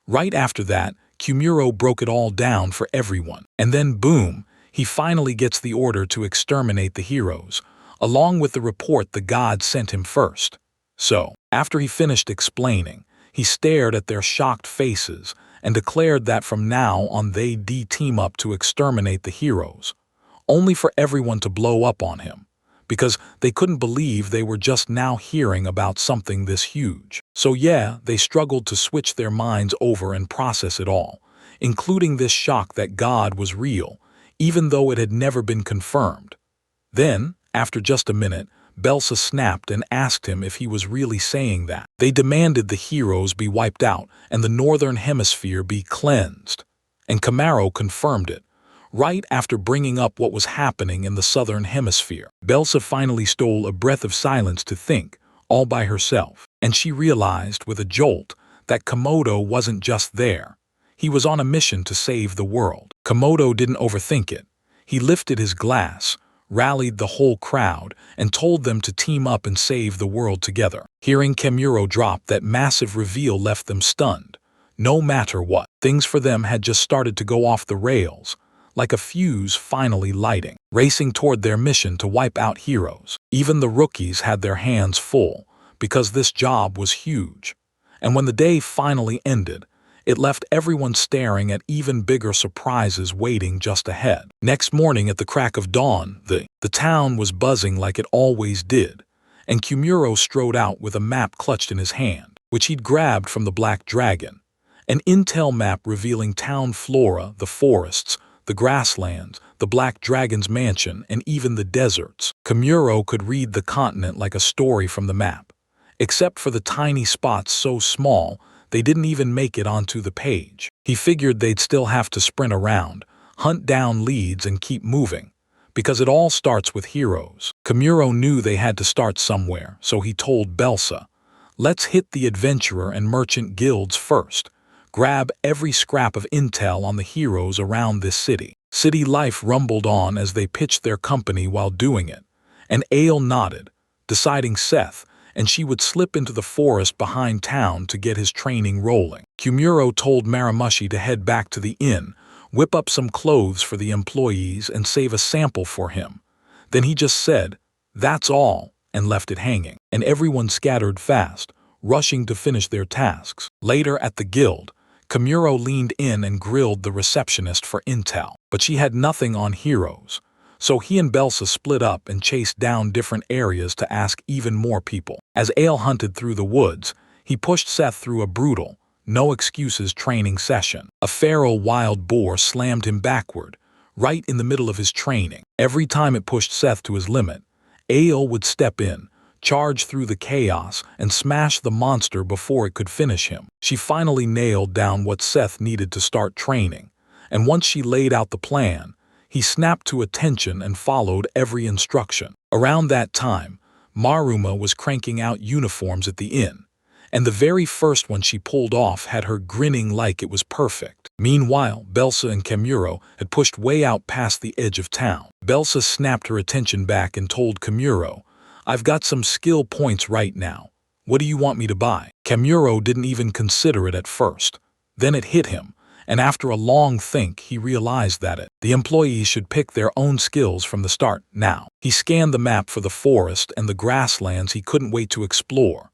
Right after that, Kemuro broke it all down for everyone. And then boom, he finally gets the order to exterminate the heroes, along with the report the god sent him first. So, after he finished explaining, he stared at their shocked faces and declared that from now on they'd team up to exterminate the heroes, only for everyone to blow up on him, because they couldn't believe they were just now hearing about something this huge. So yeah, they struggled to switch their minds over and process it all, including this shock that God was real, even though it had never been confirmed. Then, after just a minute, Belsa snapped and asked him if he was really saying that. They demanded the heroes be wiped out and the northern hemisphere be cleansed. And Kemuro confirmed it, right after bringing up what was happening in the southern hemisphere. Belsa finally stole a breath of silence to think, all by herself. And she realized with a jolt that Komodo wasn't just there. He was on a mission to save the world. Komodo didn't overthink it. He lifted his glass, rallied the whole crowd, and told them to team up and save the world together. Hearing Kemuro drop that massive reveal left them stunned. No matter what, things for them had just started to go off the rails, like a fuse finally lighting, racing toward their mission to wipe out heroes. Even the rookies had their hands full, because this job was huge. And when the day finally ended, it left everyone staring at even bigger surprises waiting just ahead. Next morning at the crack of dawn, the town was buzzing like it always did, and Kumuro strode out with a map clutched in his hand, which he'd grabbed from the Black Dragon. An intel map revealing town flora, the forests, the grasslands, the Black Dragon's mansion, and even the deserts. Kumuro could read the continent like a story from the map, except for the tiny spots so small they didn't even make it onto the page. He figured they'd still have to sprint around, hunt down leads, and keep moving, because it all starts with heroes. Kumuro knew they had to start somewhere, so he told Belsa, "Let's hit the adventurer and merchant guilds first. Grab every scrap of intel on the heroes around this city." City life rumbled on as they pitched their company while doing it, and Ale nodded, deciding Seth and she would slip into the forest behind town to get his training rolling. Kumuro told Marimushi to head back to the inn, whip up some clothes for the employees, and save a sample for him. Then he just said, "That's all," and left it hanging, and everyone scattered fast, rushing to finish their tasks. Later at the guild, Kumuro leaned in and grilled the receptionist for intel, but she had nothing on heroes. So he and Belsa split up and chased down different areas to ask even more people. As Ale hunted through the woods, he pushed Seth through a brutal, no-excuses training session. A feral wild boar slammed him backward, right in the middle of his training. Every time it pushed Seth to his limit, Ale would step in, charge through the chaos, and smash the monster before it could finish him. She finally nailed down what Seth needed to start training, and once she laid out the plan, he snapped to attention and followed every instruction. Around that time, Maruma was cranking out uniforms at the inn, and the very first one she pulled off had her grinning like it was perfect. Meanwhile, Belsa and Kumuro had pushed way out past the edge of town. Belsa snapped her attention back and told Kumuro, "I've got some skill points right now. What do you want me to buy?" Kumuro didn't even consider it at first. Then it hit him, and after a long think, he realized that the employees should pick their own skills from the start now. He scanned the map for the forest and the grasslands he couldn't wait to explore.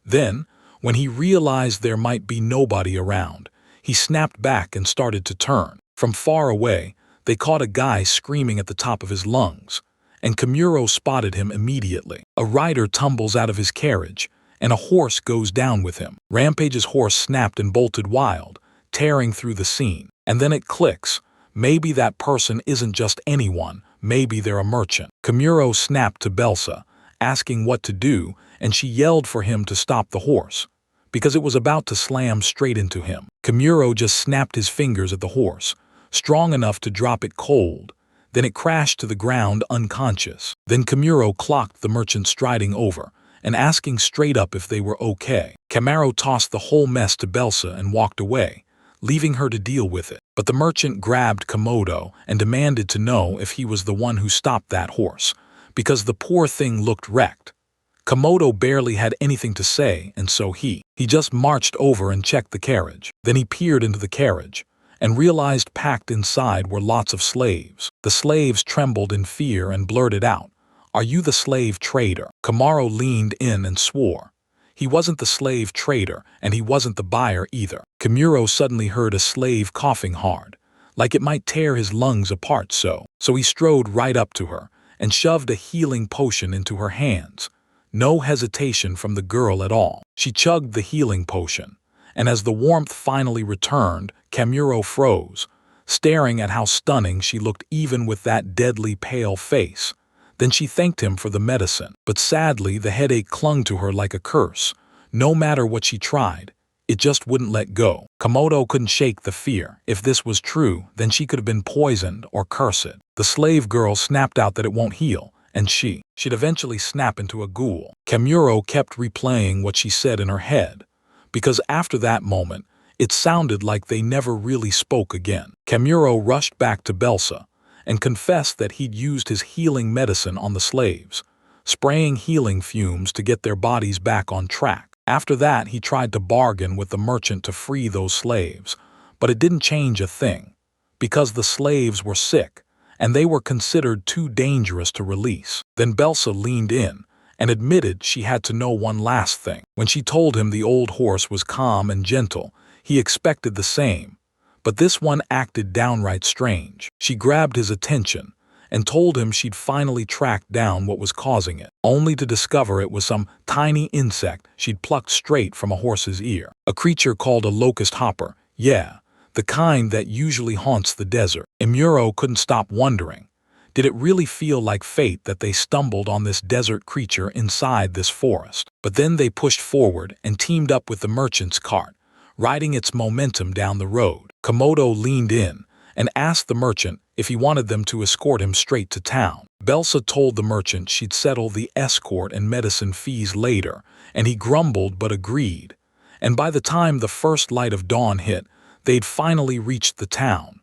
Then, when he realized there might be nobody around, he snapped back and started to turn. From far away, they caught a guy screaming at the top of his lungs, and Kumuro spotted him immediately. A rider tumbles out of his carriage, and a horse goes down with him. Rampage's horse snapped and bolted wild, tearing through the scene. And then it clicks. Maybe that person isn't just anyone, maybe they're a merchant. Kumuro snapped to Belsa, asking what to do, and she yelled for him to stop the horse, because it was about to slam straight into him. Kumuro just snapped his fingers at the horse, strong enough to drop it cold. Then it crashed to the ground unconscious. Then Kumuro clocked the merchant striding over and asking straight up if they were okay. Kumuro tossed the whole mess to Belsa and walked away, leaving her to deal with it. But the merchant grabbed Komodo and demanded to know if he was the one who stopped that horse, because the poor thing looked wrecked. Komodo barely had anything to say, and so he just marched over and checked the carriage. Then he peered into the carriage and realized packed inside were lots of slaves. The slaves trembled in fear and blurted out, "Are you the slave trader?" Kumuro leaned in and swore. He wasn't the slave trader, and he wasn't the buyer either. Kumuro suddenly heard a slave coughing hard, like it might tear his lungs apart, so he strode right up to her and shoved a healing potion into her hands. No hesitation from the girl at all. She chugged the healing potion, and as the warmth finally returned, Kumuro froze, staring at how stunning she looked even with that deadly pale face. Then she thanked him for the medicine, but sadly the headache clung to her like a curse. No matter what she tried, it just wouldn't let go. Komodo couldn't shake the fear. If this was true, then she could have been poisoned or cursed. The slave girl snapped out that it won't heal, and she'd eventually snap into a ghoul. Kumuro kept replaying what she said in her head, because after that moment, it sounded like they never really spoke again. Kumuro rushed back to Belsa and confessed that he'd used his healing medicine on the slaves, spraying healing fumes to get their bodies back on track. After that, he tried to bargain with the merchant to free those slaves, but it didn't change a thing, because the slaves were sick, and they were considered too dangerous to release. Then Belsa leaned in and admitted she had to know one last thing. When she told him the old horse was calm and gentle, he expected the same. But this one acted downright strange. She grabbed his attention and told him she'd finally tracked down what was causing it, only to discover it was some tiny insect she'd plucked straight from a horse's ear. A creature called a locust hopper, yeah, the kind that usually haunts the desert. Enro couldn't stop wondering, did it really feel like fate that they stumbled on this desert creature inside this forest? But then they pushed forward and teamed up with the merchant's cart, riding its momentum down the road. Komodo leaned in and asked the merchant if he wanted them to escort him straight to town. Belsa told the merchant she'd settle the escort and medicine fees later, and he grumbled but agreed. And by the time the first light of dawn hit, they'd finally reached the town.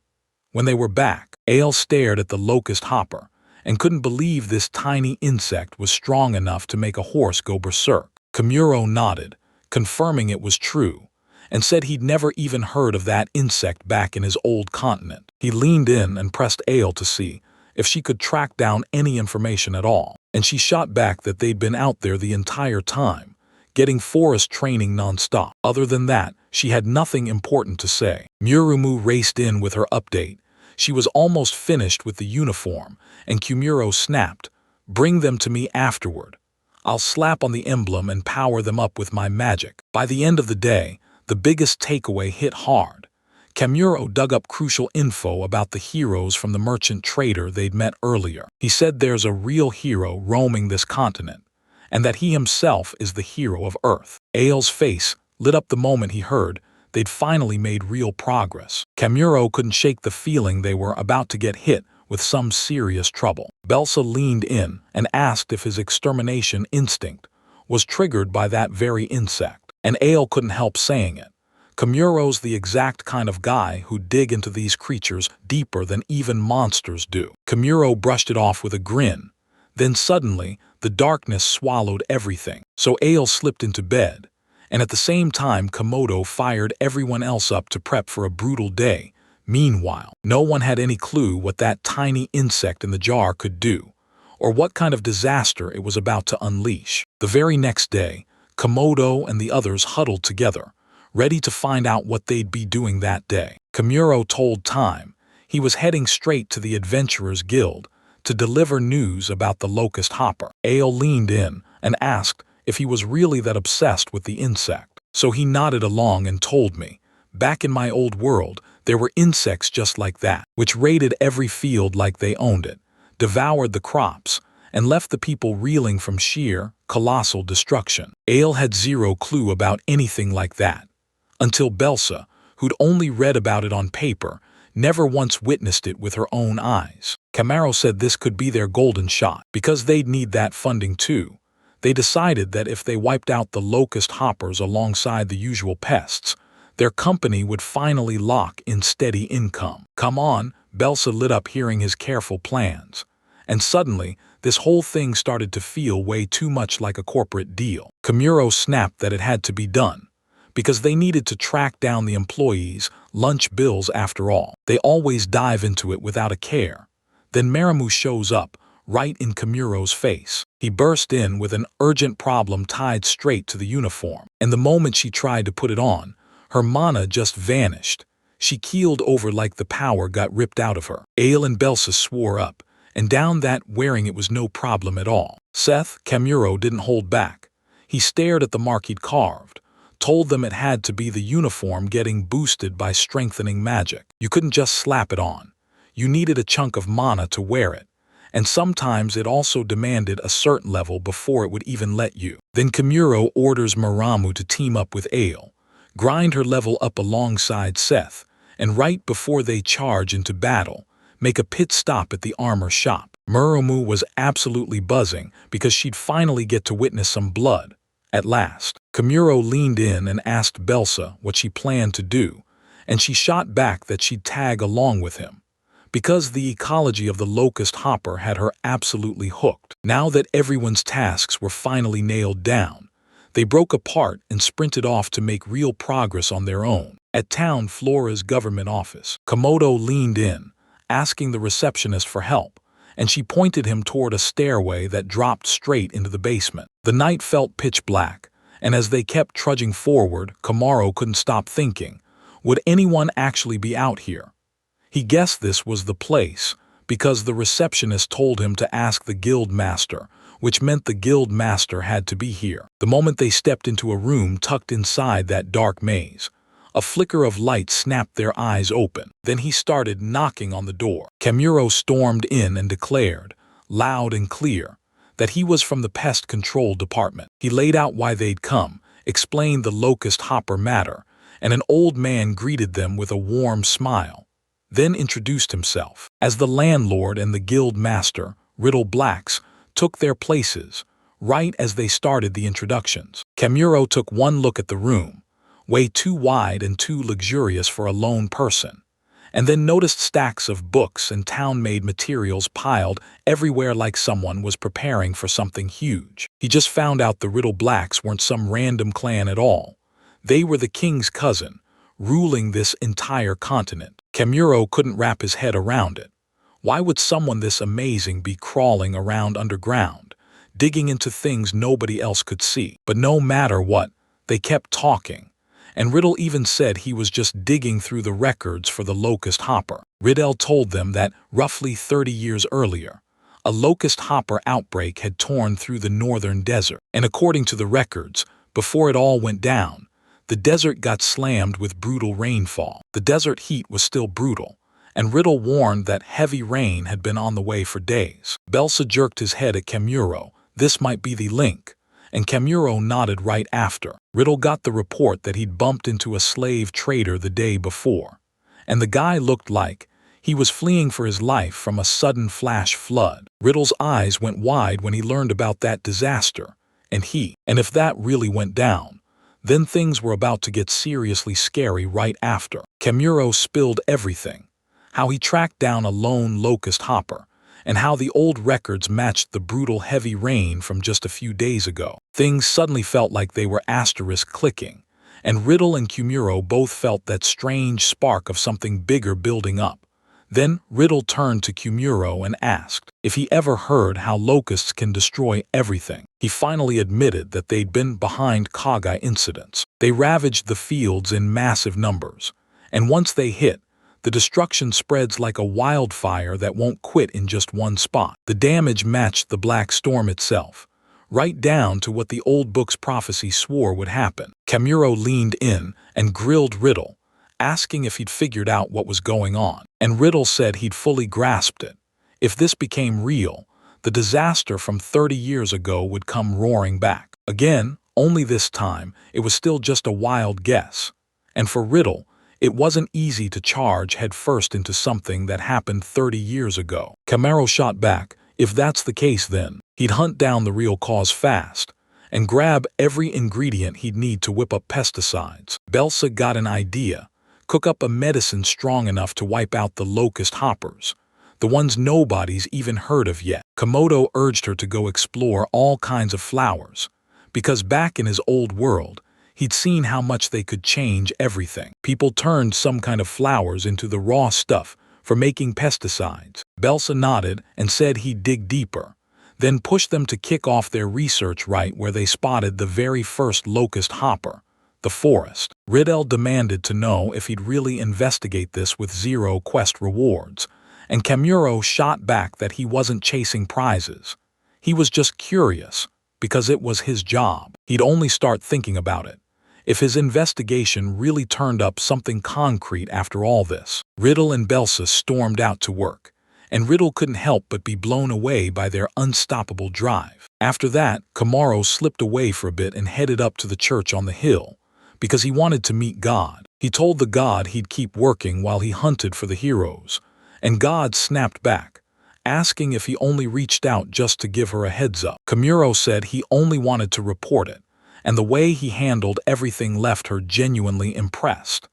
When they were back, Ale stared at the locust hopper and couldn't believe this tiny insect was strong enough to make a horse go berserk. Komuro nodded, confirming it was true, and said he'd never even heard of that insect back in his old continent. He leaned in and pressed Ale to see if she could track down any information at all, and she shot back that they'd been out there the entire time, getting forest training non-stop. Other than that, she had nothing important to say. Murumu raced in with her update. She was almost finished with the uniform, and Kumuro snapped, "Bring them to me afterward. I'll slap on the emblem and power them up with my magic." By the end of the day, the biggest takeaway hit hard. Kamuro dug up crucial info about the heroes from the merchant trader they'd met earlier. He said there's a real hero roaming this continent, and that he himself is the hero of Earth. Ale's face lit up the moment he heard they'd finally made real progress. Kamuro couldn't shake the feeling they were about to get hit with some serious trouble. Belsa leaned in and asked if his extermination instinct was triggered by that very insect, and Ale couldn't help saying it. Kamuro's the exact kind of guy who'd dig into these creatures deeper than even monsters do. Kamuro brushed it off with a grin. Then suddenly, the darkness swallowed everything, so Ale slipped into bed, and at the same time Komodo fired everyone else up to prep for a brutal day. Meanwhile, no one had any clue what that tiny insect in the jar could do, or what kind of disaster it was about to unleash. The very next day, Komodo and the others huddled together, ready to find out what they'd be doing that day. Kamuro told Time he was heading straight to the Adventurers Guild to deliver news about the locust hopper. Ale leaned in and asked if he was really that obsessed with the insect. So he nodded along and told me, back in my old world, there were insects just like that, which raided every field like they owned it, devoured the crops, and left the people reeling from sheer, colossal destruction. Ale had zero clue about anything like that, until Belsa, who'd only read about it on paper, never once witnessed it with her own eyes. Camaro said this could be their golden shot, because they'd need that funding too. They decided that if they wiped out the locust hoppers alongside the usual pests, their company would finally lock in steady income. Come on, Belsa lit up hearing his careful plans. And suddenly, this whole thing started to feel way too much like a corporate deal. Kamuro snapped that it had to be done, because they needed to track down the employees' lunch bills after all. They always dive into it without a care. Then Marimu shows up, right in Kamuro's face. He burst in with an urgent problem tied straight to the uniform, and the moment she tried to put it on, her mana just vanished. She keeled over like the power got ripped out of her. Ale and Belsa swore up, and down that wearing it was no problem at all. Seth, Kamuro, didn't hold back. He stared at the mark he'd carved, told them it had to be the uniform getting boosted by strengthening magic. You couldn't just slap it on. You needed a chunk of mana to wear it, and sometimes it also demanded a certain level before it would even let you. Then Kamuro orders Maramu to team up with Ale, grind her level up alongside Seth, and right before they charge into battle, make a pit stop at the armor shop. Muramu was absolutely buzzing because she'd finally get to witness some blood. At last, Kamuro leaned in and asked Belsa what she planned to do, and she shot back that she'd tag along with him, because the ecology of the locust hopper had her absolutely hooked. Now that everyone's tasks were finally nailed down, they broke apart and sprinted off to make real progress on their own. At Town Flora's government office, Komodo leaned in, asking the receptionist for help, and she pointed him toward a stairway that dropped straight into the basement. The night felt pitch black, and as they kept trudging forward, Kamaro couldn't stop thinking, would anyone actually be out here? He guessed this was the place, because the receptionist told him to ask the guild master, which meant the guild master had to be here. The moment they stepped into a room tucked inside that dark maze, a flicker of light snapped their eyes open. Then he started knocking on the door. Kamuro stormed in and declared, loud and clear, that he was from the pest control department. He laid out why they'd come, explained the locust hopper matter, and an old man greeted them with a warm smile, then introduced himself. As the landlord and the guild master, Riddle Blacks, took their places, right as they started the introductions. Kamuro took one look at the room, way too wide and too luxurious for a lone person, and then noticed stacks of books and town-made materials piled everywhere like someone was preparing for something huge. He just found out the Riddle Blacks weren't some random clan at all. They were the king's cousin, ruling this entire continent. Kamuro couldn't wrap his head around it. Why would someone this amazing be crawling around underground, digging into things nobody else could see? But no matter what, they kept talking, and Riddle even said he was just digging through the records for the locust hopper. Riddle told them that roughly 30 years earlier, a locust hopper outbreak had torn through the northern desert, and according to the records, before it all went down, the desert got slammed with brutal rainfall. The desert heat was still brutal, and Riddle warned that heavy rain had been on the way for days. Belsa jerked his head at Kamuro. This might be the link, and Kamuro nodded right after. Riddle got the report that he'd bumped into a slave trader the day before, and the guy looked like he was fleeing for his life from a sudden flash flood. Riddle's eyes went wide when he learned about that disaster, and if that really went down, then things were about to get seriously scary right after. Kamuro spilled everything. How he tracked down a lone locust hopper, and how the old records matched the brutal heavy rain from just a few days ago. Things suddenly felt like they were asterisk clicking, and Riddle and Kamuro both felt that strange spark of something bigger building up. Then Riddle turned to Kamuro and asked if he ever heard how locusts can destroy everything. He finally admitted that they'd been behind Kagai incidents. They ravaged the fields in massive numbers, and once they hit, the destruction spreads like a wildfire that won't quit in just one spot. The damage matched the Black Storm itself, right down to what the old book's prophecy swore would happen. Kamuro leaned in and grilled Riddle, asking if he'd figured out what was going on. And Riddle said he'd fully grasped it. If this became real, the disaster from 30 years ago would come roaring back. Again, only this time, it was still just a wild guess. And for Riddle, it wasn't easy to charge headfirst into something that happened 30 years ago. Kamuro shot back, if that's the case then, he'd hunt down the real cause fast, and grab every ingredient he'd need to whip up pesticides. Belsa got an idea. Cook up a medicine strong enough to wipe out the locust hoppers, the ones nobody's even heard of yet. Komodo urged her to go explore all kinds of flowers, because back in his old world, he'd seen how much they could change everything. People turned some kind of flowers into the raw stuff for making pesticides. Belsa nodded and said he'd dig deeper, then pushed them to kick off their research right where they spotted the very first locust hopper, the forest. Riddle demanded to know if he'd really investigate this with 0 quest rewards, and Kamuro shot back that he wasn't chasing prizes. He was just curious, because it was his job. He'd only start thinking about it if his investigation really turned up something concrete after all this. Riddle and Belsa stormed out to work, and Riddle couldn't help but be blown away by their unstoppable drive. After that, Kamuro slipped away for a bit and headed up to the church on the hill, because he wanted to meet God. He told the god he'd keep working while he hunted for the heroes, and God snapped back, asking if he only reached out just to give her a heads up. Kamuro said he only wanted to report it, and the way he handled everything left her genuinely impressed.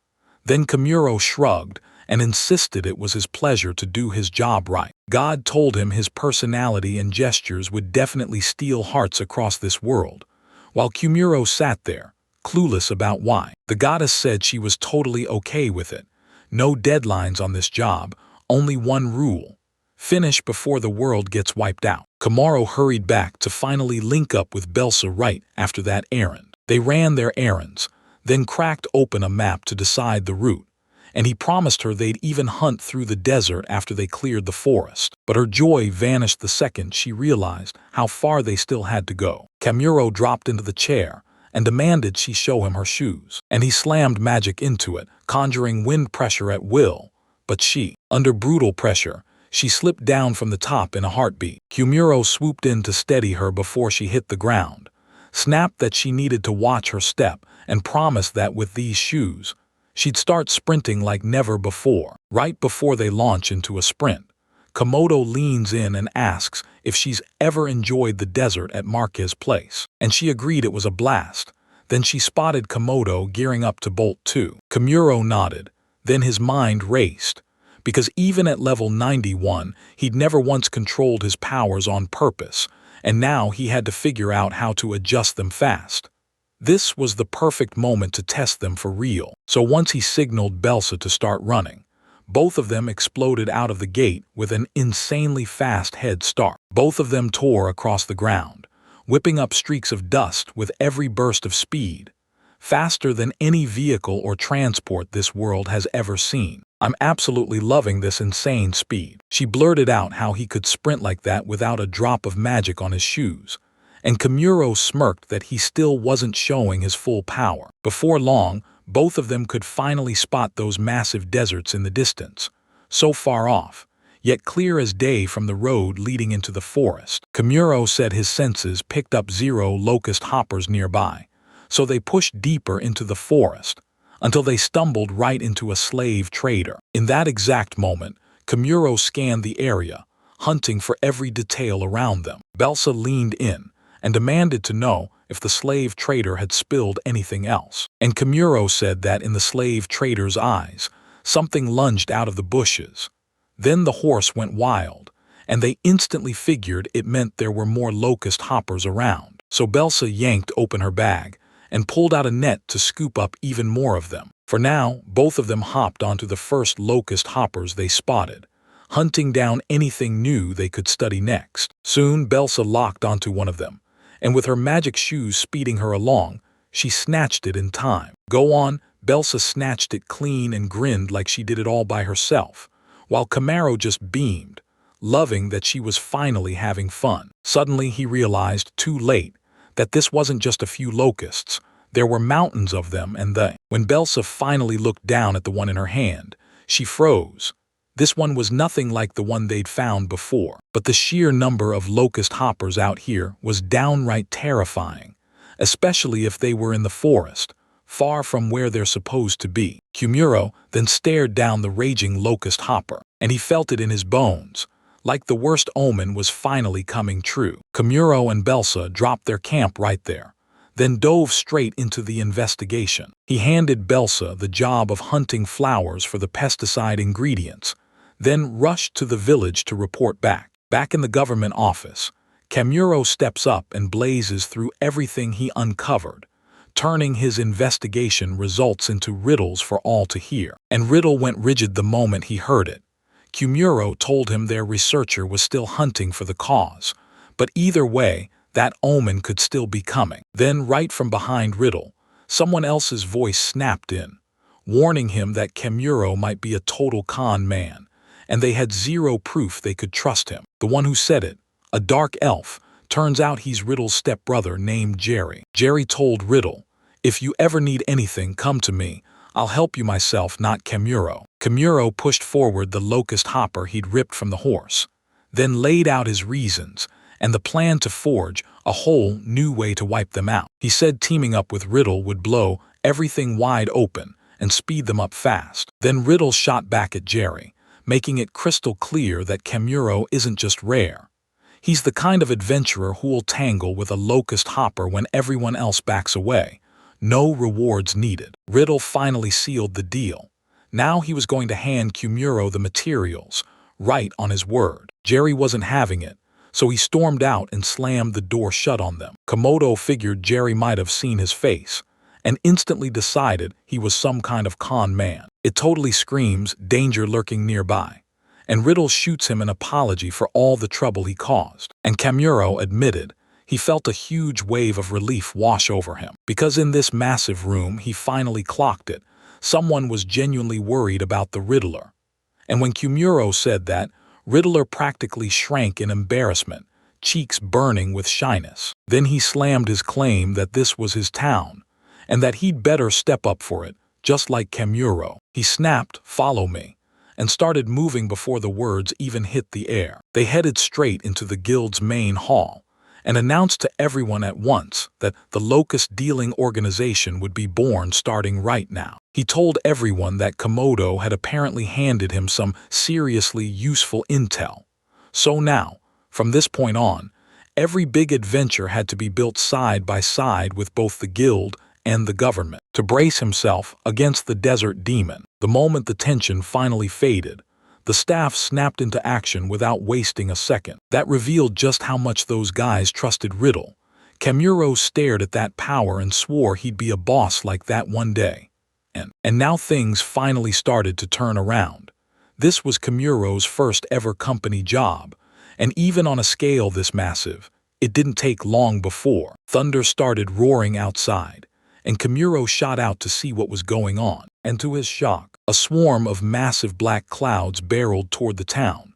Then Kamuro shrugged and insisted it was his pleasure to do his job right. God told him his personality and gestures would definitely steal hearts across this world, while Kamuro sat there, clueless about why. The goddess said she was totally okay with it. No deadlines on this job, only one rule: Finish before the world gets wiped out. Kamaro hurried back to finally link up with Belsa right after that errand. They ran their errands, then cracked open a map to decide the route, and he promised her they'd even hunt through the desert after they cleared the forest. But her joy vanished the second she realized how far they still had to go. Kamuro dropped into the chair and demanded she show him her shoes, and he slammed magic into it, conjuring wind pressure at will. But she, under brutal pressure, she slipped down from the top in a heartbeat. Kamuro swooped in to steady her before she hit the ground, snapped that she needed to watch her step, and promised that with these shoes, she'd start sprinting like never before. Right before they launch into a sprint, Komodo leans in and asks if she's ever enjoyed the desert at Marquez's place, and she agreed it was a blast. Then she spotted Komodo gearing up to bolt too. Kamuro nodded, then his mind raced, because even at level 91, he'd never once controlled his powers on purpose, and now he had to figure out how to adjust them fast. This was the perfect moment to test them for real. So once he signaled Belsa to start running, both of them exploded out of the gate with an insanely fast head start. Both of them tore across the ground, whipping up streaks of dust with every burst of speed, faster than any vehicle or transport this world has ever seen. "I'm absolutely loving this insane speed." She blurted out how he could sprint like that without a drop of magic on his shoes, and Kamuro smirked that he still wasn't showing his full power. Before long, both of them could finally spot those massive deserts in the distance, so far off, yet clear as day from the road leading into the forest. Kamuro said his senses picked up 0 locust hoppers nearby, so they pushed deeper into the forest, until they stumbled right into a slave trader. In that exact moment, Kamuro scanned the area, hunting for every detail around them. Belsa leaned in and demanded to know if the slave trader had spilled anything else. And Kamuro said that in the slave trader's eyes, something lunged out of the bushes. Then the horse went wild, and they instantly figured it meant there were more locust hoppers around. So Belsa yanked open her bag and pulled out a net to scoop up even more of them. For now, both of them hopped onto the first locust hoppers they spotted, hunting down anything new they could study next. Soon, Belsa locked onto one of them, and with her magic shoes speeding her along, she snatched it in time. "Go on." Belsa snatched it clean and grinned like she did it all by herself, while Kamaro just beamed, loving that she was finally having fun. Suddenly he realized, too late, that this wasn't just a few locusts. There were mountains of them, and when Belsa finally looked down at the one in her hand, she froze. This one was nothing like the one they'd found before, but the sheer number of locust hoppers out here was downright terrifying, especially if they were in the forest, far from where they're supposed to be. Kamuro then stared down the raging locust hopper, and he felt it in his bones, like the worst omen was finally coming true. Kamuro and Belsa dropped their camp right there, then dove straight into the investigation. He handed Belsa the job of hunting flowers for the pesticide ingredients, then rushed to the village to report back. Back in the government office, Kamuro steps up and blazes through everything he uncovered, turning his investigation results into riddles for all to hear. And Riddle went rigid the moment he heard it. Kamuro told him their researcher was still hunting for the cause, but either way, that omen could still be coming. Then, right from behind Riddle, someone else's voice snapped in, warning him that Kamuro might be a total con man, and they had 0 proof they could trust him. The one who said it, a dark elf, turns out he's Riddle's stepbrother named Jerry. Jerry told Riddle, "If you ever need anything, come to me. I'll help you myself, not Kamuro." Kamuro pushed forward the locust hopper he'd ripped from the horse, then laid out his reasons and the plan to forge a whole new way to wipe them out. He said teaming up with Riddle would blow everything wide open and speed them up fast. Then Riddle shot back at Jerry, making it crystal clear that Kamuro isn't just rare. He's the kind of adventurer who'll tangle with a locust hopper when everyone else backs away. No rewards needed. Riddle finally sealed the deal. Now he was going to hand Kamuro the materials, right on his word. Jerry wasn't having it, so he stormed out and slammed the door shut on them. Komodo figured Jerry might have seen his face, and instantly decided he was some kind of con man. It totally screams danger lurking nearby. and Riddle shoots him an apology for all the trouble he caused. And Kamuro admitted he felt a huge wave of relief wash over him, because in this massive room he finally clocked it. Someone was genuinely worried about the Riddler. And when Kamuro said that, Riddler practically shrank in embarrassment, cheeks burning with shyness. Then he slammed his claim that this was his town, and that he'd better step up for it, just like Kamuro. He snapped, "Follow me," and started moving before the words even hit the air. They headed straight into the guild's main hall, and announced to everyone at once that the Locust Dealing Organization would be born starting right now. He told everyone that Komodo had apparently handed him some seriously useful intel. So now, from this point on, every big adventure had to be built side by side with both the guild and the government, to brace himself against the desert demon. The moment the tension finally faded, the staff snapped into action without wasting a second. That revealed just how much those guys trusted Riddle. Kamuro stared at that power and swore he'd be a boss like that one day. And now things finally started to turn around. This was Kamuro's first ever company job, and even on a scale this massive, it didn't take long before thunder started roaring outside, and Kamuro shot out to see what was going on. And to his shock, a swarm of massive black clouds barreled toward the town,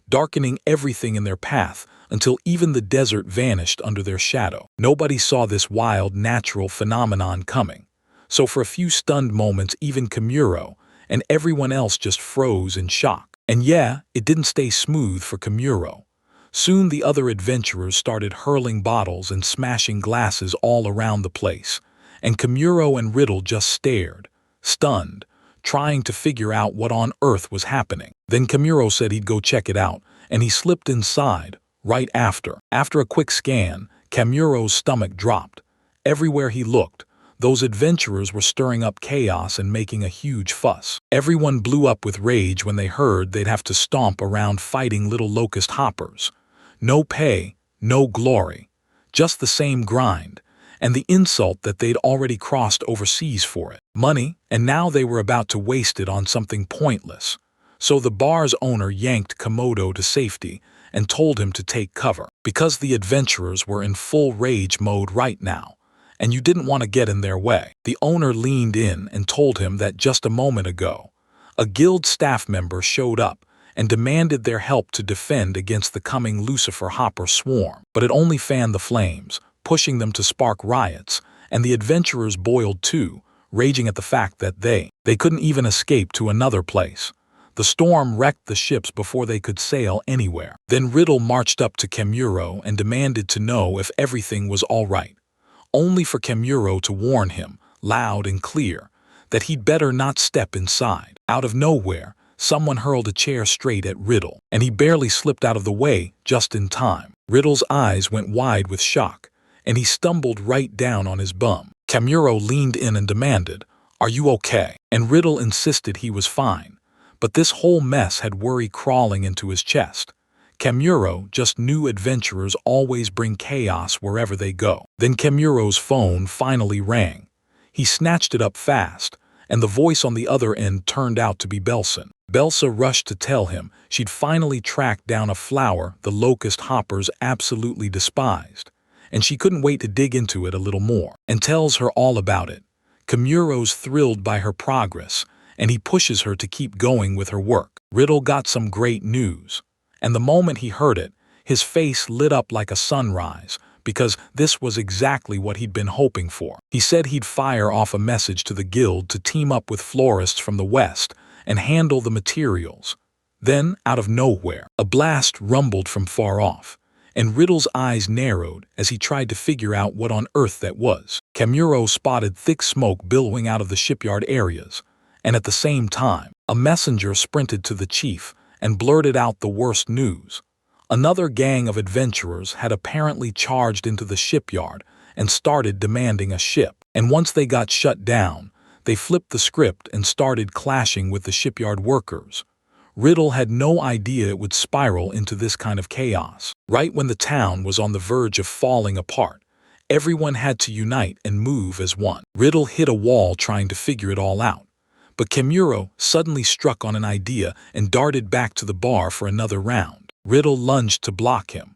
darkening everything in their path until even the desert vanished under their shadow. Nobody saw this wild natural phenomenon coming, so for a few stunned moments even Kamuro and everyone else just froze in shock. And yeah, it didn't stay smooth for Kamuro. Soon the other adventurers started hurling bottles and smashing glasses all around the place, and Kamuro and Riddle just stared, stunned, trying to figure out what on earth was happening. Then Kamuro said he'd go check it out, and he slipped inside right after. After a quick scan, Kamuro's stomach dropped. Everywhere he looked, those adventurers were stirring up chaos and making a huge fuss. Everyone blew up with rage when they heard they'd have to stomp around fighting little locust hoppers. No pay, no glory, just the same grind, and the insult that they'd already crossed overseas for it. Money, and now they were about to waste it on something pointless. So the bar's owner yanked Komodo to safety and told him to take cover, because the adventurers were in full rage mode right now, and you didn't want to get in their way. The owner leaned in and told him that just a moment ago, a guild staff member showed up and demanded their help to defend against the coming Lucifer Hopper swarm. But it only fanned the flames, pushing them to spark riots, and the adventurers boiled too, raging at the fact that they couldn't even escape to another place. The storm wrecked the ships before they could sail anywhere. Then Riddle marched up to Kamuro and demanded to know if everything was all right, only for Kamuro to warn him, loud and clear, that he'd better not step inside. Out of nowhere, someone hurled a chair straight at Riddle, and he barely slipped out of the way just in time. Riddle's eyes went wide with shock, and he stumbled right down on his bum. Kamuro leaned in and demanded, "Are you okay?" And Riddle insisted he was fine, but this whole mess had worry crawling into his chest. Kamuro just knew adventurers always bring chaos wherever they go. Then Kamuro's phone finally rang. He snatched it up fast, and the voice on the other end turned out to be Belson. Belsa rushed to tell him she'd finally tracked down a flower the locust hoppers absolutely despised, and she couldn't wait to dig into it a little more, and tells her all about it. Kamuro's thrilled by her progress, and he pushes her to keep going with her work. Riddle got some great news, and the moment he heard it, his face lit up like a sunrise, because this was exactly what he'd been hoping for. He said he'd fire off a message to the guild to team up with florists from the west and handle the materials. Then, out of nowhere, a blast rumbled from far off, and Riddle's eyes narrowed as he tried to figure out what on earth that was. Kamuro spotted thick smoke billowing out of the shipyard areas, and at the same time, a messenger sprinted to the chief and blurted out the worst news. Another gang of adventurers had apparently charged into the shipyard and started demanding a ship. And once they got shut down, they flipped the script and started clashing with the shipyard workers. Riddle had no idea it would spiral into this kind of chaos. Right when the town was on the verge of falling apart, everyone had to unite and move as one. Riddle hit a wall trying to figure it all out, But Kimuro suddenly struck on an idea and darted back to the bar for another round. Riddle lunged to block him,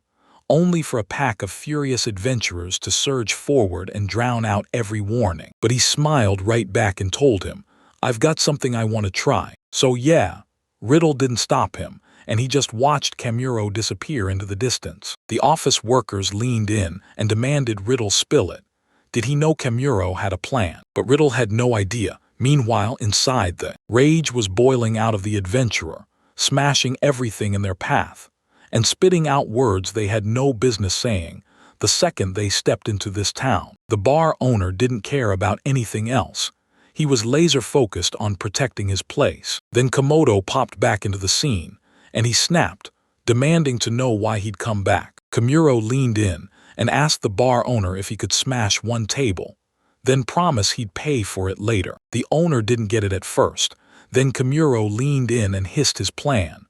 only for a pack of furious adventurers to surge forward and drown out every warning. But he smiled right back and told him, "I've got something I want to try." So yeah, Riddle didn't stop him, and he just watched Kimuro disappear into the distance. The office workers leaned in and demanded Riddle spill it. Did he know Kimuro had a plan? But Riddle had no idea. Meanwhile, inside, the rage was boiling out of the adventurer, smashing everything in their path, and spitting out words they had no business saying the second they stepped into this town. The bar owner didn't care about anything else. He was laser-focused on protecting his place. Then Komodo popped back into the scene, and he snapped, demanding to know why he'd come back. Kimuro leaned in and asked the bar owner if he could smash one table, then promise he'd pay for it later. The owner didn't get it at first. Then Kimuro leaned in and hissed his plan.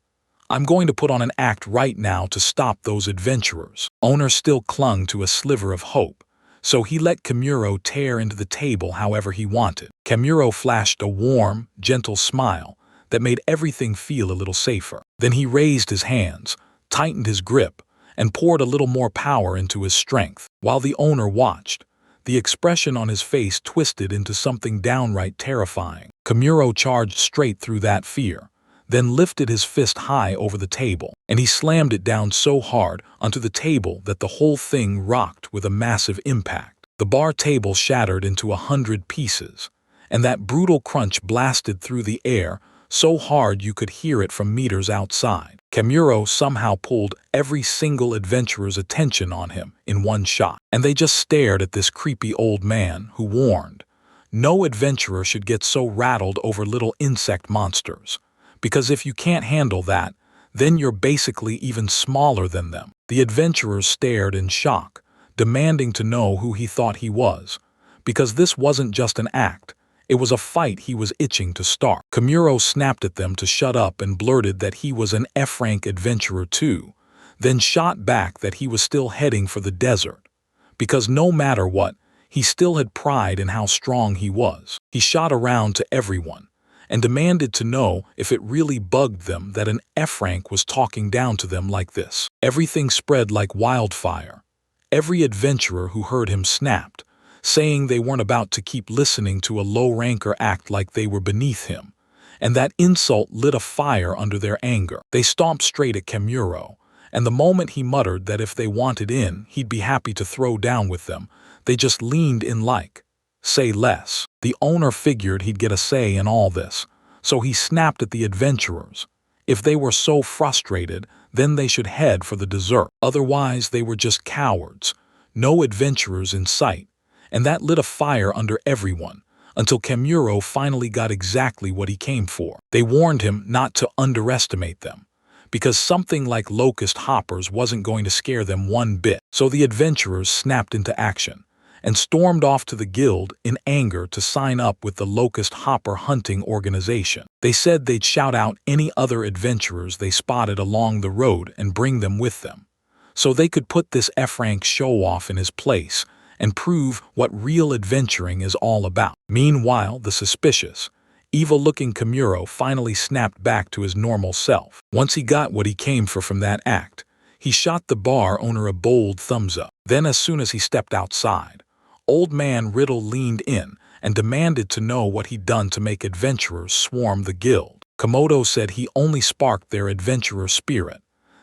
"I'm going to put on an act right now to stop those adventurers." Owner still clung to a sliver of hope, so he let Kimuro tear into the table however he wanted. Kimuro flashed a warm, gentle smile that made everything feel a little safer. Then he raised his hands, tightened his grip, and poured a little more power into his strength. While the owner watched, the expression on his face twisted into something downright terrifying. Kimuro charged straight through that fear, then lifted his fist high over the table, and he slammed it down so hard onto the table that the whole thing rocked with a massive impact. The bar table shattered into 100 pieces, and that brutal crunch blasted through the air so hard you could hear it from meters outside. Kimuro somehow pulled every single adventurer's attention on him in one shot, and they just stared at this creepy old man who warned, "No adventurer should get so rattled over little insect monsters, because if you can't handle that, then you're basically even smaller than them." The adventurers stared in shock, demanding to know who he thought he was, because this wasn't just an act. It was a fight he was itching to start. Kimuro snapped at them to shut up and blurted that he was an F-rank adventurer too, then shot back that he was still heading for the desert. Because no matter what, he still had pride in how strong he was. He shot around to everyone and demanded to know if it really bugged them that an F-rank was talking down to them like this. Everything spread like wildfire. Every adventurer who heard him snapped, saying they weren't about to keep listening to a low-ranker act like they were beneath him, and that insult lit a fire under their anger. They stomped straight at Kimuro, and the moment he muttered that if they wanted in, he'd be happy to throw down with them, they just leaned in like, "Say less." The owner figured he'd get a say in all this, so he snapped at the adventurers. If they were so frustrated, then they should head for the dessert. Otherwise, they were just cowards, no adventurers in sight. And that lit a fire under everyone, until Kimuro finally got exactly what he came for. They warned him not to underestimate them, because something like locust hoppers wasn't going to scare them one bit. So the adventurers snapped into action, and stormed off to the guild in anger to sign up with the locust hopper hunting organization. They said they'd shout out any other adventurers they spotted along the road and bring them with them, so they could put this F-rank show-off in his place and prove what real adventuring is all about. Meanwhile, the suspicious, evil-looking Kimuro finally snapped back to his normal self. Once he got what he came for from that act, he shot the bar owner a bold thumbs up. Then as soon as he stepped outside, Old Man Riddle leaned in and demanded to know what he'd done to make adventurers swarm the guild. Komodo said he only sparked their adventurer spirit,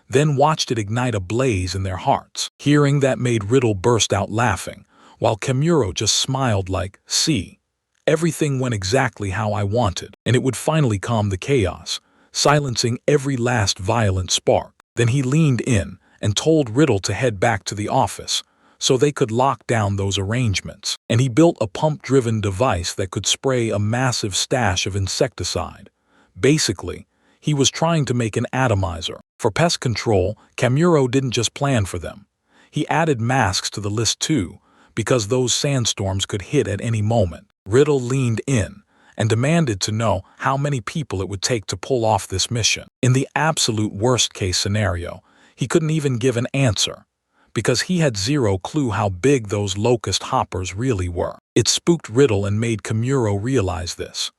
then watched it ignite a blaze in their hearts. Hearing that made Riddle burst out laughing, while Kimuro just smiled like, "See, everything went exactly how I wanted," and it would finally calm the chaos, silencing every last violent spark. Then he leaned in and told Riddle to head back to the office so they could lock down those arrangements. And he built a pump-driven device that could spray a massive stash of insecticide. Basically, he was trying to make an atomizer. For pest control, Kimuro didn't just plan for them. He added masks to the list too, because those sandstorms could hit at any moment. Riddle leaned in and demanded to know how many people it would take to pull off this mission. In the absolute worst-case scenario, he couldn't even give an answer, because he had zero clue how big those locust hoppers really were. It spooked Riddle and made Kimuro realize this.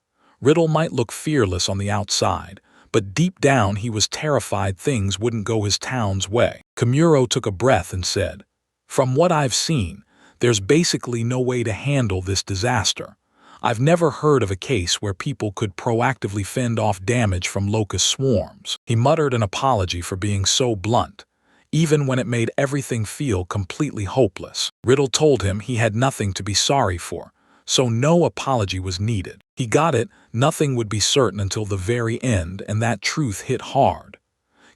Riddle might look fearless on the outside, but deep down he was terrified things wouldn't go his town's way. Kimuro took a breath and said, "From what I've seen, there's basically no way to handle this disaster. I've never heard of a case where people could proactively fend off damage from locust swarms." He muttered an apology for being so blunt, even when it made everything feel completely hopeless. Riddle told him he had nothing to be sorry for, so no apology was needed. He got it, nothing would be certain until the very end, and that truth hit hard.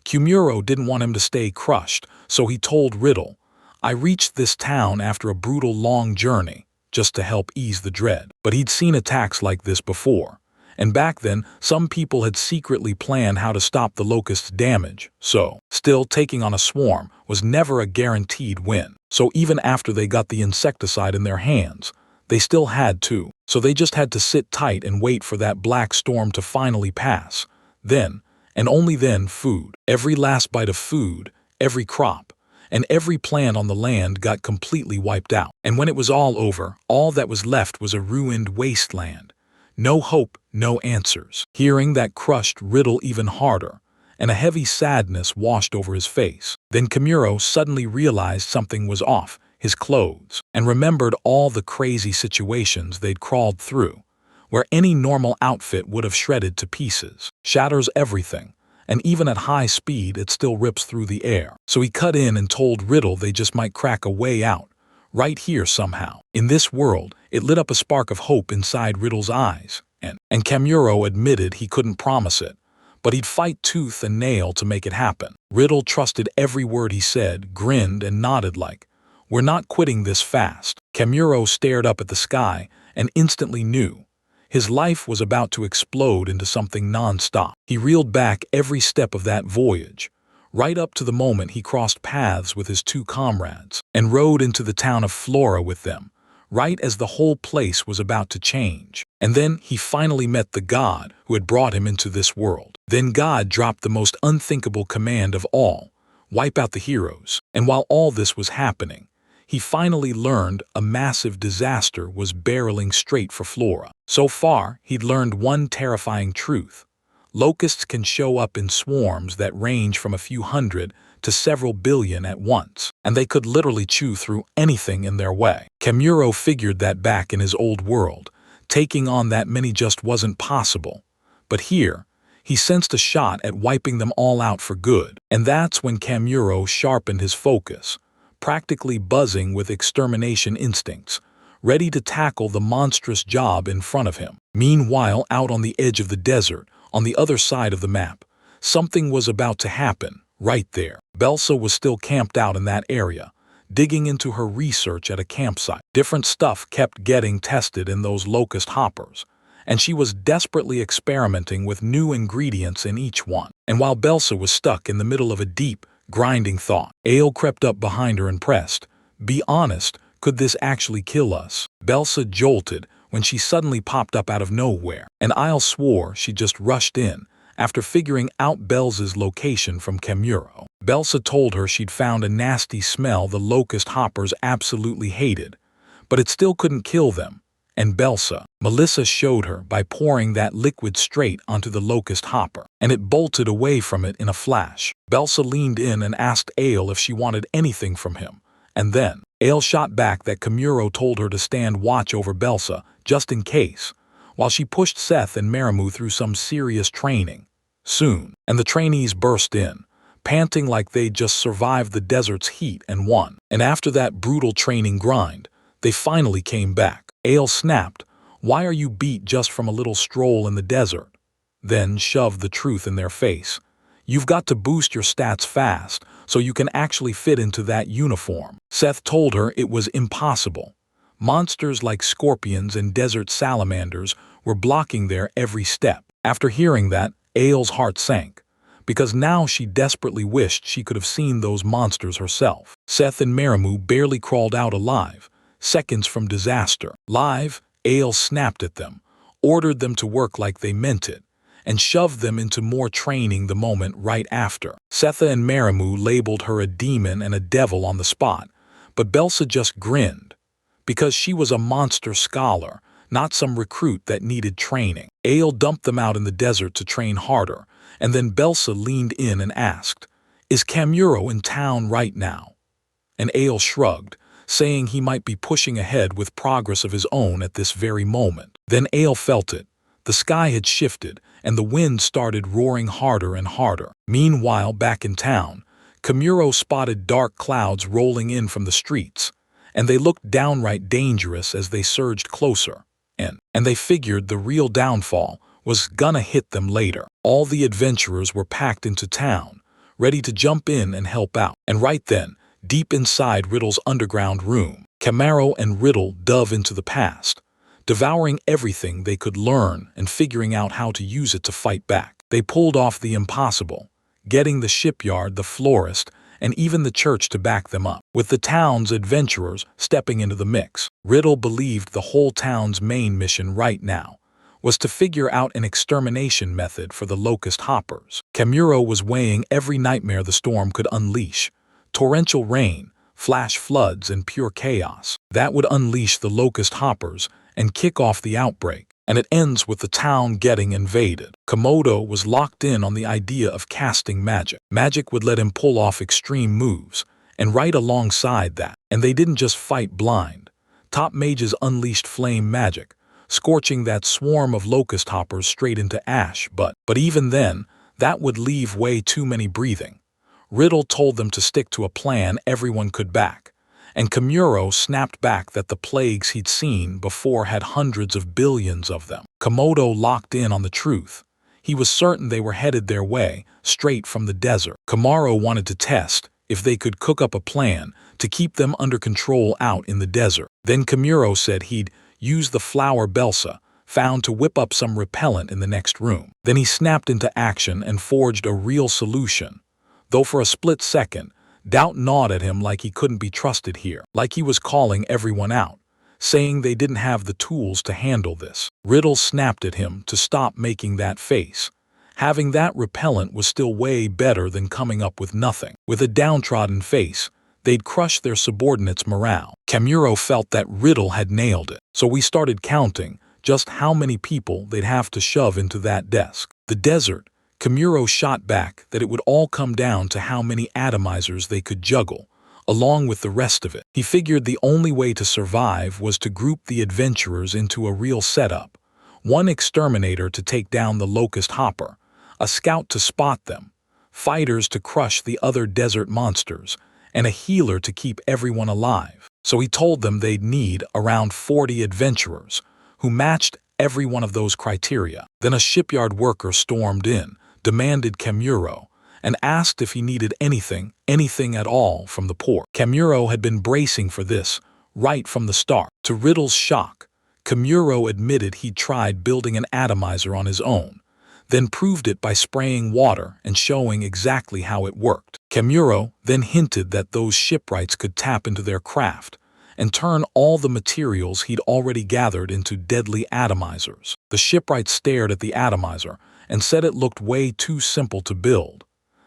Kimuro didn't want him to stay crushed, so he told Riddle, "I reached this town after a brutal long journey, just to help ease the dread." But he'd seen attacks like this before, and back then some people had secretly planned how to stop the locust's damage, so still taking on a swarm was never a guaranteed win. So even after they got the insecticide in their hands, they still had to. So they just had to sit tight and wait for that black storm to finally pass. Then, and only then, food. Every last bite of food, every crop, and every plant on the land got completely wiped out. And when it was all over, all that was left was a ruined wasteland. No hope, no answers. Hearing that crushed Riddle even harder, and a heavy sadness washed over his face. Then Kimuro suddenly realized something was off, his clothes, and remembered all the crazy situations they'd crawled through, where any normal outfit would have shredded to pieces. Shatters everything, and even at high speed it still rips through the air. So he cut in and told Riddle they just might crack a way out, right here somehow. In this world, it lit up a spark of hope inside Riddle's eyes, and Kimuro admitted he couldn't promise it, but he'd fight tooth and nail to make it happen. Riddle trusted every word he said, grinned and nodded like, "We're not quitting this fast." Kimuro stared up at the sky and instantly knew his life was about to explode into something non-stop. He reeled back every step of that voyage, right up to the moment he crossed paths with his two comrades, and rode into the town of Flora with them, right as the whole place was about to change. And then he finally met the god who had brought him into this world. Then God dropped the most unthinkable command of all, wipe out the heroes. And while all this was happening, he finally learned a massive disaster was barreling straight for Flora. So far, he'd learned one terrifying truth. Locusts can show up in swarms that range from a few hundred to several billion at once, and they could literally chew through anything in their way. Kimuro figured that back in his old world, taking on that many just wasn't possible. But here, he sensed a shot at wiping them all out for good. And that's when Kimuro sharpened his focus, practically buzzing with extermination instincts, ready to tackle the monstrous job in front of him. Meanwhile, out on the edge of the desert, on the other side of the map, something was about to happen, right there. Belsa was still camped out in that area, digging into her research at a campsite. Different stuff kept getting tested in those locust hoppers, and she was desperately experimenting with new ingredients in each one. And while Belsa was stuck in the middle of a deep, grinding thought, Ale crept up behind her and pressed, "Be honest, could this actually kill us?" Belsa jolted when she suddenly popped up out of nowhere, and Ale swore she just rushed in after figuring out Belsa's location from Kimuro. Belsa told her she'd found a nasty smell the locust hoppers absolutely hated, but it still couldn't kill them. And Melissa showed her by pouring that liquid straight onto the locust hopper, and it bolted away from it in a flash. Belsa leaned in and asked Ale if she wanted anything from him, and then Ale shot back that Kimuro told her to stand watch over Belsa, just in case, while she pushed Seth and Maramu through some serious training. Soon, and the trainees burst in, panting like they'd just survived the desert's heat and won. And after that brutal training grind, they finally came back. Ale snapped, "Why are you beat just from a little stroll in the desert?" Then shoved the truth in their face. "You've got to boost your stats fast so you can actually fit into that uniform." Seth told her it was impossible. Monsters like scorpions and desert salamanders were blocking their every step. After hearing that, Ale's heart sank, because now she desperately wished she could have seen those monsters herself. Seth and Maramu barely crawled out alive, seconds from disaster. Live, Ale snapped at them, ordered them to work like they meant it, and shoved them into more training the moment right after. Setha and Maramu labeled her a demon and a devil on the spot, but Belsa just grinned, because she was a monster scholar, not some recruit that needed training. Ale dumped them out in the desert to train harder, and then Belsa leaned in and asked, "Is Kamuro in town right now?" And Ale shrugged, saying he might be pushing ahead with progress of his own at this very moment. Then Ale felt it. The sky had shifted, and the wind started roaring harder and harder. Meanwhile, back in town, Kamuro spotted dark clouds rolling in from the streets, and they looked downright dangerous as they surged closer. And they figured the real downfall was gonna hit them later. All the adventurers were packed into town, ready to jump in and help out. And right then, deep inside Riddle's underground room, Kamuro and Riddle dove into the past, devouring everything they could learn and figuring out how to use it to fight back. They pulled off the impossible, getting the shipyard, the florist, and even the church to back them up, with the town's adventurers stepping into the mix. Riddle believed the whole town's main mission right now was to figure out an extermination method for the locust hoppers. Kamuro was weighing every nightmare the storm could unleash: torrential rain, flash floods, and pure chaos. That would unleash the locust hoppers and kick off the outbreak. And it ends with the town getting invaded. Komodo was locked in on the idea of casting magic. Magic would let him pull off extreme moves, and right alongside that, and they didn't just fight blind. Top mages unleashed flame magic, scorching that swarm of locust hoppers straight into ash, but even then, that would leave way too many breathing. Riddle told them to stick to a plan everyone could back, and Kamuro snapped back that the plagues he'd seen before had hundreds of billions of them. Komodo locked in on the truth. He was certain they were headed their way, straight from the desert. Kamuro wanted to test if they could cook up a plan to keep them under control out in the desert. Then Kamuro said he'd use the flower Belsa found to whip up some repellent in the next room. Then he snapped into action and forged a real solution, though for a split second, doubt gnawed at him like he couldn't be trusted here, like he was calling everyone out, saying they didn't have the tools to handle this. Riddle snapped at him to stop making that face. Having that repellent was still way better than coming up with nothing. With a downtrodden face, they'd crush their subordinates' morale. Kamuro felt that Riddle had nailed it, so we started counting just how many people they'd have to shove into that desk. The desert, Kamuro shot back that it would all come down to how many atomizers they could juggle, along with the rest of it. He figured the only way to survive was to group the adventurers into a real setup: one exterminator to take down the locust hopper, a scout to spot them, fighters to crush the other desert monsters, and a healer to keep everyone alive. So he told them they'd need around 40 adventurers, who matched every one of those criteria. Then a shipyard worker stormed in, demanded Kamuro, and asked if he needed anything at all from the port. Kamuro had been bracing for this right from the start. To Riddle's shock, Kamuro admitted he'd tried building an atomizer on his own, then proved it by spraying water and showing exactly how it worked. Kamuro then hinted that those shipwrights could tap into their craft and turn all the materials he'd already gathered into deadly atomizers. The shipwright stared at the atomizer and said it looked way too simple to build.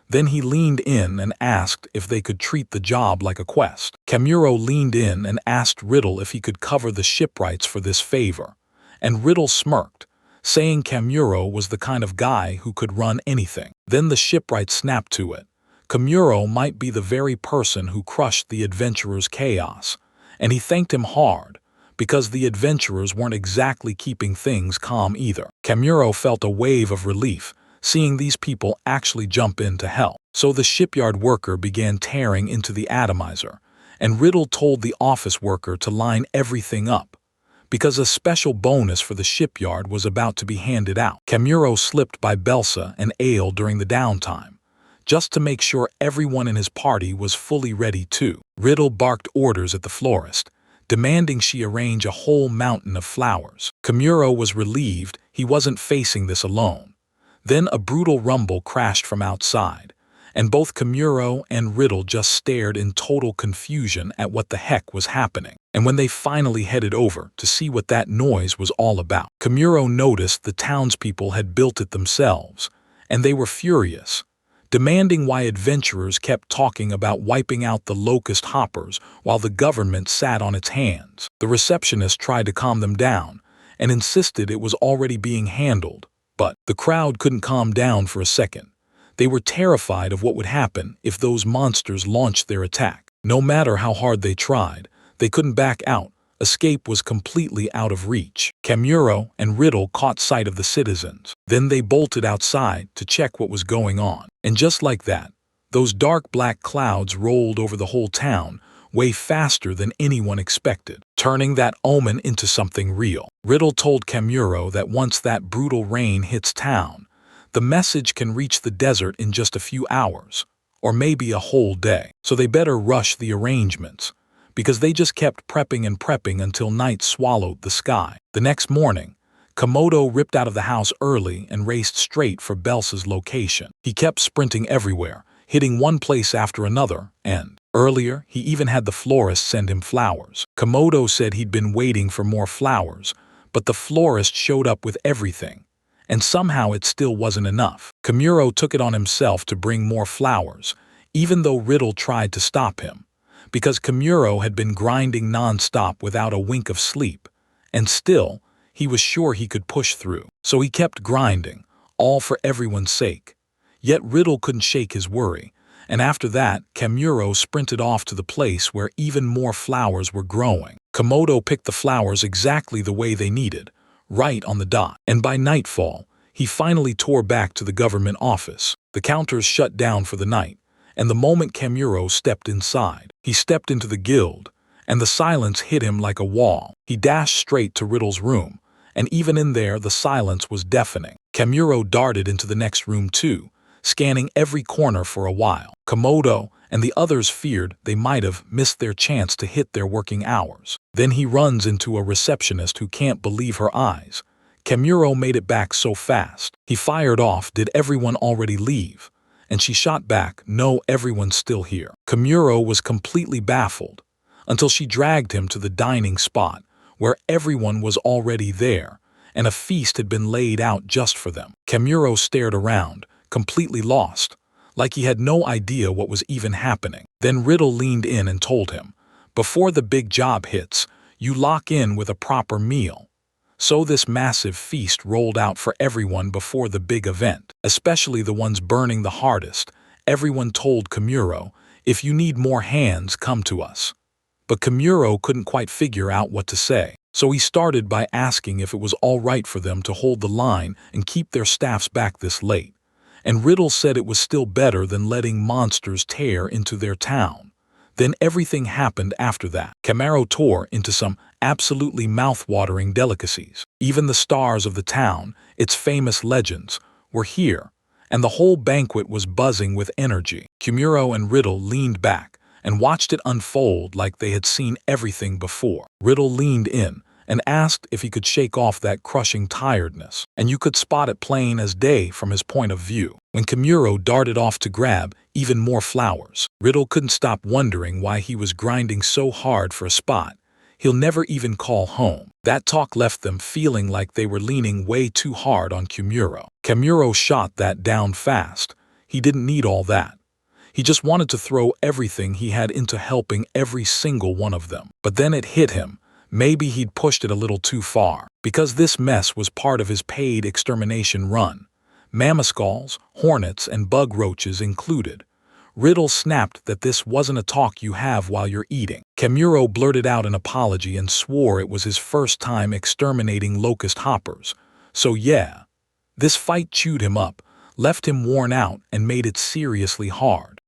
Then he leaned in and asked if they could treat the job like a quest. Kamuro leaned in and asked Riddle if he could cover the shipwrights for this favor, and Riddle smirked, saying Kamuro was the kind of guy who could run anything. Then the shipwright snapped to it. Kamuro might be the very person who crushed the adventurers' chaos, and he thanked him hard, because the adventurers weren't exactly keeping things calm either. Kamuro felt a wave of relief, seeing these people actually jump in to help. So the shipyard worker began tearing into the atomizer, and Riddle told the office worker to line everything up, because a special bonus for the shipyard was about to be handed out. Kamuro slipped by Belsa and Ale during the downtime, just to make sure everyone in his party was fully ready too. Riddle barked orders at the florist, demanding she arrange a whole mountain of flowers. Kamuro was relieved he wasn't facing this alone. Then a brutal rumble crashed from outside, and both Kamuro and Riddle just stared in total confusion at what the heck was happening. And when they finally headed over to see what that noise was all about, Kamuro noticed the townspeople had built it themselves, and they were furious, demanding why adventurers kept talking about wiping out the locust hoppers while the government sat on its hands. The receptionist tried to calm them down, and insisted it was already being handled. But the crowd couldn't calm down for a second. They were terrified of what would happen if those monsters launched their attack. No matter how hard they tried, they couldn't back out. Escape was completely out of reach. Kamuro and Riddle caught sight of the citizens. Then they bolted outside to check what was going on. And just like that, those dark black clouds rolled over the whole town, way faster than anyone expected, turning that omen into something real. Riddle told Kamuro that once that brutal rain hits town, the message can reach the desert in just a few hours, or maybe a whole day. So they better rush the arrangements, because they just kept prepping and prepping until night swallowed the sky. The next morning, Komodo ripped out of the house early and raced straight for Belsa's location. He kept sprinting everywhere, hitting one place after another, and earlier he even had the florist send him flowers. Komodo said he'd been waiting for more flowers, but the florist showed up with everything, and somehow it still wasn't enough. Kamuro took it on himself to bring more flowers, even though Riddle tried to stop him, because Kamuro had been grinding non-stop without a wink of sleep, and still, he was sure he could push through. So he kept grinding, all for everyone's sake. Yet Riddle couldn't shake his worry, and after that, Kamuro sprinted off to the place where even more flowers were growing. Komodo picked the flowers exactly the way they needed, right on the dot. And by nightfall, he finally tore back to the government office. The counters shut down for the night, and the moment Kamuro stepped inside, he stepped into the guild, and the silence hit him like a wall. He dashed straight to Riddle's room, and even in there the silence was deafening. Kamuro darted into the next room too, scanning every corner for a while. Komodo and the others feared they might have missed their chance to hit their working hours. Then he runs into a receptionist who can't believe her eyes. Kamuro made it back so fast. He fired off, "Did everyone already leave?" And she shot back, "No, everyone's still here." Kamuro was completely baffled, until she dragged him to the dining spot, where everyone was already there, and a feast had been laid out just for them. Kamuro stared around, completely lost, like he had no idea what was even happening. Then Riddle leaned in and told him, "Before the big job hits, you lock in with a proper meal." So this massive feast rolled out for everyone before the big event, especially the ones burning the hardest. Everyone told Kamuro, "If you need more hands, come to us." But Kamuro couldn't quite figure out what to say, so he started by asking if it was all right for them to hold the line and keep their staffs back this late. And Riddle said it was still better than letting monsters tear into their town. Then everything happened after that. Kamuro tore into some absolutely mouth-watering delicacies. Even the stars of the town, its famous legends, were here, and the whole banquet was buzzing with energy. Kamuro and Riddle leaned back and watched it unfold like they had seen everything before. Riddle leaned in and asked if he could shake off that crushing tiredness, and you could spot it plain as day from his point of view. When Kamuro darted off to grab even more flowers, Riddle couldn't stop wondering why he was grinding so hard for a spot he'll never even call home. That talk left them feeling like they were leaning way too hard on Kamuro. Kamuro shot that down fast. He didn't need all that. He just wanted to throw everything he had into helping every single one of them. But then it hit him. Maybe he'd pushed it a little too far, because this mess was part of his paid extermination run. Mammascalls, hornets, and bug roaches included. Riddle snapped that this wasn't a talk you have while you're eating. Kamuro blurted out an apology and swore it was his first time exterminating locust hoppers. So yeah, this fight chewed him up, left him worn out, and made it seriously hard.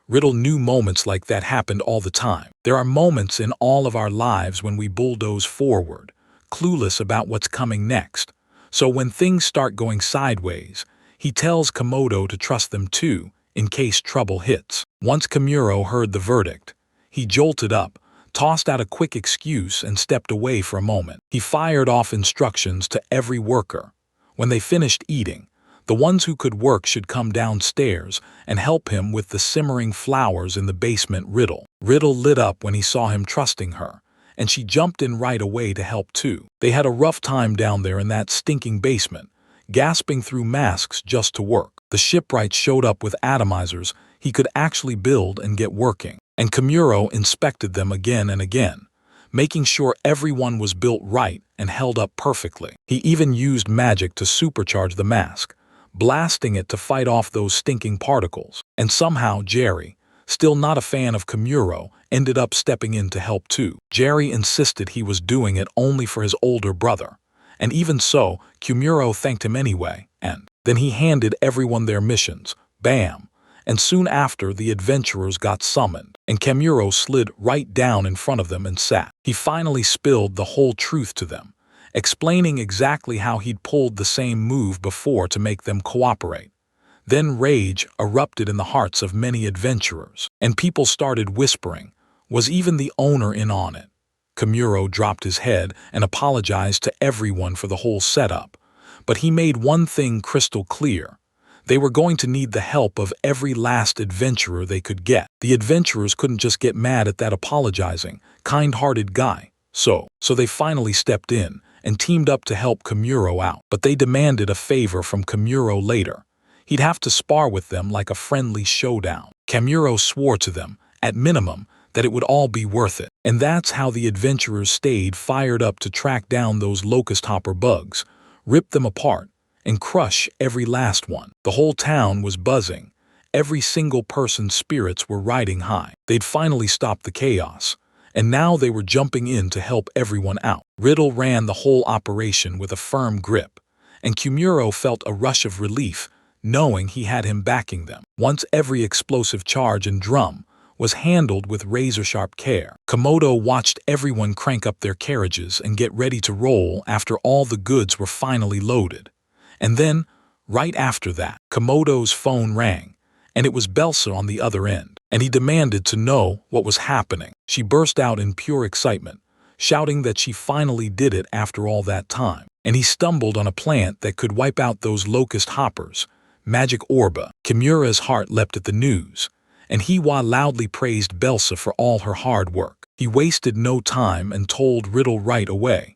Riddle knew moments like that happened all the time. There are moments in all of our lives when we bulldoze forward, clueless about what's coming next. So when things start going sideways, he tells Komodo to trust them too, in case trouble hits. Once Kamuro heard the verdict, he jolted up, tossed out a quick excuse, and stepped away for a moment. He fired off instructions to every worker. When they finished eating, the ones who could work should come downstairs and help him with the simmering flowers in the basement. Riddle lit up when he saw him trusting her, and she jumped in right away to help too. They had a rough time down there in that stinking basement, gasping through masks just to work. The shipwright showed up with atomizers he could actually build and get working, and Kamuro inspected them again and again, making sure everyone was built right and held up perfectly. He even used magic to supercharge the mask, blasting it to fight off those stinking particles. And somehow Jerry, still not a fan of Komuro, ended up stepping in to help too. Jerry insisted he was doing it only for his older brother. And even so, Komuro thanked him anyway, and then he handed everyone their missions. Bam! And soon after, the adventurers got summoned, and Komuro slid right down in front of them and sat. He finally spilled the whole truth to them, explaining exactly how he'd pulled the same move before to make them cooperate. Then rage erupted in the hearts of many adventurers, and people started whispering, was even the owner in on it? Komuro dropped his head and apologized to everyone for the whole setup, but he made one thing crystal clear. They were going to need the help of every last adventurer they could get. The adventurers couldn't just get mad at that apologizing, kind-hearted guy. So they finally stepped in and teamed up to help Komuro out. But they demanded a favor from Komuro later. He'd have to spar with them like a friendly showdown. Komuro swore to them, at minimum, that it would all be worth it. And that's how the adventurers stayed fired up to track down those locust hopper bugs, rip them apart, and crush every last one. The whole town was buzzing. Every single person's spirits were riding high. They'd finally stopped the chaos, and now they were jumping in to help everyone out. Riddle ran the whole operation with a firm grip, and Komuro felt a rush of relief, knowing he had him backing them. Once every explosive charge and drum was handled with razor-sharp care, Komodo watched everyone crank up their carriages and get ready to roll after all the goods were finally loaded. And then, right after that, Komodo's phone rang, and it was Belsa on the other end, and he demanded to know what was happening. She burst out in pure excitement, shouting that she finally did it after all that time, and he stumbled on a plant that could wipe out those locust hoppers, Magic Orba. Kimura's heart leapt at the news, and he loudly praised Belsa for all her hard work. He wasted no time and told Riddle right away.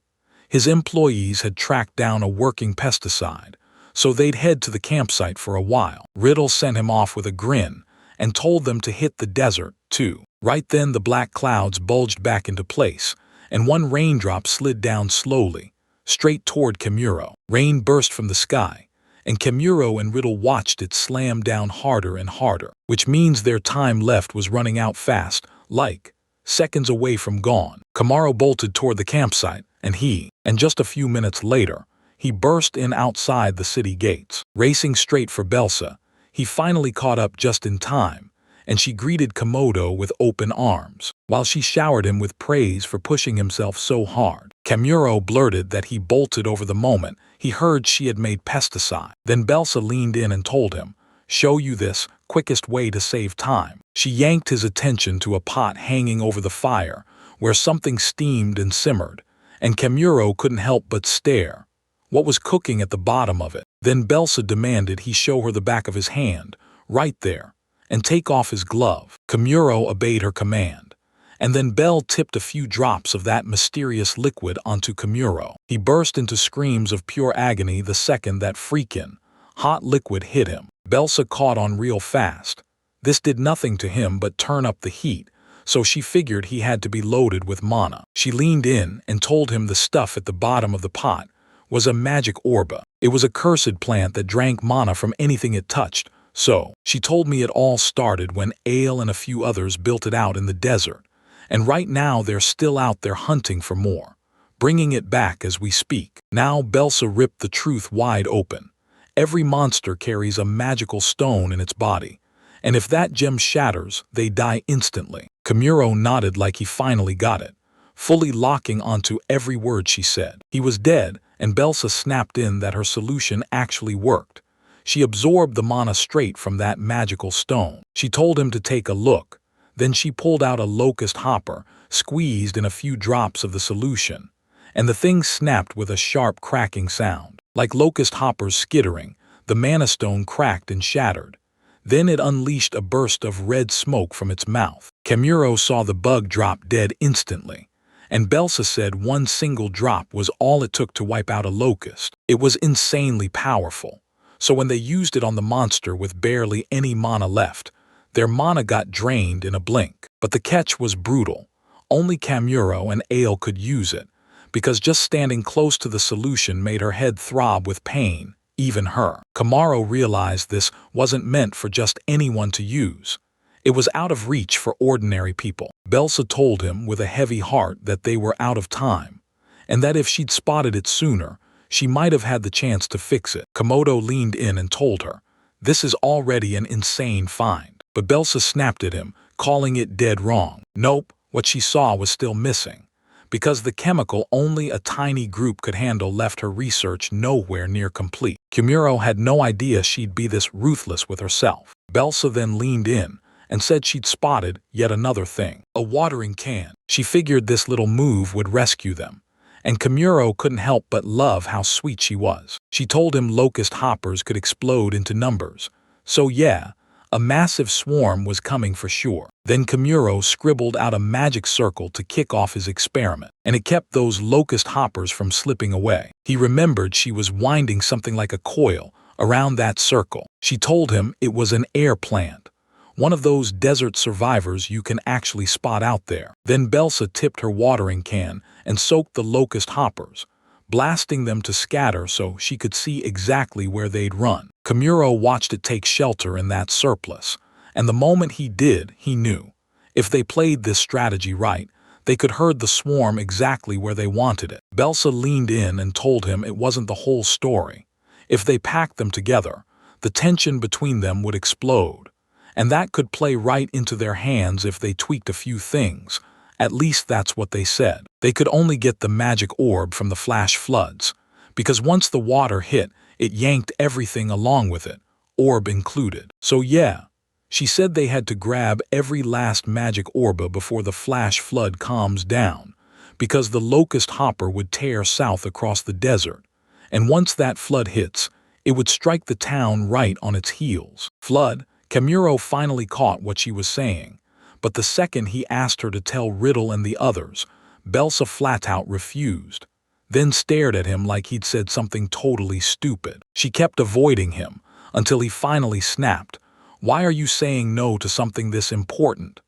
His employees had tracked down a working pesticide, so they'd head to the campsite for a while. Riddle sent him off with a grin and told them to hit the desert, too. Right then the black clouds bulged back into place, and one raindrop slid down slowly, straight toward Komuro. Rain burst from the sky, and Komuro and Riddle watched it slam down harder and harder, which means their time left was running out fast, like seconds away from gone. Komuro bolted toward the campsite, and just a few minutes later, he burst in outside the city gates. Racing straight for Belsa, he finally caught up just in time, and she greeted Komodo with open arms, while she showered him with praise for pushing himself so hard. Komuro blurted that he bolted over the moment he heard she had made pesticide. Then Belsa leaned in and told him, "Show you this, quickest way to save time." She yanked his attention to a pot hanging over the fire, where something steamed and simmered, and Komuro couldn't help but stare. What was cooking at the bottom of it? Then Belsa demanded he show her the back of his hand, right there, and take off his glove. Komuro obeyed her command, and then Bell tipped a few drops of that mysterious liquid onto Komuro. He burst into screams of pure agony the second that freakin' hot liquid hit him. Belsa caught on real fast. This did nothing to him but turn up the heat, so she figured he had to be loaded with mana. She leaned in and told him the stuff at the bottom of the pot was a magic orba. It was a cursed plant that drank mana from anything it touched. So, she told me it all started when Ale and a few others built it out in the desert, and right now they're still out there hunting for more, bringing it back as we speak. Now Belsa ripped the truth wide open. Every monster carries a magical stone in its body, and if that gem shatters, they die instantly. Komuro nodded like he finally got it, fully locking onto every word she said. He was dead, and Belsa snapped in that her solution actually worked. She absorbed the mana straight from that magical stone. She told him to take a look. Then she pulled out a locust hopper, squeezed in a few drops of the solution, and the thing snapped with a sharp cracking sound. Like locust hoppers skittering, the mana stone cracked and shattered. Then it unleashed a burst of red smoke from its mouth. Komuro saw the bug drop dead instantly, and Belsa said one single drop was all it took to wipe out a locust. It was insanely powerful, so when they used it on the monster with barely any mana left, their mana got drained in a blink. But the catch was brutal. Only Kamuro and Ale could use it, because just standing close to the solution made her head throb with pain, even her. Kamaro realized this wasn't meant for just anyone to use. It was out of reach for ordinary people. Belsa told him with a heavy heart that they were out of time, and that if she'd spotted it sooner, she might have had the chance to fix it. Komodo leaned in and told her, "This is already an insane find." But Belsa snapped at him, calling it dead wrong. Nope, what she saw was still missing, because the chemical only a tiny group could handle left her research nowhere near complete. Kamuro had no idea she'd be this ruthless with herself. Belsa then leaned in and said she'd spotted yet another thing, a watering can. She figured this little move would rescue them, and Kamuro couldn't help but love how sweet she was. She told him locust hoppers could explode into numbers, so yeah, a massive swarm was coming for sure. Then Kamuro scribbled out a magic circle to kick off his experiment, and it kept those locust hoppers from slipping away. He remembered she was winding something like a coil around that circle. She told him it was an air plant, one of those desert survivors you can actually spot out there. Then Belsa tipped her watering can and soaked the locust hoppers, blasting them to scatter so she could see exactly where they'd run. Kamuro watched it take shelter in that surplus, and the moment he did, he knew. If they played this strategy right, they could herd the swarm exactly where they wanted it. Belsa leaned in and told him it wasn't the whole story. If they packed them together, the tension between them would explode, and that could play right into their hands if they tweaked a few things. At least that's what they said. They could only get the magic orb from the flash floods, because once the water hit, it yanked everything along with it, orb included. So yeah, she said they had to grab every last magic orba before the flash flood calms down, because the locust hopper would tear south across the desert, and once that flood hits, it would strike the town right on its heels. Flood. Kamuro finally caught what she was saying, but the second he asked her to tell Riddle and the others, Belsa flat-out refused, then stared at him like he'd said something totally stupid. She kept avoiding him until he finally snapped, "Why are you saying no to something this important?"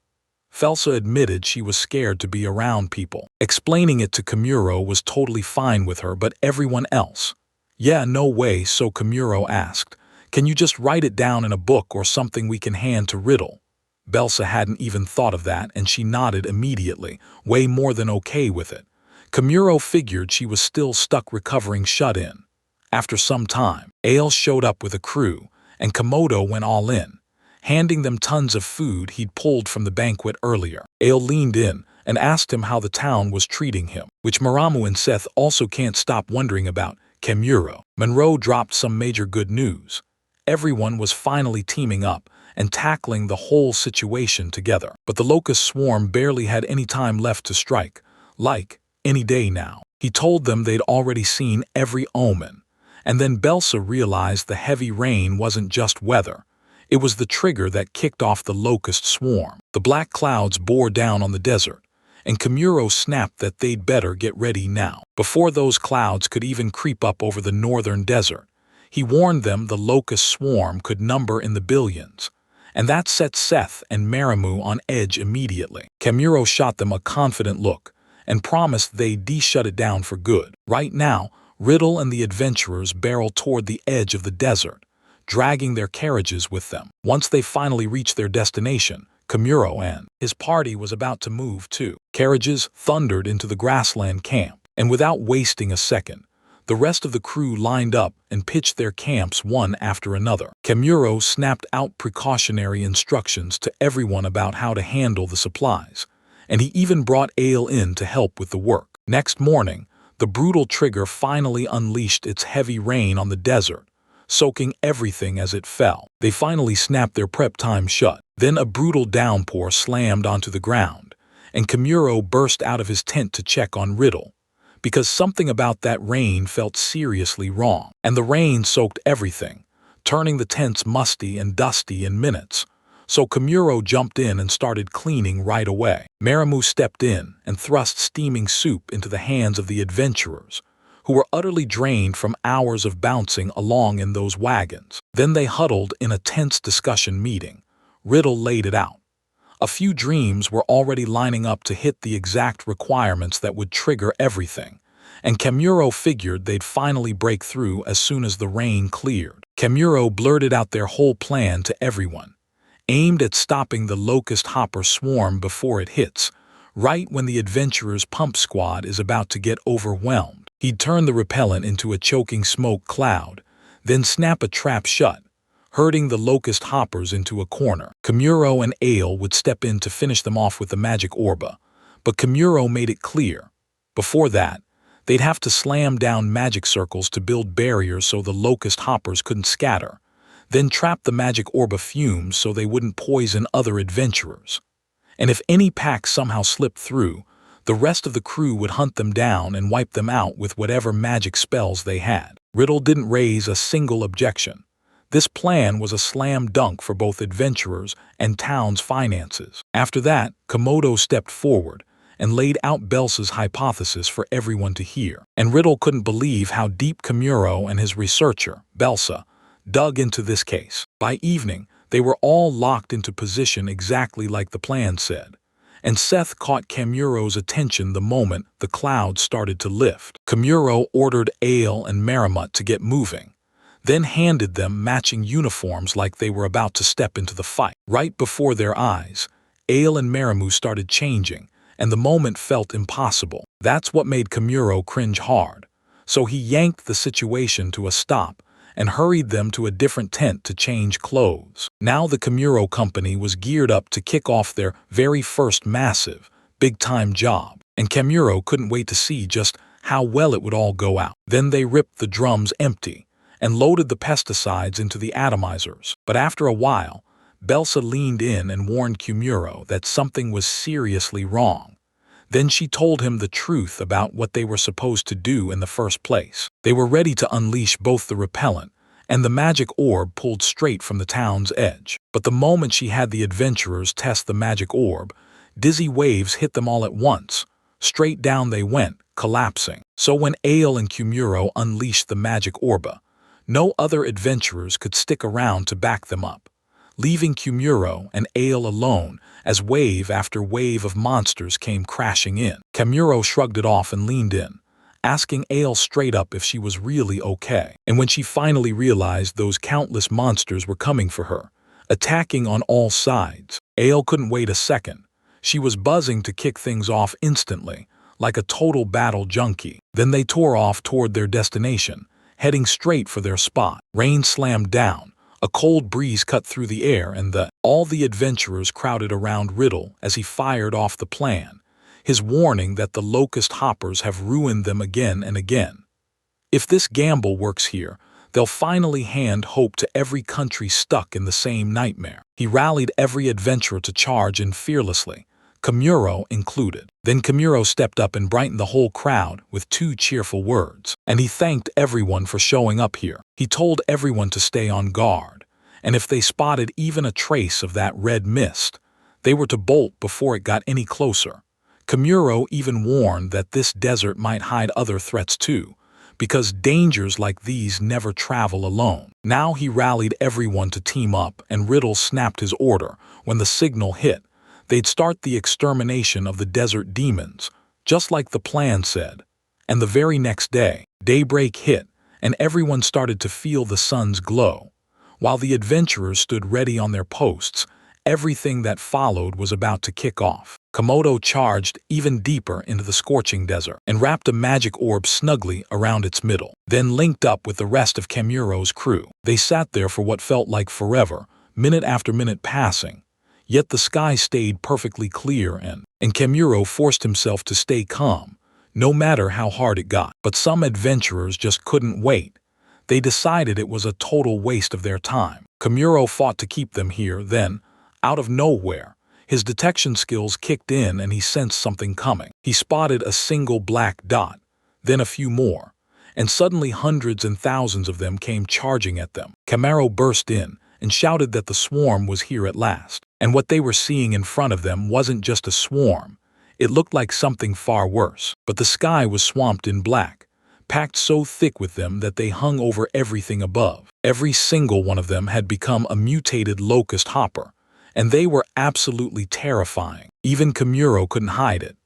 Felsa admitted she was scared to be around people. Explaining it to Kamuro was totally fine with her, but everyone else. Yeah, no way, so Kamuro asked, "Can you just write it down in a book or something we can hand to Riddle?" Belsa hadn't even thought of that, and she nodded immediately, way more than okay with it. Kamuro figured she was still stuck recovering shut-in. After some time, Ale showed up with a crew, and Komodo went all in, handing them tons of food he'd pulled from the banquet earlier. Ale leaned in and asked him how the town was treating him, which Maramu and Seth also can't stop wondering about. Kamuro. Monroe dropped some major good news. Everyone was finally teaming up and tackling the whole situation together. But the locust swarm barely had any time left to strike, like any day now. He told them they'd already seen every omen, and then Belsa realized the heavy rain wasn't just weather. It was the trigger that kicked off the locust swarm. The black clouds bore down on the desert, and Kamuro snapped that they'd better get ready now, before those clouds could even creep up over the northern desert. He warned them the locust swarm could number in the billions, and that set Seth and Maramu on edge immediately. Kamuro shot them a confident look and promised they'd shut it down for good. Right now, Riddle and the adventurers barreled toward the edge of the desert, dragging their carriages with them. Once they finally reached their destination, Kamuro and his party was about to move too. Carriages thundered into the grassland camp, and without wasting a second, the rest of the crew lined up and pitched their camps one after another. Kamuro snapped out precautionary instructions to everyone about how to handle the supplies, and he even brought Ale in to help with the work. Next morning, the brutal trigger finally unleashed its heavy rain on the desert, soaking everything as it fell. They finally snapped their prep time shut. Then a brutal downpour slammed onto the ground, and Kamuro burst out of his tent to check on Riddle, because something about that rain felt seriously wrong. And the rain soaked everything, turning the tents musty and dusty in minutes. So Kamuro jumped in and started cleaning right away. Maramu stepped in and thrust steaming soup into the hands of the adventurers, who were utterly drained from hours of bouncing along in those wagons. Then they huddled in a tense discussion meeting. Riddle laid it out. A few dreams were already lining up to hit the exact requirements that would trigger everything, and Kemuro figured they'd finally break through as soon as the rain cleared. Kemuro blurted out their whole plan to everyone, aimed at stopping the locust hopper swarm before it hits, right when the adventurers' pump squad is about to get overwhelmed. He'd turn the repellent into a choking smoke cloud, then snap a trap shut, herding the locust hoppers into a corner. Kemuro and Ale would step in to finish them off with the magic orba, but Kemuro made it clear, before that, they'd have to slam down magic circles to build barriers so the locust hoppers couldn't scatter, then trap the magic orba fumes so they wouldn't poison other adventurers. And if any pack somehow slipped through, the rest of the crew would hunt them down and wipe them out with whatever magic spells they had. Riddle didn't raise a single objection. This plan was a slam dunk for both adventurers and town's finances. After that, Komodo stepped forward and laid out Belsa's hypothesis for everyone to hear. And Riddle couldn't believe how deep Kemuro and his researcher, Belsa, dug into this case. By evening, they were all locked into position exactly like the plan said, and Seth caught Kemuro's attention the moment the clouds started to lift. Kemuro ordered Ale and Maramut to get moving, then handed them matching uniforms like they were about to step into the fight. Right before their eyes, Ale and Maramu started changing, and the moment felt impossible. That's what made Kemuro cringe hard, so he yanked the situation to a stop and hurried them to a different tent to change clothes. Now the Kemuro company was geared up to kick off their very first massive, big-time job, and Kemuro couldn't wait to see just how well it would all go out. Then they ripped the drums empty and loaded the pesticides into the atomizers. But after a while, Belsa leaned in and warned Kemuro that something was seriously wrong. Then she told him the truth about what they were supposed to do in the first place. They were ready to unleash both the repellent and the magic orb pulled straight from the town's edge. But the moment she had the adventurers test the magic orb, dizzy waves hit them all at once. Straight down they went, collapsing. So when Ale and Kemuro unleashed the magic orba, no other adventurers could stick around to back them up, leaving Kemuro and Ale alone as wave after wave of monsters came crashing in. Kemuro shrugged it off and leaned in, asking Ale straight up if she was really okay. And when she finally realized those countless monsters were coming for her, attacking on all sides, Ale couldn't wait a second. She was buzzing to kick things off instantly, like a total battle junkie. Then they tore off toward their destination, heading straight for their spot. Rain slammed down. A cold breeze cut through the air and all the adventurers crowded around Riddle as he fired off the plan, his warning that the locust hoppers have ruined them again and again. If this gamble works here, they'll finally hand hope to every country stuck in the same nightmare. He rallied every adventurer to charge in fearlessly, Kemuro included. Then Kemuro stepped up and brightened the whole crowd with 2 cheerful words, and he thanked everyone for showing up here. He told everyone to stay on guard, and if they spotted even a trace of that red mist, they were to bolt before it got any closer. Kemuro even warned that this desert might hide other threats too, because dangers like these never travel alone. Now he rallied everyone to team up, and Riddle snapped his order when the signal hit. They'd start the extermination of the desert demons, just like the plan said. And the very next day, daybreak hit, and everyone started to feel the sun's glow. While the adventurers stood ready on their posts, everything that followed was about to kick off. Komodo charged even deeper into the scorching desert and wrapped a magic orb snugly around its middle, then linked up with the rest of Kemuro's crew. They sat there for what felt like forever, minute after minute passing. Yet the sky stayed perfectly clear and Kemuro forced himself to stay calm, no matter how hard it got. But some adventurers just couldn't wait. They decided it was a total waste of their time. Kemuro fought to keep them here, then, out of nowhere, his detection skills kicked in and he sensed something coming. He spotted a single black dot, then a few more, and suddenly hundreds and thousands of them came charging at them. Kemuro burst in and shouted that the swarm was here at last. And what they were seeing in front of them wasn't just a swarm. It looked like something far worse. But the sky was swamped in black, packed so thick with them that they hung over everything above. Every single one of them had become a mutated locust hopper, and they were absolutely terrifying. Even Kimuro couldn't hide it.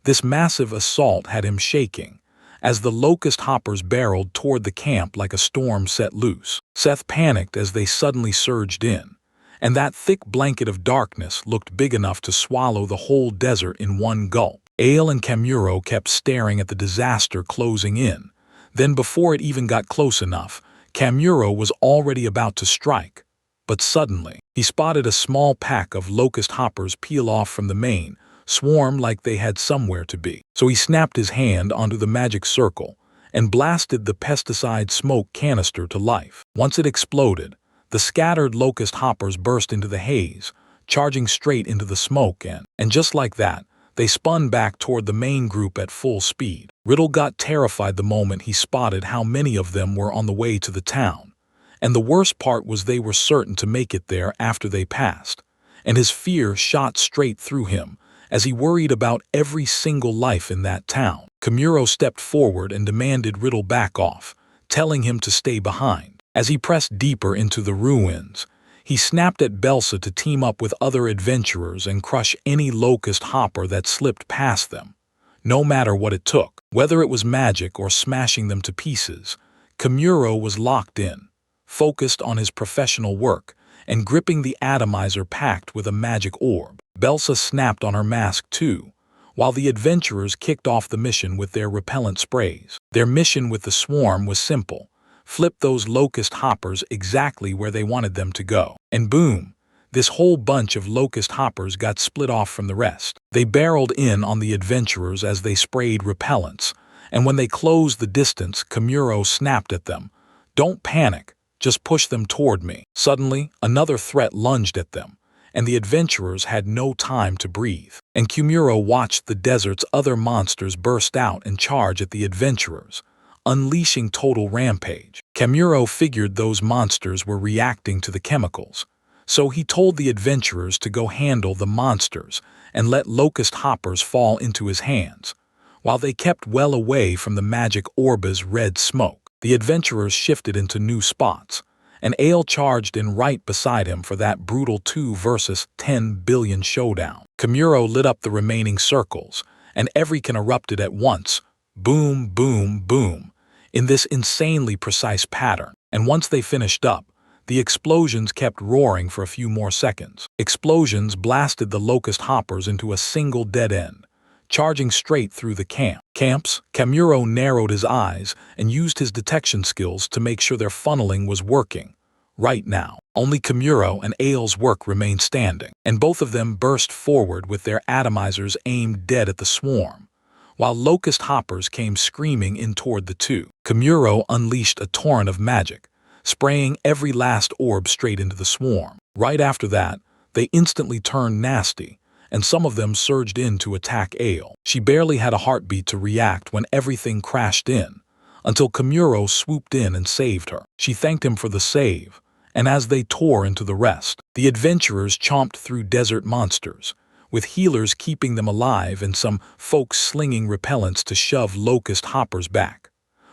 This massive assault had him shaking, as the locust hoppers barreled toward the camp like a storm set loose. Seth panicked as they suddenly surged in, and that thick blanket of darkness looked big enough to swallow the whole desert in one gulp. Ale and Kimuro kept staring at the disaster closing in. Then before it even got close enough, Kimuro was already about to strike. But suddenly, he spotted a small pack of locust hoppers peel off from the main swarm like they had somewhere to be. So he snapped his hand onto the magic circle and blasted the pesticide smoke canister to life. Once it exploded, the scattered locust hoppers burst into the haze, charging straight into the smoke and just like that, they spun back toward the main group at full speed. Riddle got terrified the moment he spotted how many of them were on the way to the town. And the worst part was they were certain to make it there after they passed. And his fear shot straight through him as he worried about every single life in that town. Kimuro stepped forward and demanded Riddle back off, telling him to stay behind. As he pressed deeper into the ruins, he snapped at Belsa to team up with other adventurers and crush any locust hopper that slipped past them, no matter what it took. Whether it was magic or smashing them to pieces, Kimuro was locked in, focused on his professional work, and gripping the atomizer packed with a magic orb. Belsa snapped on her mask too, while the adventurers kicked off the mission with their repellent sprays. Their mission with the swarm was simple: flip those locust hoppers exactly where they wanted them to go. And boom, this whole bunch of locust hoppers got split off from the rest. They barreled in on the adventurers as they sprayed repellents, and when they closed the distance, Kimuro snapped at them. "Don't panic, just push them toward me." Suddenly, another threat lunged at them, and the adventurers had no time to breathe. And Kimuro watched the desert's other monsters burst out and charge at the adventurers, unleashing total rampage. Kimuro figured those monsters were reacting to the chemicals, so he told the adventurers to go handle the monsters and let locust hoppers fall into his hands, while they kept well away from the magic orba's red smoke. The adventurers shifted into new spots, and Ale charged in right beside him for that brutal 2 versus 10 billion showdown. Kimuro lit up the remaining circles, and everything erupted at once, boom, boom, boom, in this insanely precise pattern. And once they finished up, the explosions kept roaring for a few more seconds. Explosions blasted the locust hoppers into a single dead end, charging straight through the camps. Kimuro narrowed his eyes and used his detection skills to make sure their funneling was working. Right now, only Kimuro and Ale's work remained standing, and both of them burst forward with their atomizers aimed dead at the swarm, while locust hoppers came screaming in toward the two. Kimuro unleashed a torrent of magic, spraying every last orb straight into the swarm. Right after that, they instantly turned nasty, and some of them surged in to attack Ale. She barely had a heartbeat to react when everything crashed in, until Kimuro swooped in and saved her. She thanked him for the save, and as they tore into the rest, the adventurers chomped through desert monsters, with healers keeping them alive and some folks slinging repellents to shove locust hoppers back,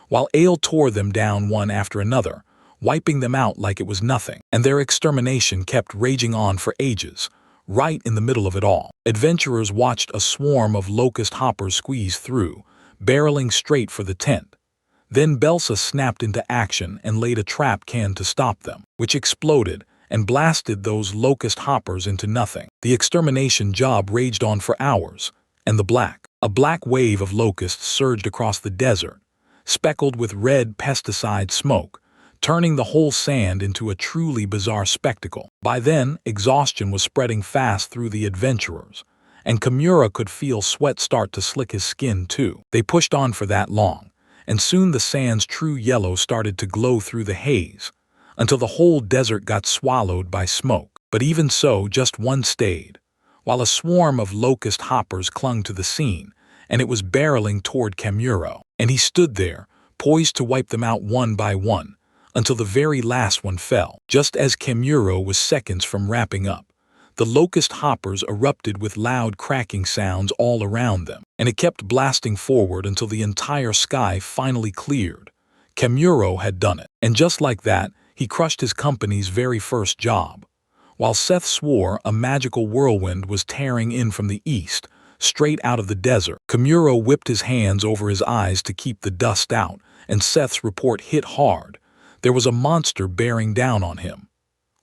while Ale tore them down one after another, wiping them out like it was nothing. And their extermination kept raging on for ages. Right in the middle of it all, adventurers watched a swarm of locust hoppers squeeze through, barreling straight for the tent. Then Belsa snapped into action and laid a trap can to stop them, which exploded and blasted those locust hoppers into nothing. The extermination job raged on for hours, and a black wave of locusts surged across the desert, speckled with red pesticide smoke, turning the whole sand into a truly bizarre spectacle. By then, exhaustion was spreading fast through the adventurers, and Kimura could feel sweat start to slick his skin too. They pushed on for that long, and soon the sand's true yellow started to glow through the haze, until the whole desert got swallowed by smoke. But even so, just one stayed, while a swarm of locust hoppers clung to the scene, and it was barreling toward Kimuro. And he stood there, poised to wipe them out one by one, until the very last one fell. Just as Kimuro was seconds from wrapping up, the locust hoppers erupted with loud cracking sounds all around them, and it kept blasting forward until the entire sky finally cleared. Kimuro had done it, and just like that, he crushed his company's very first job. While Seth swore a magical whirlwind was tearing in from the east, straight out of the desert, Kimuro whipped his hands over his eyes to keep the dust out, and Seth's report hit hard. There was a monster bearing down on him.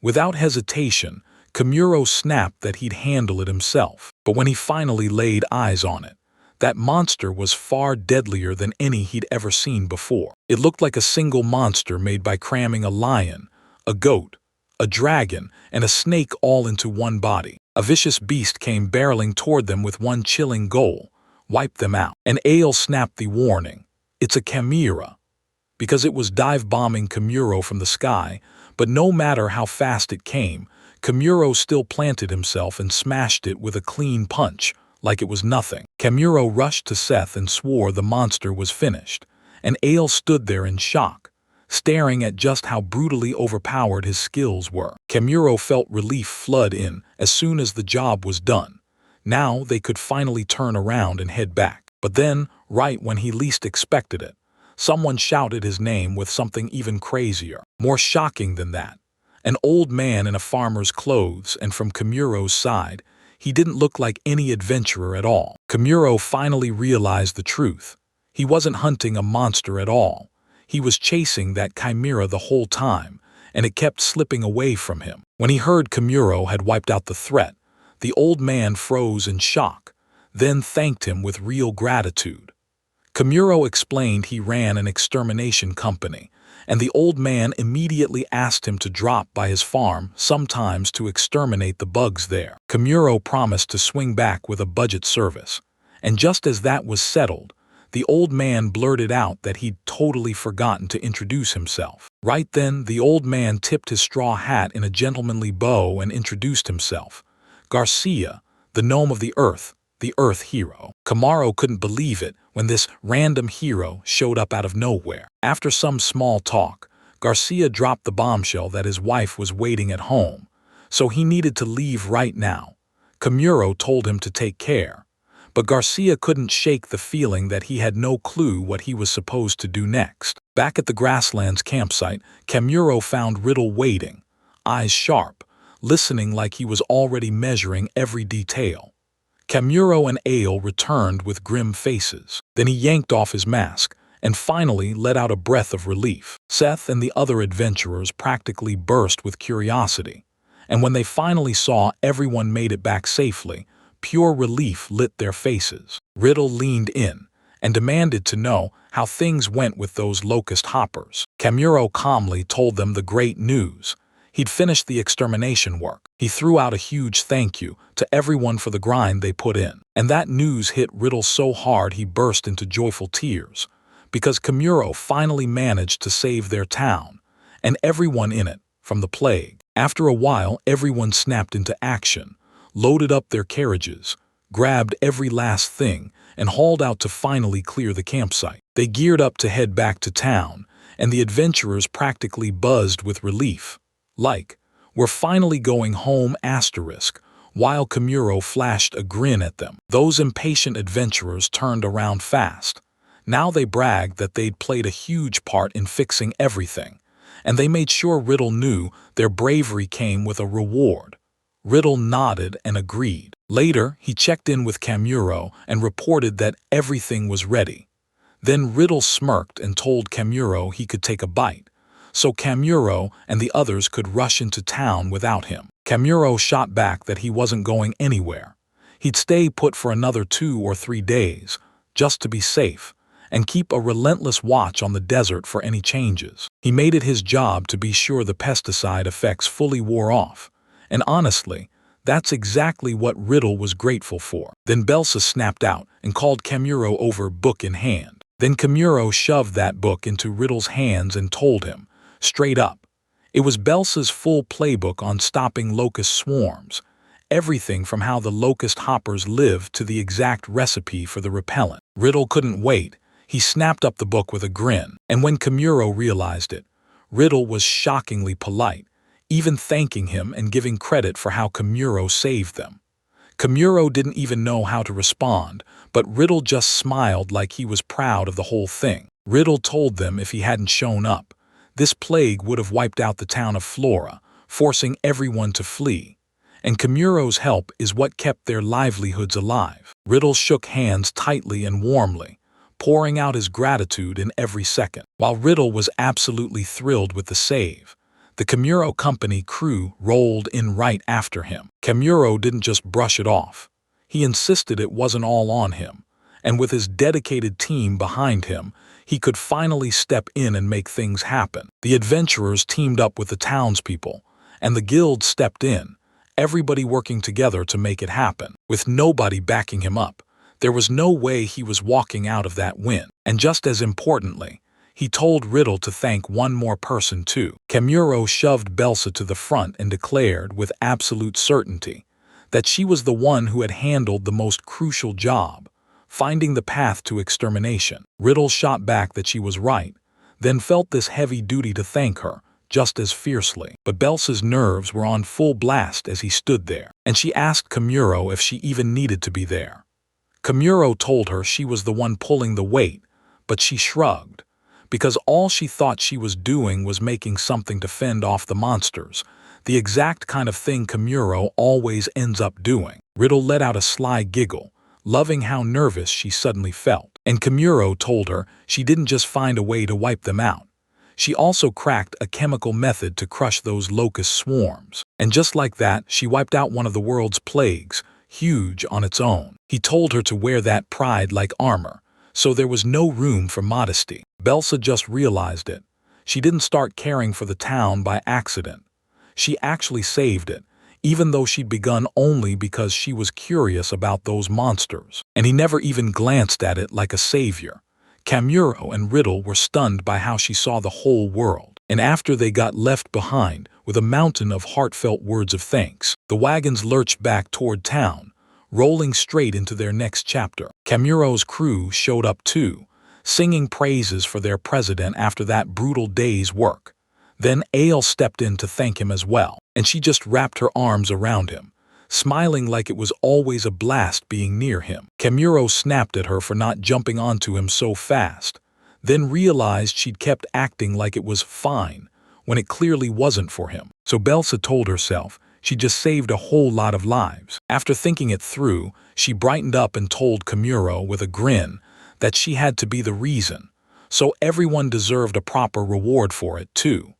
Without hesitation, Kimuro snapped that he'd handle it himself. But when he finally laid eyes on it, that monster was far deadlier than any he'd ever seen before. It looked like a single monster made by cramming a lion, a goat, a dragon, and a snake all into one body. A vicious beast came barreling toward them with one chilling goal: wipe them out. And Ale snapped the warning: it's a chimera, because it was dive-bombing Kimuro from the sky. But no matter how fast it came, Kimuro still planted himself and smashed it with a clean punch, like it was nothing. Kimuro rushed to Seth and swore the monster was finished, and Ale stood there in shock, staring at just how brutally overpowered his skills were. Kimuro felt relief flood in as soon as the job was done. Now they could finally turn around and head back. But then, right when he least expected it, someone shouted his name with something even crazier, more shocking than that. An old man in a farmer's clothes, and from Kimuro's side, he didn't look like any adventurer at all. Kimuro finally realized the truth. He wasn't hunting a monster at all. He was chasing that chimera the whole time, and it kept slipping away from him. When he heard Kimuro had wiped out the threat, the old man froze in shock, then thanked him with real gratitude. Kimuro explained he ran an extermination company, and the old man immediately asked him to drop by his farm sometimes to exterminate the bugs there. Kimuro promised to swing back with a budget service, and just as that was settled, the old man blurted out that he'd totally forgotten to introduce himself. Right then, the old man tipped his straw hat in a gentlemanly bow and introduced himself: Garcia, the gnome of the Earth hero. Kimuro couldn't believe it when this random hero showed up out of nowhere. After some small talk, Garcia dropped the bombshell that his wife was waiting at home, so he needed to leave right now. Kimuro told him to take care, but Garcia couldn't shake the feeling that he had no clue what he was supposed to do next. Back at the Grasslands campsite, Kimuro found Riddle waiting, eyes sharp, listening like he was already measuring every detail. Kimuro and Ale returned with grim faces. Then he yanked off his mask and finally let out a breath of relief. Seth and the other adventurers practically burst with curiosity, and when they finally saw everyone made it back safely, pure relief lit their faces. Riddle leaned in and demanded to know how things went with those locust hoppers. Kimuro calmly told them the great news: he'd finished the extermination work. He threw out a huge thank you to everyone for the grind they put in. And that news hit Riddle so hard he burst into joyful tears, because Kimuro finally managed to save their town, and everyone in it, from the plague. After a while, everyone snapped into action, loaded up their carriages, grabbed every last thing, and hauled out to finally clear the campsite. They geared up to head back to town, and the adventurers practically buzzed with relief. Like, "We're finally going home," while Kimuro flashed a grin at them. Those impatient adventurers turned around fast. Now they bragged that they'd played a huge part in fixing everything, and they made sure Riddle knew their bravery came with a reward. Riddle nodded and agreed. Later, he checked in with Kimuro and reported that everything was ready. Then Riddle smirked and told Kimuro he could take a bite, so Kimuro and the others could rush into town without him. Kimuro shot back that he wasn't going anywhere. He'd stay put for another 2 or 3 days, just to be safe, and keep a relentless watch on the desert for any changes. He made it his job to be sure the pesticide effects fully wore off, and honestly, that's exactly what Riddle was grateful for. Then Belsa snapped out and called Kimuro over, book in hand. Then Kimuro shoved that book into Riddle's hands and told him, straight up, it was Belsa's full playbook on stopping locust swarms, everything from how the locust hoppers live to the exact recipe for the repellent. Riddle couldn't wait. He snapped up the book with a grin, and when Kimuro realized it, Riddle was shockingly polite, even thanking him and giving credit for how Kimuro saved them. Kimuro didn't even know how to respond, but Riddle just smiled like he was proud of the whole thing. Riddle told them if he hadn't shown up, this plague would have wiped out the town of Flora, forcing everyone to flee. And Kamuro's help is what kept their livelihoods alive. Riddle shook hands tightly and warmly, pouring out his gratitude in every second. While Riddle was absolutely thrilled with the save, the Kamuro Company crew rolled in right after him. Kamuro didn't just brush it off. He insisted it wasn't all on him, and with his dedicated team behind him, he could finally step in and make things happen. The adventurers teamed up with the townspeople, and the guild stepped in, everybody working together to make it happen. With nobody backing him up, there was no way he was walking out of that win. And just as importantly, he told Riddle to thank one more person too. Kamuro shoved Belsa to the front and declared with absolute certainty that she was the one who had handled the most crucial job, finding the path to extermination. Riddle shot back that she was right, then felt this heavy duty to thank her just as fiercely. But Belsa's nerves were on full blast as he stood there, and she asked Kamuro if she even needed to be there. Kamuro told her she was the one pulling the weight, but she shrugged, because all she thought she was doing was making something to fend off the monsters, the exact kind of thing Kamuro always ends up doing. Riddle let out a sly giggle, loving how nervous she suddenly felt. And Kamuro told her she didn't just find a way to wipe them out. She also cracked a chemical method to crush those locust swarms. And just like that, she wiped out one of the world's plagues, huge on its own. He told her to wear that pride like armor, so there was no room for modesty. Belsa just realized it. She didn't start caring for the town by accident. She actually saved it, even though she'd begun only because she was curious about those monsters. And he never even glanced at it like a savior. Kamuro and Riddle were stunned by how she saw the whole world. And after they got left behind with a mountain of heartfelt words of thanks, the wagons lurched back toward town, rolling straight into their next chapter. Kamuro's crew showed up too, singing praises for their president after that brutal day's work. Then Ale stepped in to thank him as well, and she just wrapped her arms around him, smiling like it was always a blast being near him. Kamuro snapped at her for not jumping onto him so fast, then realized she'd kept acting like it was fine when it clearly wasn't for him. So Belsa told herself she just saved a whole lot of lives. After thinking it through, she brightened up and told Kamuro with a grin that she had to be the reason, so everyone deserved a proper reward for it too.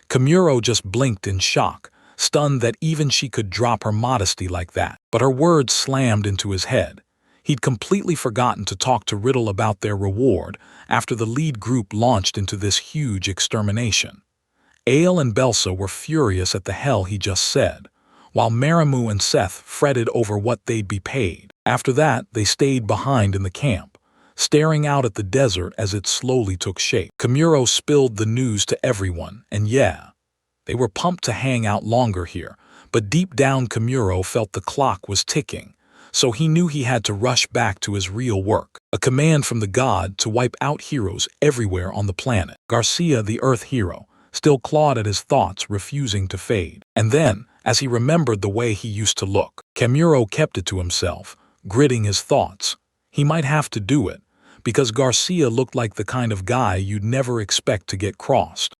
Kamuro just blinked in shock, stunned that even she could drop her modesty like that. But her words slammed into his head. He'd completely forgotten to talk to Riddle about their reward after the lead group launched into this huge extermination. Ale and Belsa were furious at the hell he just said, while Marimu and Seth fretted over what they'd be paid. After that, they stayed behind in the camp, staring out at the desert as it slowly took shape. Kamuro spilled the news to everyone, and yeah, they were pumped to hang out longer here, but deep down Kamuro felt the clock was ticking, so he knew he had to rush back to his real work, a command from the god to wipe out heroes everywhere on the planet. Garcia, the Earth hero, still clawed at his thoughts, refusing to fade. And then, as he remembered the way he used to look, Kamuro kept it to himself, gritting his thoughts. He might have to do it, because Garcia looked like the kind of guy you'd never expect to get crossed.